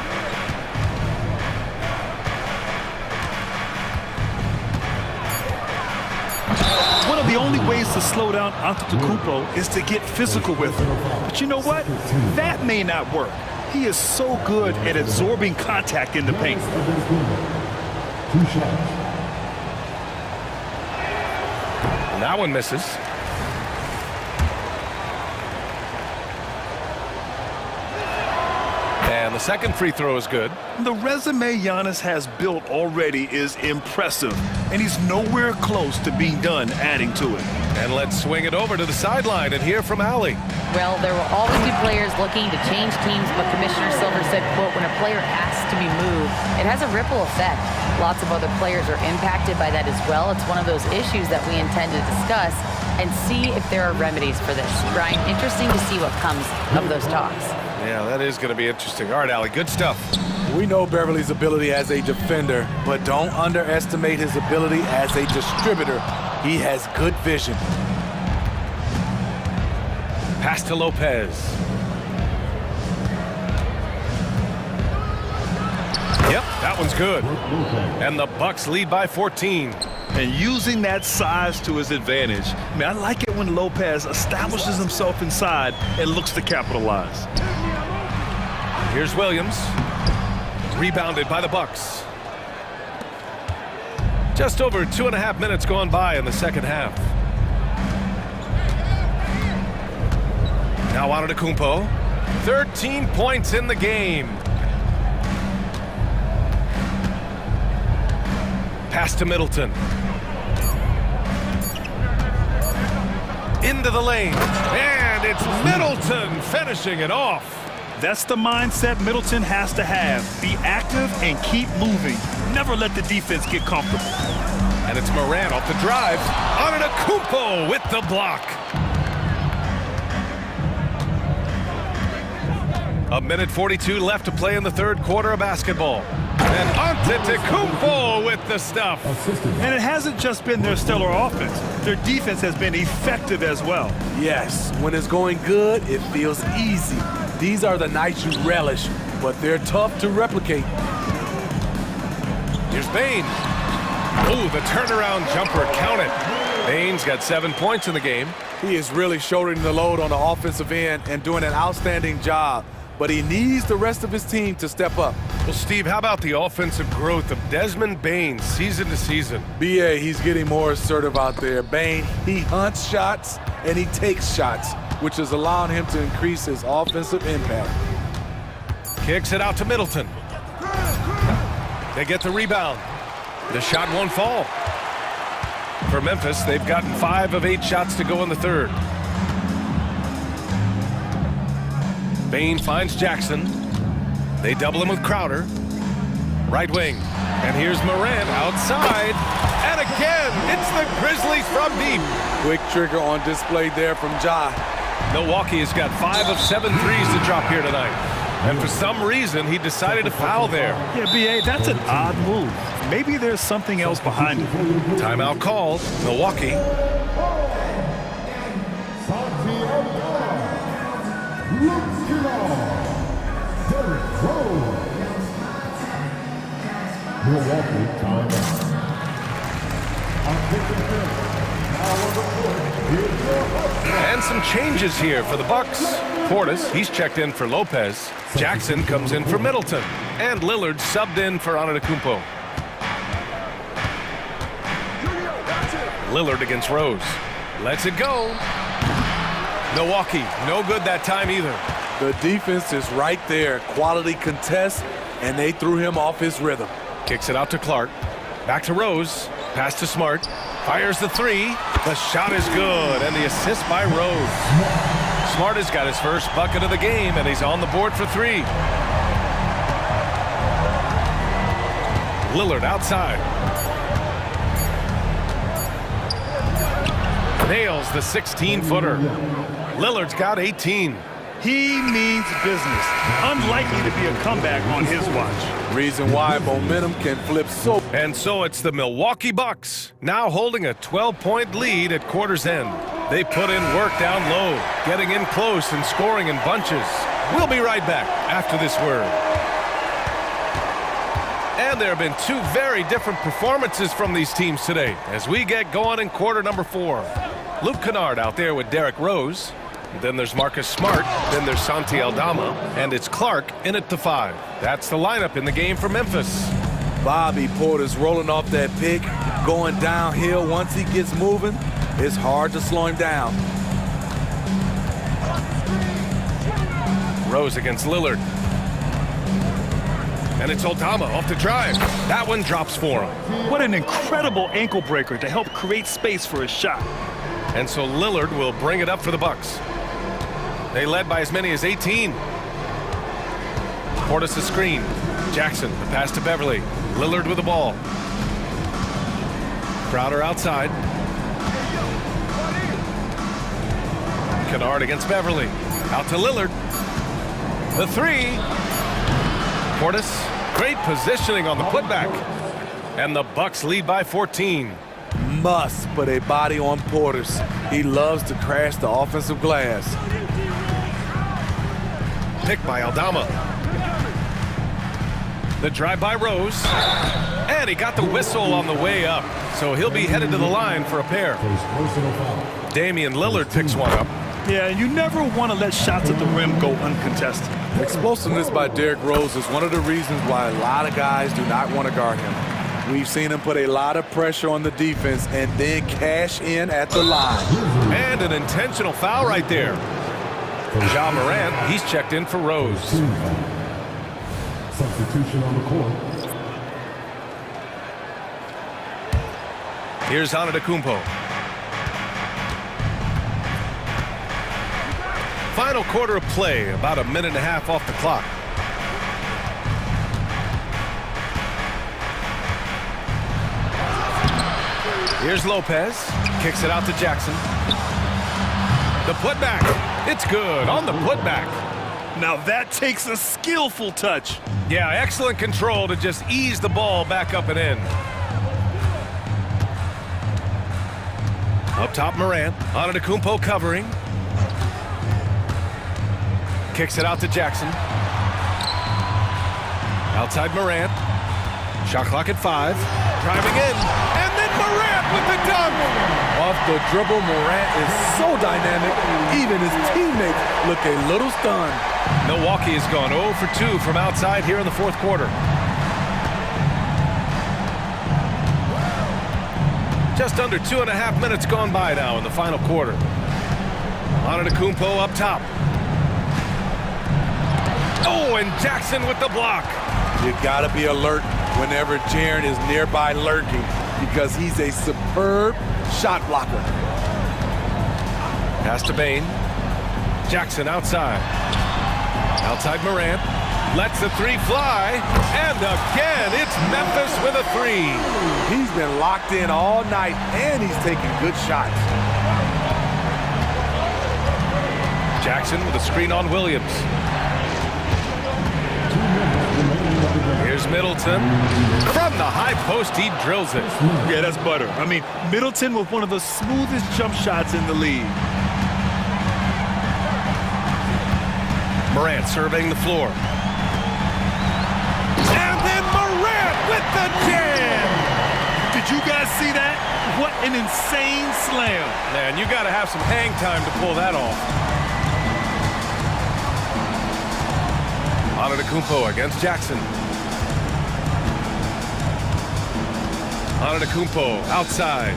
One of the only ways to slow down Antetokounmpo is to get physical with him. But you know what? That may not work. He is so good at absorbing contact in the paint. 2 shots. And that one misses. And the second free throw is good. The resume Giannis has built already is impressive, and he's nowhere close to being done adding to it. And let's swing it over to the sideline and hear from Allie. Well, there will always be players looking to change teams, but Commissioner Silver said, quote, when a player asks to be moved, it has a ripple effect. Lots of other players are impacted by that as well. It's one of those issues that we intend to discuss and see if there are remedies for this. Brian, interesting to see what comes of those talks. Yeah, that is going to be interesting. All right, Allie, good stuff. We know Beverly's ability as a defender, but don't underestimate his ability as a distributor. He has good vision. Pass to Lopez. Yep, that one's good. And the Bucks lead by 14. And using that size to his advantage. I mean, I like it when Lopez establishes himself inside and looks to capitalize. Here's Williams. Rebounded by the Bucks. Just over 2.5 minutes gone by in the second half. Now Antetokounmpo. 13 points in the game. Pass to Middleton. Into the lane. And it's Middleton finishing it off. That's the mindset Middleton has to have. Be active and keep moving. Never let the defense get comfortable. And it's Morant off the drive. Antetokounmpo with the block. A minute 42 left to play in the third quarter of basketball. And Antetokounmpo with the stuff. And it hasn't just been their stellar offense. Their defense has been effective as well. Yes, when it's going good, it feels easy. These are the nights you relish, but they're tough to replicate. Here's Bane. Oh, the turnaround jumper counted. Bane's got 7 points in the game. He is really shouldering the load on the offensive end and doing an outstanding job, but he needs the rest of his team to step up. Well, Steve, how about the offensive growth of Desmond Bane season to season? BA, he's getting more assertive out there. Bane, he hunts shots and he takes shots, which is allowing him to increase his offensive impact. Kicks it out to Middleton. They get the rebound. The shot won't fall. For Memphis, they've gotten 5 of 8 shots to go in the third. Bane finds Jackson. They double him with Crowder. Right wing. And here's Morant outside. And again, it's the Grizzlies from deep. Quick trigger on display there from Ja. Milwaukee has got 5 of 7 threes to drop here tonight. And for some reason, he decided to foul there. Yeah, BA, that's an odd move. Maybe there's something else behind it. Timeout called. Milwaukee. Milwaukee timeout. And some changes here for the Bucks. Portis, he's checked in for Lopez. Jackson comes in for Middleton. And Lillard subbed in for Antetokounmpo. Lillard against Rose. Lets it go. Milwaukee, no good that time either. The defense is right there. Quality contest, and they threw him off his rhythm. Kicks it out to Clark. Back to Rose. Pass to Smart. Fires the three. The shot is good, and the assist by Rose. Smart has got his first bucket of the game, and he's on the board for 3. Lillard outside. Nails the 16-footer. Lillard's got 18. He means business. Unlikely to be a comeback on his watch. Reason why momentum can flip so. And so it's the Milwaukee Bucks, now holding a 12-point lead at quarter's end. They put in work down low, getting in close and scoring in bunches. We'll be right back after this word. And there have been 2 very different performances from these teams today as we get going in quarter number 4. Luke Kennard out there with Derrick Rose. Then there's Marcus Smart. Then there's Santi Aldama. And it's Clark in at the 5. That's the lineup in the game for Memphis. Bobby Porter's rolling off that pick, going downhill. Once he gets moving, it's hard to slow him down. Rose against Lillard. And it's Aldama off the drive. That one drops for him. What an incredible ankle breaker to help create space for his shot. And so Lillard will bring it up for the Bucks. They led by as many as 18. Portis a screen. Jackson, the pass to Beverly. Lillard with the ball. Crowder outside. Kennard against Beverly. Out to Lillard. The three. Portis, great positioning on the putback. And the Bucks lead by 14. Must put a body on Portis. He loves to crash the offensive glass. Picked by Aldama. The drive by Rose. And he got the whistle on the way up. So he'll be headed to the line for a pair. Damian Lillard picks one up. Yeah, and you never want to let shots at the rim go uncontested. Explosiveness by Derrick Rose is one of the reasons why a lot of guys do not want to guard him. We've seen him put a lot of pressure on the defense and then cash in at the line. And an intentional foul right there. Ja Morant, he's checked in for Rose. Substitution on the court. Here's Antetokounmpo. Final quarter of play, about a minute and a half off the clock. Here's Lopez, kicks it out to Jackson. The putback, it's good on the putback. Now that takes a skillful touch. Yeah, excellent control to just ease the ball back up and in. Up top, Morant. Antetokounmpo covering. Kicks it out to Jackson. Outside Morant. Shot clock at 5. Driving in. And then Morant with the dunk. Off the dribble, Morant is so dynamic. Even his teammates look a little stunned. Milwaukee has gone 0 for 2 from outside here in the fourth quarter. Just under 2.5 minutes gone by now in the final quarter. Antetokounmpo up top. Oh, and Jackson with the block. You gotta be alert whenever Jaren is nearby lurking because he's a superb shot blocker. Pass to Bane. Jackson outside. Outside Morant. Lets the three fly. And again, it's Memphis with a three. He's been locked in all night, and he's taking good shots. Jackson with a screen on Williams. Here's Middleton. From the high post, he drills it. Yeah, that's butter. I mean, Middleton with one of the smoothest jump shots in the league. Morant surveying the floor. And then Morant with the jam! Did you guys see that? What an insane slam. Man, you got to have some hang time to pull that off. Antetokounmpo against Jackson. Antetokounmpo outside.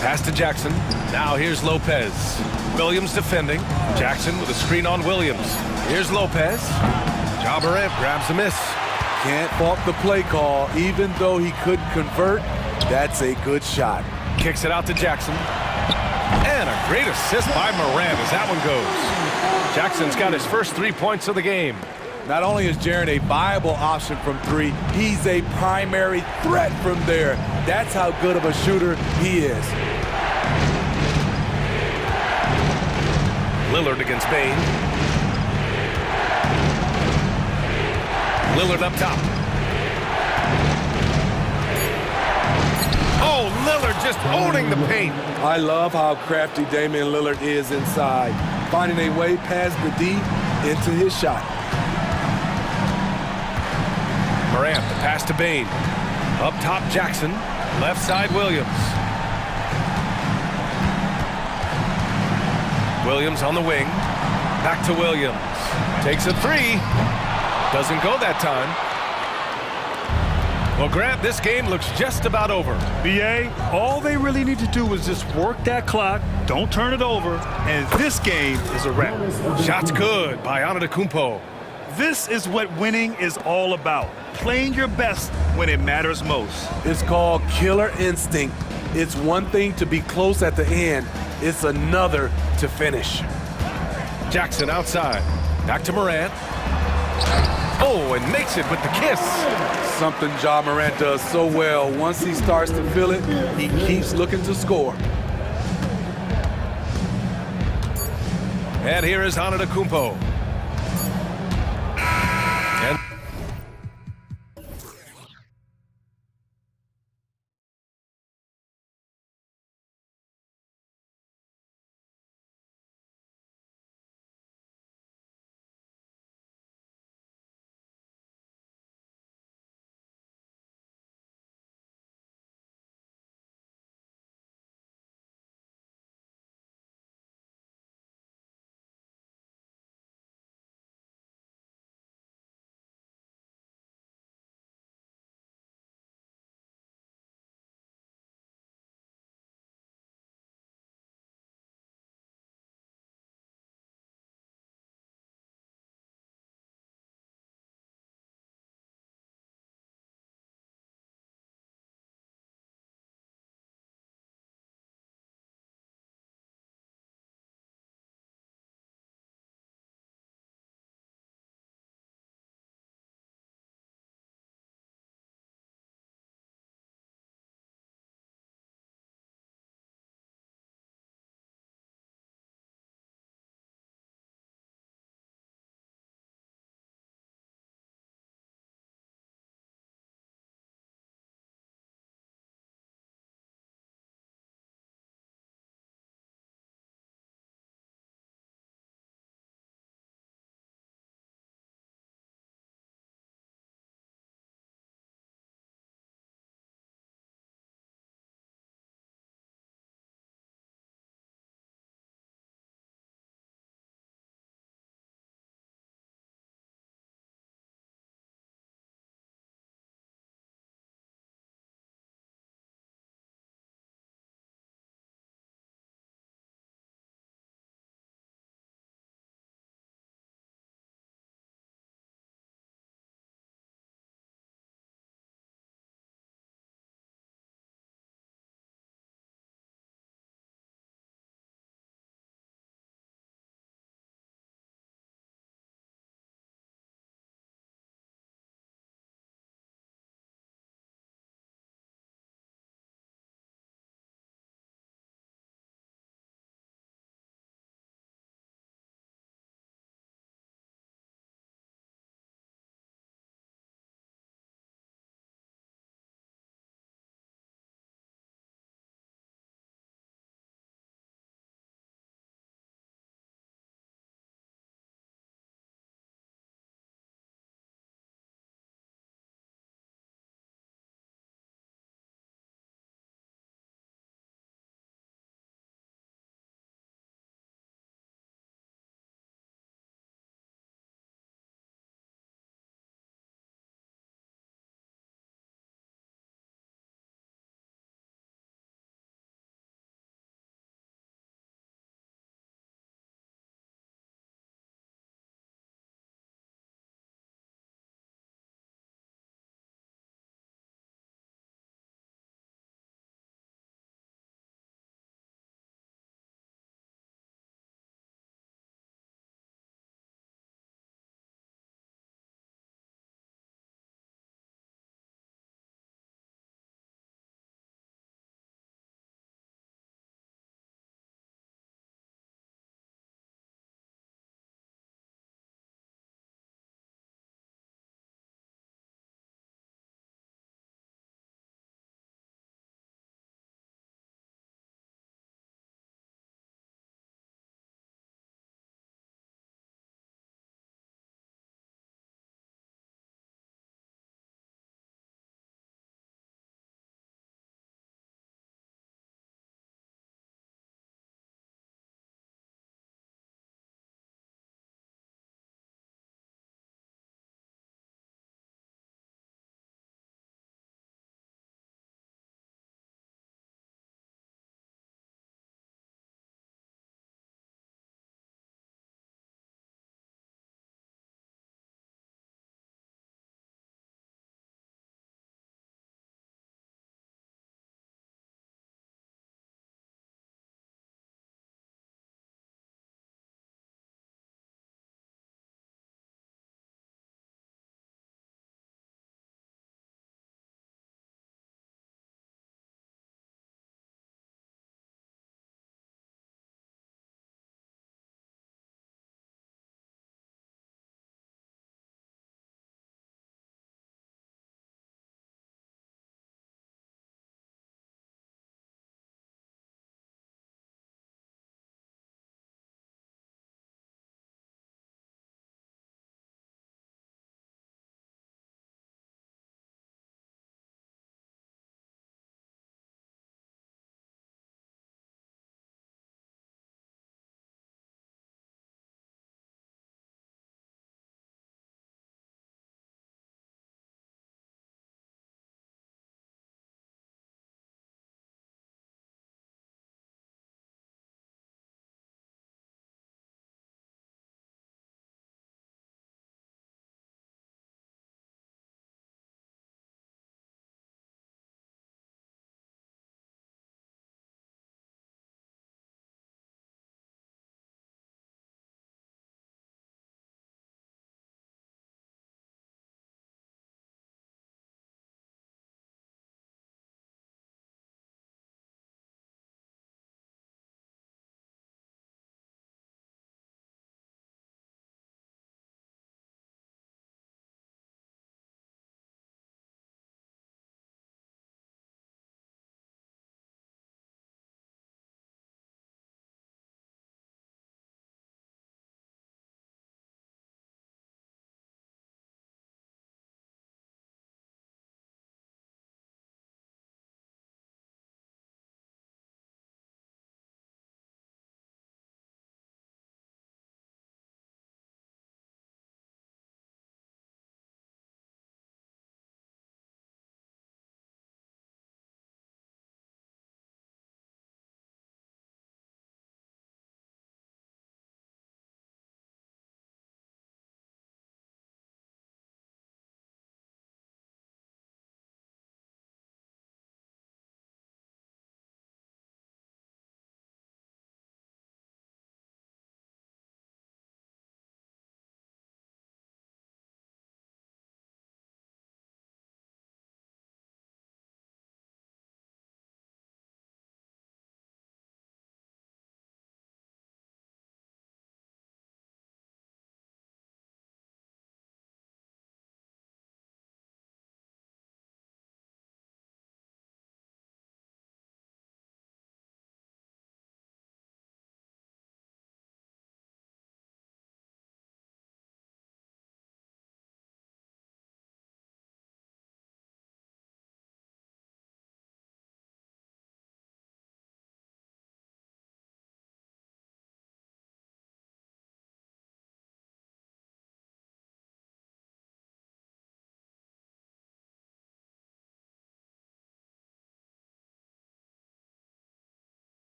Pass to Jackson. Now here's Lopez. Williams defending. Jackson with a screen on Williams. Here's Lopez. Ja Morant grabs a miss. Can't fault the play call. Even though he couldn't convert, that's a good shot. Kicks it out to Jackson. And a great assist by Morant as that one goes. Jackson's got his first 3 points of the game. Not only is Jaren a viable option from 3, he's a primary threat from there. That's how good of a shooter he is. Lillard against Bane. Lillard up top. Oh, Lillard just owning the paint. I love how crafty Damian Lillard is inside, finding a way past the D into his shot. Morant, the pass to Bane. Up top, Jackson. Left side, Williams. Williams on the wing. Back to Williams. Takes a three. Doesn't go that time. Well, Grant, this game looks just about over. BA, all they really need to do is just work that clock, don't turn it over, and this game is a wrap. Shot's good by Antetokounmpo. This is what winning is all about. Playing your best when it matters most. It's called killer instinct. It's one thing to be close at the end. It's another to finish. Jackson outside. Back to Morant. Oh, and makes it with the kiss. Something Ja Morant does so well. Once he starts to feel it, he keeps looking to score. And here is Antetokounmpo.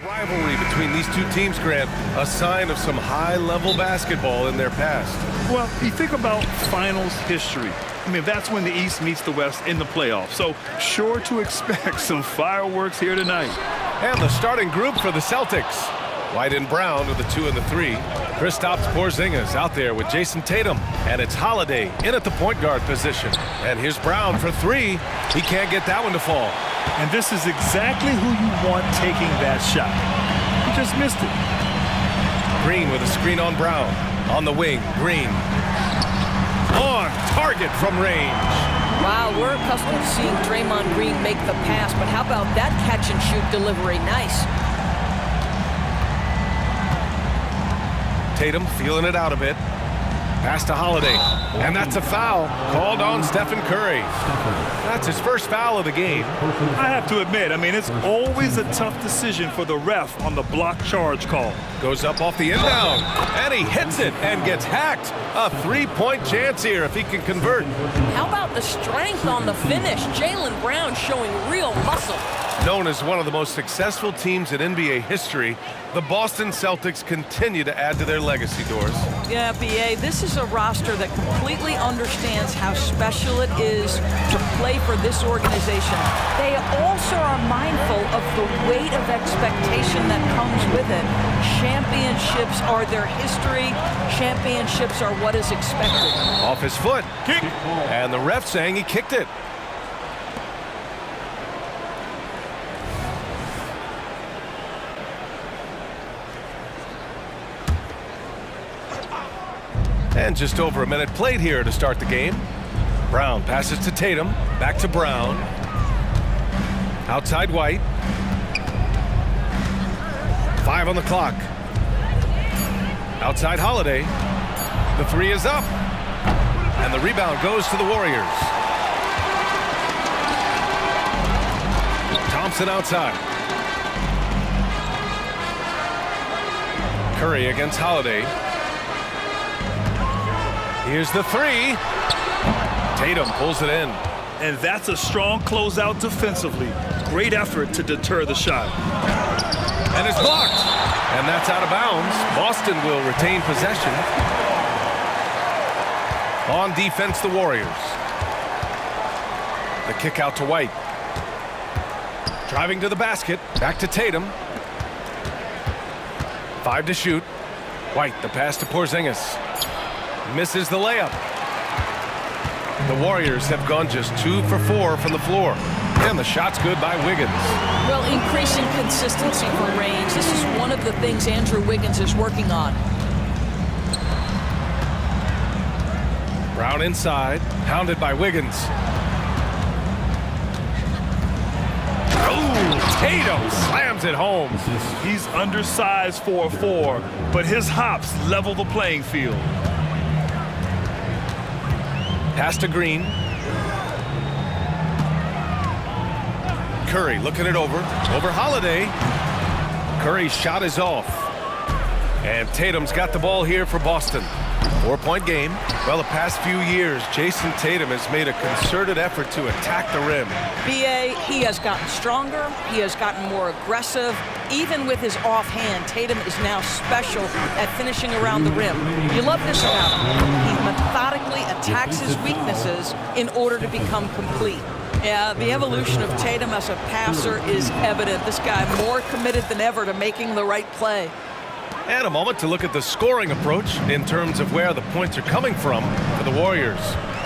Rivalry between these two teams, Grant, a sign of some high-level basketball in their past. Well, you think about finals history. I mean, that's when the East meets the West in the playoffs. So sure to expect some fireworks here tonight. And the starting group for the Celtics. White and Brown with the 2 and the 3. Kristaps Porzingis out there with Jason Tatum. And it's Holiday in at the point guard position. And here's Brown for 3. He can't get that one to fall. And this is exactly who you want taking that shot. He just missed it. Green with a screen on Brown. On the wing, Green. On target from range. Wow, we're accustomed to seeing Draymond Green make the pass, but how about that catch-and-shoot delivery? Nice. Tatum feeling it out a bit. Pass to Holiday. And that's a foul called on Stephen Curry. That's his first foul of the game. I have to admit, I mean, it's always a tough decision for the ref on the block charge call. Goes up off the inbound, and he hits it and gets hacked. A three-point chance here if he can convert. How about the strength on the finish? Jaylen Brown showing real muscle. Known as one of the most successful teams in NBA history, the Boston Celtics continue to add to their legacy, Doors. Yeah, BA, this is a roster that completely understands how special it is to play for this organization. They also are mindful of the weight of expectation that comes with it. Championships are their history. Championships are what is expected. Off his foot. Kick. And the ref saying he kicked it. And just over a minute played here to start the game. Brown passes to Tatum. Back to Brown. Outside White. 5 on the clock. Outside Holiday. The 3 is up. And the rebound goes to the Warriors. Thompson outside. Curry against Holiday. Here's the 3. Tatum pulls it in. And that's a strong closeout defensively. Great effort to deter the shot. And it's blocked. And that's out of bounds. Boston will retain possession. On defense, the Warriors. The kick out to White. Driving to the basket. Back to Tatum. 5 to shoot. White, the pass to Porzingis. Misses the layup. The Warriors have gone just 2 for 4 from the floor. And the shot's good by Wiggins. Well, increasing consistency from range. This is one of the things Andrew Wiggins is working on. Brown inside, hounded by Wiggins. Oh, Tatum slams it home. He's undersized for a 4, but his hops level the playing field. Pass to Green. Curry looking it over. Over Holiday. Curry's shot is off. And Tatum's got the ball here for Boston. 4-point game. Well, the past few years, Jason Tatum has made a concerted effort to attack the rim. BA, he has gotten stronger. He has gotten more aggressive. Even with his offhand, Tatum is now special at finishing around the rim. You love this about him. He methodically attacks his weaknesses in order to become complete. Yeah, the evolution of Tatum as a passer is evident. This guy more committed than ever to making the right play. And a moment to look at the scoring approach in terms of where the points are coming from for the Warriors.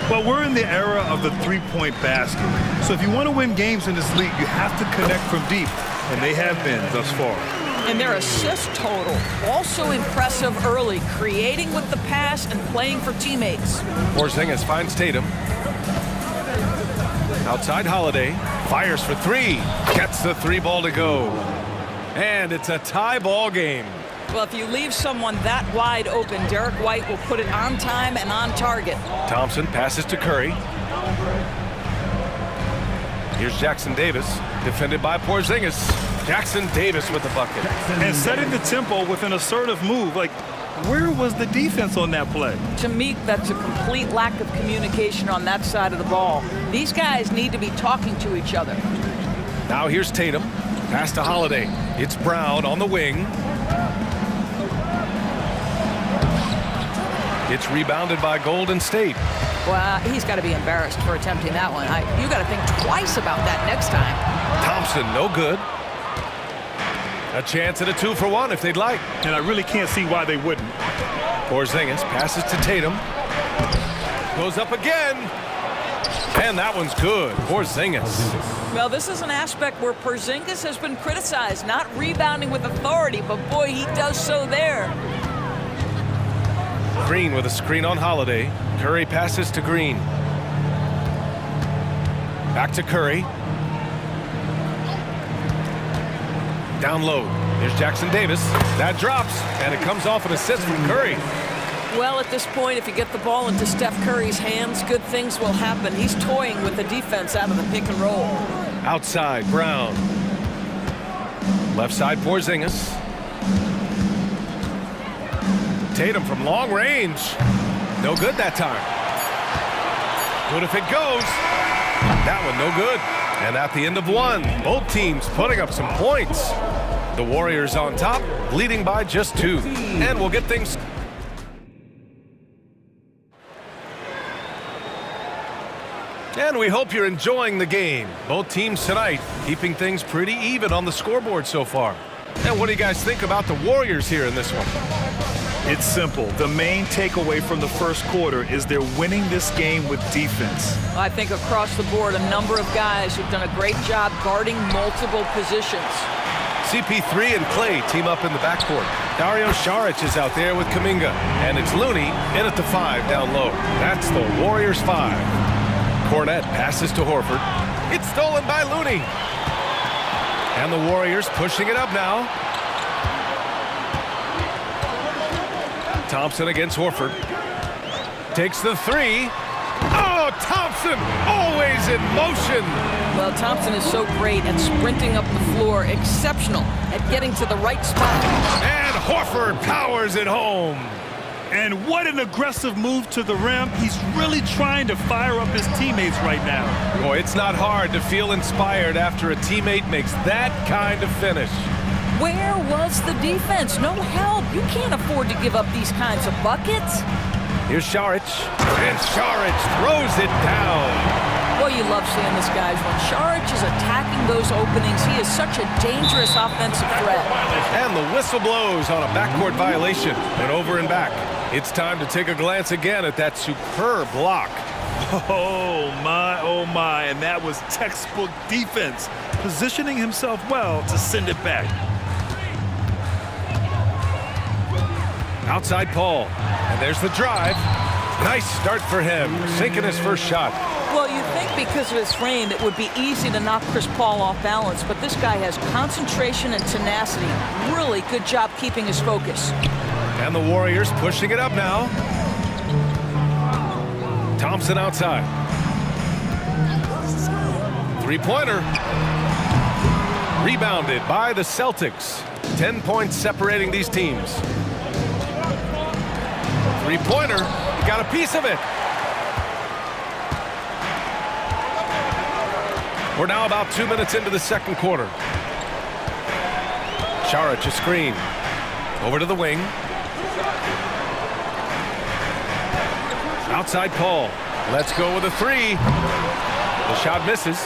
Well, we're in the era of the three-point basket. So if you want to win games in this league, you have to connect from deep. And they have been thus far. And their assist total, also impressive early, creating with the pass and playing for teammates. Porzingis finds Tatum. Outside Holiday, fires for 3. Gets the 3 ball to go. And it's a tie ball game. Well, if you leave someone that wide open, Derek White will put it on time and on target. Thompson passes to Curry. Here's Jackson Davis, defended by Porzingis. Jackson Davis with the bucket. And setting the tempo with an assertive move. Like, where was the defense on that play? To me, that's a complete lack of communication on that side of the ball. These guys need to be talking to each other. Now here's Tatum. Pass to Holiday. It's Brown on the wing. It's rebounded by Golden State. Well, he's got to be embarrassed for attempting that one. You got to think twice about that next time. Thompson, no good. A chance at a 2-for-1 if they'd like. And I really can't see why they wouldn't. Porzingis passes to Tatum. Goes up again. And that one's good. Porzingis. Well, this is an aspect where Porzingis has been criticized, not rebounding with authority, but boy, he does so there. Green with a screen on Holiday. Curry passes to Green. Back to Curry. Down low. Here's Jackson Davis. That drops, and it comes off an assist from Curry. Well, at this point, if you get the ball into Steph Curry's hands, good things will happen. He's toying with the defense out of the pick and roll. Outside, Brown. Left side, Porzingis. Tatum from long range. No good that time. Good if it goes. That one no good. And at the end of one, both teams putting up some points. The Warriors on top, leading by just 2. And we'll get things... And we hope you're enjoying the game. Both teams tonight keeping things pretty even on the scoreboard so far. And what do you guys think about the Warriors here in this one? It's simple. The main takeaway from the first quarter is they're winning this game with defense. I think across the board, a number of guys who've done a great job guarding multiple positions. CP3 and Clay team up in the backcourt. Dario Saric is out there with Kuminga. And it's Looney in at the 5 down low. That's the Warriors 5. Cornette passes to Horford. It's stolen by Looney. And the Warriors pushing it up now. Thompson against Horford. Takes the 3. Oh, Thompson always in motion. Well, Thompson is so great at sprinting up the floor, exceptional at getting to the right spot. And Horford powers it home. And what an aggressive move to the rim. He's really trying to fire up his teammates right now. Boy, it's not hard to feel inspired after a teammate makes that kind of finish. Where was the defense? No help. You can't afford to give up these kinds of buckets. Here's Saric. And Saric throws it down. Well, you love seeing this, guys. When Saric is attacking those openings, he is such a dangerous offensive threat. And the whistle blows on a backcourt violation. And over and back. It's time to take a glance again at that superb block. Oh, my. And that was textbook defense. Positioning himself well to send it back. Outside Paul. And there's the drive. Nice start for him. Sinking his first shot. Well, you think because of his frame, it would be easy to knock Chris Paul off balance. But this guy has concentration and tenacity. Really good job keeping his focus. And the Warriors pushing it up now. Thompson outside. 3-pointer. Rebounded by the Celtics. 10 points separating these teams. 3-pointer. He got a piece of it. We're now about 2 minutes into the second quarter. Saric a screen. Over to the wing. Outside Paul. Let's go with a 3. The shot misses.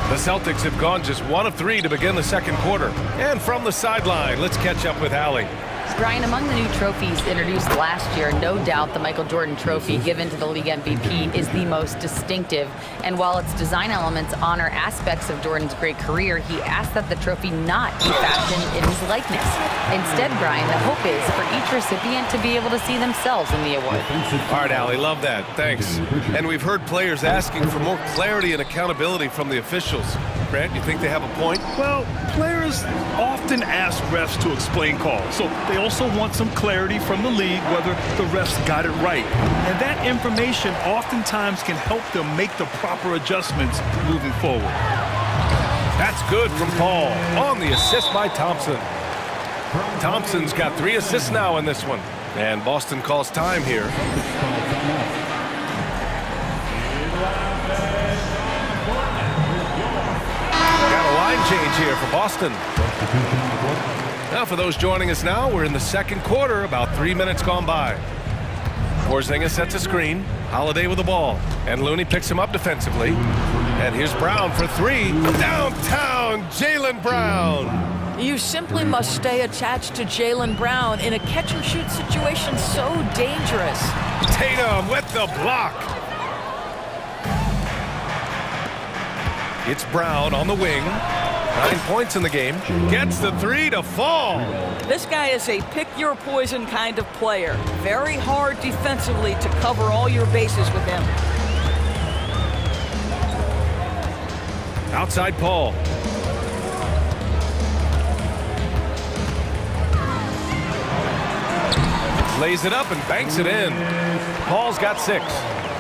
The Celtics have gone just 1 of 3 to begin the second quarter. And from the sideline, let's catch up with Allie. Brian, among the new trophies introduced last year, no doubt the Michael Jordan Trophy given to the league MVP is the most distinctive. And while its design elements honor aspects of Jordan's great career, he asked that the trophy not be fashioned in his likeness. Instead, Brian, the hope is for each recipient to be able to see themselves in the award. All right, Allie, love that. Thanks. And we've heard players asking for more clarity and accountability from the officials. Grant, you think they have a point? Well, players often ask refs to explain calls, so they also want some clarity from the league whether the refs got it right. And that information oftentimes can help them make the proper adjustments moving forward. That's good from Paul on the assist by Thompson. Thompson's got 3 assists now in this one. And Boston calls time here. Got a line change here for Boston. Now for those joining us now, we're in the second quarter, about 3 minutes gone by. Porzingis sets a screen, Holiday with the ball, and Looney picks him up defensively. And here's Brown for three. Downtown, Jaylen Brown. You simply must stay attached to Jaylen Brown in a catch-and-shoot situation so dangerous. Tatum with the block. It's Brown on the wing. 9 points in the game. Gets the three to fall. This guy is a pick-your-poison kind of player. Very hard defensively to cover all your bases with him. Outside Paul. Lays it up and banks it in. Paul's got 6.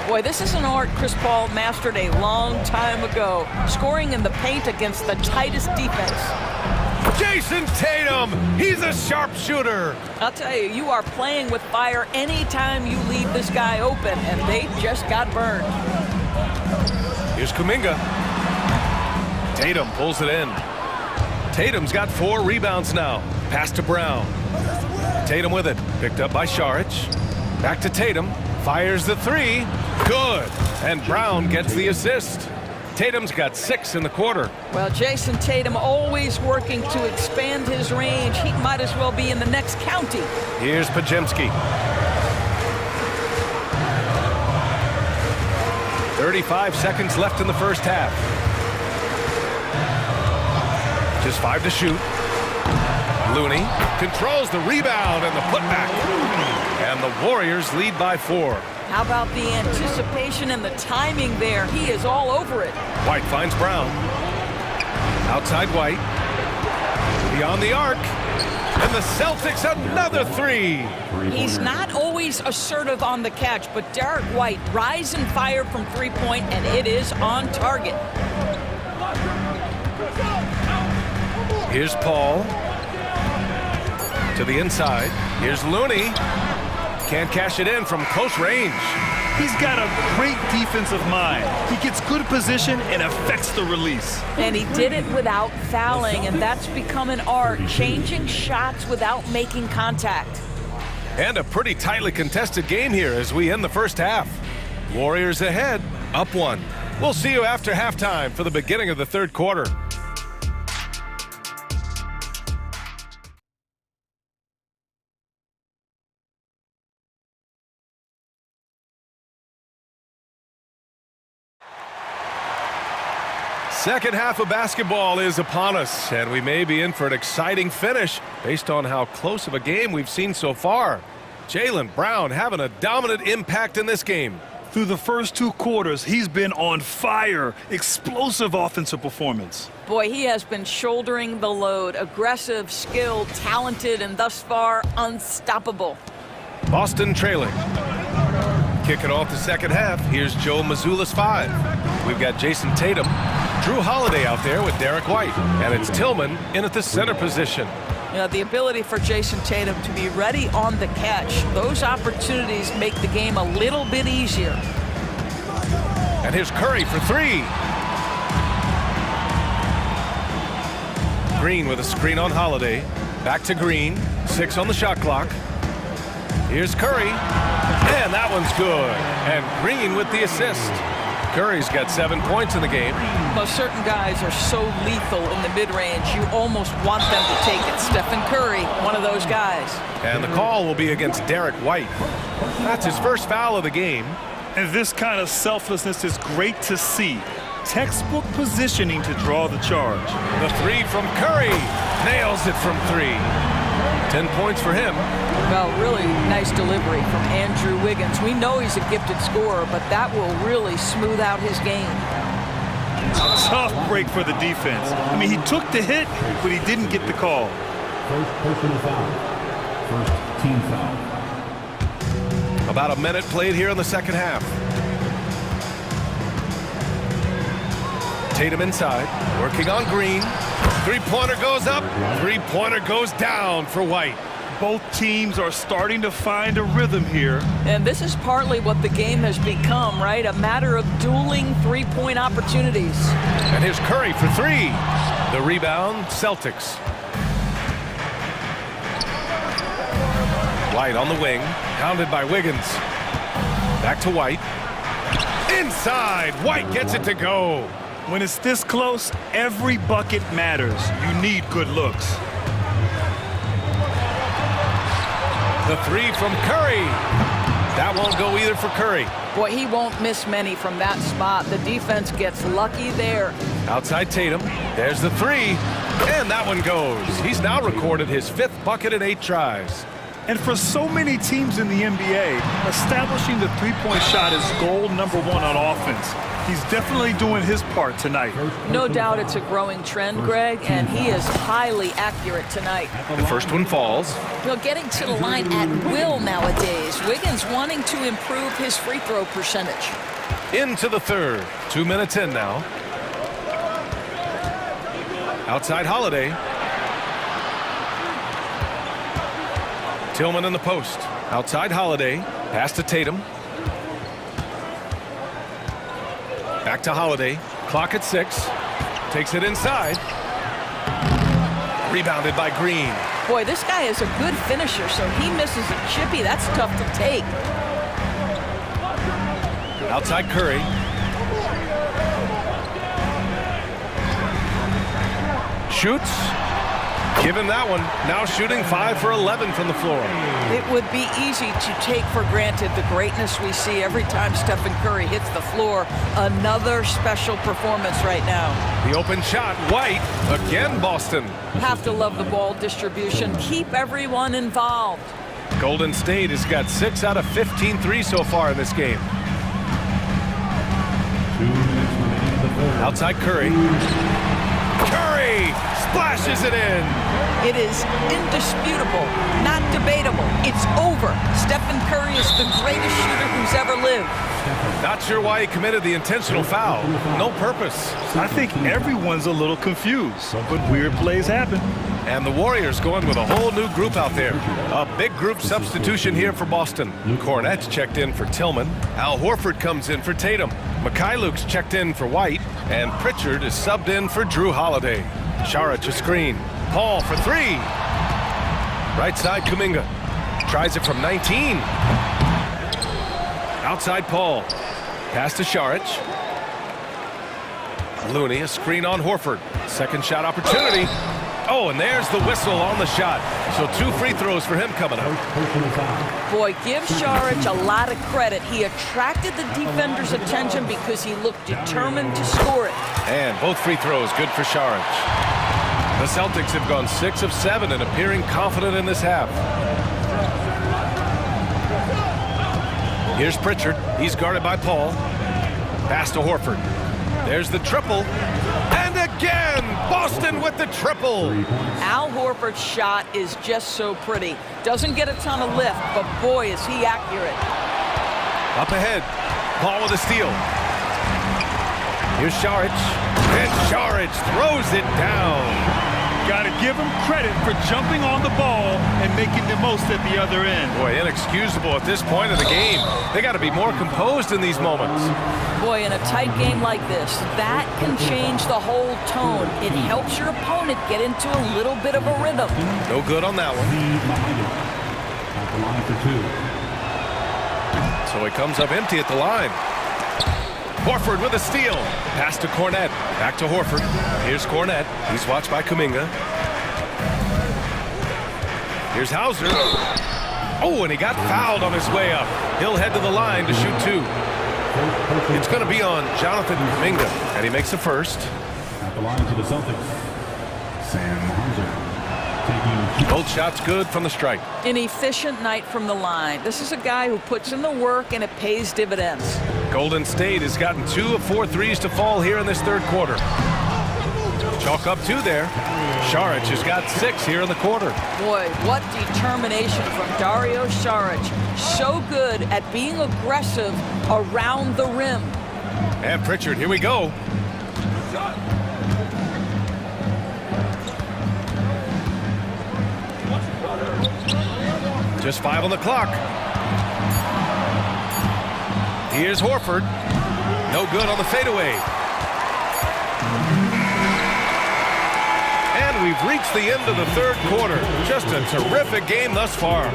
Boy, this is an art Chris Paul mastered a long time ago, scoring in the paint against the tightest defense. Jason Tatum, he's a sharpshooter. I'll tell you, you are playing with fire anytime you leave this guy open, and they just got burned. Here's Kuminga. Tatum pulls it in. Tatum's got 4 rebounds now. Pass to Brown. Tatum with it. Picked up by Šarić. Back to Tatum. Fires the three. Good. And Brown gets the assist. Tatum's got 6 in the quarter. Well, Jason Tatum always working to expand his range. He might as well be in the next county. Here's Podziemski. 35 seconds left in the first half. Just 5 to shoot. Looney controls the rebound and the putback. And the Warriors lead by 4. How about the anticipation and the timing there? He is all over it. White finds Brown. Outside White. Beyond the arc. And the Celtics another 3. He's not always assertive on the catch, but Derek White rise and fire from three-point, and it is on target. Here's Paul. To the inside. Here's Looney. Can't cash it in from close range. He's got a great defensive mind. He gets good position and affects the release. And he did it without fouling, and that's become an art, changing shots without making contact. And a pretty tightly contested game here as we end the first half. Warriors ahead, up 1. We'll see you after halftime for the beginning of the third quarter. Second half of basketball is upon us, and we may be in for an exciting finish based on how close of a game we've seen so far. Jaylen Brown having a dominant impact in this game. Through the first 2 quarters, he's been on fire. Explosive offensive performance. Boy, he has been shouldering the load. Aggressive, skilled, talented, and thus far, unstoppable. Boston trailing. Kicking off the second half, here's Joe Mazzulla's 5. We've got Jason Tatum, Drew Holiday out there with Derek White, and it's Tillman in at the center position. You know, the ability for Jason Tatum to be ready on the catch, those opportunities make the game a little bit easier. And here's Curry for 3. Green with a screen on Holiday. Back to Green. 6 on the shot clock. Here's Curry. And that one's good. And Green with the assist. Curry's got 7 points in the game. Well, certain guys are so lethal in the mid-range, you almost want them to take it. Stephen Curry, one of those guys. And the call will be against Derek White. That's his first foul of the game. And this kind of selflessness is great to see. Textbook positioning to draw the charge. The 3 from Curry. Nails it from 3. 10 points for him. Well, really nice delivery from Andrew Wiggins. We know he's a gifted scorer, but that will really smooth out his game. Tough break for the defense. I mean, he took the hit, but he didn't get the call. First personal foul. First team foul. About a minute played here in the second half. Tatum inside, working on Green. Three-pointer goes up, three-pointer goes down for White. Both teams are starting to find a rhythm here. And this is partly what the game has become, right? A matter of dueling three-point opportunities. And here's Curry for 3. The rebound, Celtics. White on the wing, hounded by Wiggins. Back to White. Inside, White gets it to go. When it's this close, every bucket matters. You need good looks. The three from Curry. That won't go either for Curry. Boy, he won't miss many from that spot. The defense gets lucky there. Outside Tatum. There's the three. And that one goes. He's now recorded his 5th bucket in 8 tries. And for so many teams in the NBA, establishing the three-point shot is goal number 1 on offense. He's definitely doing his part tonight. No doubt it's a growing trend, Greg, and he is highly accurate tonight. The first one falls. You know, getting to the line at will nowadays. Wiggins wanting to improve his free throw percentage. Into the third. 2 minutes in now. Outside Holiday. Tillman in the post. Outside Holiday. Pass to Tatum. Back to Holiday. Clock at 6. Takes it inside. Rebounded by Green. Boy, this guy is a good finisher, so he misses a chippy. That's tough to take. Outside Curry. Shoots. Give him that one. Now shooting 5 for 11 from the floor. It would be easy to take for granted the greatness we see every time Stephen Curry hits the floor. Another special performance right now. The open shot. White. Again, Boston. Have to love the ball distribution. Keep everyone involved. Golden State has got 6 out of 15 threes so far in this game. Outside Curry. Curry splashes it in. It is indisputable, not debatable. It's over. Stephen Curry is the greatest shooter who's ever lived. Not sure why he committed the intentional foul. No purpose. I think everyone's a little confused, but weird plays happen. And the Warriors going with a whole new group out there. A big group substitution here for Boston. Cornette's checked in for Tillman. Al Horford comes in for Tatum. Mikhailuk's checked in for White. And Pritchard is subbed in for Drew Holiday. Saric a screen. Paul for 3. Right side Kuminga. Tries it from 19. Outside Paul. Pass to Saric. Looney, a screen on Horford. Second shot opportunity. Oh, and there's the whistle on the shot. So 2 free throws for him coming up. Boy, give Saric a lot of credit. He attracted the defender's attention because he looked determined to score it. And both free throws good for Saric. The Celtics have gone 6 of 7 and appearing confident in this half. Here's Pritchard. He's guarded by Paul. Pass to Horford. There's the triple. And again, Boston with the triple. Al Horford's shot is just so pretty. Doesn't get a ton of lift, but boy, is he accurate. Up ahead. Paul with a steal. Here's Saric. And Saric throws it down. Got to give him credit for jumping on the ball and making the most at the other end. Boy, inexcusable at this point of the game. They got to be more composed in these moments. Boy, in a tight game like this, that can change the whole tone. It helps your opponent get into a little bit of a rhythm. No good on that one. At the line for 2. So he comes up empty at the line. Horford with a steal. Pass to Cornette. Back to Horford. Here's Cornette. He's watched by Kuminga. Here's Hauser. Oh, and he got fouled on his way up. He'll head to the line to shoot 2. It's going to be on Jonathan Kuminga, and he makes the first. At the line to the Celtics, Sam Hauser. Both shots good from the strike. An efficient night from the line. This is a guy who puts in the work, and it pays dividends. Golden State has gotten 2 of 4 threes to fall here in this third quarter. Chalk up 2 there. Saric has got 6 here in the quarter. Boy, what determination from Dario Saric. So good at being aggressive around the rim. And Pritchard, here we go. Just 5 on the clock. Here's Horford. No good on the fadeaway. And we've reached the end of the third quarter. Just a terrific game thus far.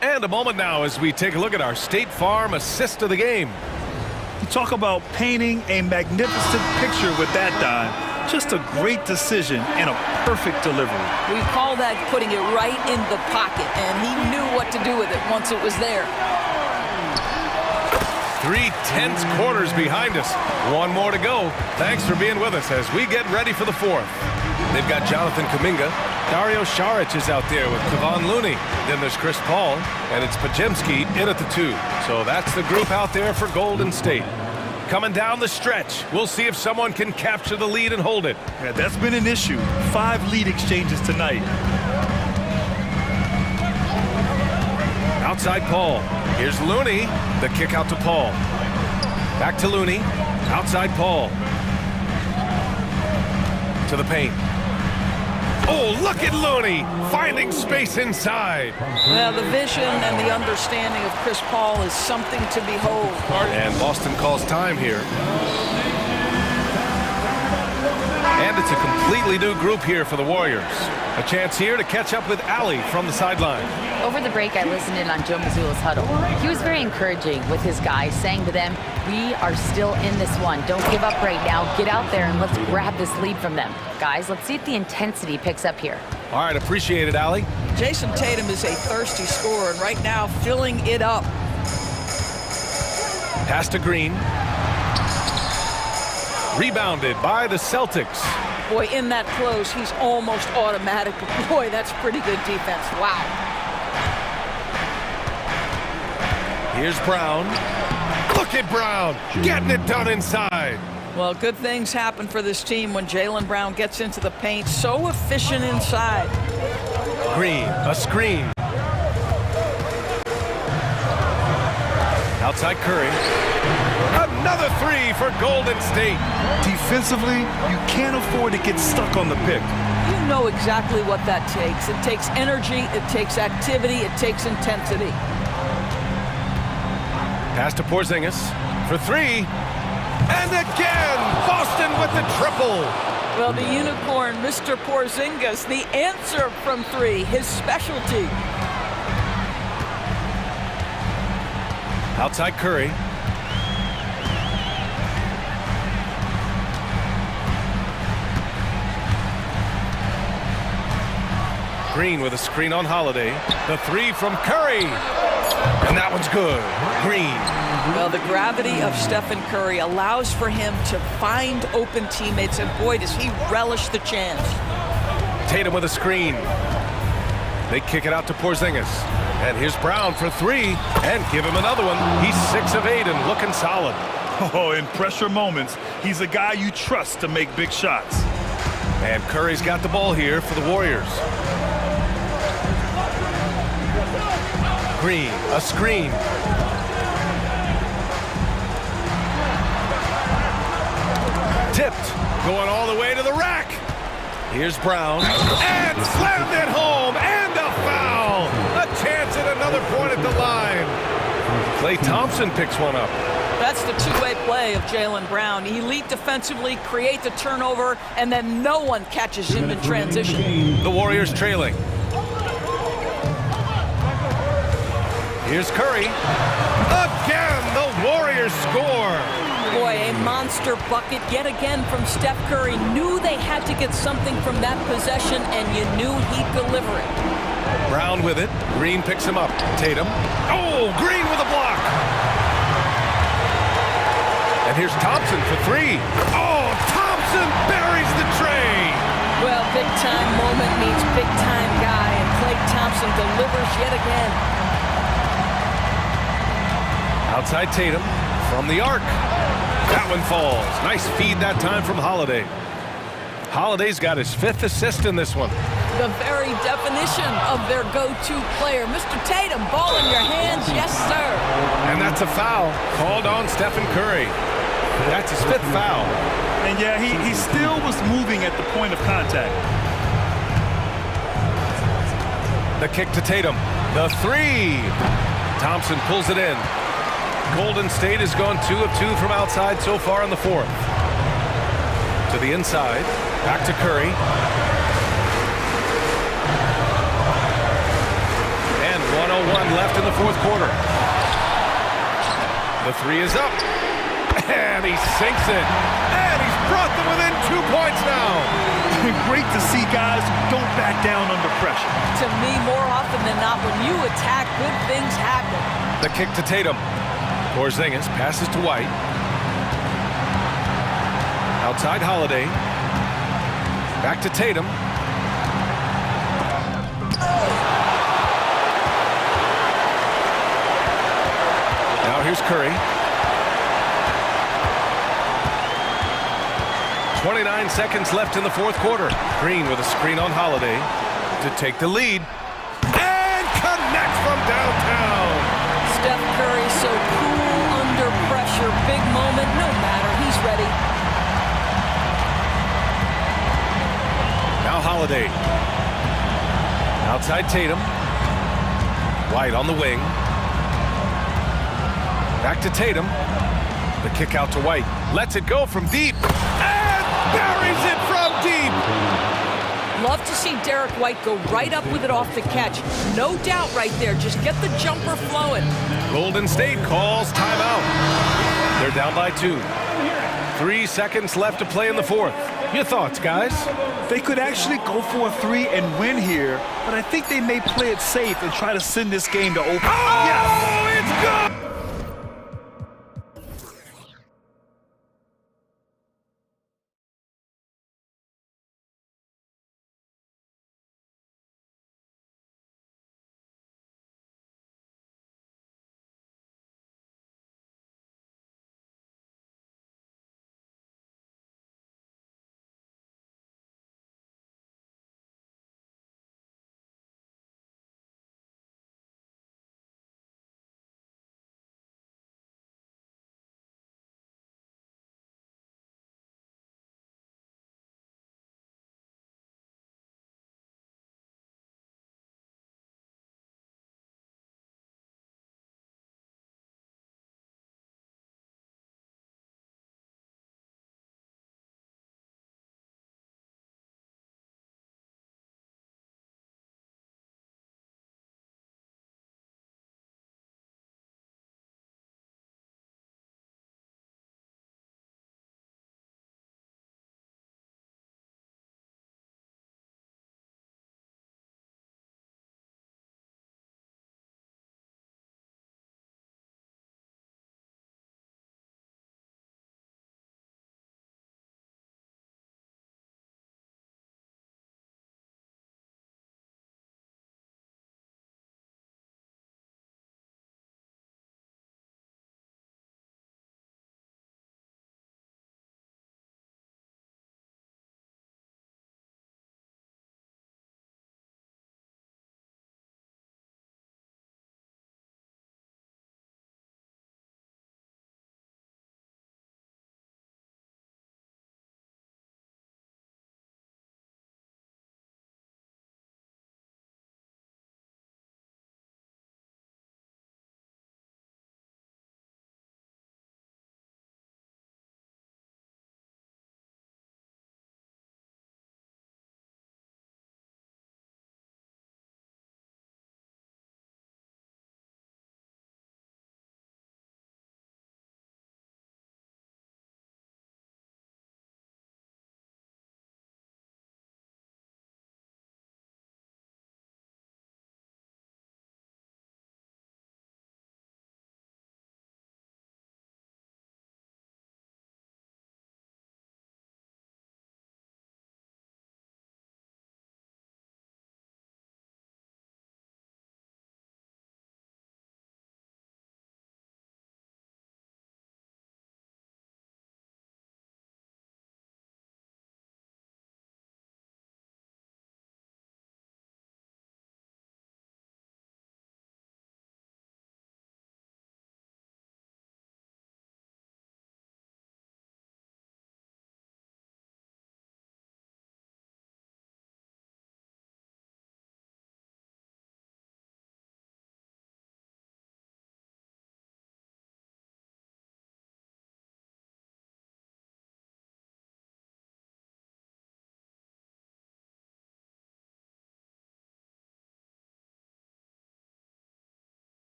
And a moment now as we take a look at our State Farm assist of the game. You talk about painting a magnificent picture with that dime. Just a great decision and a perfect delivery. We call that putting it right in the pocket, and he knew what to do with it once it was there. 3 tense quarters behind us. One more to go. Thanks for being with us as we get ready for the fourth. They've got Jonathan Kuminga. Dario Saric is out there with Kevon Looney. Then there's Chris Paul, and it's Pajemski in at the 2. So that's the group out there for Golden State. Coming down the stretch, we'll see if someone can capture the lead and hold it. Yeah, that's been an issue. 5 lead exchanges tonight. Outside Paul. Here's Looney. The kick out to Paul. Back to Looney. Outside Paul. To the paint. Oh, look at Looney finding space inside. Well, the vision and the understanding of Chris Paul is something to behold. And Boston calls time here. And it's a completely new group here for the Warriors. A chance here to catch up with Ali from the sideline. Over the break, I listened in on Joe Mazzulla's huddle. He was very encouraging with his guys, saying to them, we are still in this one. Don't give up right now. Get out there and let's grab this lead from them. Guys, let's see if the intensity picks up here. All right, appreciate it, Ali. Jason Tatum is a thirsty scorer, and right now filling it up. Pass to Green. Rebounded by the Celtics. Boy, in that close, he's almost automatic. But boy, that's pretty good defense. Wow. Here's Brown. Look at Brown getting it done inside. Well, good things happen for this team when Jaylen Brown gets into the paint. So efficient inside. Green, a screen. Outside Curry. Another 3 for Golden State. Defensively, you can't afford to get stuck on the pick. You know exactly what that takes. It takes energy, it takes activity, it takes intensity. Pass to Porzingis for 3. And again, Boston with the triple. Well, the unicorn, Mr. Porzingis, the answer from 3, his specialty. Outside Curry. Green with a screen on Holiday. The 3 from Curry. And that one's good. Green. Well, the gravity of Stephen Curry allows for him to find open teammates, and boy, does he relish the chance. Tatum with a screen. They kick it out to Porzingis. And here's Brown for 3. And give him another one. He's 6 of 8 and looking solid. Oh, in pressure moments, he's a guy you trust to make big shots. And Curry's got the ball here for the Warriors. Green, a screen. Tipped, going all the way to the rack. Here's Brown, and slammed it home, and a foul. A chance at another point at the line. Klay Thompson picks one up. That's the two-way play of Jaylen Brown. Elite defensively, create the turnover, and then no one catches him in transition. The Warriors trailing. Here's Curry. Again, the Warriors score. Boy, a monster bucket yet again from Steph Curry. Knew they had to get something from that possession, and you knew he'd deliver it. Brown with it. Green picks him up. Tatum. Oh, Green with a block. And here's Thompson for 3. Oh, Thompson buries the tray. Well, big-time moment means big-time guy, and Klay Thompson delivers yet again. Outside Tatum from the arc. That one falls. Nice feed that time from Holiday. Holiday's got his 5th assist in this one. The very definition of their go-to player. Mr. Tatum, ball in your hands, yes, sir. And that's a foul called on Stephen Curry. That's his 5th foul. And yeah, he still was moving at the point of contact. The kick to Tatum. The 3. Thompson pulls it in. Golden State has gone 2 of 2 from outside so far in the 4th. To to the inside. Back to Curry. And 1:01 left in the fourth quarter. The three is up. And he sinks it. And he's brought them within 2 points now. Great to see guys who don't back down under pressure. To me, more often than not, when you attack, good things happen. The kick to Tatum. Porzingis passes to White. Outside Holiday. Back to Tatum. Now here's Curry. 29 seconds left in the fourth quarter. Green with a screen on Holiday to take the lead. And connects from downtown. Steph Curry so cool under pressure. Big moment, no matter. He's ready. Now Holiday. Outside Tatum. White on the wing. Back to Tatum. The kick out to White. Lets it go from deep. And buries it from deep. Love to see Derek White go right up with it off the catch. No doubt right there. Just get the jumper flowing. Golden State calls timeout. They're down by 2. 3 seconds left to play in the fourth. Your thoughts, guys? They could actually go for a three and win here, but I think they may play it safe and try to send this game to open. Oh, yes! It's good!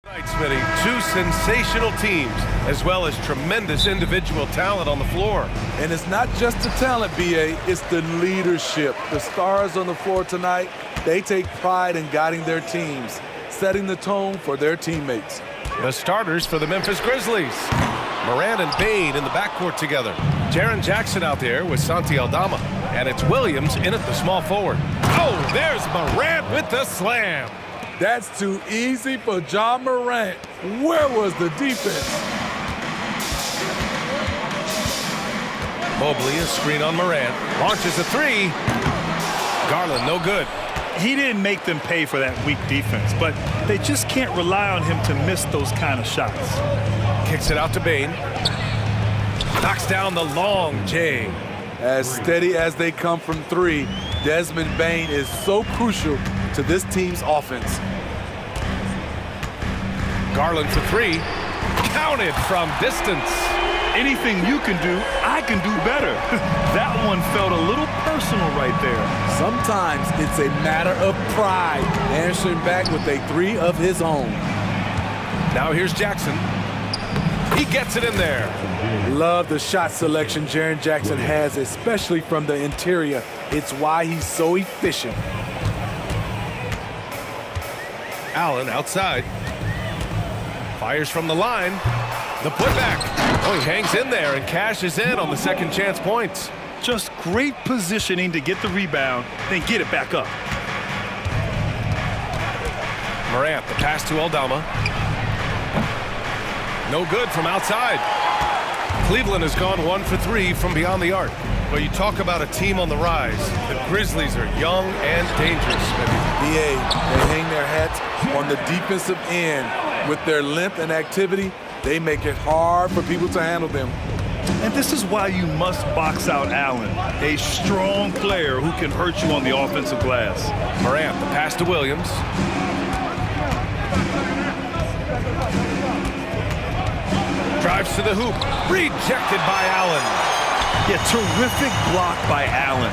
Right, Smitty, two sensational teams, as well as tremendous individual talent on the floor. And it's not just the talent, B.A., it's the leadership. The stars on the floor tonight, they take pride in guiding their teams, setting the tone for their teammates. The starters for the Memphis Grizzlies. Morant and Bain in the backcourt together. Jaren Jackson out there with Santi Aldama. And it's Williams in at the small forward. Oh, there's Morant with the slam. That's too easy for Ja Morant. Where was the defense? Mobley, a screen on Morant. Launches a three. Garland, no good. He didn't make them pay for that weak defense, but they just can't rely on him to miss those kind of shots. Kicks it out to Bain. Knocks down the long J. As steady as they come from three, Desmond Bain is so crucial to this team's offense. Garland for three. Counted from distance. Anything you can do, I can do better. That one felt a little personal right there. Sometimes it's a matter of pride, answering back with a three of his own. Now here's Jackson. He gets it in there. Love the shot selection Jaren Jackson has, especially from the interior. It's why he's so efficient. Allen outside. Fires from the line. The putback. Oh, he hangs in there and cashes in on the second chance points. Just great positioning to get the rebound, then get it back up. Morant, the pass to Aldama. No good from outside. Cleveland has gone 1 for 3 from beyond the arc. Well, you talk about a team on the rise. The Grizzlies are young and dangerous. BA, they hang their hats on the defensive end. With their length and activity, they make it hard for people to handle them. And this is why you must box out Allen, a strong player who can hurt you on the offensive glass. Morant, the pass to Williams. Drives to the hoop. Rejected by Allen. Yeah, terrific block by Allen,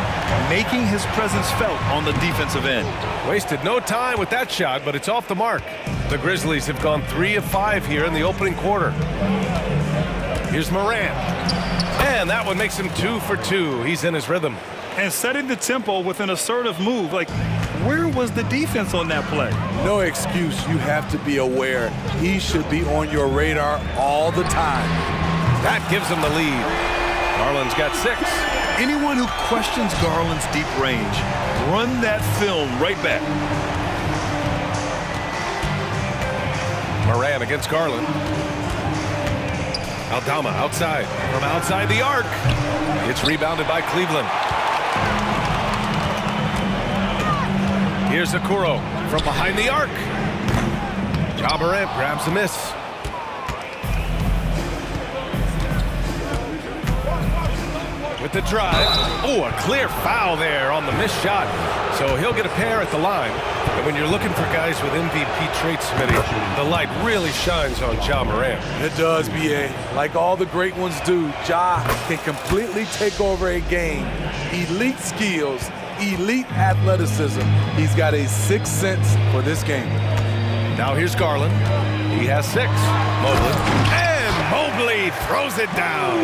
making his presence felt on the defensive end. Wasted no time with that shot, but it's off the mark. The Grizzlies have gone 3 of 5 here in the opening quarter. Here's Morant. And that one makes him 2 for 2. He's in his rhythm. And setting the tempo with an assertive move. Like, where was the defense on that play? No excuse. You have to be aware. He should be on your radar all the time. That gives him the lead. Garland's got 6. Anyone who questions Garland's deep range, run that film right back. Morant against Garland. Aldama outside. From outside the arc. It's rebounded by Cleveland. Here's Okoro from behind the arc. Ja Morant grabs the miss. With the drive. Oh, a clear foul there on the missed shot. So he'll get a pair at the line. And when you're looking for guys with MVP traits, Smitty, the light really shines on Ja Morant. It does, B.A. Like all the great ones do, Ja can completely take over a game. Elite skills, elite athleticism. He's got a sixth sense for this game. Now here's Garland. He has 6. Mobley. Mobley throws it down.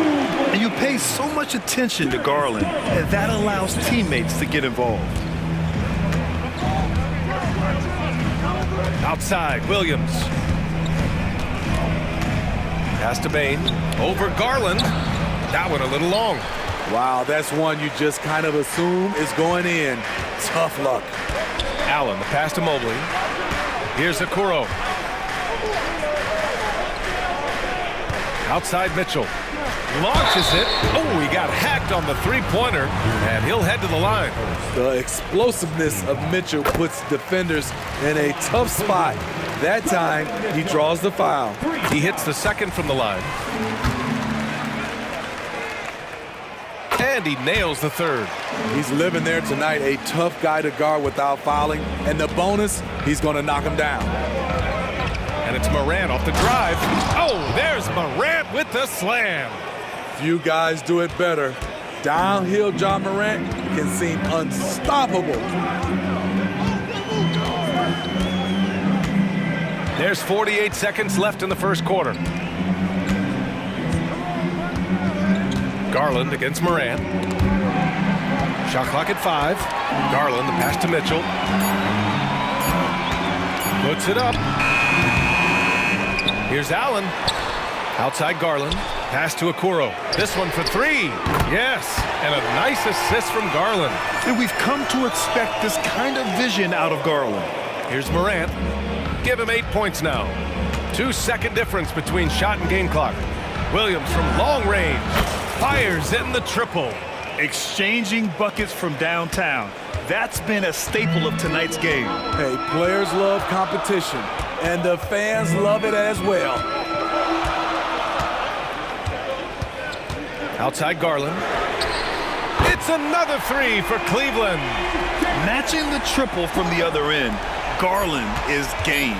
And you pay so much attention to Garland, and that allows teammates to get involved. Outside, Williams. Pass to Bain. Over Garland. That one a little long. Wow, that's one you just kind of assume is going in. Tough luck. Allen, the pass to Mobley. Here's Okoro. Outside Mitchell. Launches it. Oh, he got hacked on the three-pointer, and he'll head to the line. The explosiveness of Mitchell puts defenders in a tough spot. That time, he draws the foul. He hits the second from the line. And he nails the third. He's living there tonight, a tough guy to guard without fouling. And the bonus, he's going to knock him down. And it's Morant off the drive. Oh, there's Morant with the slam. Few guys do it better. Downhill Ja Morant can seem unstoppable. There's 48 seconds left in the first quarter. Garland against Morant. Shot clock at 5. Garland, the pass to Mitchell. Puts it up. Here's Allen. Outside Garland. Pass to Okoro. This one for 3. Yes, and a nice assist from Garland. And we've come to expect this kind of vision out of Garland. Here's Morant. Give him 8 points now. 2-second difference between shot and game clock. Williams from long range fires in the triple. Exchanging buckets from downtown. That's been a staple of tonight's game. Hey, players love competition, and the fans love it as well. Outside Garland. It's another 3 for Cleveland. Matching the triple from the other end, Garland is game.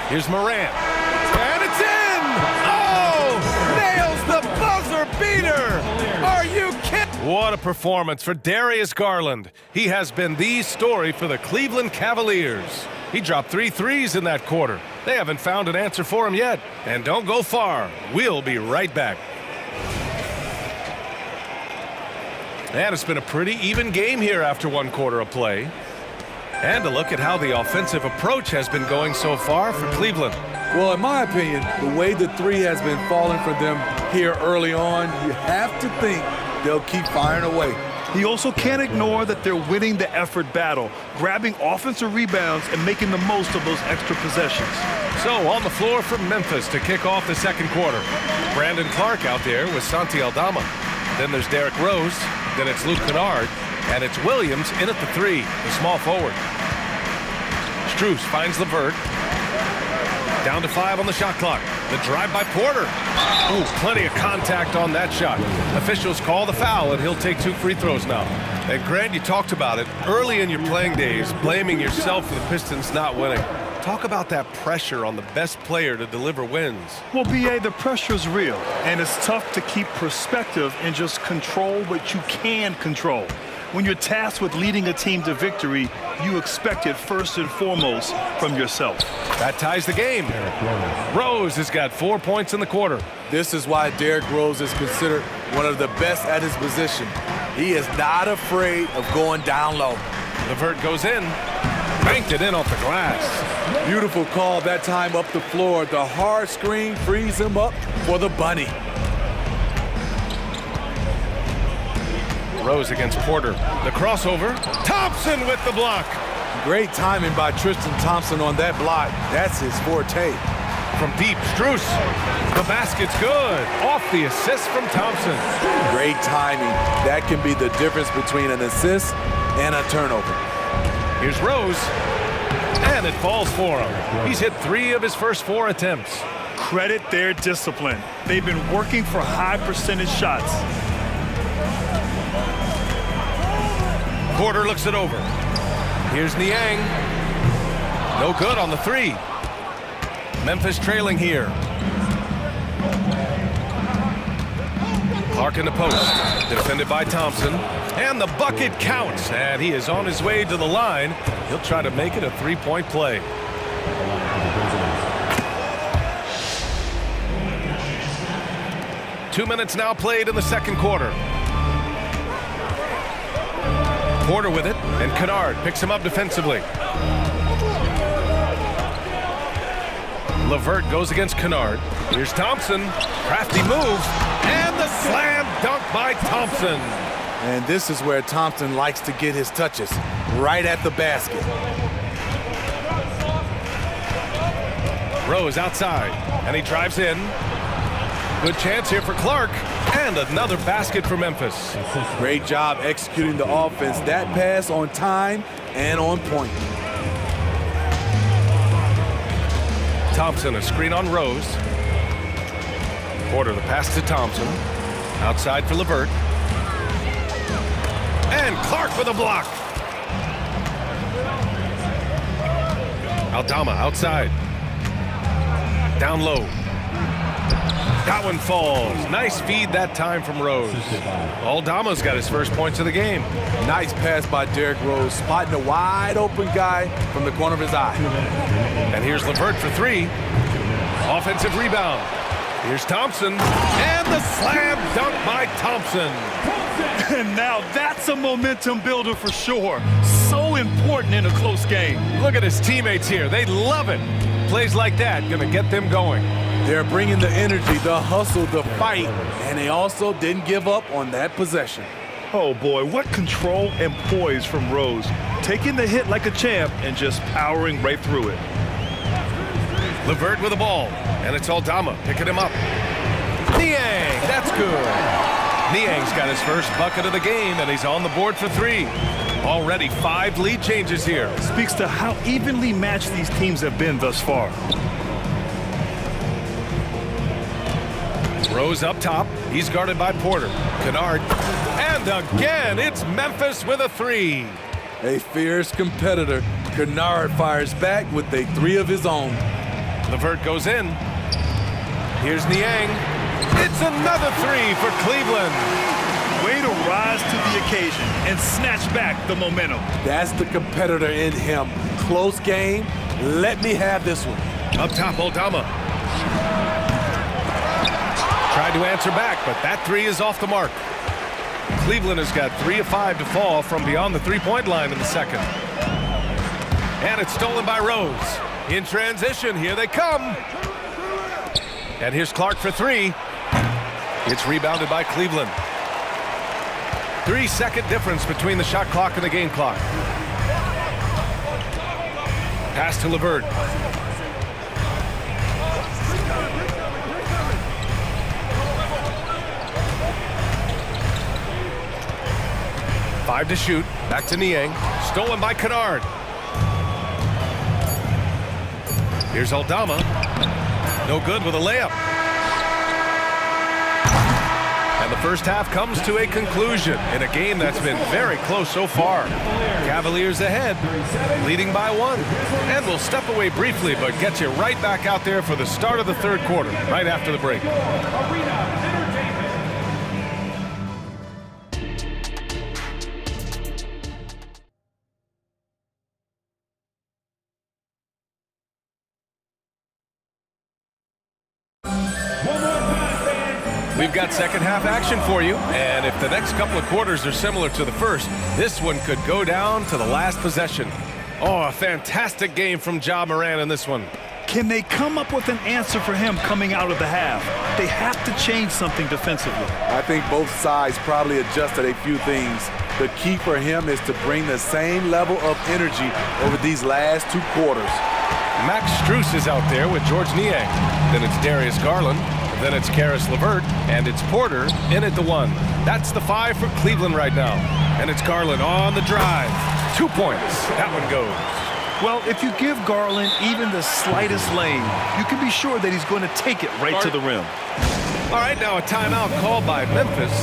Here's Morant. And it's in! Oh! Nails the buzzer beater! Are you kidding? What a performance for Darius Garland. He has been the story for the Cleveland Cavaliers. He dropped 3 threes in that quarter. They haven't found an answer for him yet. And don't go far. We'll be right back. And it's been a pretty even game here after 1 quarter of play. And a look at how the offensive approach has been going so far for Cleveland. Well, in my opinion, the way the 3 has been falling for them here early on, you have to think they'll keep firing away. He also can't ignore that they're winning the effort battle, grabbing offensive rebounds and making the most of those extra possessions. So on the floor for Memphis to kick off the second quarter. Brandon Clark out there with Santi Aldama. Then there's Derrick Rose. Then it's Luke Kennard. And it's Williams in at the 3, the small forward. Strus finds LeVert. Down to 5 on the shot clock. The drive by Porter. Ooh, plenty of contact on that shot. Officials call the foul, and he'll take 2 free throws now. And Grant, you talked about it early in your playing days, blaming yourself for the Pistons not winning. Talk about that pressure on the best player to deliver wins. Well, B.A., the pressure is real, and it's tough to keep perspective and just control what you can control. When you're tasked with leading a team to victory, you expect it first and foremost from yourself. That ties the game. Rose has got 4 points in the quarter. This is why Derrick Rose is considered one of the best at his position. He is not afraid of going down low. LeVert goes in. Banked it in off the glass. Beautiful call that time up the floor. The hard screen frees him up for the bunny. Rose against Porter. The crossover. Thompson with the block. Great timing by Tristan Thompson on that block. That's his forte. From deep, Strus. The basket's good. Off the assist from Thompson. Great timing. That can be the difference between an assist and a turnover. Here's Rose. And it falls for him. He's hit 3 of his first 4 attempts. Credit their discipline. They've been working for high percentage shots. Porter looks it over. Here's Niang. No good on the 3. Memphis trailing here. Clark in the post. Defended by Thompson. And the bucket counts. And he is on his way to the line. He'll try to make it a 3-point play. Two minutes now played in the second quarter. Porter with it, and Kennard picks him up defensively. LeVert goes against Kennard. Here's Thompson. Crafty move, and the slam dunk by Thompson. And this is where Thompson likes to get his touches, right at the basket. Rose outside, and he drives in. Good chance here for Clark. And another basket for Memphis. Great job executing the offense. That pass on time and on point. Thompson, a screen on Rose. Porter, the pass to Thompson. Outside for LeVert. And Clark with a block. Aldama outside. Down low. That one falls. Nice feed that time from Rose. Aldama's got his first points of the game. Nice pass by Derrick Rose, spotting a wide open guy from the corner of his eye. And here's LeVert for three. Offensive rebound. Here's Thompson. And the slam dunk by Thompson. And now that's a momentum builder for sure. So important in a close game. Look at his teammates here. They love it. Plays like that going to get them going. They're bringing the energy, the hustle, the fight, and they also didn't give up on that possession. Oh boy, what control and poise from Rose. Taking the hit like a champ and just powering right through it. LeVert with the ball, and it's Aldama picking him up. Niang, that's good. Niang's got his first bucket of the game, and he's on the board for three. Already 5 lead changes here. Speaks to how evenly matched these teams have been thus far. Rose up top. He's guarded by Porter. Kennard. And again, it's Memphis with a three. A fierce competitor. Kennard fires back with a three of his own. LeVert goes in. Here's Niang. It's another three for Cleveland. Way to rise to the occasion and snatch back the momentum. That's the competitor in him. Close game. Let me have this one. Up top, Aldama. Tried to answer back, but that three is off the mark. Cleveland has got 3 of 5 to fall from beyond the three-point line in the second. And it's stolen by Rose. In transition, here they come. And here's Clark for three. It's rebounded by Cleveland. 3-second difference between the shot clock and the game clock. Pass to LeVert. Five to shoot. Back to Niang. Stolen by Kennard. Here's Aldama. No good with a layup. And the first half comes to a conclusion in a game that's been very close so far. Cavaliers ahead, leading by 1. And we'll step away briefly, but get you right back out there for the start of the third quarter, right after the break. We've got second half action for you, and if the next couple of quarters are similar to the first, this one could go down to the last possession. Oh, a fantastic game from Ja Morant in this one. Can they come up with an answer for him coming out of the half? They have to change something defensively. I think both sides probably adjusted a few things. The key for him is to bring the same level of energy over these last 2 quarters. Max Strus is out there with George Niang. Then it's Darius Garland. Then it's Karis LeVert, and it's Porter in at the 1. That's the 5 for Cleveland right now. And it's Garland on the drive. 2 points. That one goes. Well, if you give Garland even the slightest lane, you can be sure that he's going to take it right to the rim. All right, now a timeout called by Memphis.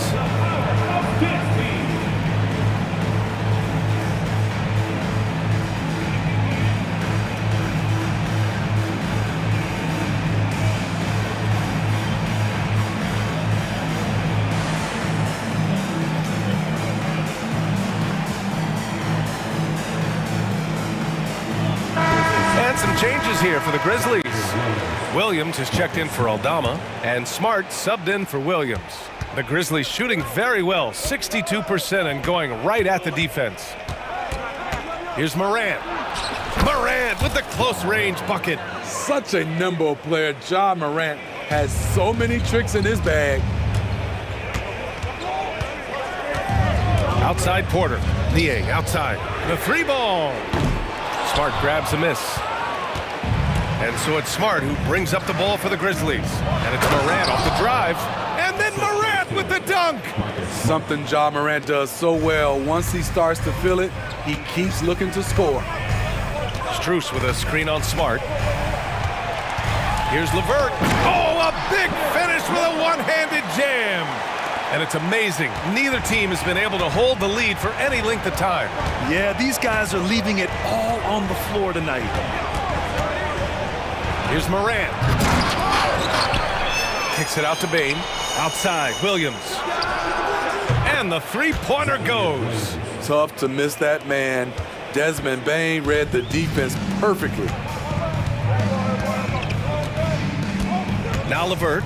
Some changes here for the Grizzlies. Williams has checked in for Aldama, and Smart subbed in for Williams. The Grizzlies shooting very well, 62%, and going right at the defense. Here's Morant. Morant with the close-range bucket. Such a nimble player. Ja Morant has so many tricks in his bag. Outside Porter. Niang outside. The 3-ball. Smart grabs a miss. And so it's Smart who brings up the ball for the Grizzlies. And it's Morant off the drive. And then Morant with the dunk. Something Ja Morant does so well. Once he starts to feel it, he keeps looking to score. Strus with a screen on Smart. Here's LeVert. Oh, a big finish with a one-handed jam. And it's amazing. Neither team has been able to hold the lead for any length of time. Yeah, these guys are leaving it all on the floor tonight. Here's Morant. Kicks it out to Bain. Outside, Williams. And the three-pointer goes. Tough to miss that man. Desmond Bain read the defense perfectly. Now Levert.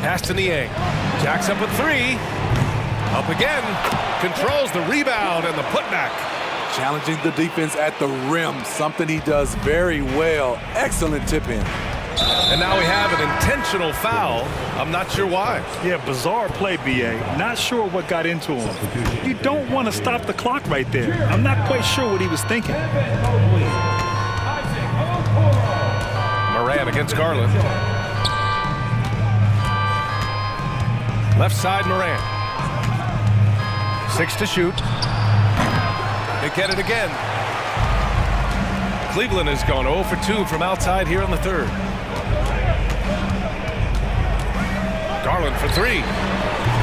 Pass to Niang. Jacks up with three. Up again. Controls the rebound and the putback. Challenging the defense at the rim, something he does very well. Excellent tip in. And now we have an intentional foul. I'm not sure why. Yeah, bizarre play, B.A. Not sure what got into him. You don't want to stop the clock right there. I'm not quite sure what he was thinking. Moran against Garland. Left side, Moran. 6 to shoot. They get it again. Cleveland has gone 0 for 2 from outside here in the third. Garland for three.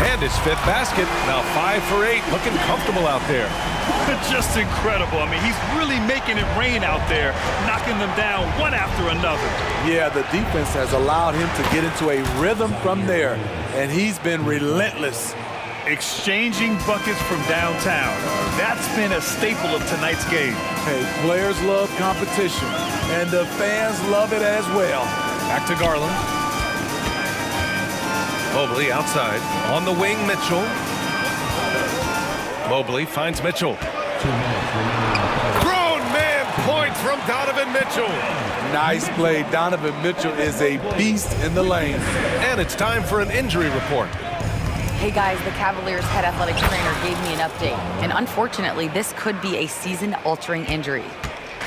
And his fifth basket. Now 5 for 8. Looking comfortable out there. Just incredible. I mean, he's really making it rain out there, knocking them down one after another. Yeah, the defense has allowed him to get into a rhythm from there, and he's been relentless. Exchanging buckets from downtown. That's been a staple of tonight's game. Hey, players love competition, and the fans love it as well. Back to Garland. Mobley outside. On the wing, Mitchell. Mobley finds Mitchell. Grown man point from Donovan Mitchell. Nice play. Donovan Mitchell is a beast in the lane. And it's time for an injury report. Hey guys, the Cavaliers head athletic trainer gave me an update. And unfortunately, this could be a season-altering injury.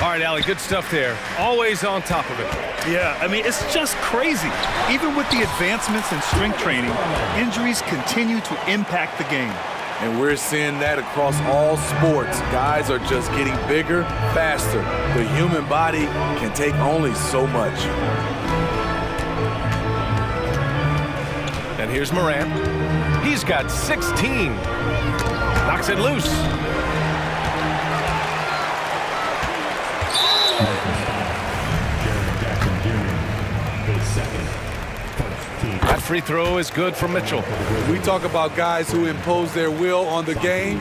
All right, Allie, good stuff there. Always on top of it. Yeah, I mean, it's just crazy. Even with the advancements in strength training, injuries continue to impact the game. And we're seeing that across all sports. Guys are just getting bigger, faster. The human body can take only so much. And here's Morant. He's got 16. Knocks it loose. That free throw is good for Mitchell. We talk about guys who impose their will on the game.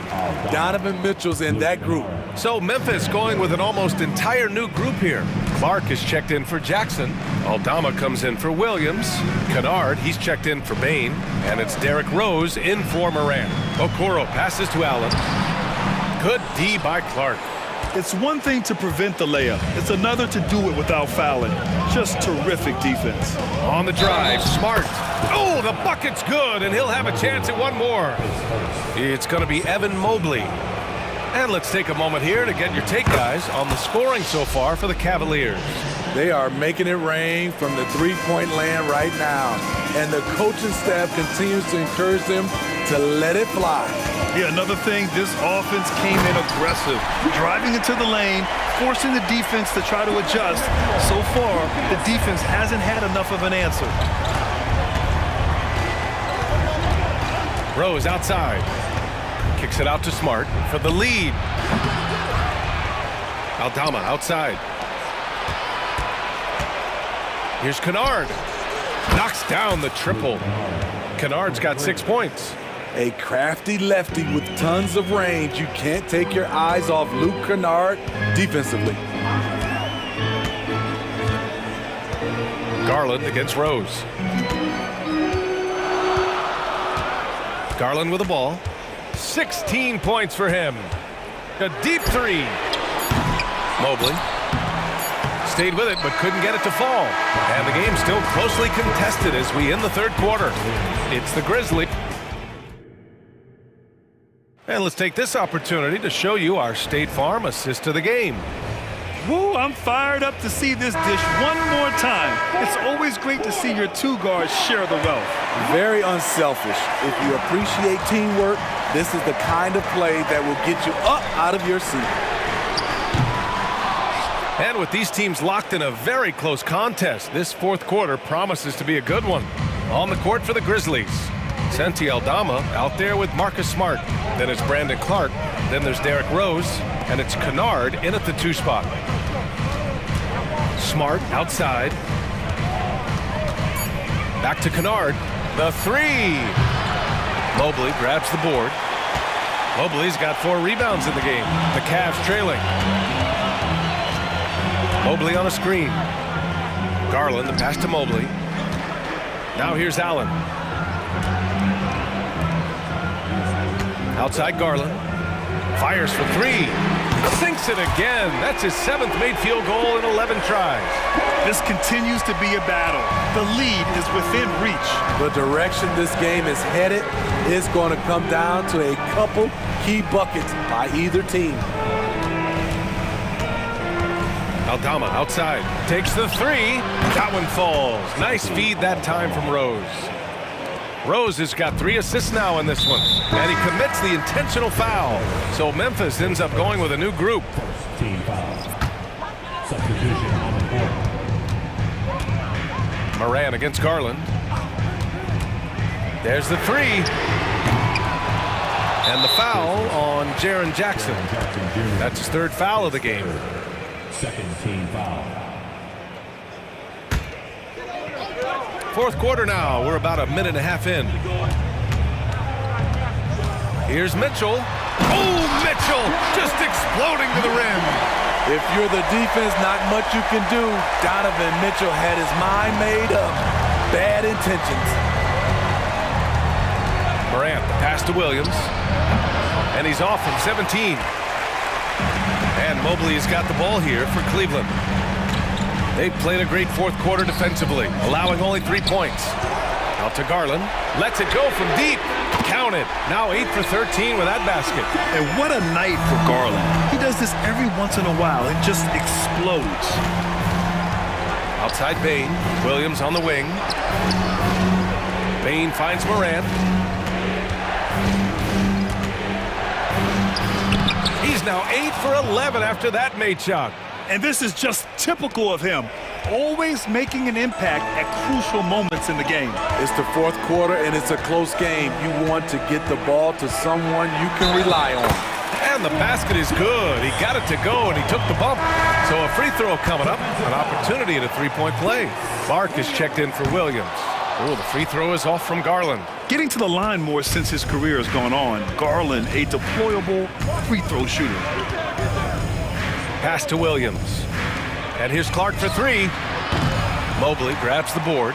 Donovan Mitchell's in that group. So Memphis going with an almost entire new group here. Clark is checked in for Jackson. Aldama comes in for Williams. Kennard, he's checked in for Bain. And it's Derrick Rose in for Moran. Okoro passes to Allen. Good D by Clark. It's one thing to prevent the layup. It's another to do it without fouling. Just terrific defense. On the drive, Smart. Oh, the bucket's good, and he'll have a chance at one more. It's going to be Evan Mobley. And let's take a moment here to get your take, guys, on the scoring so far for the Cavaliers. They are making it rain from the three-point land right now. And the coaching staff continues to encourage them to let it fly. Yeah, another thing, this offense came in aggressive, driving into the lane, forcing the defense to try to adjust. So far, the defense hasn't had enough of an answer. Rose outside. Kicks it out to Smart for the lead. Aldama outside. Here's Kennard. Knocks down the triple. Kennard's got 6 points. A crafty lefty with tons of range. You can't take your eyes off Luke Kennard defensively. Garland against Rose. Garland with the ball. 16 points for him. A deep three. Mobley stayed with it but couldn't get it to fall. And the game's still closely contested as we end the third quarter. It's the Grizzlies. And let's take this opportunity to show you our State Farm assist to the game. Woo, I'm fired up to see this dish one more time. It's always great to see your two guards share the wealth. Very unselfish. If you appreciate teamwork, this is the kind of play that will get you up out of your seat. And with these teams locked in a very close contest, this fourth quarter promises to be a good one. On the court for the Grizzlies, Santi Aldama out there with Marcus Smart. Then it's Brandon Clark. Then there's Derrick Rose. And it's Kennard in at the 2 spot. Smart outside. Back to Kennard. The three. Mobley grabs the board. Mobley's got 4 rebounds in the game. The Cavs trailing. Mobley on a screen. Garland, the pass to Mobley. Now here's Allen. Outside Garland. Fires for 3. Sinks it again. That's his 7th made field goal in 11 tries. This continues to be a battle. The lead is within reach. The direction this game is headed is going to come down to a couple key buckets by either team. Aldama outside. Takes the 3. That one falls. Nice feed that time from Rose. Rose has got 3 assists now in this one. And he commits the intentional foul. So Memphis ends up going with a new group. Team foul. Substitution on the court. Moran against Garland. There's the 3. And the foul on Jaren Jackson. That's his 3rd foul of the game. Second team foul. 4th quarter now. We're about a minute and a half in. Here's Mitchell. Oh, Mitchell just exploding to the rim. If you're the defense, not much you can do. Donovan Mitchell had his mind made up. Bad intentions. Morant, the pass to Williams. And he's off from 17. And Mobley's got the ball here for Cleveland. They've played a great 4th quarter defensively, allowing only 3 points. Out to Garland. Lets it go from deep. Count it. Now 8 for 13 with that basket. And what a night for Garland. He does this every once in a while. It just explodes. Outside Bain. Williams on the wing. Bain finds Morant. He's now 8 for 11 after that made shot. And this is just typical of him. Always making an impact at crucial moments in the game. It's the 4th quarter and it's a close game. You want to get the ball to someone you can rely on. And the basket is good. He got it to go and he took the bump. So a free throw coming up. An opportunity at a 3-point play. Clark is checked in for Williams. Oh, the free throw is off from Garland. Getting to the line more since his career has gone on. Garland, a deployable free throw shooter. Pass to Williams. And here's Clark for 3. Mobley grabs the board.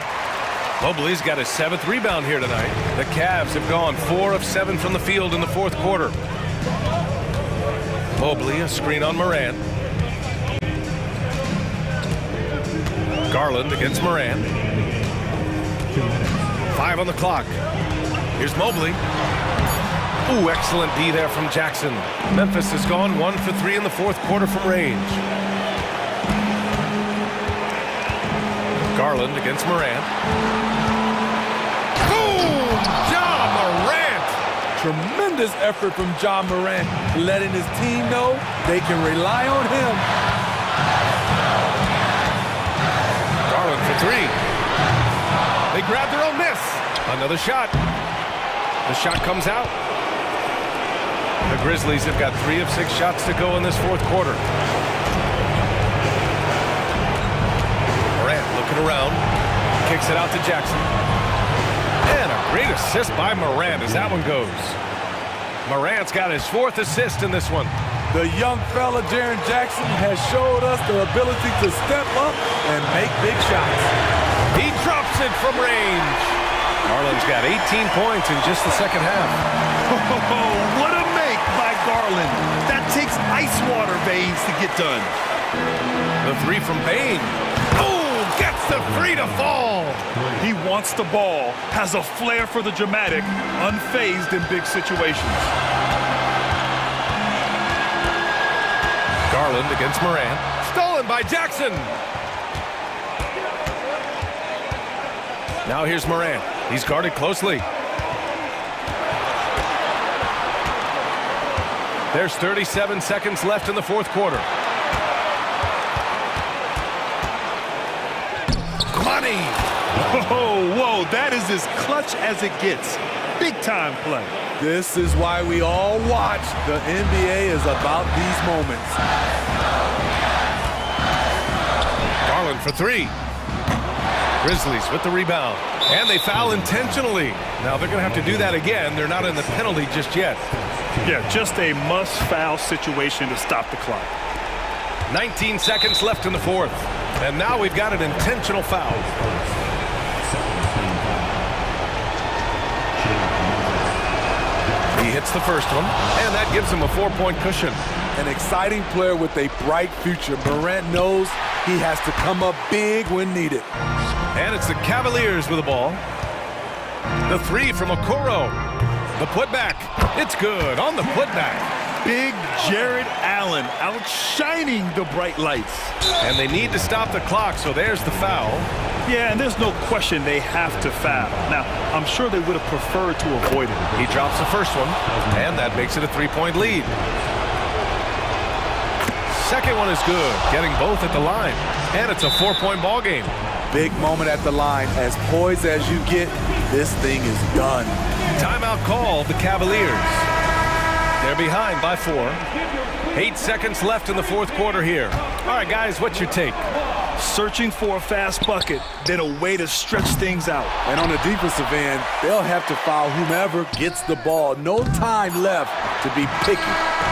Mobley's got his 7th rebound here tonight. The Cavs have gone 4 of 7 from the field in the 4th quarter. Mobley, a screen on Moran. Garland against Moran. 5 on the clock. Here's Mobley. Ooh, excellent D there from Jackson. Memphis has gone 1 for 3 in the 4th quarter from range. Garland against Morant. Boom! Ja Morant! Tremendous effort from Ja Morant, letting his team know they can rely on him. Garland for 3. They grab their own miss. Another shot. The shot comes out. The Grizzlies have got 3 of 6 shots to go in this 4th quarter. Morant looking around. Kicks it out to Jackson. And a great assist by Morant as that one goes. Morant's got his 4th assist in this one. The young fella, Jaren Jackson, has showed us the ability to step up and make big shots. He drops it from range. Garland's got 18 points in just the 2nd half. Oh, what a make by Garland. That takes ice water veins to get done. The 3 from Bain. Oh, gets the 3 to fall. He wants the ball, has a flair for the dramatic, unfazed in big situations. Garland against Morant. Stolen by Jackson. Now here's Morant. He's guarded closely. There's 37 seconds left in the 4th quarter. Money! Oh, whoa, that is as clutch as it gets. Big time play. This is why we all watch. The NBA is about these moments. Garland for three. Grizzlies with the rebound. And they foul intentionally. Now they're going to have to do that again. They're not in the penalty just yet. Yeah, just a must-foul situation to stop the clock. 19 seconds left in the fourth. And now we've got an intentional foul. He hits the first one, and that gives him a 4-point cushion. An exciting player with a bright future. Morant knows he has to come up big when needed. And it's the Cavaliers with the ball. The three from Okoro. The putback. It's good on the putback. Big Jared Allen outshining the bright lights. And they need to stop the clock, so there's the foul. Yeah, and there's no question they have to foul. Now, I'm sure they would have preferred to avoid it. He drops the first one, and that makes it a 3-point lead. Second one is good, getting both at the line. And it's a 4-point ball game. Big moment at the line. As poised as you get, this thing is done. Timeout called the Cavaliers. They're behind by 4. 8 seconds left in the fourth quarter here. All right, guys, what's your take? Searching for a fast bucket, then a way to stretch things out. And on the defensive end, they'll have to foul whomever gets the ball. No time left to be picky.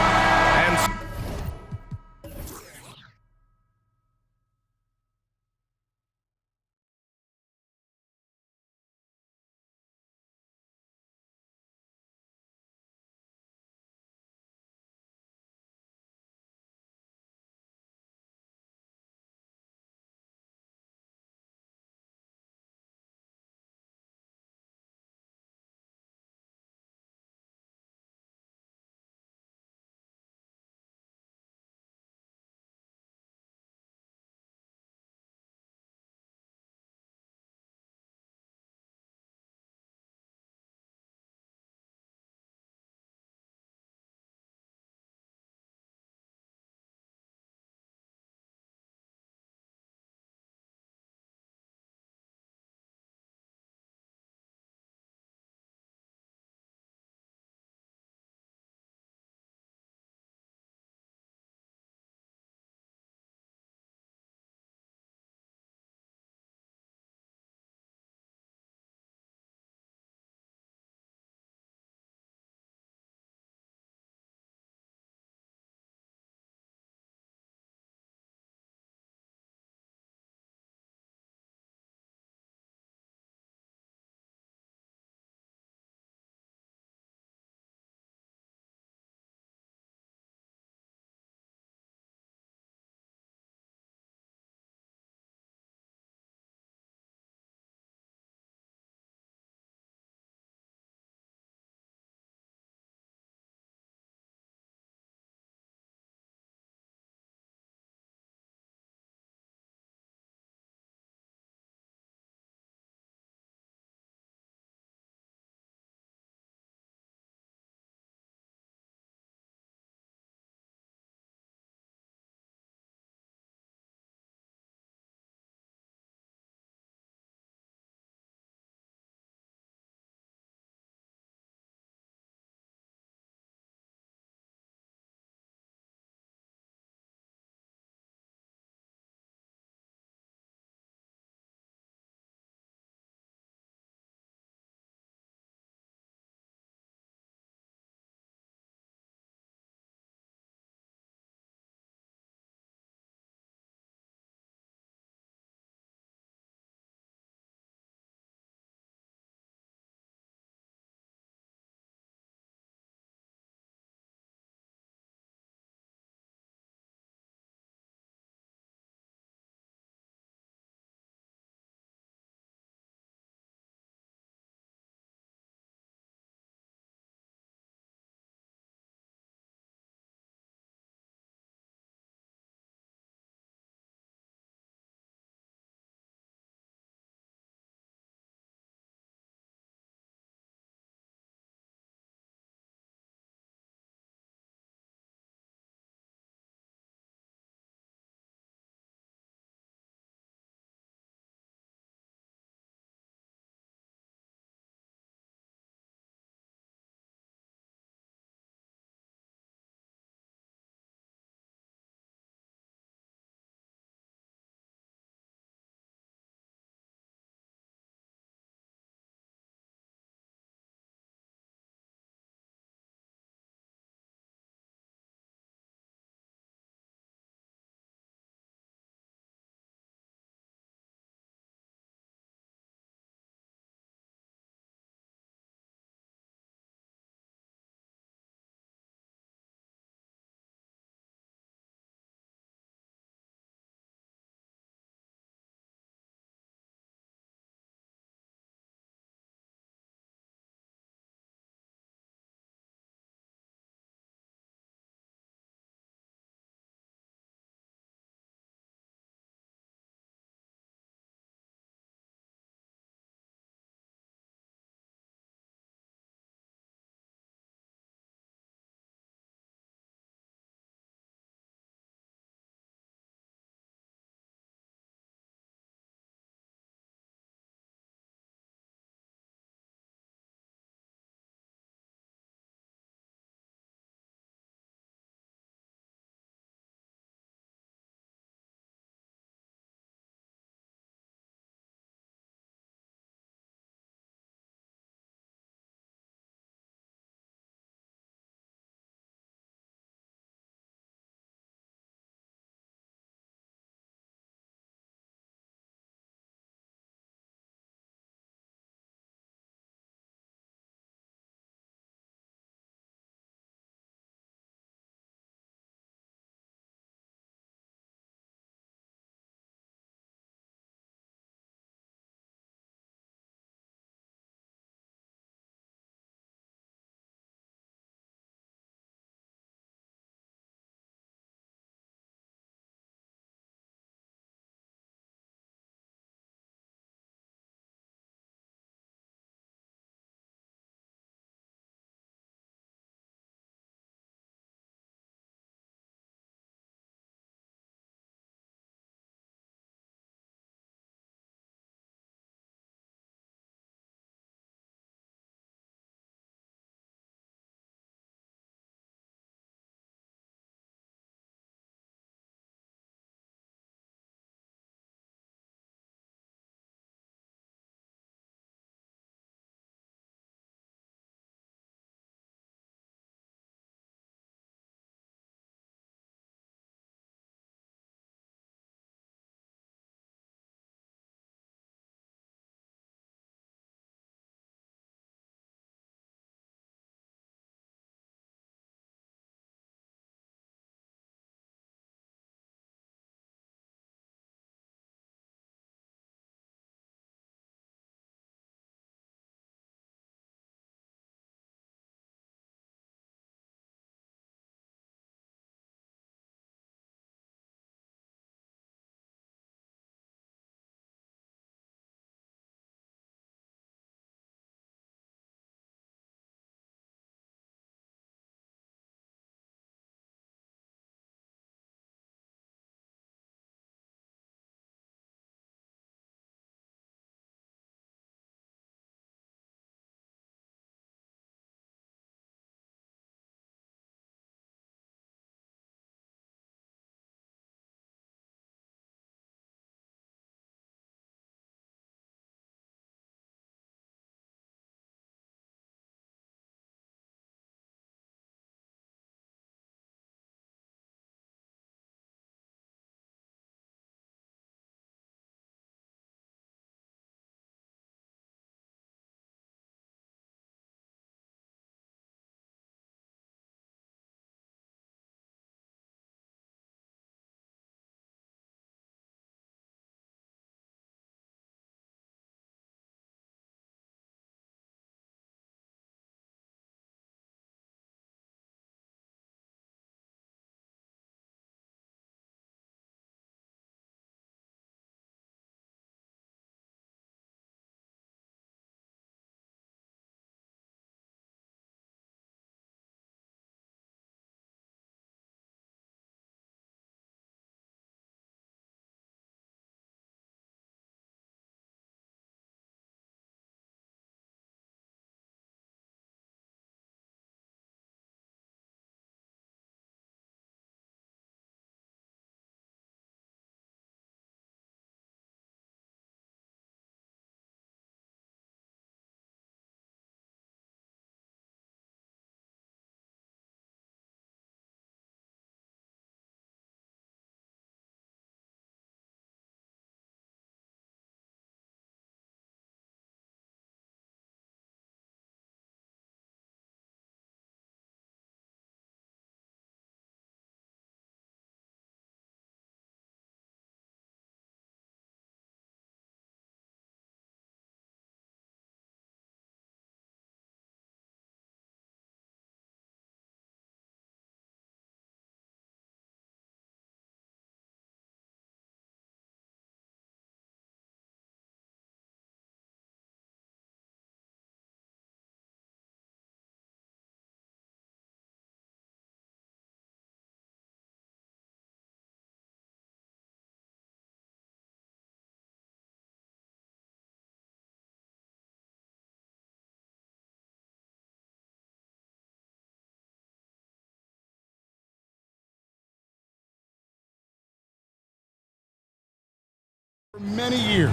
Many years.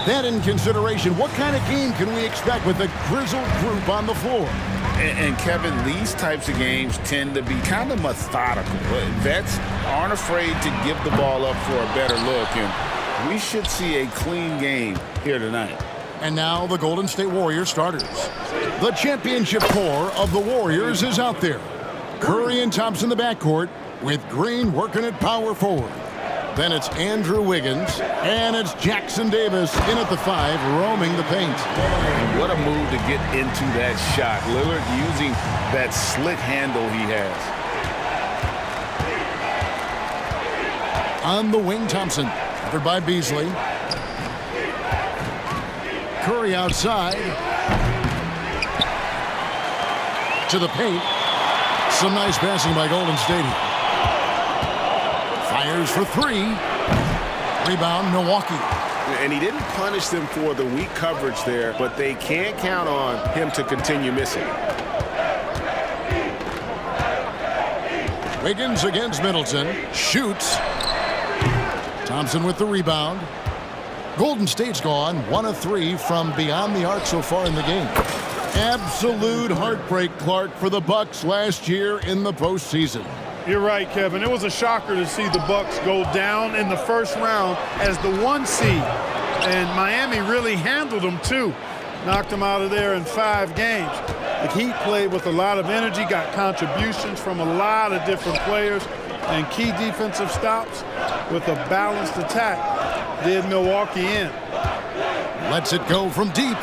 That in consideration, what kind of game can we expect with the grizzled group on the floor? And Kevin, these types of games tend to be kind of methodical. Vets aren't afraid to give the ball up for a better look, and we should see a clean game here tonight. And now the Golden State Warriors starters. The championship core of the Warriors is out there. Curry and Thompson in the backcourt, with Green working at power forward. Then it's Andrew Wiggins, and it's Jackson Davis in at the 5, roaming the paint. What a move to get into that shot. Lillard using that slick handle he has. On the wing, Thompson, covered by Beasley. Curry outside. To the paint. Some nice passing by Golden State. Fires for 3. Rebound, Milwaukee. And he didn't punish them for the weak coverage there, but they can't count on him to continue missing. Wiggins against Middleton. Shoots. Thompson with the rebound. Golden State's gone 1 of 3 from beyond the arc so far in the game. Absolute heartbreak, Clark, for the Bucks last year in the postseason. You're right, Kevin. It was a shocker to see the Bucks go down in the first round as the 1 seed. And Miami really handled them, too. Knocked them out of there in 5 games. The Heat played with a lot of energy, got contributions from a lot of different players, and key defensive stops with a balanced attack did Milwaukee in. Lets it go from deep.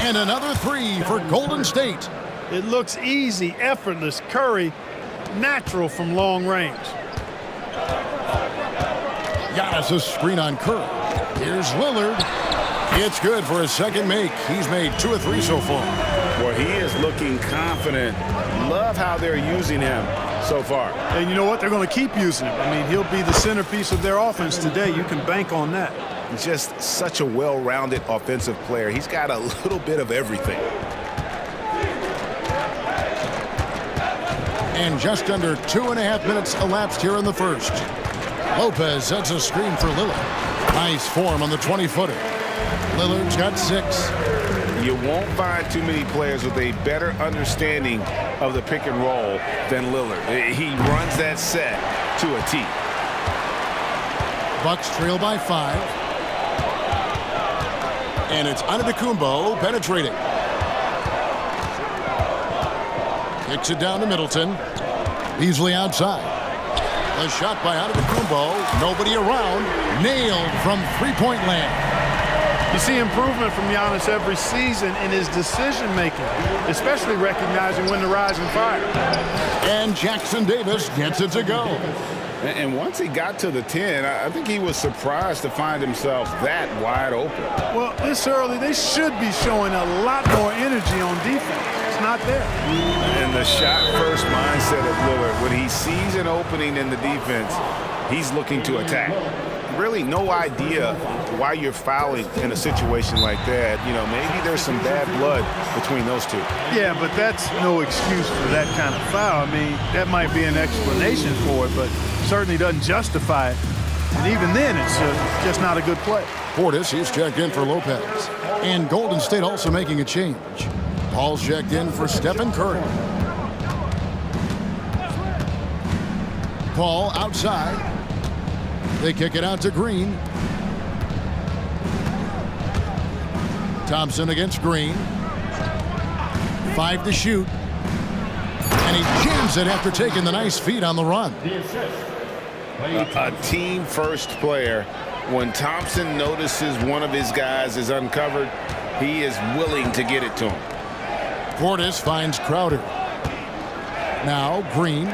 And another 3 for Golden State. It looks easy, effortless. Curry, natural from long range. Giannis' screen on Curry. Here's Lillard. It's good for his second make. He's made 2 of 3 so far. Well, he is looking confident. Love how they're using him so far. And you know what? They're going to keep using him. I mean, he'll be the centerpiece of their offense today. You can bank on that. He's just such a well-rounded offensive player. He's got a little bit of everything. And just under 2.5 minutes elapsed here in the first. Lopez sets a screen for Lillard. Nice form on the 20-footer. Lillard's got 6. You won't find too many players with a better understanding of the pick and roll than Lillard. He runs that set to a T. Bucks trail by 5. And it's Antetokounmpo penetrating. Kicks it down to Middleton. Beasley outside. The shot by Antetokounmpo. Nobody around. Nailed from three-point land. You see improvement from Giannis every season in his decision-making, especially recognizing when to rise and fire. And Jackson Davis gets it to go. And once he got to the 10, I think he was surprised to find himself that wide open. Well, this early, they should be showing a lot more energy on defense. It's not there. And the shot-first mindset of Lillard, when he sees an opening in the defense, he's looking to attack. Really no idea why you're fouling in a situation like that. You know, maybe there's some bad blood between those two. Yeah, but that's no excuse for that kind of foul. I mean, that might be an explanation for it, but certainly doesn't justify it. And even then, it's just not a good play. Portis, he's checked in for Lopez. And Golden State also making a change. Paul's checked in for Stephen Curry. Paul outside. They kick it out to Green. Thompson against Green. 5 to shoot. And he jams it after taking the nice feed on the run. A team-first player. When Thompson notices one of his guys is uncovered, he is willing to get it to him. Portis finds Crowder. Now Green.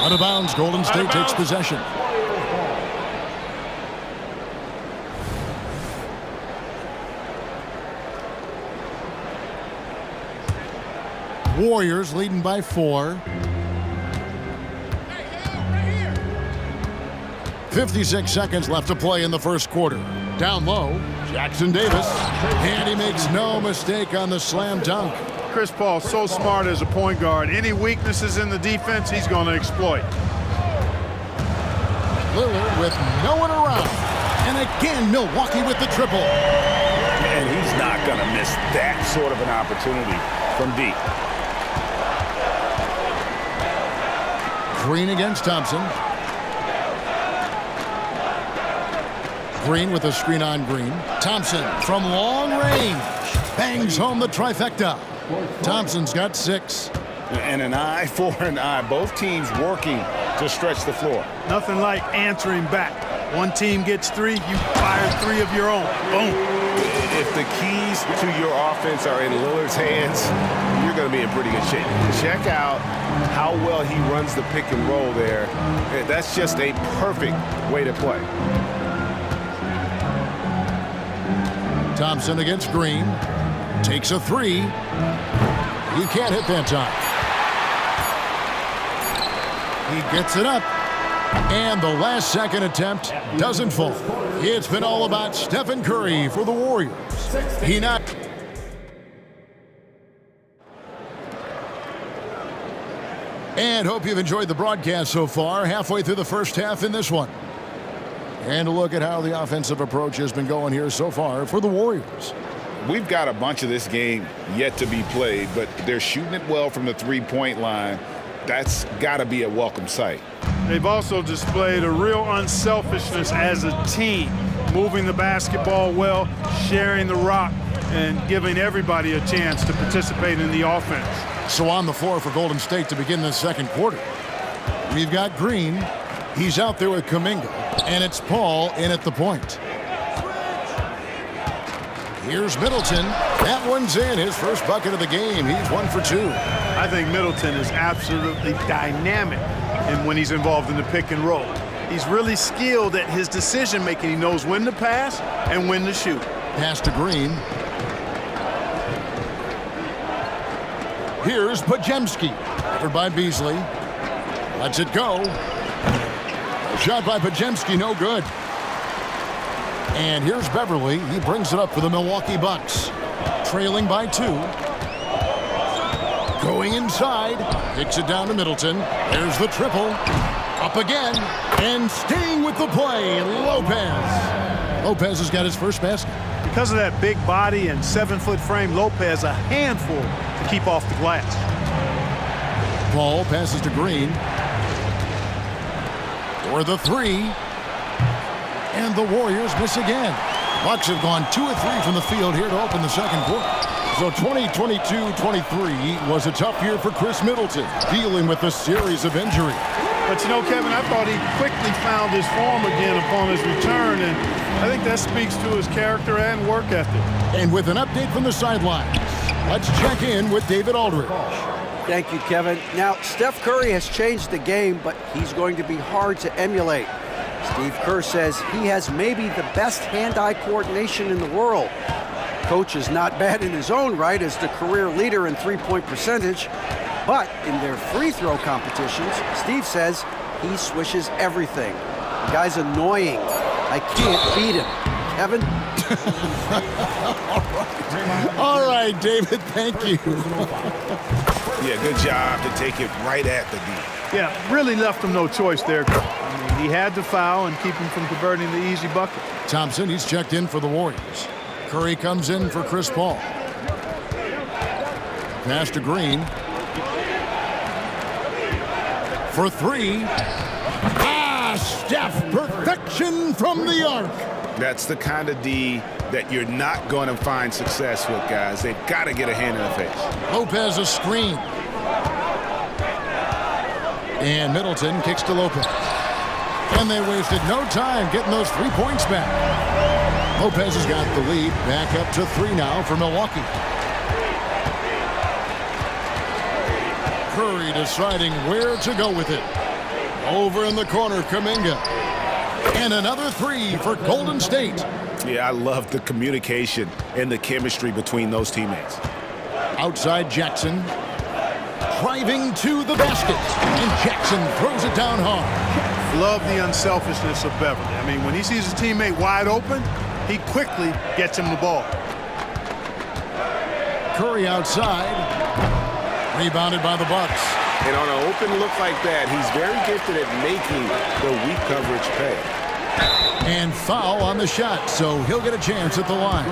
Out of bounds, Golden State takes possession. Warriors leading by 4. 56 seconds left to play in the first quarter. Down low, Jackson Davis. And he makes no mistake on the slam dunk. Chris Paul's so smart as a point guard. Any weaknesses in the defense, he's going to exploit. Lillard with no one around. And again, Milwaukee with the triple. And he's not going to miss that sort of an opportunity from deep. Green against Thompson. Green with a screen on Green. Thompson from long range. Bangs home the trifecta. Thompson's got 6. And an eye for an eye. Both teams working to stretch the floor. Nothing like answering back. One team gets 3, you fire 3 of your own. Boom. If the keys to your offense are in Lillard's hands, you're going to be in pretty good shape. Check out how well he runs the pick and roll there. That's just a perfect way to play. Thompson against Green. Takes a 3. He can't hit that time. He gets it up. And the last second attempt doesn't fall. It's been all about Stephen Curry for the Warriors. And hope you've enjoyed the broadcast so far. Halfway through the first half in this one. And a look at how the offensive approach has been going here so far for the Warriors. We've got a bunch of this game yet to be played, but they're shooting it well from the three-point line. That's got to be a welcome sight. They've also displayed a real unselfishness as a team, moving the basketball well, sharing the rock, and giving everybody a chance to participate in the offense. So on the floor for Golden State to begin this second quarter, we've got Green. He's out there with Kuminga, and it's Paul in at the point. Here's Middleton. That one's in. His first bucket of the game. He's 1 for 2. I think Middleton is absolutely dynamic when he's involved in the pick and roll. He's really skilled at his decision making. He knows when to pass and when to shoot. Pass to Green. Here's Pajemski. Covered by Beasley. Lets it go. Shot by Pajemski, no good. And here's Beverly. He brings it up for the Milwaukee Bucks. Trailing by 2. Going inside. Kicks it down to Middleton. There's the triple. Up again. And staying with the play, Lopez. Lopez has got his first basket. Because of that big body and 7-foot frame, Lopez a handful to keep off the glass. Paul passes to Green. For the 3. And the Warriors miss again. Bucks have gone 2 of 3 from the field here to open the second quarter. So 2022-23 was a tough year for Chris Middleton, dealing with a series of injuries. But you know, Kevin, I thought he quickly found his form again upon his return, and I think that speaks to his character and work ethic. And with an update from the sidelines, let's check in with David Aldridge. Thank you, Kevin. Now, Steph Curry has changed the game, but he's going to be hard to emulate. Steve Kerr says he has maybe the best hand-eye coordination in the world. Coach is not bad in his own right as the career leader in three-point percentage, but in their free throw competitions, Steve says he swishes everything. The guy's annoying. I can't beat him. Kevin? All right, David, thank you. Yeah, good job to take it right at the D. Yeah, really left him no choice there. I mean, he had to foul and keep him from converting the easy bucket. Thompson, he's checked in for the Warriors. Curry comes in for Chris Paul. Pass to Green. For 3. Steph, perfection from the arc. That's the kind of D that you're not going to find success with, guys. They've got to get a hand in the face. Lopez a screen. And Middleton kicks to Lopez. And they wasted no time getting those 3 points back. Lopez has got the lead back up to 3 now for Milwaukee. Curry deciding where to go with it. Over in the corner, Kuminga. And another 3 for Golden State. Yeah, I love the communication and the chemistry between those teammates. Outside Jackson. Driving to the basket. And Jackson throws it down hard. Love the unselfishness of Beverly. I mean, when he sees his teammate wide open, he quickly gets him the ball. Curry outside. Rebounded by the Bucks. And on an open look like that, he's very gifted at making the weak coverage pay. And foul on the shot, so he'll get a chance at the line.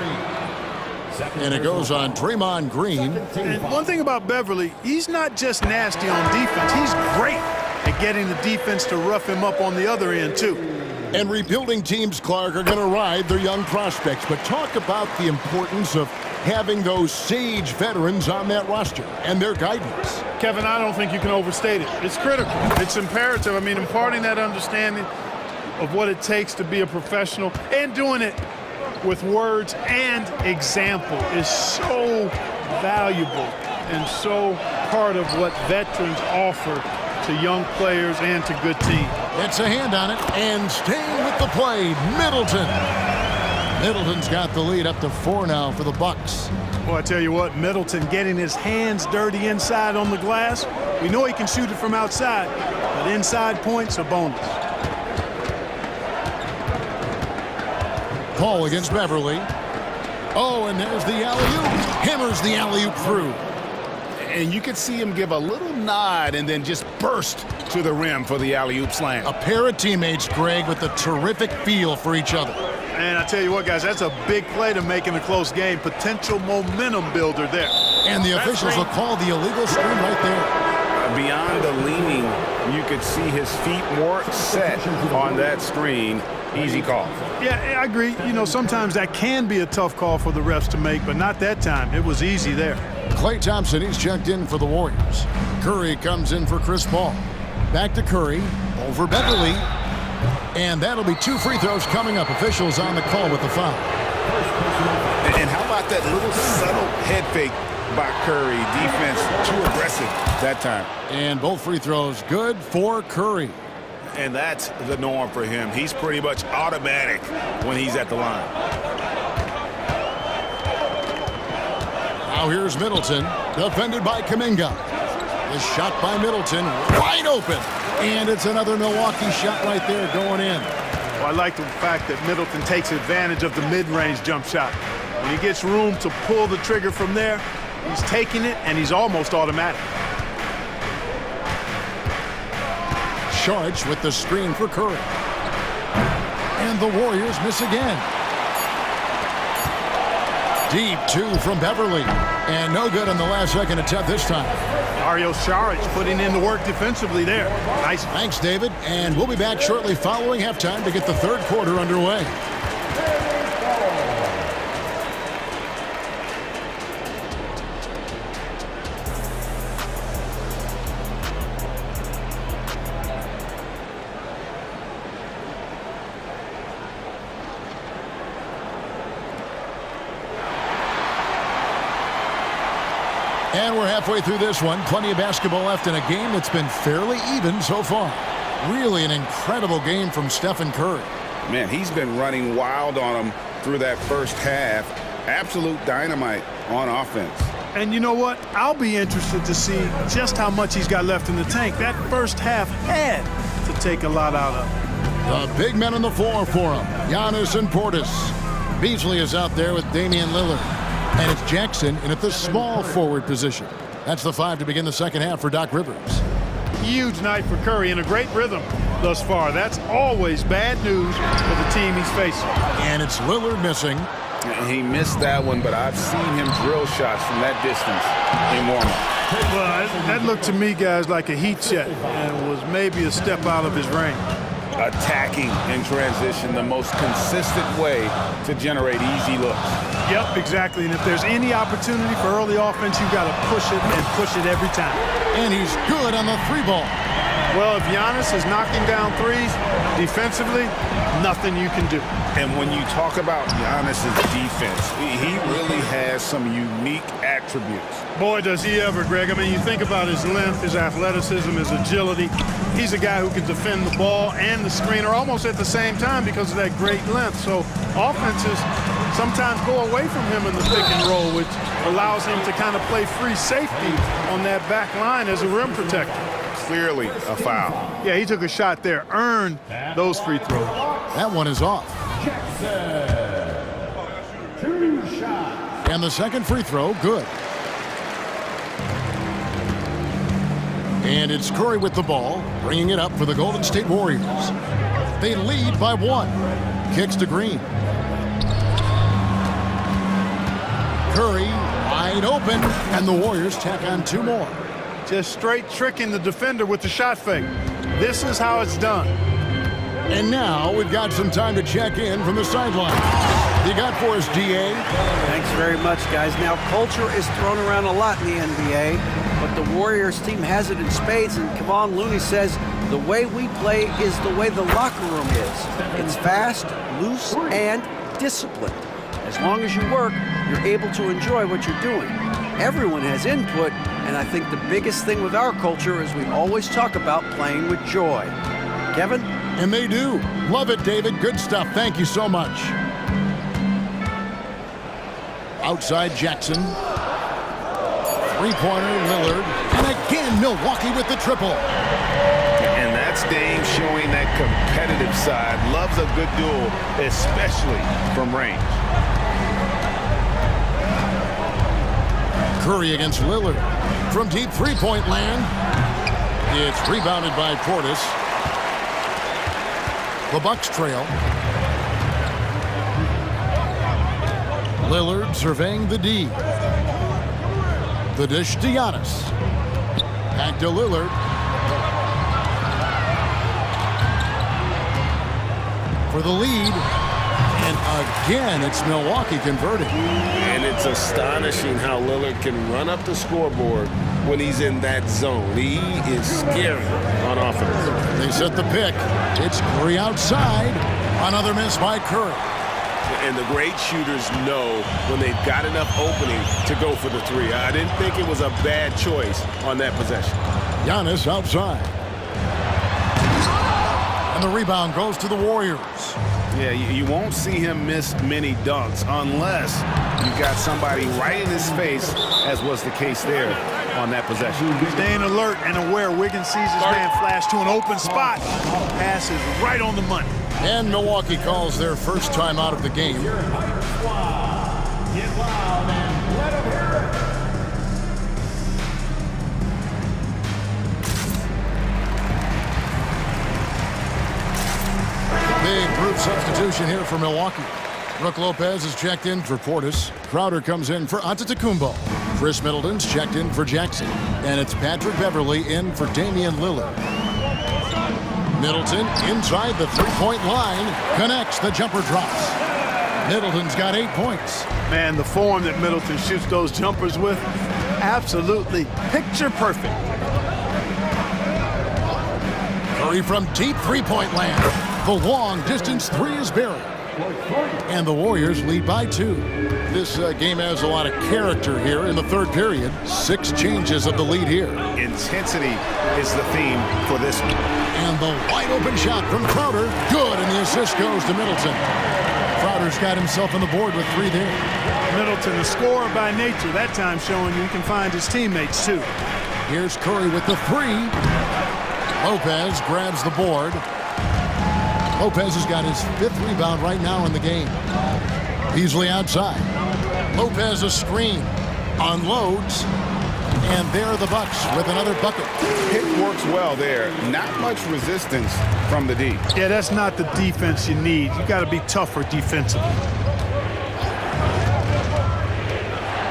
And it goes on Draymond Green. And one thing about Beverly, he's not just nasty on defense. He's great at getting the defense to rough him up on the other end, too. And rebuilding teams, Clark, are going to ride their young prospects. But talk about the importance of having those sage veterans on that roster and their guidance. Kevin, I don't think you can overstate it. It's critical. It's imperative. I mean, imparting that understanding of what it takes to be a professional and doing it with words and example is so valuable and so part of what veterans offer to young players and to good teams. It's a hand on it, and staying with the play, Middleton. Middleton's got the lead up to 4 now for the Bucks. Well, I tell you what, Middleton getting his hands dirty inside on the glass. We know he can shoot it from outside, but inside points are bonus. Call against Beverly. Oh, and there's the alley-oop. Hammers the alley-oop through. And you could see him give a little nod and then just burst to the rim for the alley-oop slam. A pair of teammates, Greg, with a terrific feel for each other. And I tell you what, guys, that's a big play to make in a close game. Potential momentum builder there. And the officials will call the illegal screen right there. Beyond the leaning, you could see his feet more set on that screen. Easy call. Yeah, I agree. You know, sometimes that can be a tough call for the refs to make, but not that time. It was easy there. Klay Thompson, he's checked in for the Warriors. Curry comes in for Chris Paul. Back to Curry, over Beverly. And that'll be 2 free throws coming up. Officials on the call with the foul. And how about that little subtle head fake by Curry? Defense too aggressive that time. And both free throws good for Curry. And that's the norm for him. He's pretty much automatic when he's at the line. Now here's Middleton, defended by Kuminga. The shot by Middleton, wide open. And it's another Milwaukee shot right there going in. Well, I like the fact that Middleton takes advantage of the mid-range jump shot. When he gets room to pull the trigger from there, he's taking it, and he's almost automatic. Charged with the screen for Curry. And the Warriors miss again. Deep 2 from Beverly. And no good on the last second attempt this time. Dario Saric putting in the work defensively there. Nice. Thanks, David. And we'll be back shortly following halftime to get the third quarter underway. And we're halfway through this one. Plenty of basketball left in a game that's been fairly even so far. Really an incredible game from Stephen Curry. Man, he's been running wild on him through that first half. Absolute dynamite on offense. And you know what? I'll be interested to see just how much he's got left in the tank. That first half had to take a lot out of him. The big men on the floor for him. Giannis and Portis. Beasley is out there with Damian Lillard. And it's Jackson in at the small forward position. That's the 5 to begin the second half for Doc Rivers. Huge night for Curry and a great rhythm thus far. That's always bad news for the team he's facing. And it's Lillard missing. He missed that one, but I've seen him drill shots from that distance in warm-up. Well, that looked to me, guys, like a heat check and was maybe a step out of his range. Attacking in transition, the most consistent way to generate easy looks. Yep, exactly. And if there's any opportunity for early offense, you've got to push it and push it every time. And he's good on the 3-ball. Well, if Giannis is knocking down threes defensively, nothing you can do. And when you talk about Giannis's defense, he really has some unique attributes. Boy, does he ever, Greg. I mean, you think about his length, his athleticism, his agility. He's a guy who can defend the ball and the screener almost at the same time because of that great length. So offenses sometimes go away from him in the pick and roll, which allows him to kind of play free safety on that back line as a rim protector. Clearly a foul. Yeah, he took a shot there, earned those free throws. That one is off. And the second free throw, good. And it's Curry with the ball, bringing it up for the Golden State Warriors. They lead by 1. Kicks to Green. Curry wide open, and the Warriors tack on 2 more. Just straight tricking the defender with the shot fake. This is how it's done. And now we've got some time to check in from the sideline. You got for us, DA? Thanks very much, guys. Now, culture is thrown around a lot in the NBA, but the Warriors team has it in spades, and Kevon Looney says the way we play is the way the locker room is. It's fast, loose, and disciplined. As long as you work, you're able to enjoy what you're doing. Everyone has input, and I think the biggest thing with our culture is we always talk about playing with joy. Kevin? And they do. Love it, David. Good stuff. Thank you so much. Outside Jackson. Three-pointer, Lillard. And again, Milwaukee with the triple. And that's Dame showing that competitive side. Loves a good duel, especially from range. Curry against Lillard. From deep three-point land. It's rebounded by Portis. The Bucks trail. Lillard surveying the D. The dish to Giannis. Back to Lillard. For the lead. And again, it's Milwaukee converting. And it's astonishing how Lillard can run up the scoreboard when he's in that zone. He is scary on offense. They set the pick. It's Curry outside. Another miss by Curry. And the great shooters know when they've got enough opening to go for the 3. I didn't think it was a bad choice on that possession. Giannis outside. And the rebound goes to the Warriors. Yeah, you won't see him miss many dunks unless you've got somebody right in his face, as was the case there on that possession. Staying alert and aware. Wiggins sees his man flash to an open spot. Pass is right on the money. And Milwaukee calls their first time out of the game. Big group substitution here for Milwaukee. Brook Lopez is checked in for Portis. Crowder comes in for Antetokounmpo. Chris Middleton's checked in for Jackson. And it's Patrick Beverley in for Damian Lillard. Middleton inside the three-point line. Connects, the jumper drops. Middleton's got 8 points. Man, the form that Middleton shoots those jumpers with, absolutely picture perfect. Curry from deep three-point land. The long-distance 3 is buried. And the Warriors lead by 2. This game has a lot of character here in the third period. 6 changes of the lead here. Intensity is the theme for this one. And the wide-open shot from Crowder. Good, and the assist goes to Middleton. Crowder's got himself on the board with 3 there. Middleton, a scorer by nature, that time showing you he can find his teammates, too. Here's Curry with the 3. Lopez grabs the board. Lopez has got his 5th rebound right now in the game. Beasley outside. Lopez a screen. Unloads. And there are the Bucks with another bucket. Pick works well there. Not much resistance from the D. Yeah, that's not the defense you need. You got to be tougher defensively.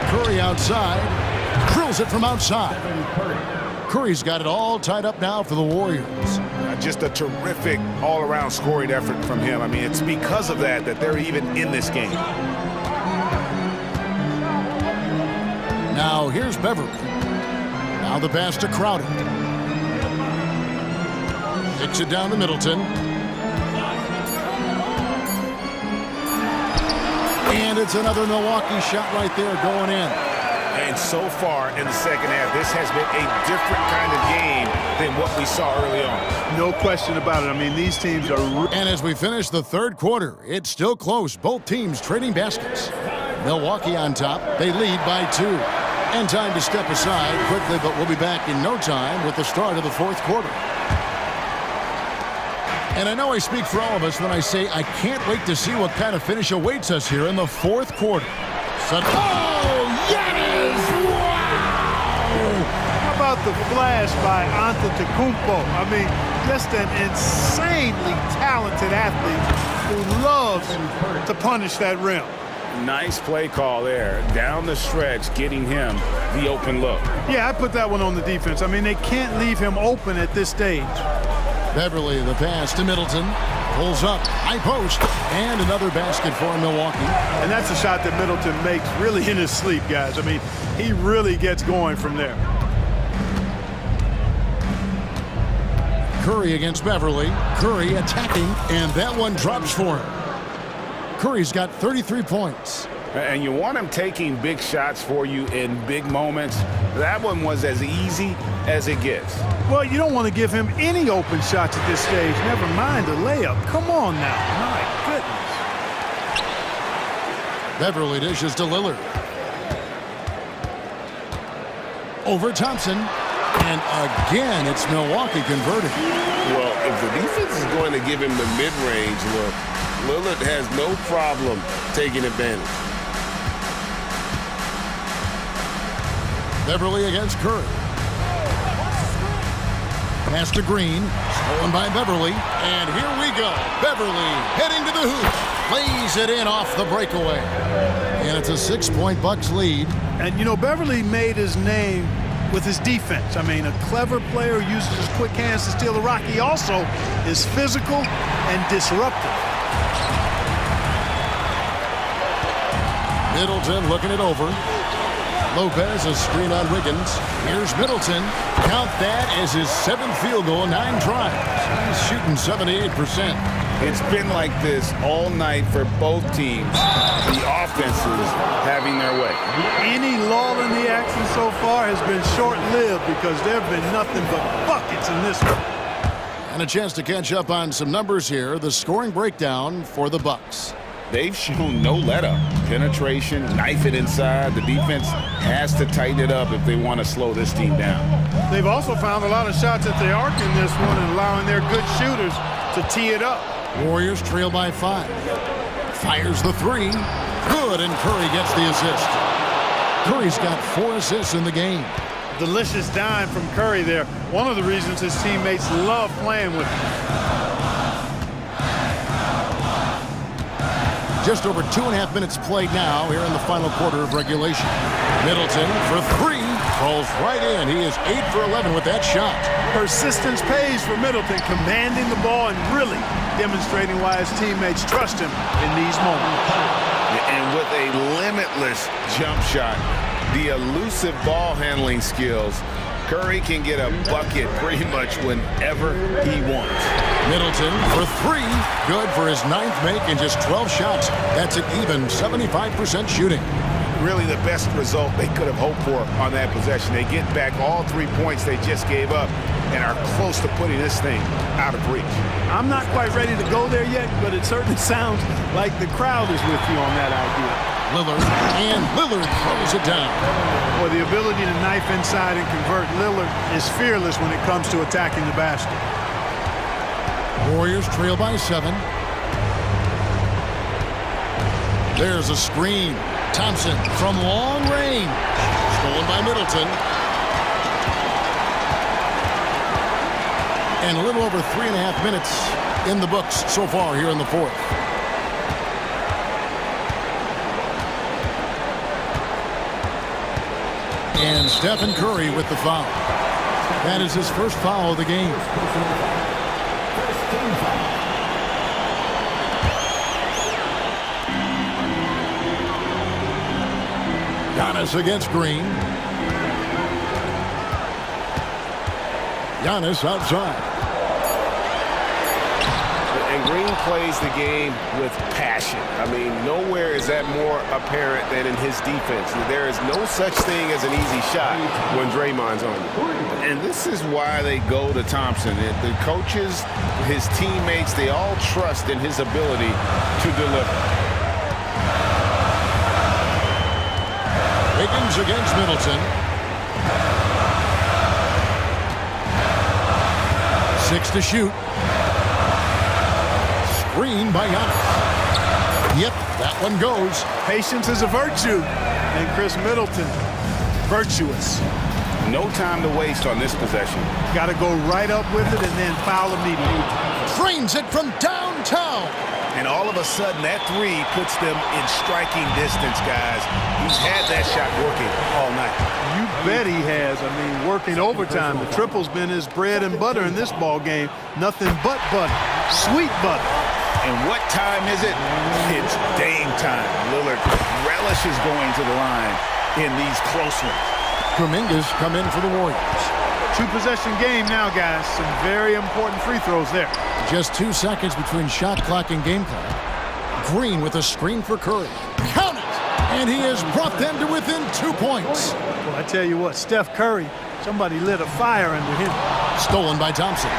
Curry outside. Drills it from outside. Curry's got it all tied up now for the Warriors. Just a terrific all-around scoring effort from him. I mean, it's because of that they're even in this game. Now here's Beverley. Now the pass to Crowder. Kicks it down to Middleton. And it's another Milwaukee shot right there going in. And so far in the second half, this has been a different kind of game than what we saw early on. No question about it. I mean, these teams are... And as we finish the third quarter, it's still close. Both teams trading baskets. Milwaukee on top. They lead by 2. And time to step aside quickly, but we'll be back in no time with the start of the fourth quarter. And I know I speak for all of us when I say I can't wait to see what kind of finish awaits us here in the fourth quarter. So, oh, yes! Wow! How about the flash by Antetokounmpo? I mean, just an insanely talented athlete who loves to punish that rim. Nice play call there. Down the stretch, getting him the open look. Yeah, I put that one on the defense. I mean, they can't leave him open at this stage. Beverly, the pass to Middleton. Pulls up, high post, and another basket for Milwaukee. And that's a shot that Middleton makes really in his sleep, guys. I mean, he really gets going from there. Curry against Beverly. Curry attacking, and that one drops for him. Curry's got 33 points. And you want him taking big shots for you in big moments. That one was as easy as it gets. Well, you don't want to give him any open shots at this stage. Never mind a layup. Come on now. My goodness. Beverly dishes to Lillard. Over Thompson. And again, it's Milwaukee converting. Well, if the defense is going to give him the mid-range look, Lillard has no problem taking advantage. Beverly against Curry. Pass to Green. Stolen by Beverly. And here we go. Beverly heading to the hoop. Lays it in off the breakaway. And it's a 6-point Bucks lead. And, you know, Beverly made his name with his defense. I mean, a clever player who uses his quick hands to steal the rock. He also is physical and disruptive. Middleton looking it over. Lopez, a screen on Wiggins. Here's Middleton. Count that as his 7th field goal, 9 tries. He's shooting 78%. It's been like this all night for both teams. The offenses having their way. Any lull in the action so far has been short-lived because there have been nothing but buckets in this one. And a chance to catch up on some numbers here. The scoring breakdown for the Bucks. They've shown no let-up. Penetration, knife it inside. The defense has to tighten it up if they want to slow this team down. They've also found a lot of shots at the arc in this one and allowing their good shooters to tee it up. Warriors trail by 5. Fires the 3. Good, and Curry gets the assist. Curry's got 4 assists in the game. Delicious dime from Curry there. One of the reasons his teammates love playing with him. Just over 2.5 minutes played now here in the final quarter of regulation. Middleton for 3. Falls right in. He is 8 for 11 with that shot. Persistence pays for Middleton, commanding the ball and really demonstrating why his teammates trust him in these moments. And with a limitless jump shot, the elusive ball handling skills, Curry can get a bucket pretty much whenever he wants. Middleton for 3. Good for his 9th make in just 12 shots. That's an even 75% shooting. Really the best result they could have hoped for on that possession. They get back all 3 points they just gave up and are close to putting this thing out of reach. I'm not quite ready to go there yet, but it certainly sounds like the crowd is with you on that idea. Lillard, and Lillard throws it down. Well, the ability to knife inside and convert, Lillard is fearless when it comes to attacking the basket. Warriors trail by 7. There's a screen. Thompson from long range. Stolen by Middleton. And a little over 3.5 minutes in the books so far here in the 4th. And Stephen Curry with the foul. That is his first foul of the game. Giannis against Green. Giannis outside. And Green plays the game with passion. I mean, nowhere is that more apparent than in his defense. There is no such thing as an easy shot when Draymond's on you. And this is why they go to Thompson. The coaches, his teammates, they all trust in his ability to deliver. Wiggins against Middleton. 6 to shoot. Screen by Giannis. Yep, that one goes. Patience is a virtue. And Chris Middleton, virtuous. No time to waste on this possession. Got to go right up with it and then foul immediately. Drains it from downtown. And all of a sudden, that three puts them in striking distance, guys. He's had that shot working all night. You bet he has. I mean, working overtime. The triple's been his bread and butter in this ball game. Nothing but butter. Sweet butter. And what time is it? It's Dame time. Lillard relishes going to the line in these close ones. Kuminga's come in for the Warriors. Two-possession game now, guys. Some very important free throws there. Just 2 seconds between shot clock and game clock. Green with a screen for Curry. Count it! And he has brought them to within 2 points. Well, I tell you what, Steph Curry, somebody lit a fire under him. Stolen by Thompson.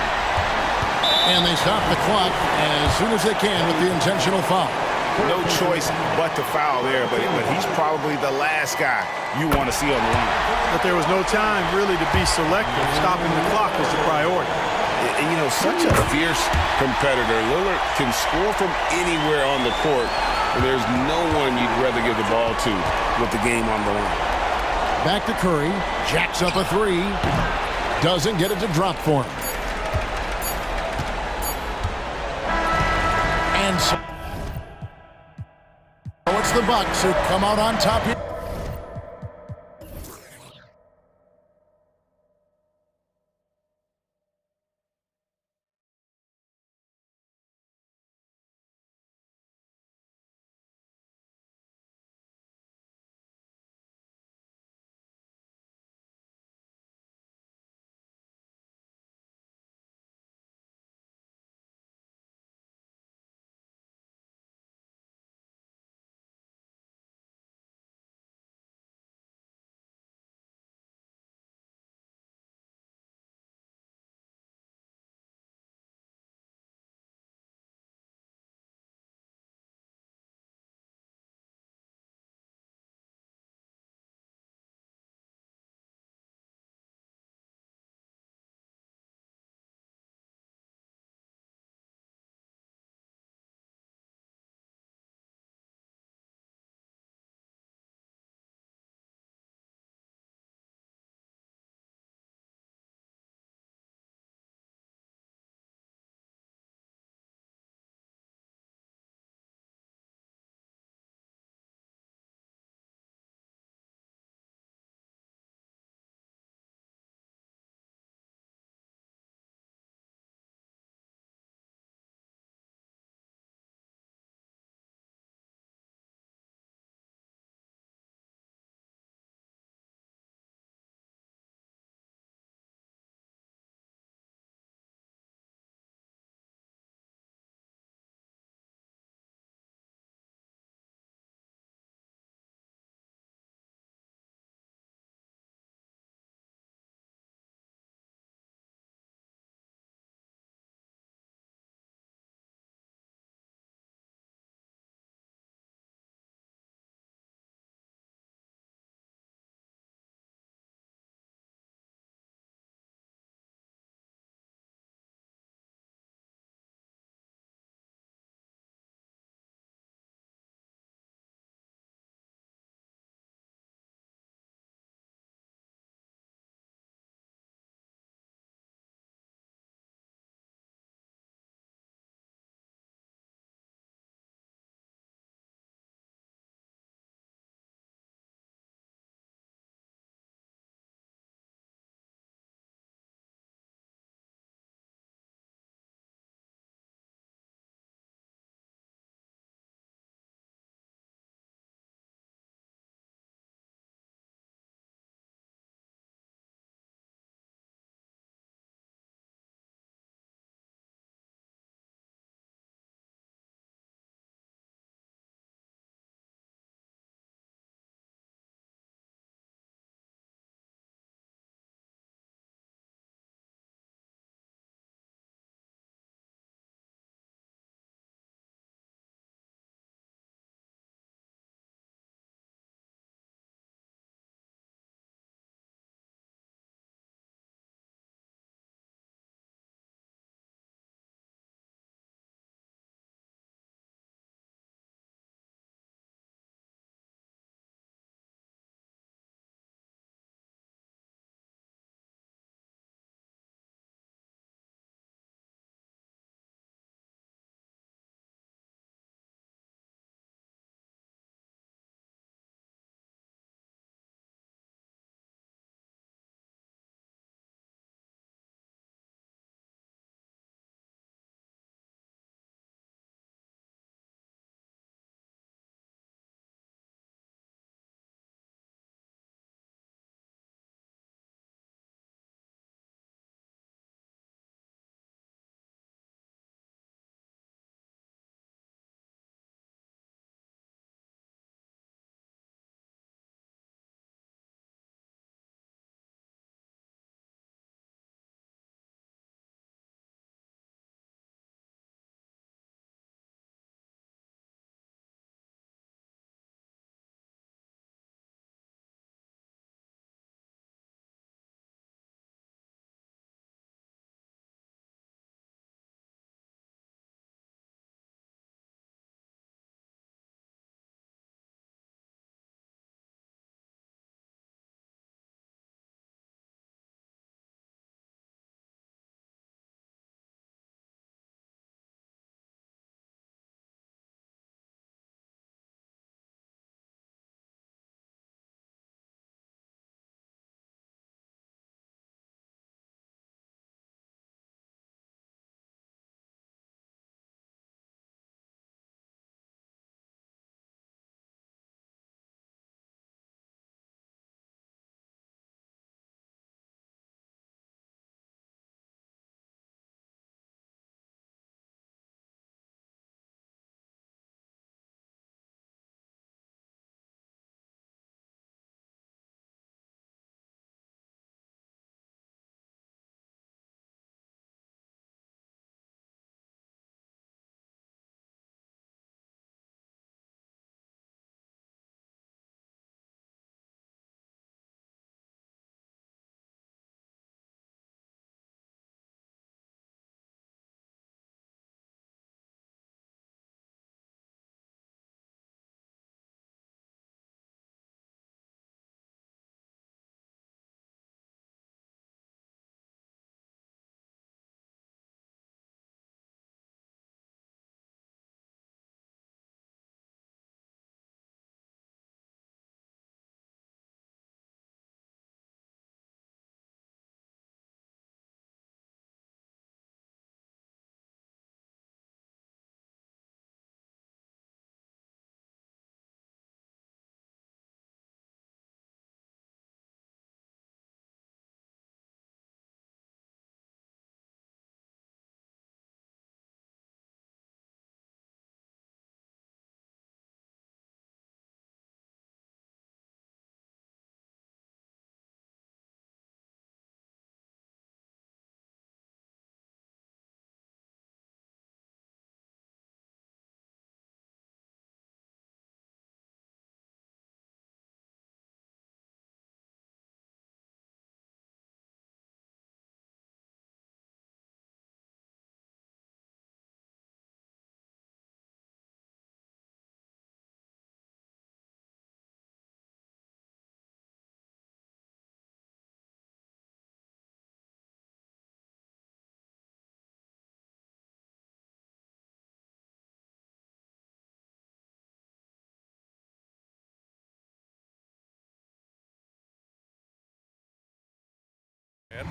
And they stop the clock as soon as they can with the intentional foul. No choice but to foul there, but he's probably the last guy you want to see on the line. But there was no time really to be selective. Stopping the clock was the priority. And, you know, such a fierce competitor. Lillard can score from anywhere on the court, and there's no one you'd rather give the ball to with the game on the line. Back to Curry. Jacks up a three. Doesn't get it to drop for him. And so it's the Bucks who come out on top here.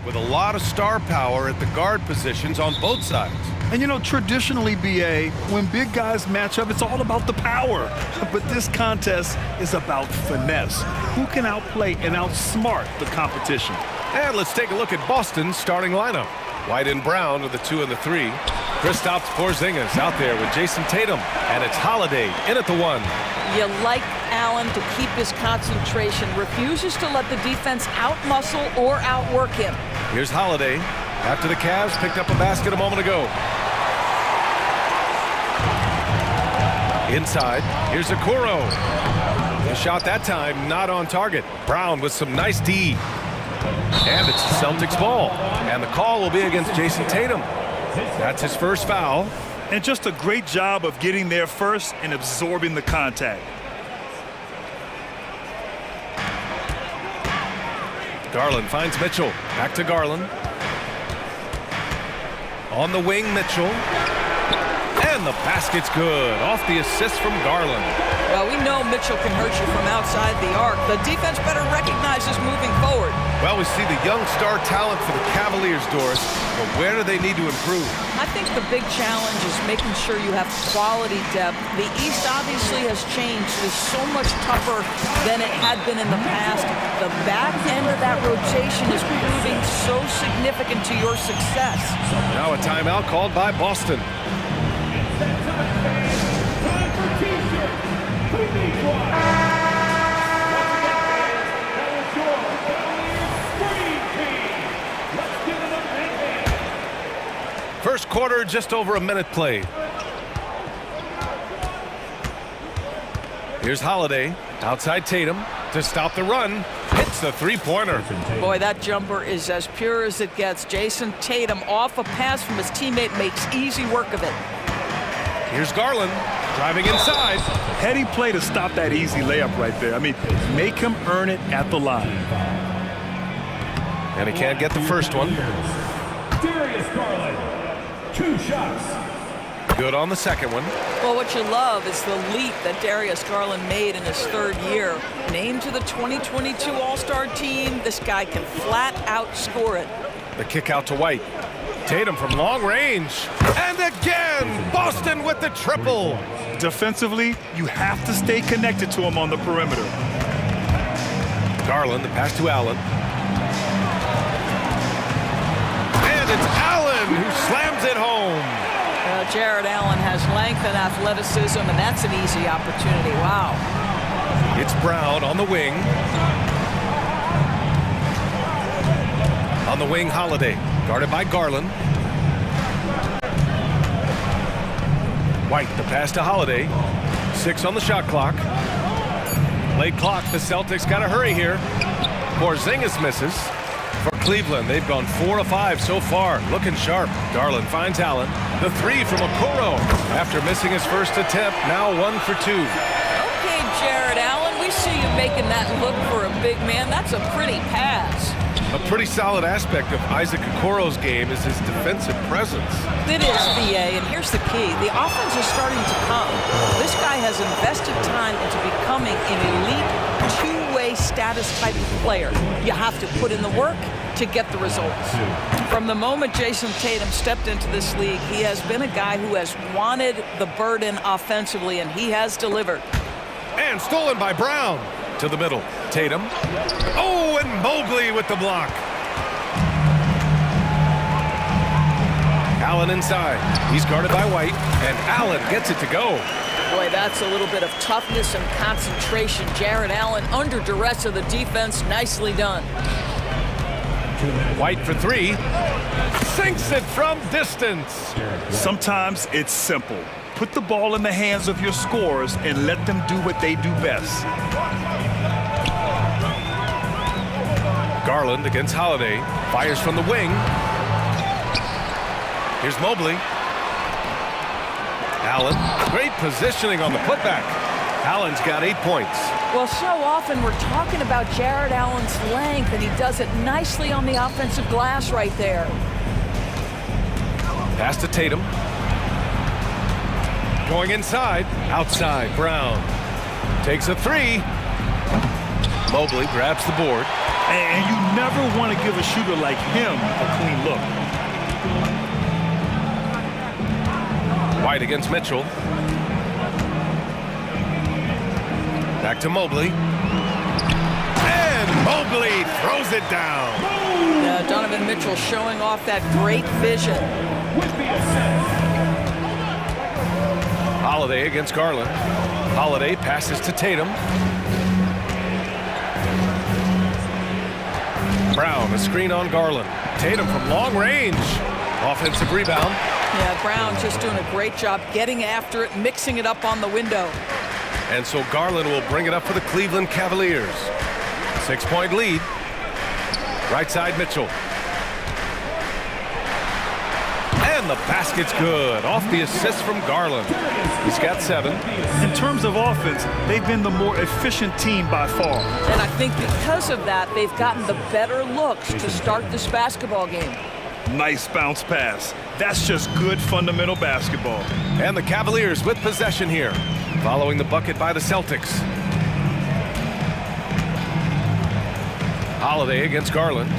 With a lot of star power at the guard positions on both sides. And you know, traditionally, BA, when big guys match up, it's all about the power. But this contest is about finesse. Who can outplay and outsmart the competition? And let's take a look at Boston's starting lineup. White and Brown with the 2 and the 3. Kristaps Porzingis out there with Jason Tatum. And it's Holiday in at the 1. You like Allen to keep his concentration, refuses to let the defense outmuscle or outwork him. Here's Holiday after the Cavs picked up a basket a moment ago. Inside, here's Okoro. The shot that time not on target. Brown with some nice D. And it's Celtics ball. And the call will be against Jason Tatum. That's his first foul. And just a great job of getting there first and absorbing the contact. Garland finds Mitchell. Back to Garland. On the wing, Mitchell. And the basket's good. Off the assist from Garland. Well, we know Mitchell can hurt you from outside the arc. The defense better recognize this moving forward. Well, we see the young star talent for the Cavaliers, Doris. But where do they need to improve? I think the big challenge is making sure you have quality depth. The East obviously has changed. It is so much tougher than it had been in the past. The back end of that rotation is proving so significant to your success. Now a timeout called by Boston. First quarter, just over a minute played. Here's Holiday, outside Tatum, to stop the run. Hits the three-pointer. Boy, that jumper is as pure as it gets. Jason Tatum off a pass from his teammate makes easy work of it. Here's Garland, driving inside. Heady play to stop that easy layup right there. I mean, make him earn it at the line. And he can't get the first one. Darius Garland, 2 shots. Good on the second one. Well, what you love is the leap that Darius Garland made in his 3rd year. Named to the 2022 All-Star team, this guy can flat out score it. The kick out to White. Tatum from long range. And again, Boston with the triple. Defensively, you have to stay connected to him on the perimeter. Garland, the pass to Allen. And it's Allen who slams it home. Jared Allen has length and athleticism, and that's an easy opportunity. Wow. It's Brown on the wing. On the wing, Holiday, guarded by Garland. White, the pass to Holiday. 6 on the shot clock. Late clock, the Celtics got to hurry here. Porzingis misses. For Cleveland, they've gone 4 of 5 so far. Looking sharp. Garland finds Allen. The 3 from Okoro. After missing his first attempt, now 1 for 2. Okay, Jared Allen, we see you making that look for a big man. That's a pretty pass. A pretty solid aspect of Isaac Okoro's game is his defensive presence. It is, BA, and here's the key. The offense is starting to come. This guy has invested time into becoming an elite two-way status type of player. You have to put in the work to get the results. From the moment Jason Tatum stepped into this league, he has been a guy who has wanted the burden offensively, and he has delivered. And stolen by Brown. To the middle. Tatum. Oh, and Mobley with the block. Allen inside. He's guarded by White, and Allen gets it to go. Boy, that's a little bit of toughness and concentration. Jared Allen under duress of the defense. Nicely done. White for 3. Sinks it from distance. Sometimes it's simple. Put the ball in the hands of your scorers and let them do what they do best. Garland against Holiday. Fires from the wing. Here's Mobley. Allen. Great positioning on the putback. Allen's got 8 points. Well, so often we're talking about Jared Allen's length, and he does it nicely on the offensive glass right there. Pass to Tatum. Going inside. Outside. Brown. Takes a 3. Mobley grabs the board. And you never want to give a shooter like him a clean look. White against Mitchell. Back to Mobley. And Mobley throws it down. Yeah, Donovan Mitchell showing off that great vision. Holiday against Garland. Holiday passes to Tatum. Brown, a screen on Garland. Tatum from long range. Offensive rebound. Yeah, Brown just doing a great job getting after it, mixing it up on the window. And so Garland will bring it up for the Cleveland Cavaliers. 6-point lead. Right side Mitchell. And the basket's good. Off the assist from Garland. He's got 7. In terms of offense, they've been the more efficient team by far. And I think because of that, they've gotten the better looks to start this basketball game. Nice bounce pass. That's just good fundamental basketball. And the Cavaliers with possession here, following the bucket by the Celtics. Holiday against Garland.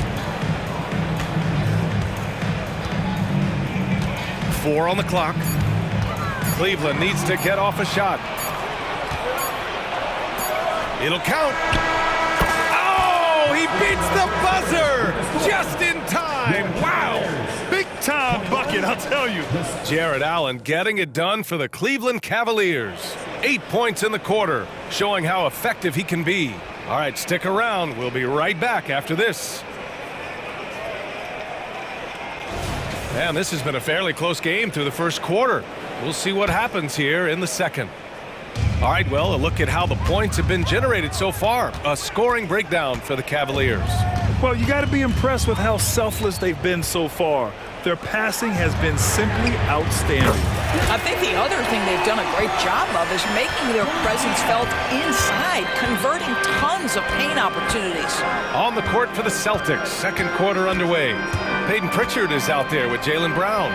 4 on the clock. Cleveland needs to get off a shot. It'll count. Oh, he beats the buzzer just in time. Wow. Big time bucket, I'll tell you. Jared Allen getting it done for the Cleveland Cavaliers. 8 points in the quarter, showing how effective he can be. All right, stick around. We'll be right back after this. And this has been a fairly close game through the first quarter. We'll see what happens here in the second. All right, well, a look at how the points have been generated so far. A scoring breakdown for the Cavaliers. Well, you got to be impressed with how selfless they've been so far. Their passing has been simply outstanding. I think the other thing they've done a great job of is making their presence felt inside, converting tons of paint opportunities. On the court for the Celtics, second quarter underway. Peyton Pritchard is out there with Jaylen Brown.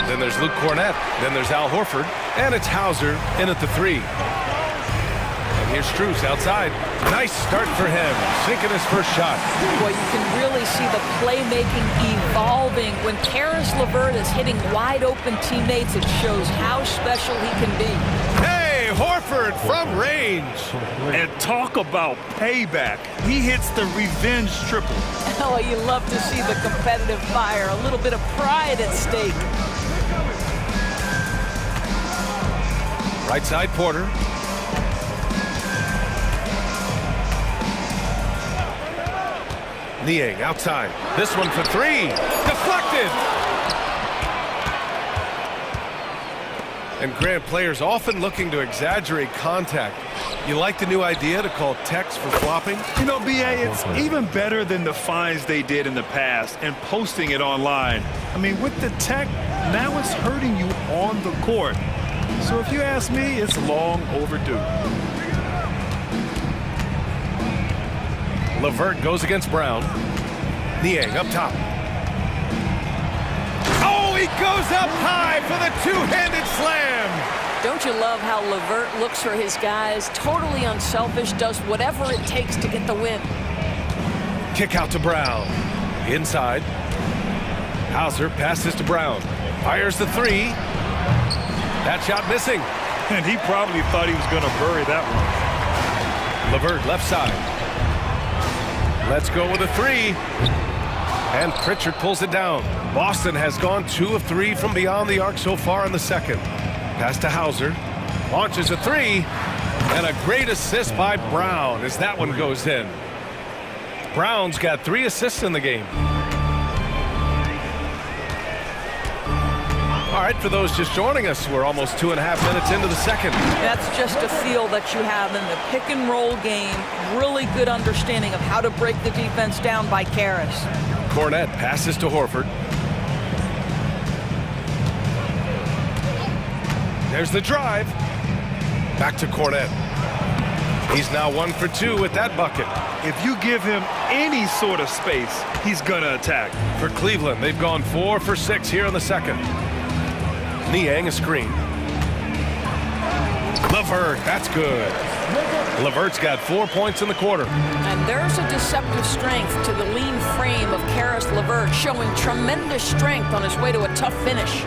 Then there's Luke Cornett. Then there's Al Horford. And it's Hauser in at the 3. And here's Strus outside. Nice start for him, sinking his first shot. Boy, you can really see the playmaking evolving. When Karis LeVert is hitting wide open teammates, it shows how special he can be. Hey, Horford from range. And talk about payback. He hits the revenge triple. Oh, you love to see the competitive fire. A little bit of pride at stake. Right side Porter. Niang outside. This one for 3. Deflected. And Grant, players often looking to exaggerate contact. You like the new idea to call techs for flopping? You know, B.A., it's even better than the fines they did in the past and posting it online. I mean, with the tech, now it's hurting you on the court. So if you ask me, it's long overdue. LeVert goes against Brown. Niang up top. Oh, he goes up high for the two-handed slam. Don't you love how LeVert looks for his guys? Totally unselfish, does whatever it takes to get the win. Kick out to Brown. Inside. Hauser passes to Brown. Fires the 3. That shot missing. And he probably thought he was going to bury that one. LeVert left side. Let's go with a 3. And Pritchard pulls it down. Boston has gone 2 of 3 from beyond the arc so far in the second. Pass to Hauser. Launches a 3. And a great assist by Brown as that one goes in. Brown's got 3 assists in the game. All right, for those just joining us, we're almost 2.5 minutes into the second. That's just a feel that you have in the pick and roll game. Really good understanding of how to break the defense down by Karis. Cornett passes to Horford. There's the drive. Back to Cornett. He's now 1 for 2 with that bucket. If you give him any sort of space, he's going to attack. For Cleveland, they've gone 4 for 6 here in the second. Niang a screen. LeVert, that's good. Levert's got 4 points in the quarter. And there's a deceptive strength to the lean frame of Karis LeVert, showing tremendous strength on his way to a tough finish.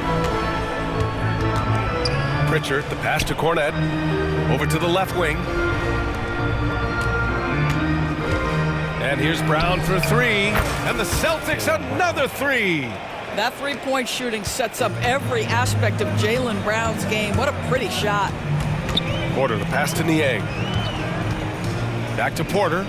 Pritchard, the pass to Cornette. Over to the left wing. And here's Brown for three. And the Celtics another three. That three-point shooting sets up every aspect of Jaylen Brown's game. What a pretty shot. Porter, the pass to Niang. Back to Porter.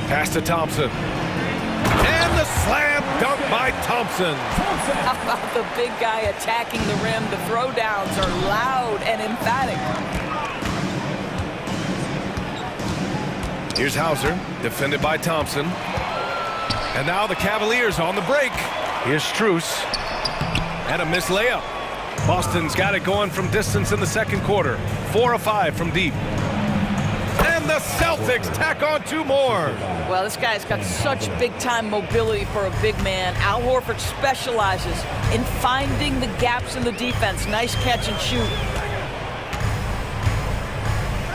Pass to Thompson. And the slam dunk by Thompson. How about the big guy attacking the rim? The throwdowns are loud and emphatic. Here's Hauser, defended by Thompson. And now the Cavaliers on the break. Here's Strus. And a missed layup. Boston's got it going from distance in the second quarter. 4 of 5 from deep. And the Celtics tack on 2 more. Well, this guy's got such big-time mobility for a big man. Al Horford specializes in finding the gaps in the defense. Nice catch and shoot.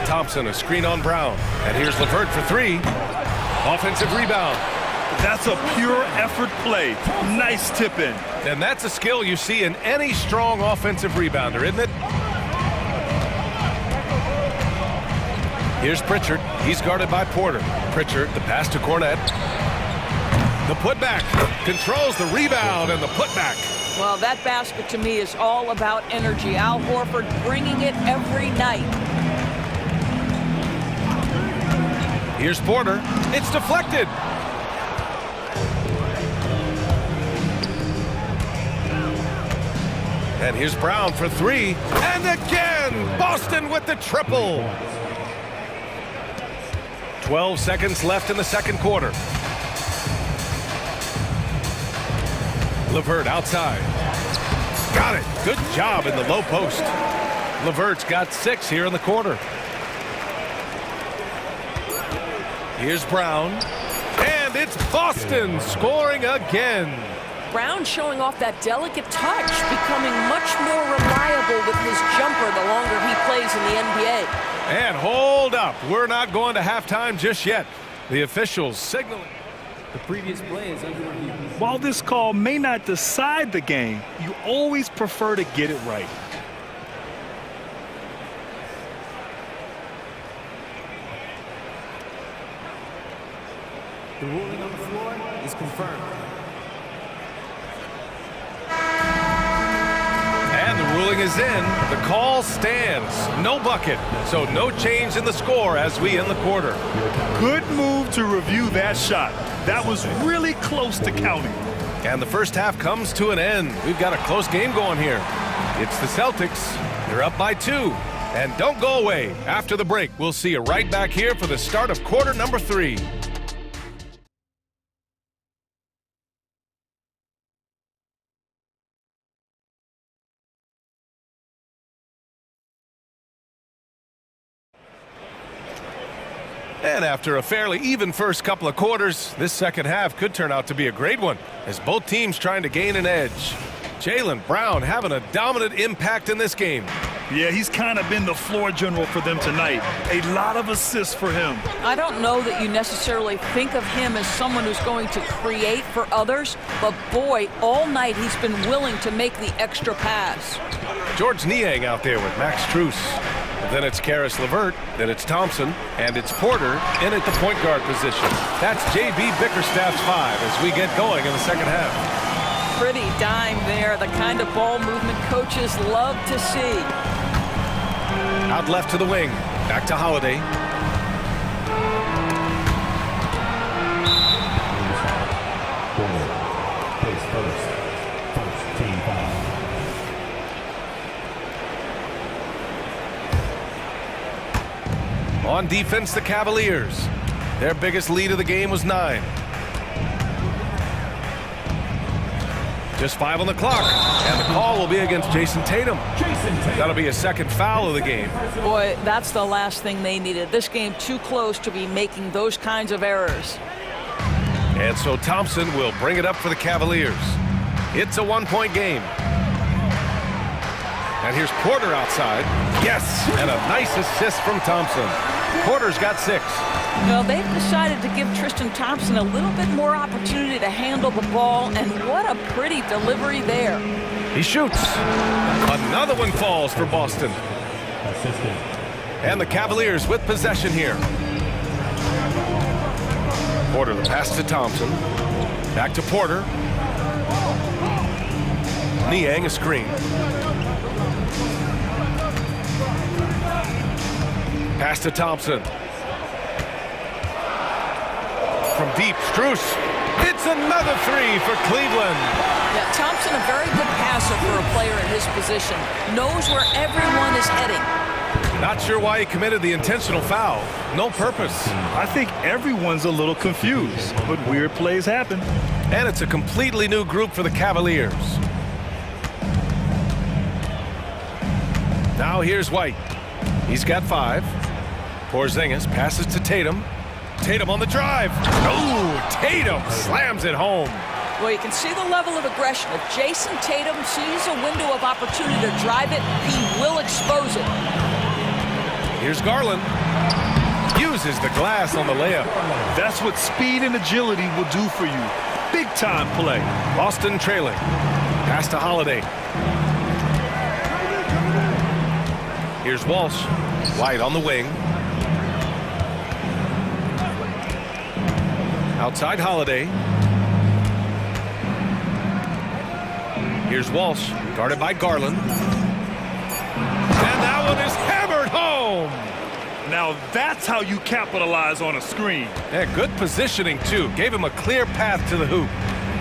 Thompson, a screen on Brown. And here's LeVert for 3. Offensive rebound. That's a pure effort play. Nice tip in. And that's a skill you see in any strong offensive rebounder, isn't it? Here's Pritchard. He's guarded by Porter. Pritchard, the pass to Cornette. The putback. Controls the rebound and the putback. Well, that basket to me is all about energy. Al Horford bringing it every night. Here's Porter. It's deflected. And here's Brown for 3. And again, Boston with the triple. 12 seconds left in the second quarter. LeVert outside. Got it. Good job in the low post. LeVert's got 6 here in the quarter. Here's Brown. And it's Boston scoring again. Brown showing off that delicate touch, becoming much more reliable with his jumper the longer he plays in the NBA. And hold up. We're not going to halftime just yet. The officials signaling. The previous play is under review. While this call may not decide the game, you always prefer to get it right. The ruling on the floor is confirmed. And the ruling is in. The call stands. No bucket. So no change in the score as we end the quarter. Good move to review that shot. That was really close to counting. And the first half comes to an end. We've got a close game going here. It's the Celtics. They're up by 2. And don't go away. After the break, we'll see you right back here for the start of quarter number 3. And after a fairly even first couple of quarters, this second half could turn out to be a great one as both teams trying to gain an edge. Jaylen Brown having a dominant impact in this game. Yeah, he's kind of been the floor general for them tonight. A lot of assists for him. I don't know that you necessarily think of him as someone who's going to create for others, but boy, all night he's been willing to make the extra pass. George Niang out there with Max Strus. Then it's Karis LeVert, then it's Thompson, and it's Porter in at the point guard position. That's J.B. Bickerstaff's 5 as we get going in the second half. Pretty dime there, the kind of ball movement coaches love to see. Out left to the wing, back to Holiday. First team foul. On defense, the Cavaliers. Their biggest lead of the game was 9. Just 5 on the clock. And the call will be against Jason Tatum. That'll be a second foul of the game. Boy, that's the last thing they needed. This game too close to be making those kinds of errors. And so Thompson will bring it up for the Cavaliers. It's a 1-point game. And here's Porter outside. Yes, and a nice assist from Thompson. Porter's got 6. Well, they've decided to give Tristan Thompson a little bit more opportunity to handle the ball, and what a pretty delivery there. He shoots. Another one falls for Boston. And the Cavaliers with possession here. Porter, the pass to Thompson. Back to Porter. Niang a screen. Pass to Thompson. From deep, Strus. It's another 3 for Cleveland. Yeah, Thompson, a very good passer for a player in his position. Knows where everyone is heading. Not sure why he committed the intentional foul. No purpose. I think everyone's a little confused, but weird plays happen. And it's a completely new group for the Cavaliers. Now here's White. He's got 5. Porzingis passes to Tatum. Tatum on the drive. Oh, Tatum slams it home. Well, you can see the level of aggression. If Jason Tatum sees a window of opportunity to drive it, he will expose it. Here's Garland. Uses the glass on the layup. That's what speed and agility will do for you. Big time play. Boston trailing. Pass to Holiday. Here's Walsh. White on the wing. Outside Holiday. Here's Walsh, guarded by Garland. And that one is hammered home. Now that's how you capitalize on a screen. Yeah, good positioning, too. Gave him a clear path to the hoop.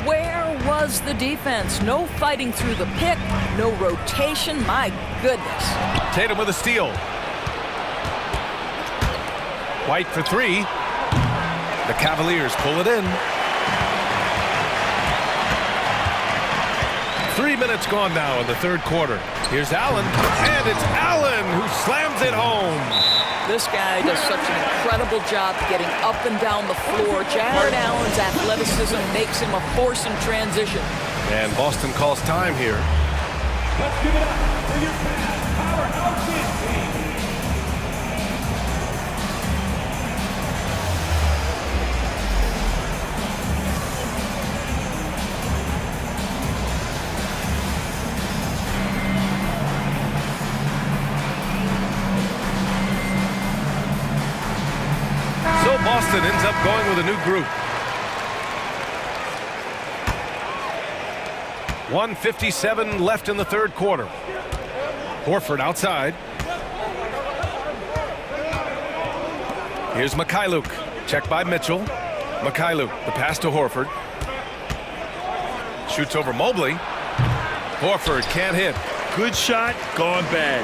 Where was the defense? No fighting through the pick, no rotation. My goodness. Tatum with a steal. White for 3. The Cavaliers pull it in. 3 minutes gone now in the third quarter. Here's Allen, and it's Allen who slams it home. This guy does such an incredible job getting up and down the floor. Jared Allen's athleticism makes him a force in transition. And Boston calls time here. Let's give it up for your powerhouse team. So Boston ends up going with a new group. 1:57 left in the third quarter. Horford outside. Here's Mikhailuk. Checked by Mitchell. Mikhailuk, the pass to Horford. Shoots over Mobley. Horford can't hit. Good shot, gone bad.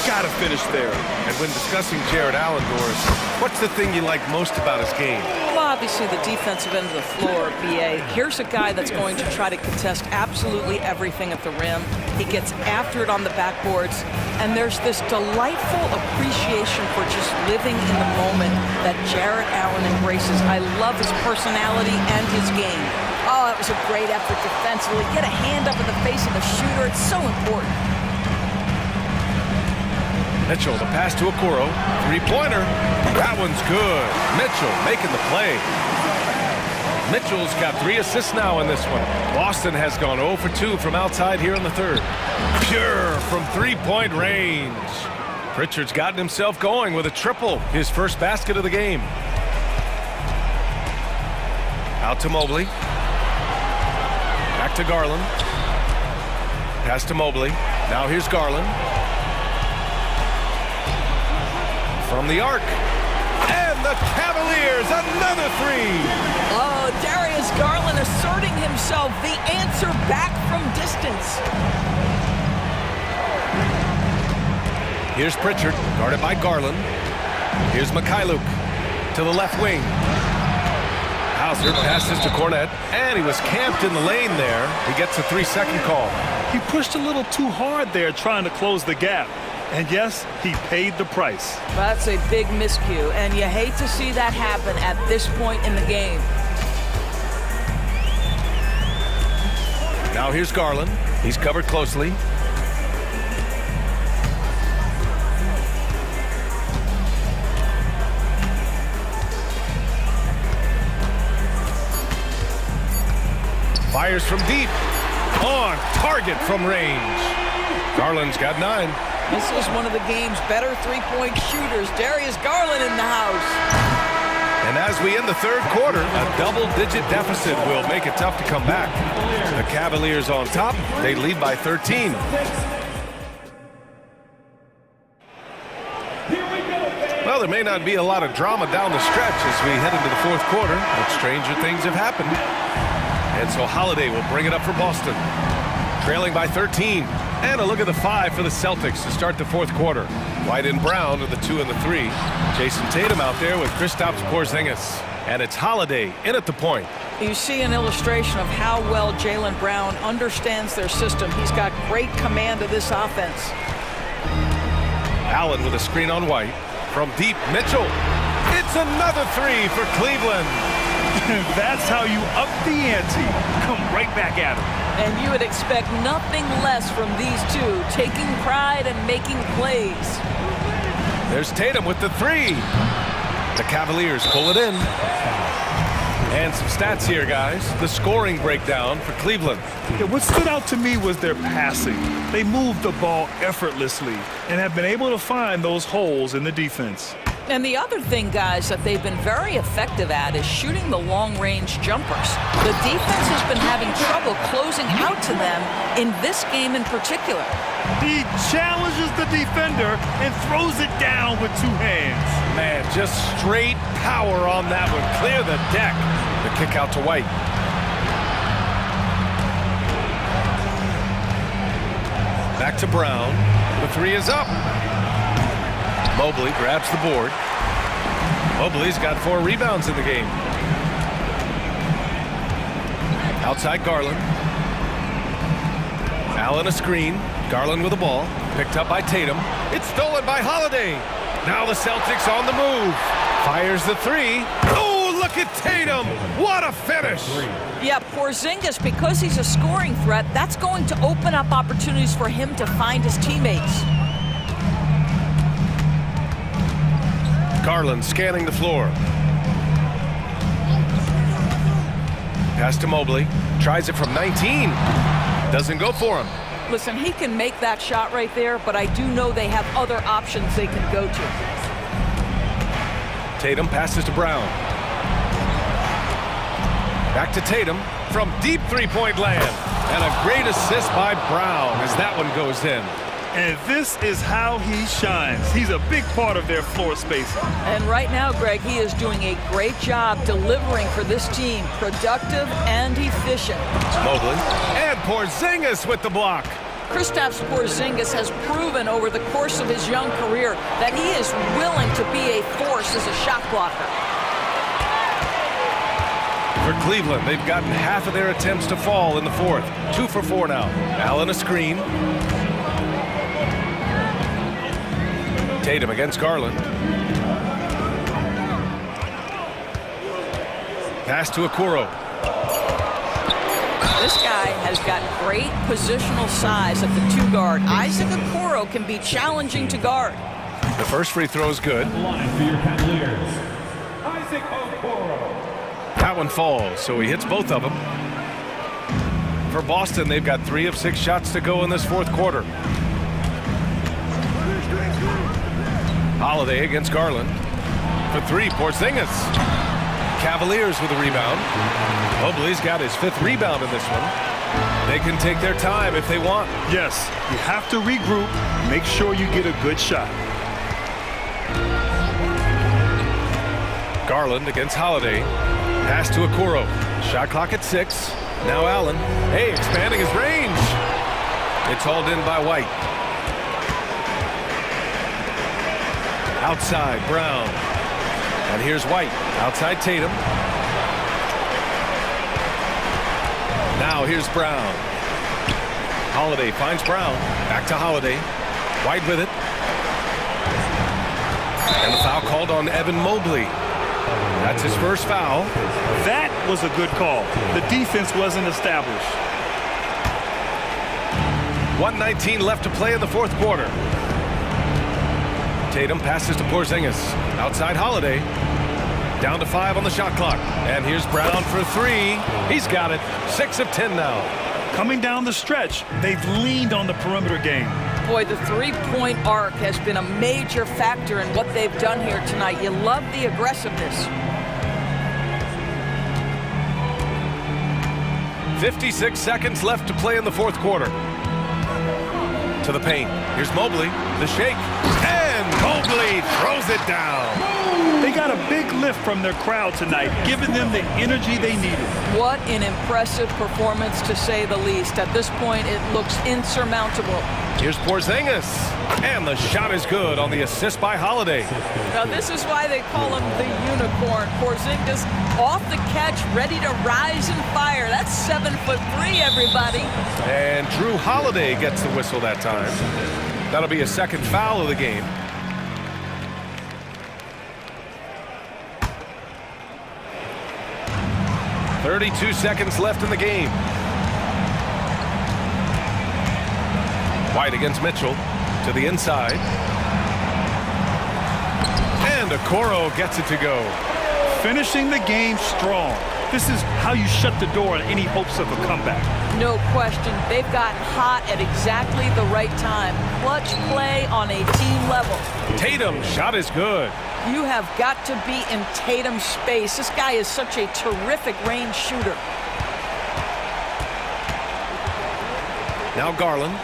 Gotta finish there. And when discussing Jared Allen, Doris, what's the thing you like most about his game? Well, obviously the defensive end of the floor, BA. Here's a guy that's going to try to contest absolutely everything at the rim. He gets after it on the backboards, and there's this delightful appreciation for just living in the moment that Jared Allen embraces. I love his personality and his game. Oh, that was a great effort defensively. Get a hand up in the face of the shooter. It's so important. Mitchell, the pass to Okoro. Three-pointer. That one's good. Mitchell making the play. Mitchell's got 3 assists now in this one. Boston has gone 0 for 2 from outside here in the third. Pure from three-point range. Pritchard's gotten himself going with a triple. His first basket of the game. Out to Mobley. Back to Garland. Pass to Mobley. Now here's Garland. From the arc. And the Cavaliers, another 3. Oh, Darius Garland asserting himself, the answer back from distance. Here's Pritchard, guarded by Garland. Here's Mikhailuk to the left wing. Hauser passes to Cornette, and he was camped in the lane there. He gets a 3-second call. He pushed a little too hard there trying to close the gap. And yes, he paid the price. That's a big miscue, and you hate to see that happen at this point in the game. Now here's Garland. He's covered closely. Fires from deep. On target from range. Garland's got 9. This is one of the game's better three-point shooters. Darius Garland in the house. And as we end the third quarter, a double-digit deficit will make it tough to come back. The Cavaliers on top. They lead by 13. Well, there may not be a lot of drama down the stretch as we head into the fourth quarter, but stranger things have happened. And so Holiday will bring it up for Boston. Trailing by 13. And a look at the 5 for the Celtics to start the fourth quarter. White and Brown are the 2 and the 3. Jason Tatum out there with Kristaps Porzingis. And it's Holiday in at the point. You see an illustration of how well Jaylen Brown understands their system. He's got great command of this offense. Allen with a screen on White. From deep, Mitchell. It's another 3 for Cleveland. That's how you up the ante. Come right back at him. And you would expect nothing less from these two, taking pride and making plays. There's Tatum with the 3. The Cavaliers pull it in. And some stats here, guys. The scoring breakdown for Cleveland. Yeah, what stood out to me was their passing. They moved the ball effortlessly and have been able to find those holes in the defense. And the other thing, guys, that they've been very effective at is shooting the long-range jumpers. The defense has been having trouble closing out to them in this game in particular. He challenges the defender and throws it down with 2 hands. Man, just straight power on that one. Clear the deck. The kick out to White. Back to Brown. The 3 is up. Mobley grabs the board. Mobley's got 4 rebounds in the game. Outside Garland. Allen a screen. Garland with the ball. Picked up by Tatum. It's stolen by Holiday. Now the Celtics on the move. Fires the 3. Oh, look at Tatum. What a finish. Yeah, Porzingis, because he's a scoring threat, that's going to open up opportunities for him to find his teammates. Garland scanning the floor. Pass to Mobley. Tries it from 19. Doesn't go for him. Listen, he can make that shot right there, but I do know they have other options they can go to. Tatum passes to Brown. Back to Tatum from deep three-point land. And a great assist by Brown as that one goes in. And this is how he shines. He's a big part of their floor spacing. And right now, Greg, he is doing a great job delivering for this team. Productive and efficient. Mobley and Porzingis with the block. Kristaps Porzingis has proven over the course of his young career that he is willing to be a force as a shot blocker. For Cleveland, they've gotten half of their attempts to fall in the fourth. 2 for 4 now. Allen a screen. Tatum against Garland. Pass to Okoro. This guy has got great positional size at the 2 guard. Isaac Okoro can be challenging to guard. The first free throw is good. That one falls, so he hits both of them. For Boston, they've got 3 of 6 shots to go in this fourth quarter. Holiday against Garland. For 3, Porzingis. Cavaliers with a rebound. Mobley's got his 5th rebound in this one. They can take their time if they want. Yes, you have to regroup. Make sure you get a good shot. Garland against Holiday. Pass to Okoro. Shot clock at 6. Now Allen. Hey, expanding his range. It's hauled in by White. Outside, Brown. And here's White. Outside Tatum. Now here's Brown. Holiday finds Brown. Back to Holiday. White with it. And the foul called on Evan Mobley. That's his first foul. That was a good call. The defense wasn't established. 1:19 left to play in the fourth quarter. Tatum passes to Porzingis. Outside Holiday. Down to 5 on the shot clock. And here's Brown for 3. He's got it. 6 of 10 now. Coming down the stretch, they've leaned on the perimeter game. Boy, the three-point arc has been a major factor in what they've done here tonight. You love the aggressiveness. 56 seconds left to play in the fourth quarter. To the paint. Here's Mobley. The shake. And Mobley throws it down. They got a big lift from their crowd tonight, giving them the energy they needed. What an impressive performance, to say the least. At this point, it looks insurmountable. Here's Porzingis. And the shot is good on the assist by Holiday. Now, this is why they call him the unicorn. Porzingis off the catch, ready to rise and fire. That's 7'3", everybody. And Drew Holiday gets the whistle that time. That'll be a second foul of the game. .32 seconds left in the game. White against Mitchell to the inside. And Okoro gets it to go. Finishing the game strong. This is how you shut the door on any hopes of a comeback. No question. They've gotten hot at exactly the right time. Clutch play on a team level. Tatum, shot is good. You have got to be in Tatum's space. This guy is such a terrific range shooter. Now Garland.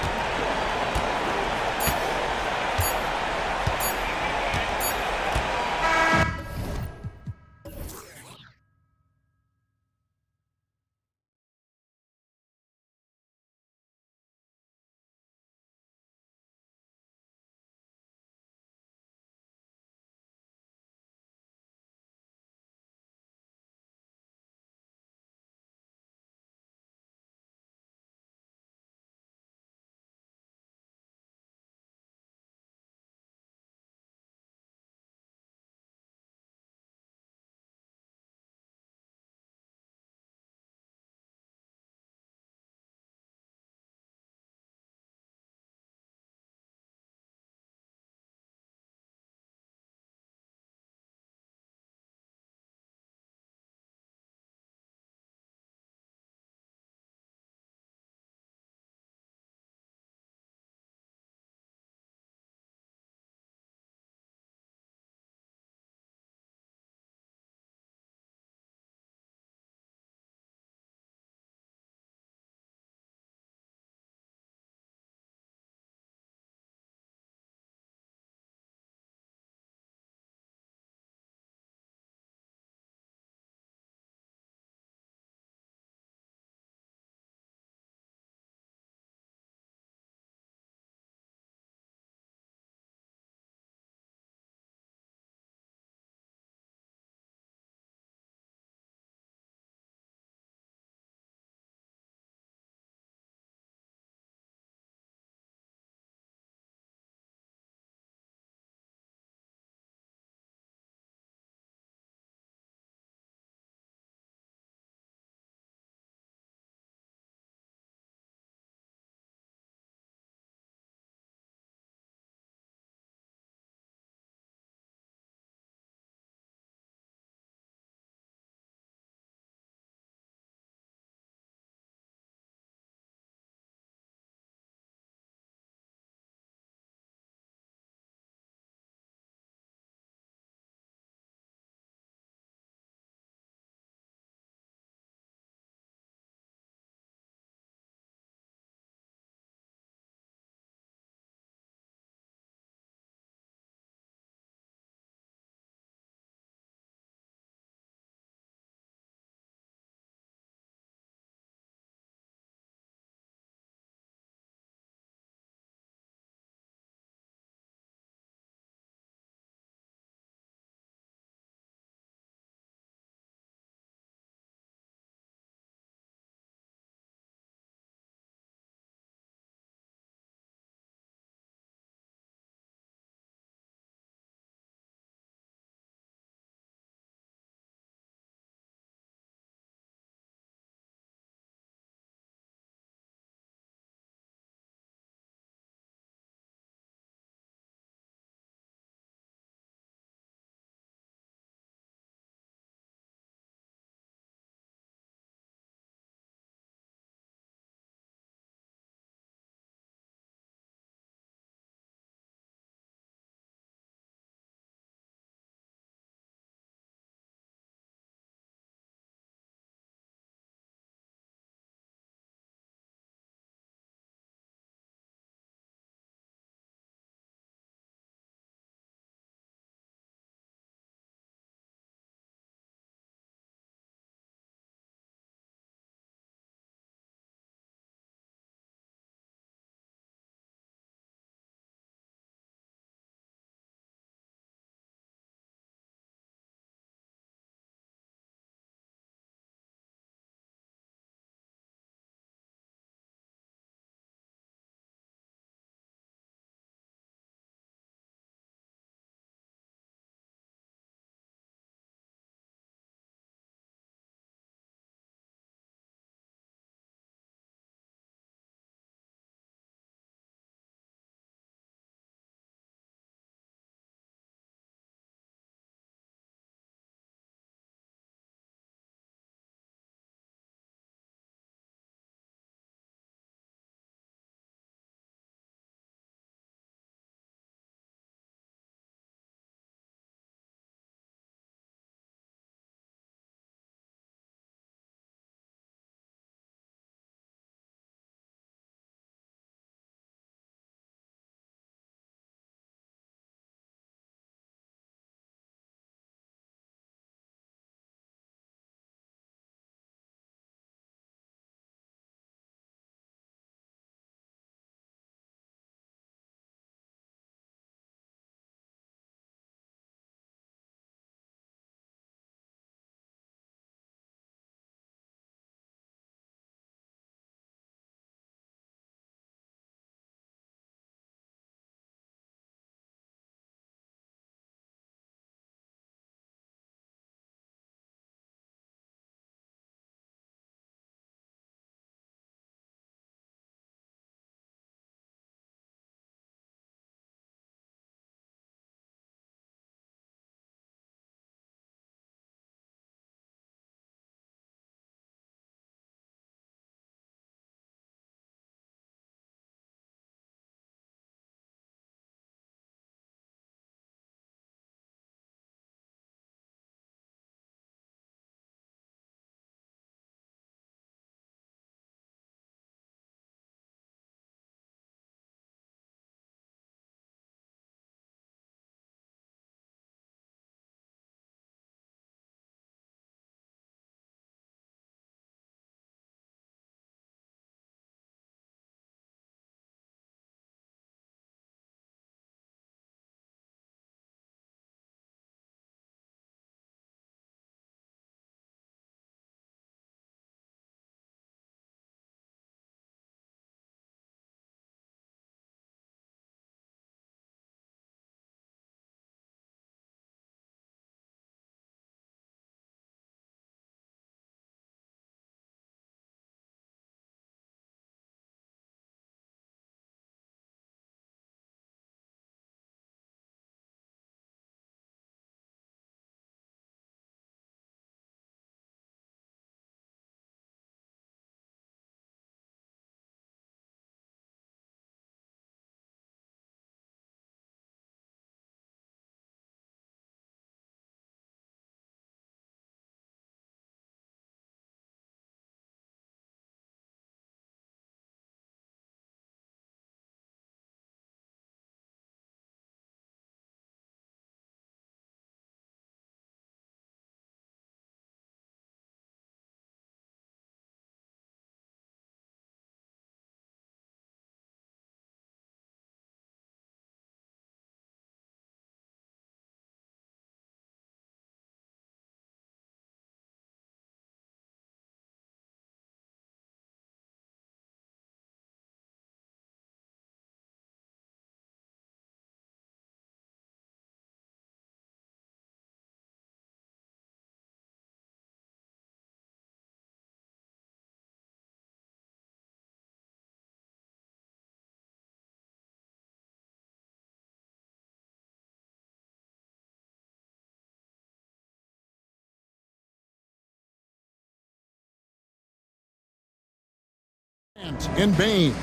In Bain.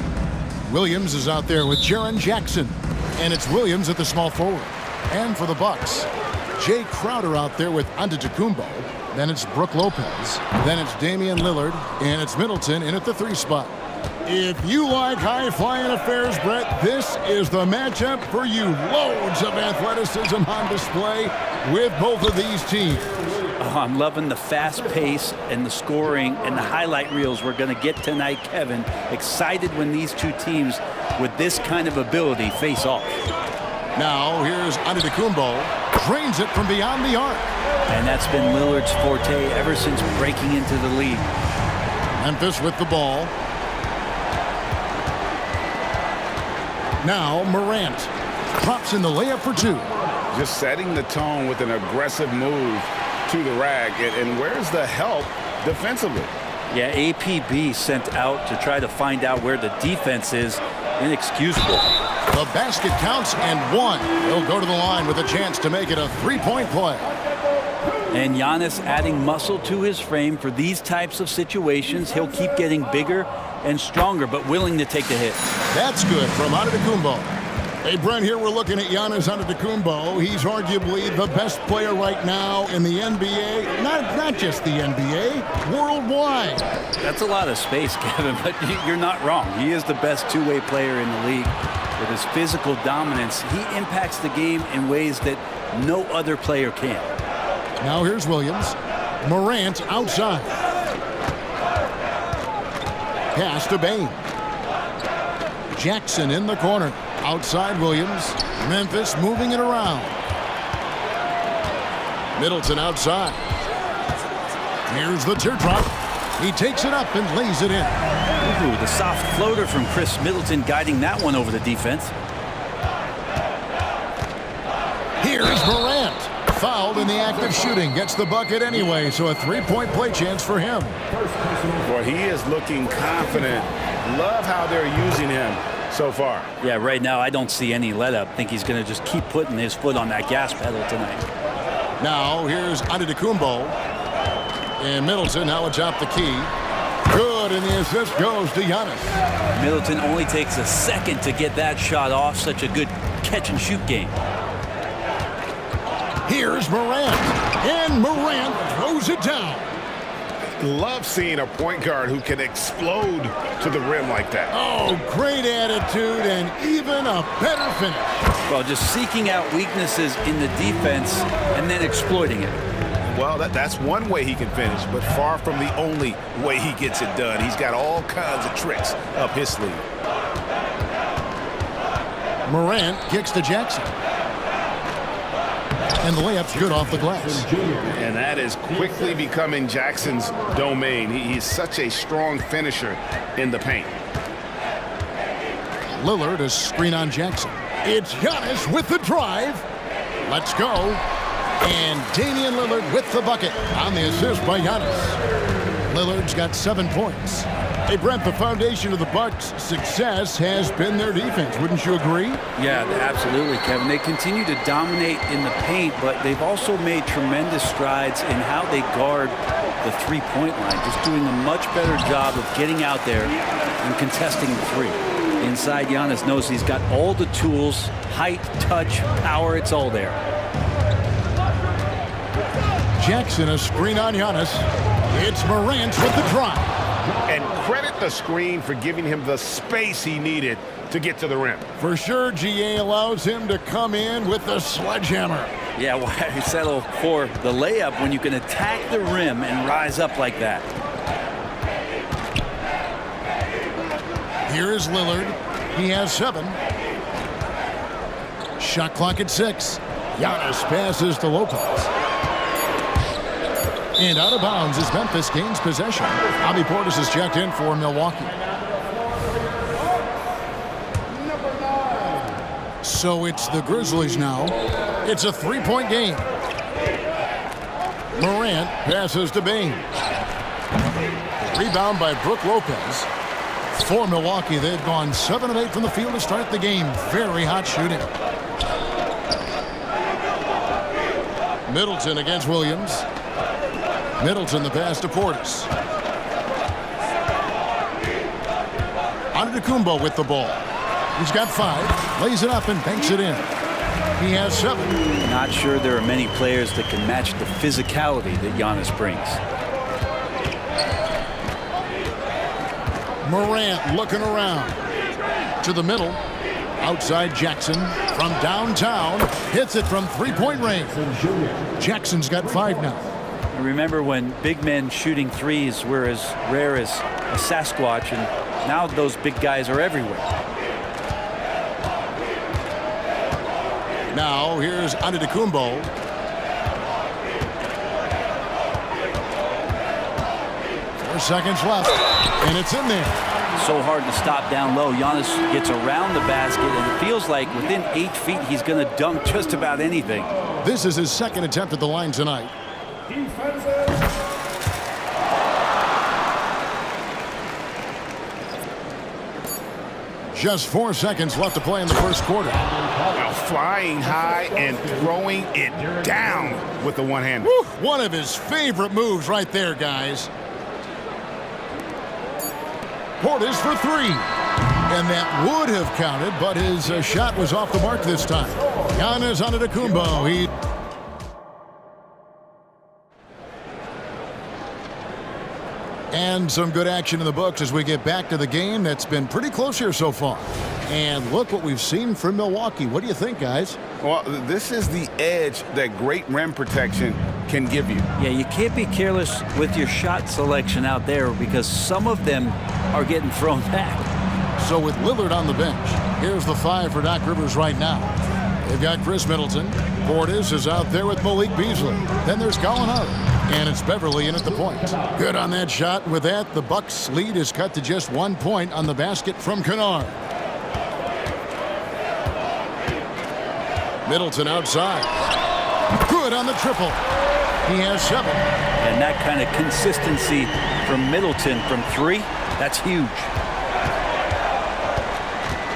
Williams is out there with Jaren Jackson. And it's Williams at the small forward. And for the Bucks, Jay Crowder out there with Antetokounmpo. Then it's Brook Lopez. Then it's Damian Lillard. And it's Middleton in at the 3 spot. If you like high-flying affairs, Brett, this is the matchup for you. Loads of athleticism on display with both of these teams. Oh, I'm loving the fast pace and the scoring and the highlight reels we're going to get tonight, Kevin. Excited when these two teams with this kind of ability face off. Now here's Antetokounmpo. Drains it from beyond the arc. And that's been Lillard's forte ever since breaking into the league. Memphis with the ball. Now Morant drops in the layup for 2. Just setting the tone with an aggressive move to the rack. And where's the help defensively? Yeah, APB sent out to try to find out where the defense is. Inexcusable. The basket counts and 1. He'll go to the line with a chance to make it a 3-point play. And Giannis adding muscle to his frame for these types of situations. He'll keep getting bigger and stronger, but willing to take the hit. That's good from Antetokounmpo. Hey, Brent, here we're looking at Giannis Antetokounmpo. He's arguably the best player right now in the NBA. Not just the NBA, worldwide. That's a lot of space, Kevin, but you're not wrong. He is the best two-way player in the league. With his physical dominance, he impacts the game in ways that no other player can. Now here's Williams. Morant outside. Pass to Bain. Jackson in the corner. Outside Williams. Memphis moving it around. Middleton outside. Here's the teardrop. He takes it up and lays it in. Ooh, the soft floater from Chris Middleton guiding that one over the defense. Here's Morant. Fouled in the act of shooting. Gets the bucket anyway, so a 3-point play chance for him. Boy, he is looking confident. Love how they're using him so far. Yeah, right now I don't see any let up. I think he's going to just keep putting his foot on that gas pedal tonight. Now here's Antetokounmpo. And Middleton now atop the key. Good, and the assist goes to Giannis. Middleton only takes a second to get that shot off. Such a good catch-and-shoot game. Here's Morant. And Morant throws it down. Love seeing a point guard who can explode to the rim like that. Oh, great attitude and even a better finish. Well, just seeking out weaknesses in the defense and then exploiting it. Well, that's one way he can finish, but far from the only way he gets it done. He's got all kinds of tricks up his sleeve. Morant kicks to Jackson. And the layup's good off the glass. And that is quickly becoming Jackson's domain. He's such a strong finisher in the paint. Lillard is screen on Jackson. It's Giannis with the drive. Let's go. And Damian Lillard with the bucket on the assist by Giannis. Lillard's got 7 points. Hey, Brent, the foundation of the Bucks' success has been their defense. Wouldn't you agree? Yeah, absolutely, Kevin. They continue to dominate in the paint, but they've also made tremendous strides in how they guard the three-point line, just doing a much better job of getting out there and contesting the three. Inside, Giannis knows he's got all the tools, height, touch, power, it's all there. Jackson, a screen on Giannis. It's Morant with the drive. And credit the screen for giving him the space he needed to get to the rim. For sure, GA allows him to come in with the sledgehammer. Yeah, why settle for the layup when you can attack the rim and rise up like that? Here is Lillard. He has 7. Shot clock at 6. Giannis passes to Lopez. And out of bounds as Memphis gains possession. Bobby Portis is checked in for Milwaukee. So it's the Grizzlies now. It's a 3-point game. Morant passes to Bain. Rebound by Brook Lopez. For Milwaukee, they've gone 7 of 8 from the field to start the game. Very hot shooting. Middleton against Williams. Middleton the pass to Portis. Antetokounmpo with the ball. He's got 5, lays it up and banks it in. He has 7. Not sure there are many players that can match the physicality that Giannis brings. Morant looking around. To the middle. Outside Jackson from downtown. Hits it from three-point range. Jackson's got 5 now. I remember when big men shooting threes were as rare as a Sasquatch, and now those big guys are everywhere. Now here's Antetokounmpo. Seconds left, and it's in there. So hard to stop down low. Giannis gets around the basket, and it feels like within 8 feet he's going to dunk just about anything. This is his second attempt at the line tonight. Just 4 seconds left to play in the first quarter. Now flying high and throwing it down with the one-hander. One of his favorite moves right there, guys. Portis for 3. And that would have counted, but his shot was off the mark this time. Giannis Antetokounmpo. And some good action in the books as we get back to the game that's been pretty close here so far. And look what we've seen from Milwaukee. What do you think, guys? Well, this is the edge that great rim protection can give you. Yeah, you can't be careless with your shot selection out there because some of them are getting thrown back. So with Lillard on the bench, here's the 5 for Doc Rivers right now. They've got Chris Middleton. Portis is out there with Malik Beasley. Then there's Gallinari. And it's Beverly in at the point. Good on that shot. With that, the Bucks' lead is cut to just 1 point on the basket from Kennard. Middleton outside. Good on the triple. He has 7. And that kind of consistency from Middleton from 3, that's huge.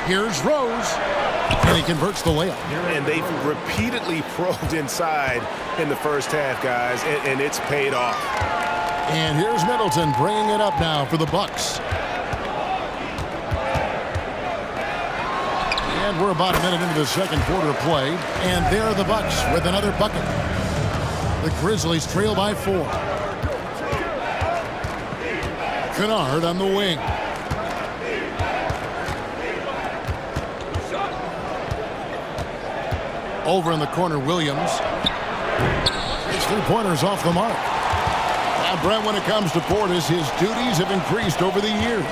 Here's Rose. And he converts the layup. And they've repeatedly probed inside in the first half, guys, and it's paid off. And here's Middleton bringing it up now for the Bucks. And we're about a minute into the second quarter of play. And there are the Bucks with another bucket. The Grizzlies trail by 4. Kennard on the wing. Over in the corner, Williams. His 3-pointers off the mark. Now, Brent, when it comes to Portis, his duties have increased over the years.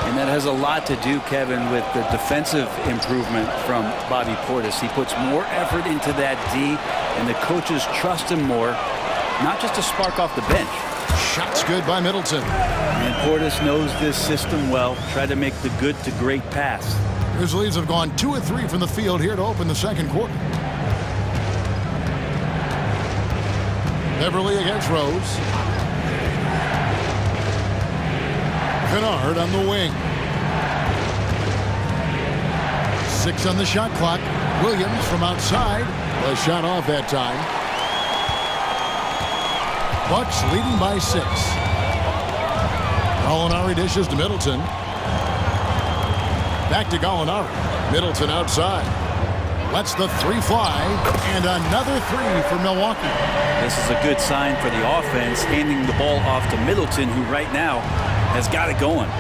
And that has a lot to do, Kevin, with the defensive improvement from Bobby Portis. He puts more effort into that D, and the coaches trust him more, not just to spark off the bench. Shots good by Middleton. And Portis knows this system well. Try to make the good to great pass. Grizzlies have gone 2 of 3 from the field here to open the second quarter. Beverly against Rose. Kennard on the wing. 6 on the shot clock. Williams from outside. The shot off that time. Bucks leading by 6. Gallinari dishes to Middleton. Back to Gallinari. Middleton outside. Lets the 3 fly. And another 3 for Milwaukee. This is a good sign for the offense, handing the ball off to Middleton, who right now has got it going.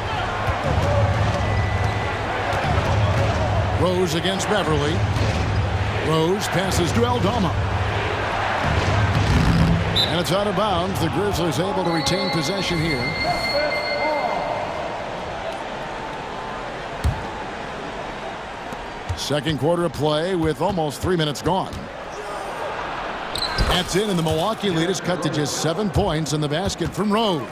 Rose against Beverly. Rose passes to Aldama. And it's out of bounds. The Grizzlies able to retain possession here. Second quarter of play with almost 3 minutes gone. That's in, and the Milwaukee lead is cut to just 7 points in the basket from Rose.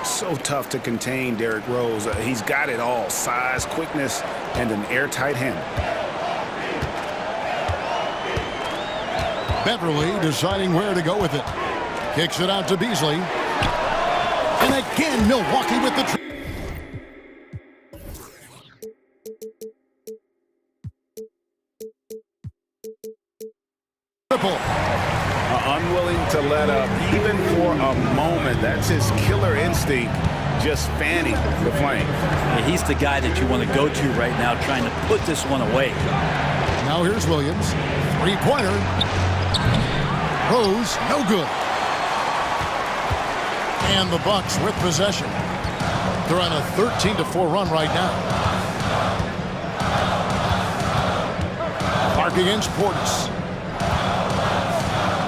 So tough to contain Derrick Rose. He's got it all. Size, quickness, and an airtight handle. Beverly deciding where to go with it. Kicks it out to Beasley. And again, Milwaukee with the triple. Unwilling to let up even for a moment. That's his killer instinct just fanning the flame. Yeah, he's the guy that you want to go to right now, trying to put this one away. Now here's Williams. Three-pointer. Rose, no good. And the Bucks with possession. They're on a 13-4 run right now. Clark against Portis.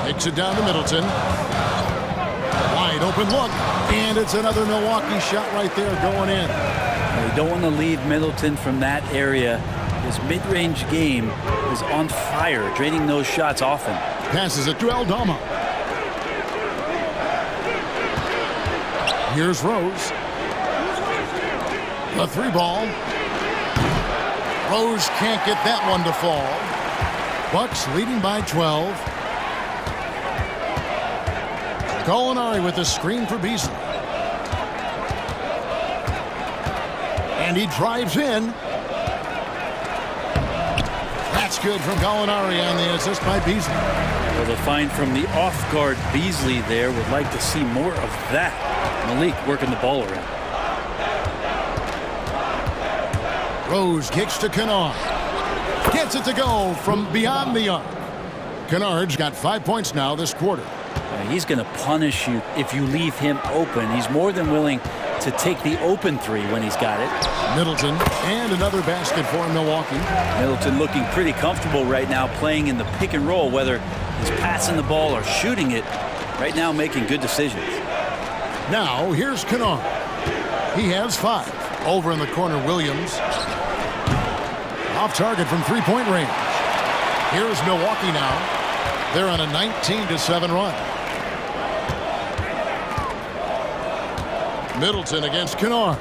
Takes it down to Middleton. Wide open look. And it's another Milwaukee shot right there going in. You don't want to leave Middleton from that area. His mid-range game is on fire, draining those shots often. Passes it to Aldama. Here's Rose. The three ball. Rose can't get that one to fall. Bucks leading by 12. Gallinari with the screen for Beasley. And he drives in. That's good from Gallinari on the assist by Beasley. Well, the find from the off-guard Beasley there. Would like to see more of that. Malik working the ball around. Rose kicks to Kennard. Gets it to go from beyond the arc. Kennard's got 5 points now this quarter. He's going to punish you if you leave him open. He's more than willing to take the open three when he's got it. Middleton and another basket for Milwaukee. Middleton looking pretty comfortable right now playing in the pick and roll, whether he's passing the ball or shooting it. Right now making good decisions. Now here's Kennard. He has 5. Over in the corner, Williams. Off target from three-point range. Here's Milwaukee now. They're on a 19-7 run. Middleton against Kennard.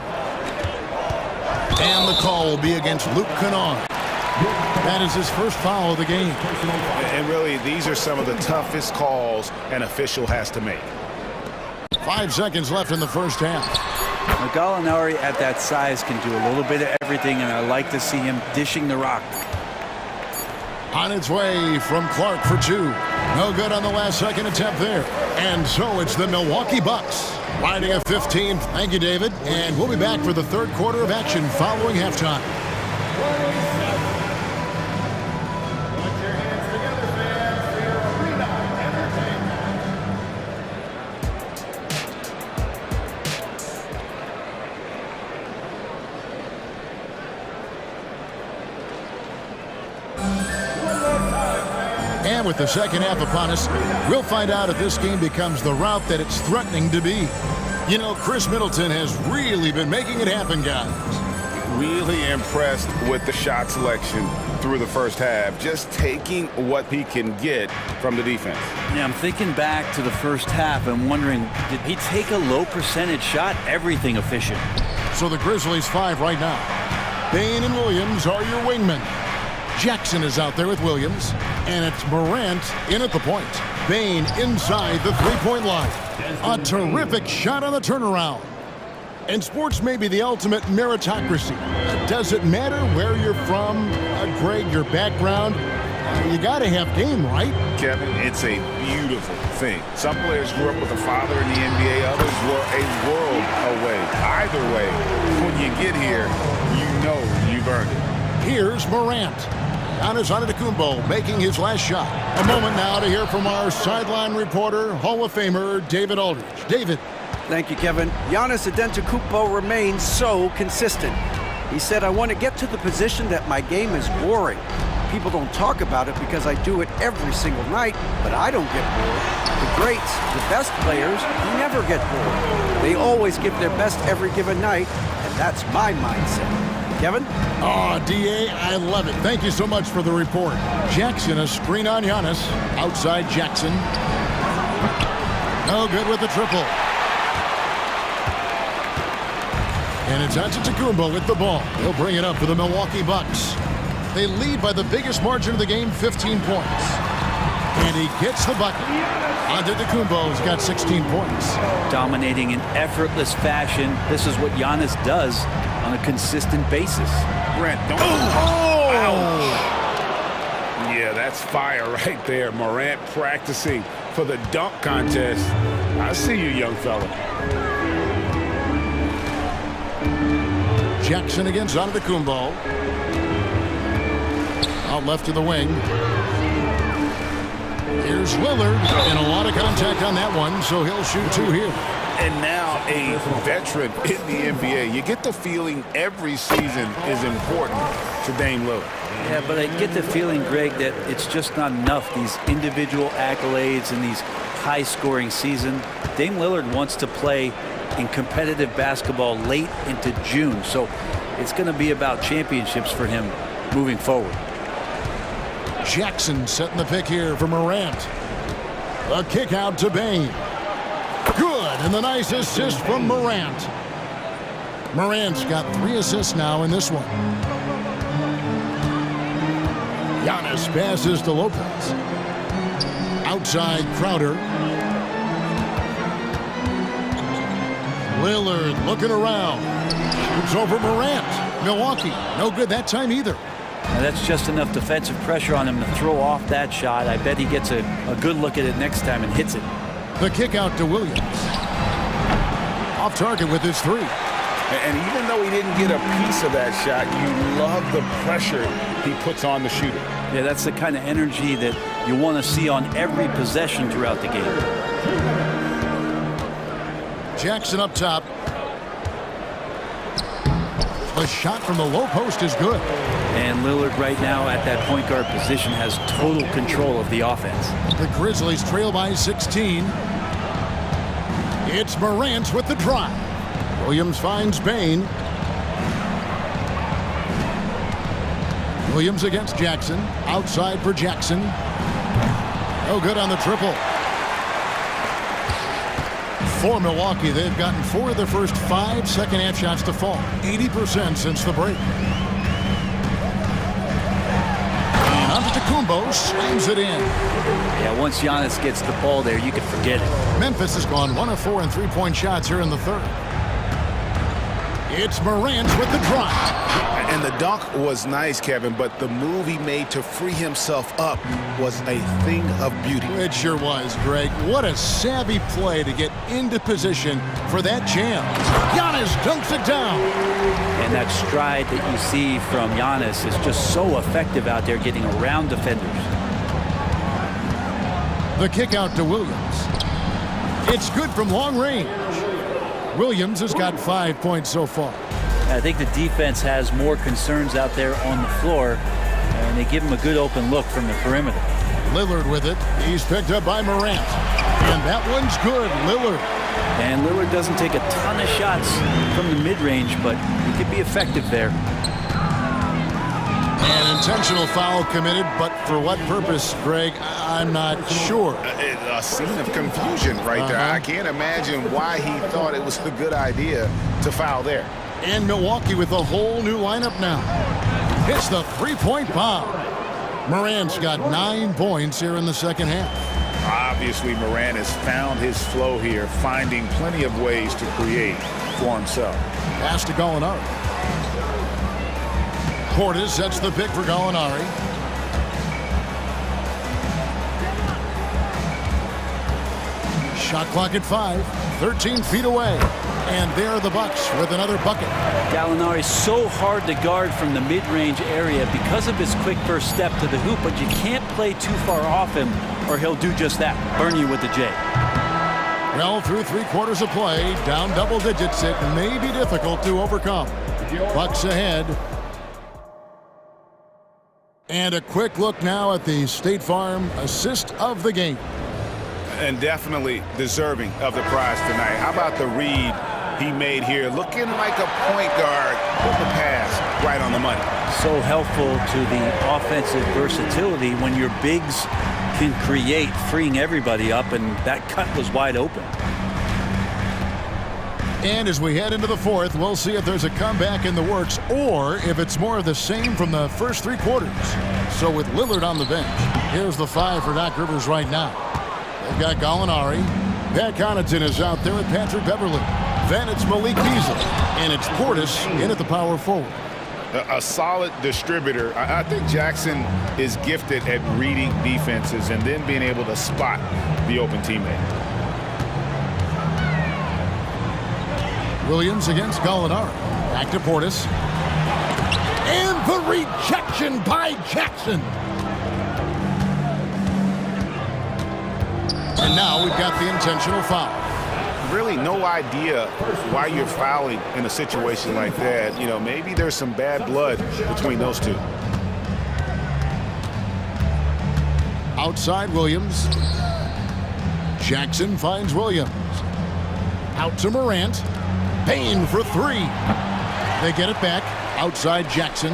And the call will be against Luke Kennard. That is his first foul of the game. And really, these are some of the toughest calls an official has to make. 5 seconds left in the first half. Now, Gallinari at that size can do a little bit of everything, and I like to see him dishing the rock. On its way from Clark for 2. No good on the last second attempt there. And so it's the Milwaukee Bucks riding a 15. Thank you, David. And we'll be back for the third quarter of action following halftime. And with the second half upon us, we'll find out if this game becomes the route that it's threatening to be. You know, Chris Middleton has really been making it happen, guys. Really impressed with the shot selection through the first half, just taking what he can get from the defense. Yeah, I'm thinking back to the first half and wondering, did he take a low percentage shot? Everything efficient. So the Grizzlies 5 right now. Bain and Williams are your wingmen. Jackson is out there with Williams, and it's Morant in at the point. Bain inside the three-point line. A terrific shot on the turnaround. And sports may be the ultimate meritocracy. Does it matter where you're from, Greg, your background? You got to have game, right? Kevin, it's a beautiful thing. Some players grew up with a father in the NBA, others were a world away. Either way, when you get here, you know you've earned it. Here's Morant. Giannis Antetokounmpo making his last shot. A moment now to hear from our sideline reporter, Hall of Famer David Aldridge. David. Thank you, Kevin. Giannis Antetokounmpo remains so consistent. He said, I want to get to the position that my game is boring. People don't talk about it because I do it every single night, but I don't get bored. The greats, the best players, never get bored. They always give their best every given night, and that's my mindset. Kevin? Oh, D.A., I love it. Thank you so much for the report. Jackson, a screen on Giannis. Outside Jackson. No good with the triple. And it's Antetokounmpo with the ball. He'll bring it up for the Milwaukee Bucks. They lead by the biggest margin of the game, 15 points. And he gets the bucket. Antetokounmpo's got 16 points. Dominating in effortless fashion. This is what Giannis does on a consistent basis. Brent, don't. Yeah, that's fire right there. Morant practicing for the dunk contest. I see you, young fella. Jackson against Antetokounmpo. Out left to the wing. Here's Lillard, and a lot of contact on that one, so he'll shoot two here. And now a veteran in the NBA. You get the feeling every season is important to Dame Lillard. Yeah, but I get the feeling, Greg, that it's just not enough, these individual accolades and these high-scoring season. Dame Lillard wants to play in competitive basketball late into June, so it's going to be about championships for him moving forward. Jackson setting the pick here for Morant. A kick out to Bane. Good, and the nice assist from Morant. Morant's got 3 assists now in this one. Giannis passes to Lopez. Outside Crowder. Lillard looking around. Shoots over Morant. Milwaukee, no good that time either. Now that's just enough defensive pressure on him to throw off that shot. I bet he gets a good look at it next time and hits it. The kick out to Williams. Off target with his 3. And even though he didn't get a piece of that shot, you love the pressure he puts on the shooter. Yeah, that's the kind of energy that you want to see on every possession throughout the game. Jackson up top. The shot from the low post is good. And Lillard right now at that point guard position has total control of the offense. The Grizzlies trail by 16. It's Morant with the drive. Williams finds Bane. Williams against Jackson. Outside for Jackson. No good on the triple. For Milwaukee, they've gotten 4 of their first 5 second-half shots to fall. 80% since the break. And Antetokounmpo slams it in. Yeah, once Giannis gets the ball there, you can forget it. Memphis has gone 1 of 4 in three-point shots here in the third. It's Morant with the drive. And the dunk was nice, Kevin, but the move he made to free himself up was a thing of beauty. It sure was, Greg. What a savvy play to get into position for that jam. Giannis dunks it down. And that stride that you see from Giannis is just so effective out there getting around defenders. The kick out to Williams. It's good from long range. Williams has got 5 points so far. I think the defense has more concerns out there on the floor, and they give him a good open look from the perimeter. Lillard with it. He's picked up by Morant. And that one's good. Lillard. And Lillard doesn't take a ton of shots from the mid-range, but he could be effective there. An intentional foul committed, but for what purpose, Greg? I'm not sure. A scene of confusion right there. I can't imagine why he thought it was a good idea to foul there. And Milwaukee with a whole new lineup now. Hits the three-point bomb. Morant's got 9 points here in the second half. Obviously, Morant has found his flow here, finding plenty of ways to create for himself. Pass to Gallinari. Portis sets the pick for Gallinari. Shot clock at 5, 13 feet away. And there are the Bucks with another bucket. Gallinari's so hard to guard from the mid-range area because of his quick first step to the hoop, but you can't play too far off him or he'll do just that, burn you with the J. Well, through 3/4 of play, down double digits, it may be difficult to overcome. Bucks ahead. And a quick look now at the State Farm assist of the game. And definitely deserving of the prize tonight. How about the read he made here? Looking like a point guard. Put the pass right on the money. So helpful to the offensive versatility when your bigs can create, freeing everybody up, and that cut was wide open. And as we head into the fourth, we'll see if there's a comeback in the works or if it's more of the same from the first 3 quarters. So with Lillard on the bench, here's the 5 for Doc Rivers right now. They've got Gallinari. Pat Connaughton is out there with Patrick Beverly. Then it's Malik Beasley. And it's Portis in at the power forward. A solid distributor. I think Jackson is gifted at reading defenses and then being able to spot the open teammate. Williams against Gallinari. Back to Portis. And the rejection by Jackson. And now we've got the intentional foul. Really no idea why you're fouling in a situation like that. You know, maybe there's some bad blood between those two. Outside Williams. Jackson finds Williams. Out to Morant. Payne for three. They get it back. Outside Jackson.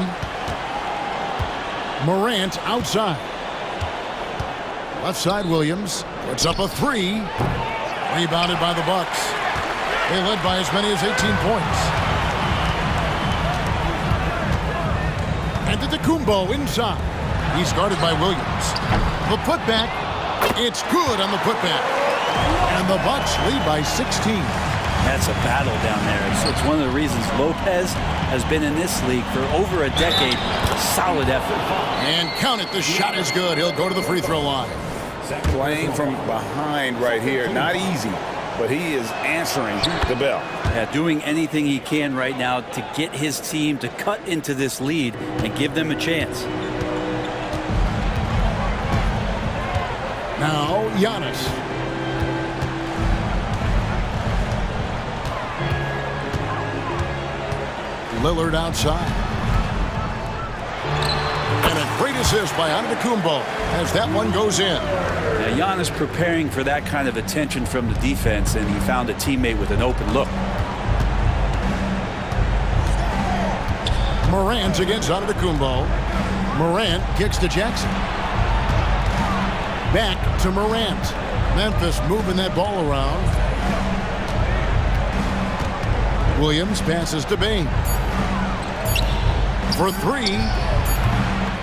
Morant outside. Left side Williams. Puts up a three. Rebounded by the Bucks. They led by as many as 18 points. And Antetokounmpo inside. He's guarded by Williams. The putback. It's good on the putback. And the Bucks lead by 16. That's a battle down there. It's one of the reasons Lopez has been in this league for over a decade. Solid effort. And count it. The shot is good. He'll go to the free throw line. Playing from behind right here. Not easy, but he is answering the bell. Yeah, doing anything he can right now to get his team to cut into this lead and give them a chance. Now, Giannis. Lillard outside. And a great assist by Antetokounmpo as that one goes in. Now, Giannis preparing for that kind of attention from the defense, and he found a teammate with an open look. Morant against Antetokounmpo. Morant kicks to Jackson. Back to Morant. Memphis moving that ball around. Williams passes to Bane. For three.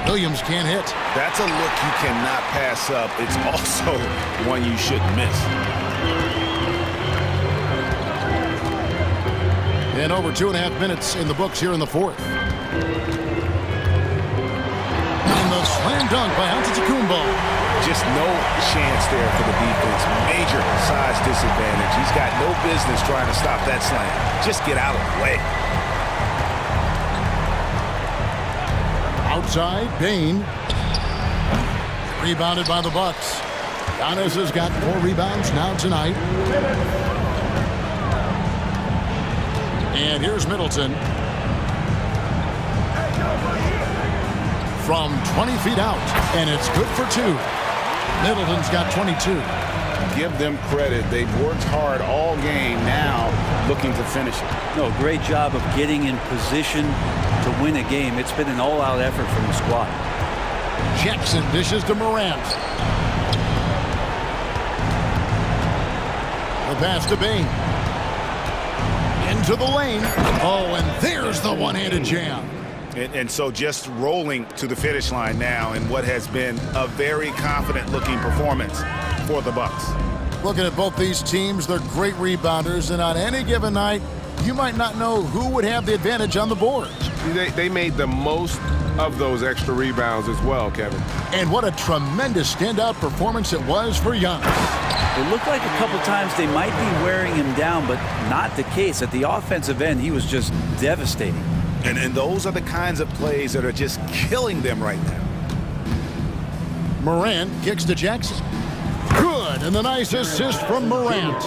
Williams can't hit. That's a look you cannot pass up. It's also one you shouldn't miss. And over 2.5 minutes in the books here in the fourth. And the slam dunk by Antetokounmpo. Just no chance there for the defense. Major size disadvantage. He's got no business trying to stop that slam. Just get out of the way. Outside, Bane. Rebounded by the Bucks. Giannis has got 4 rebounds now tonight. And here's Middleton. From 20 feet out, and it's good for 2. Middleton's got 22. Give them credit. They've worked hard all game, now looking to finish it. No, great job of getting in position to win a game. It's been an all-out effort from the squad. Jackson dishes to Morant. The pass to Bane. Into the lane. Oh, and there's the one-handed jam. And so just rolling to the finish line now in what has been a very confident-looking performance for the Bucks. Looking at both these teams, they're great rebounders, and on any given night, you might not know who would have the advantage on the board. They made the most of those extra rebounds as well, Kevin. And what a tremendous standout performance it was for Giannis. It looked like a couple times they might be wearing him down, but not the case. At the offensive end, he was just devastating. And those are the kinds of plays that are just killing them right now. Morant kicks to Jackson. Good, and the nice assist from Morant.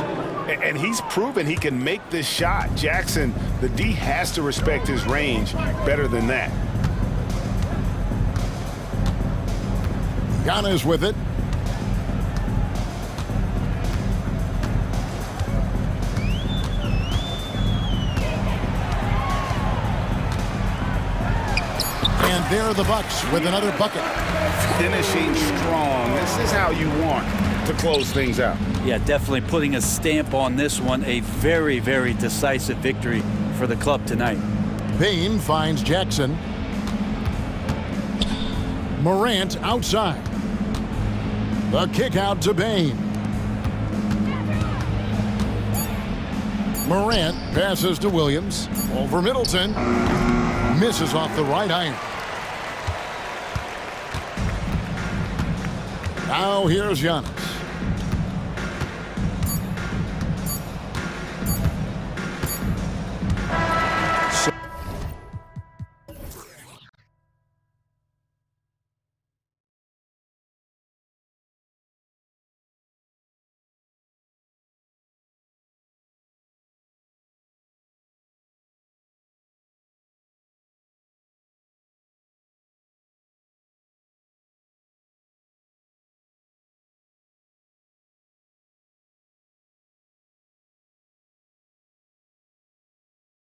And he's proven he can make this shot. Jackson, the D has to respect his range better than that. Giannis with it. And there are the Bucks with another bucket. Finishing strong. This is how you want to close things out. Yeah, definitely putting a stamp on this one. A very, very decisive victory for the club tonight. Bane finds Jackson. Morant outside. The kick out to Bane. Morant passes to Williams. Over Middleton. Misses off the right iron. Now here's Giannis.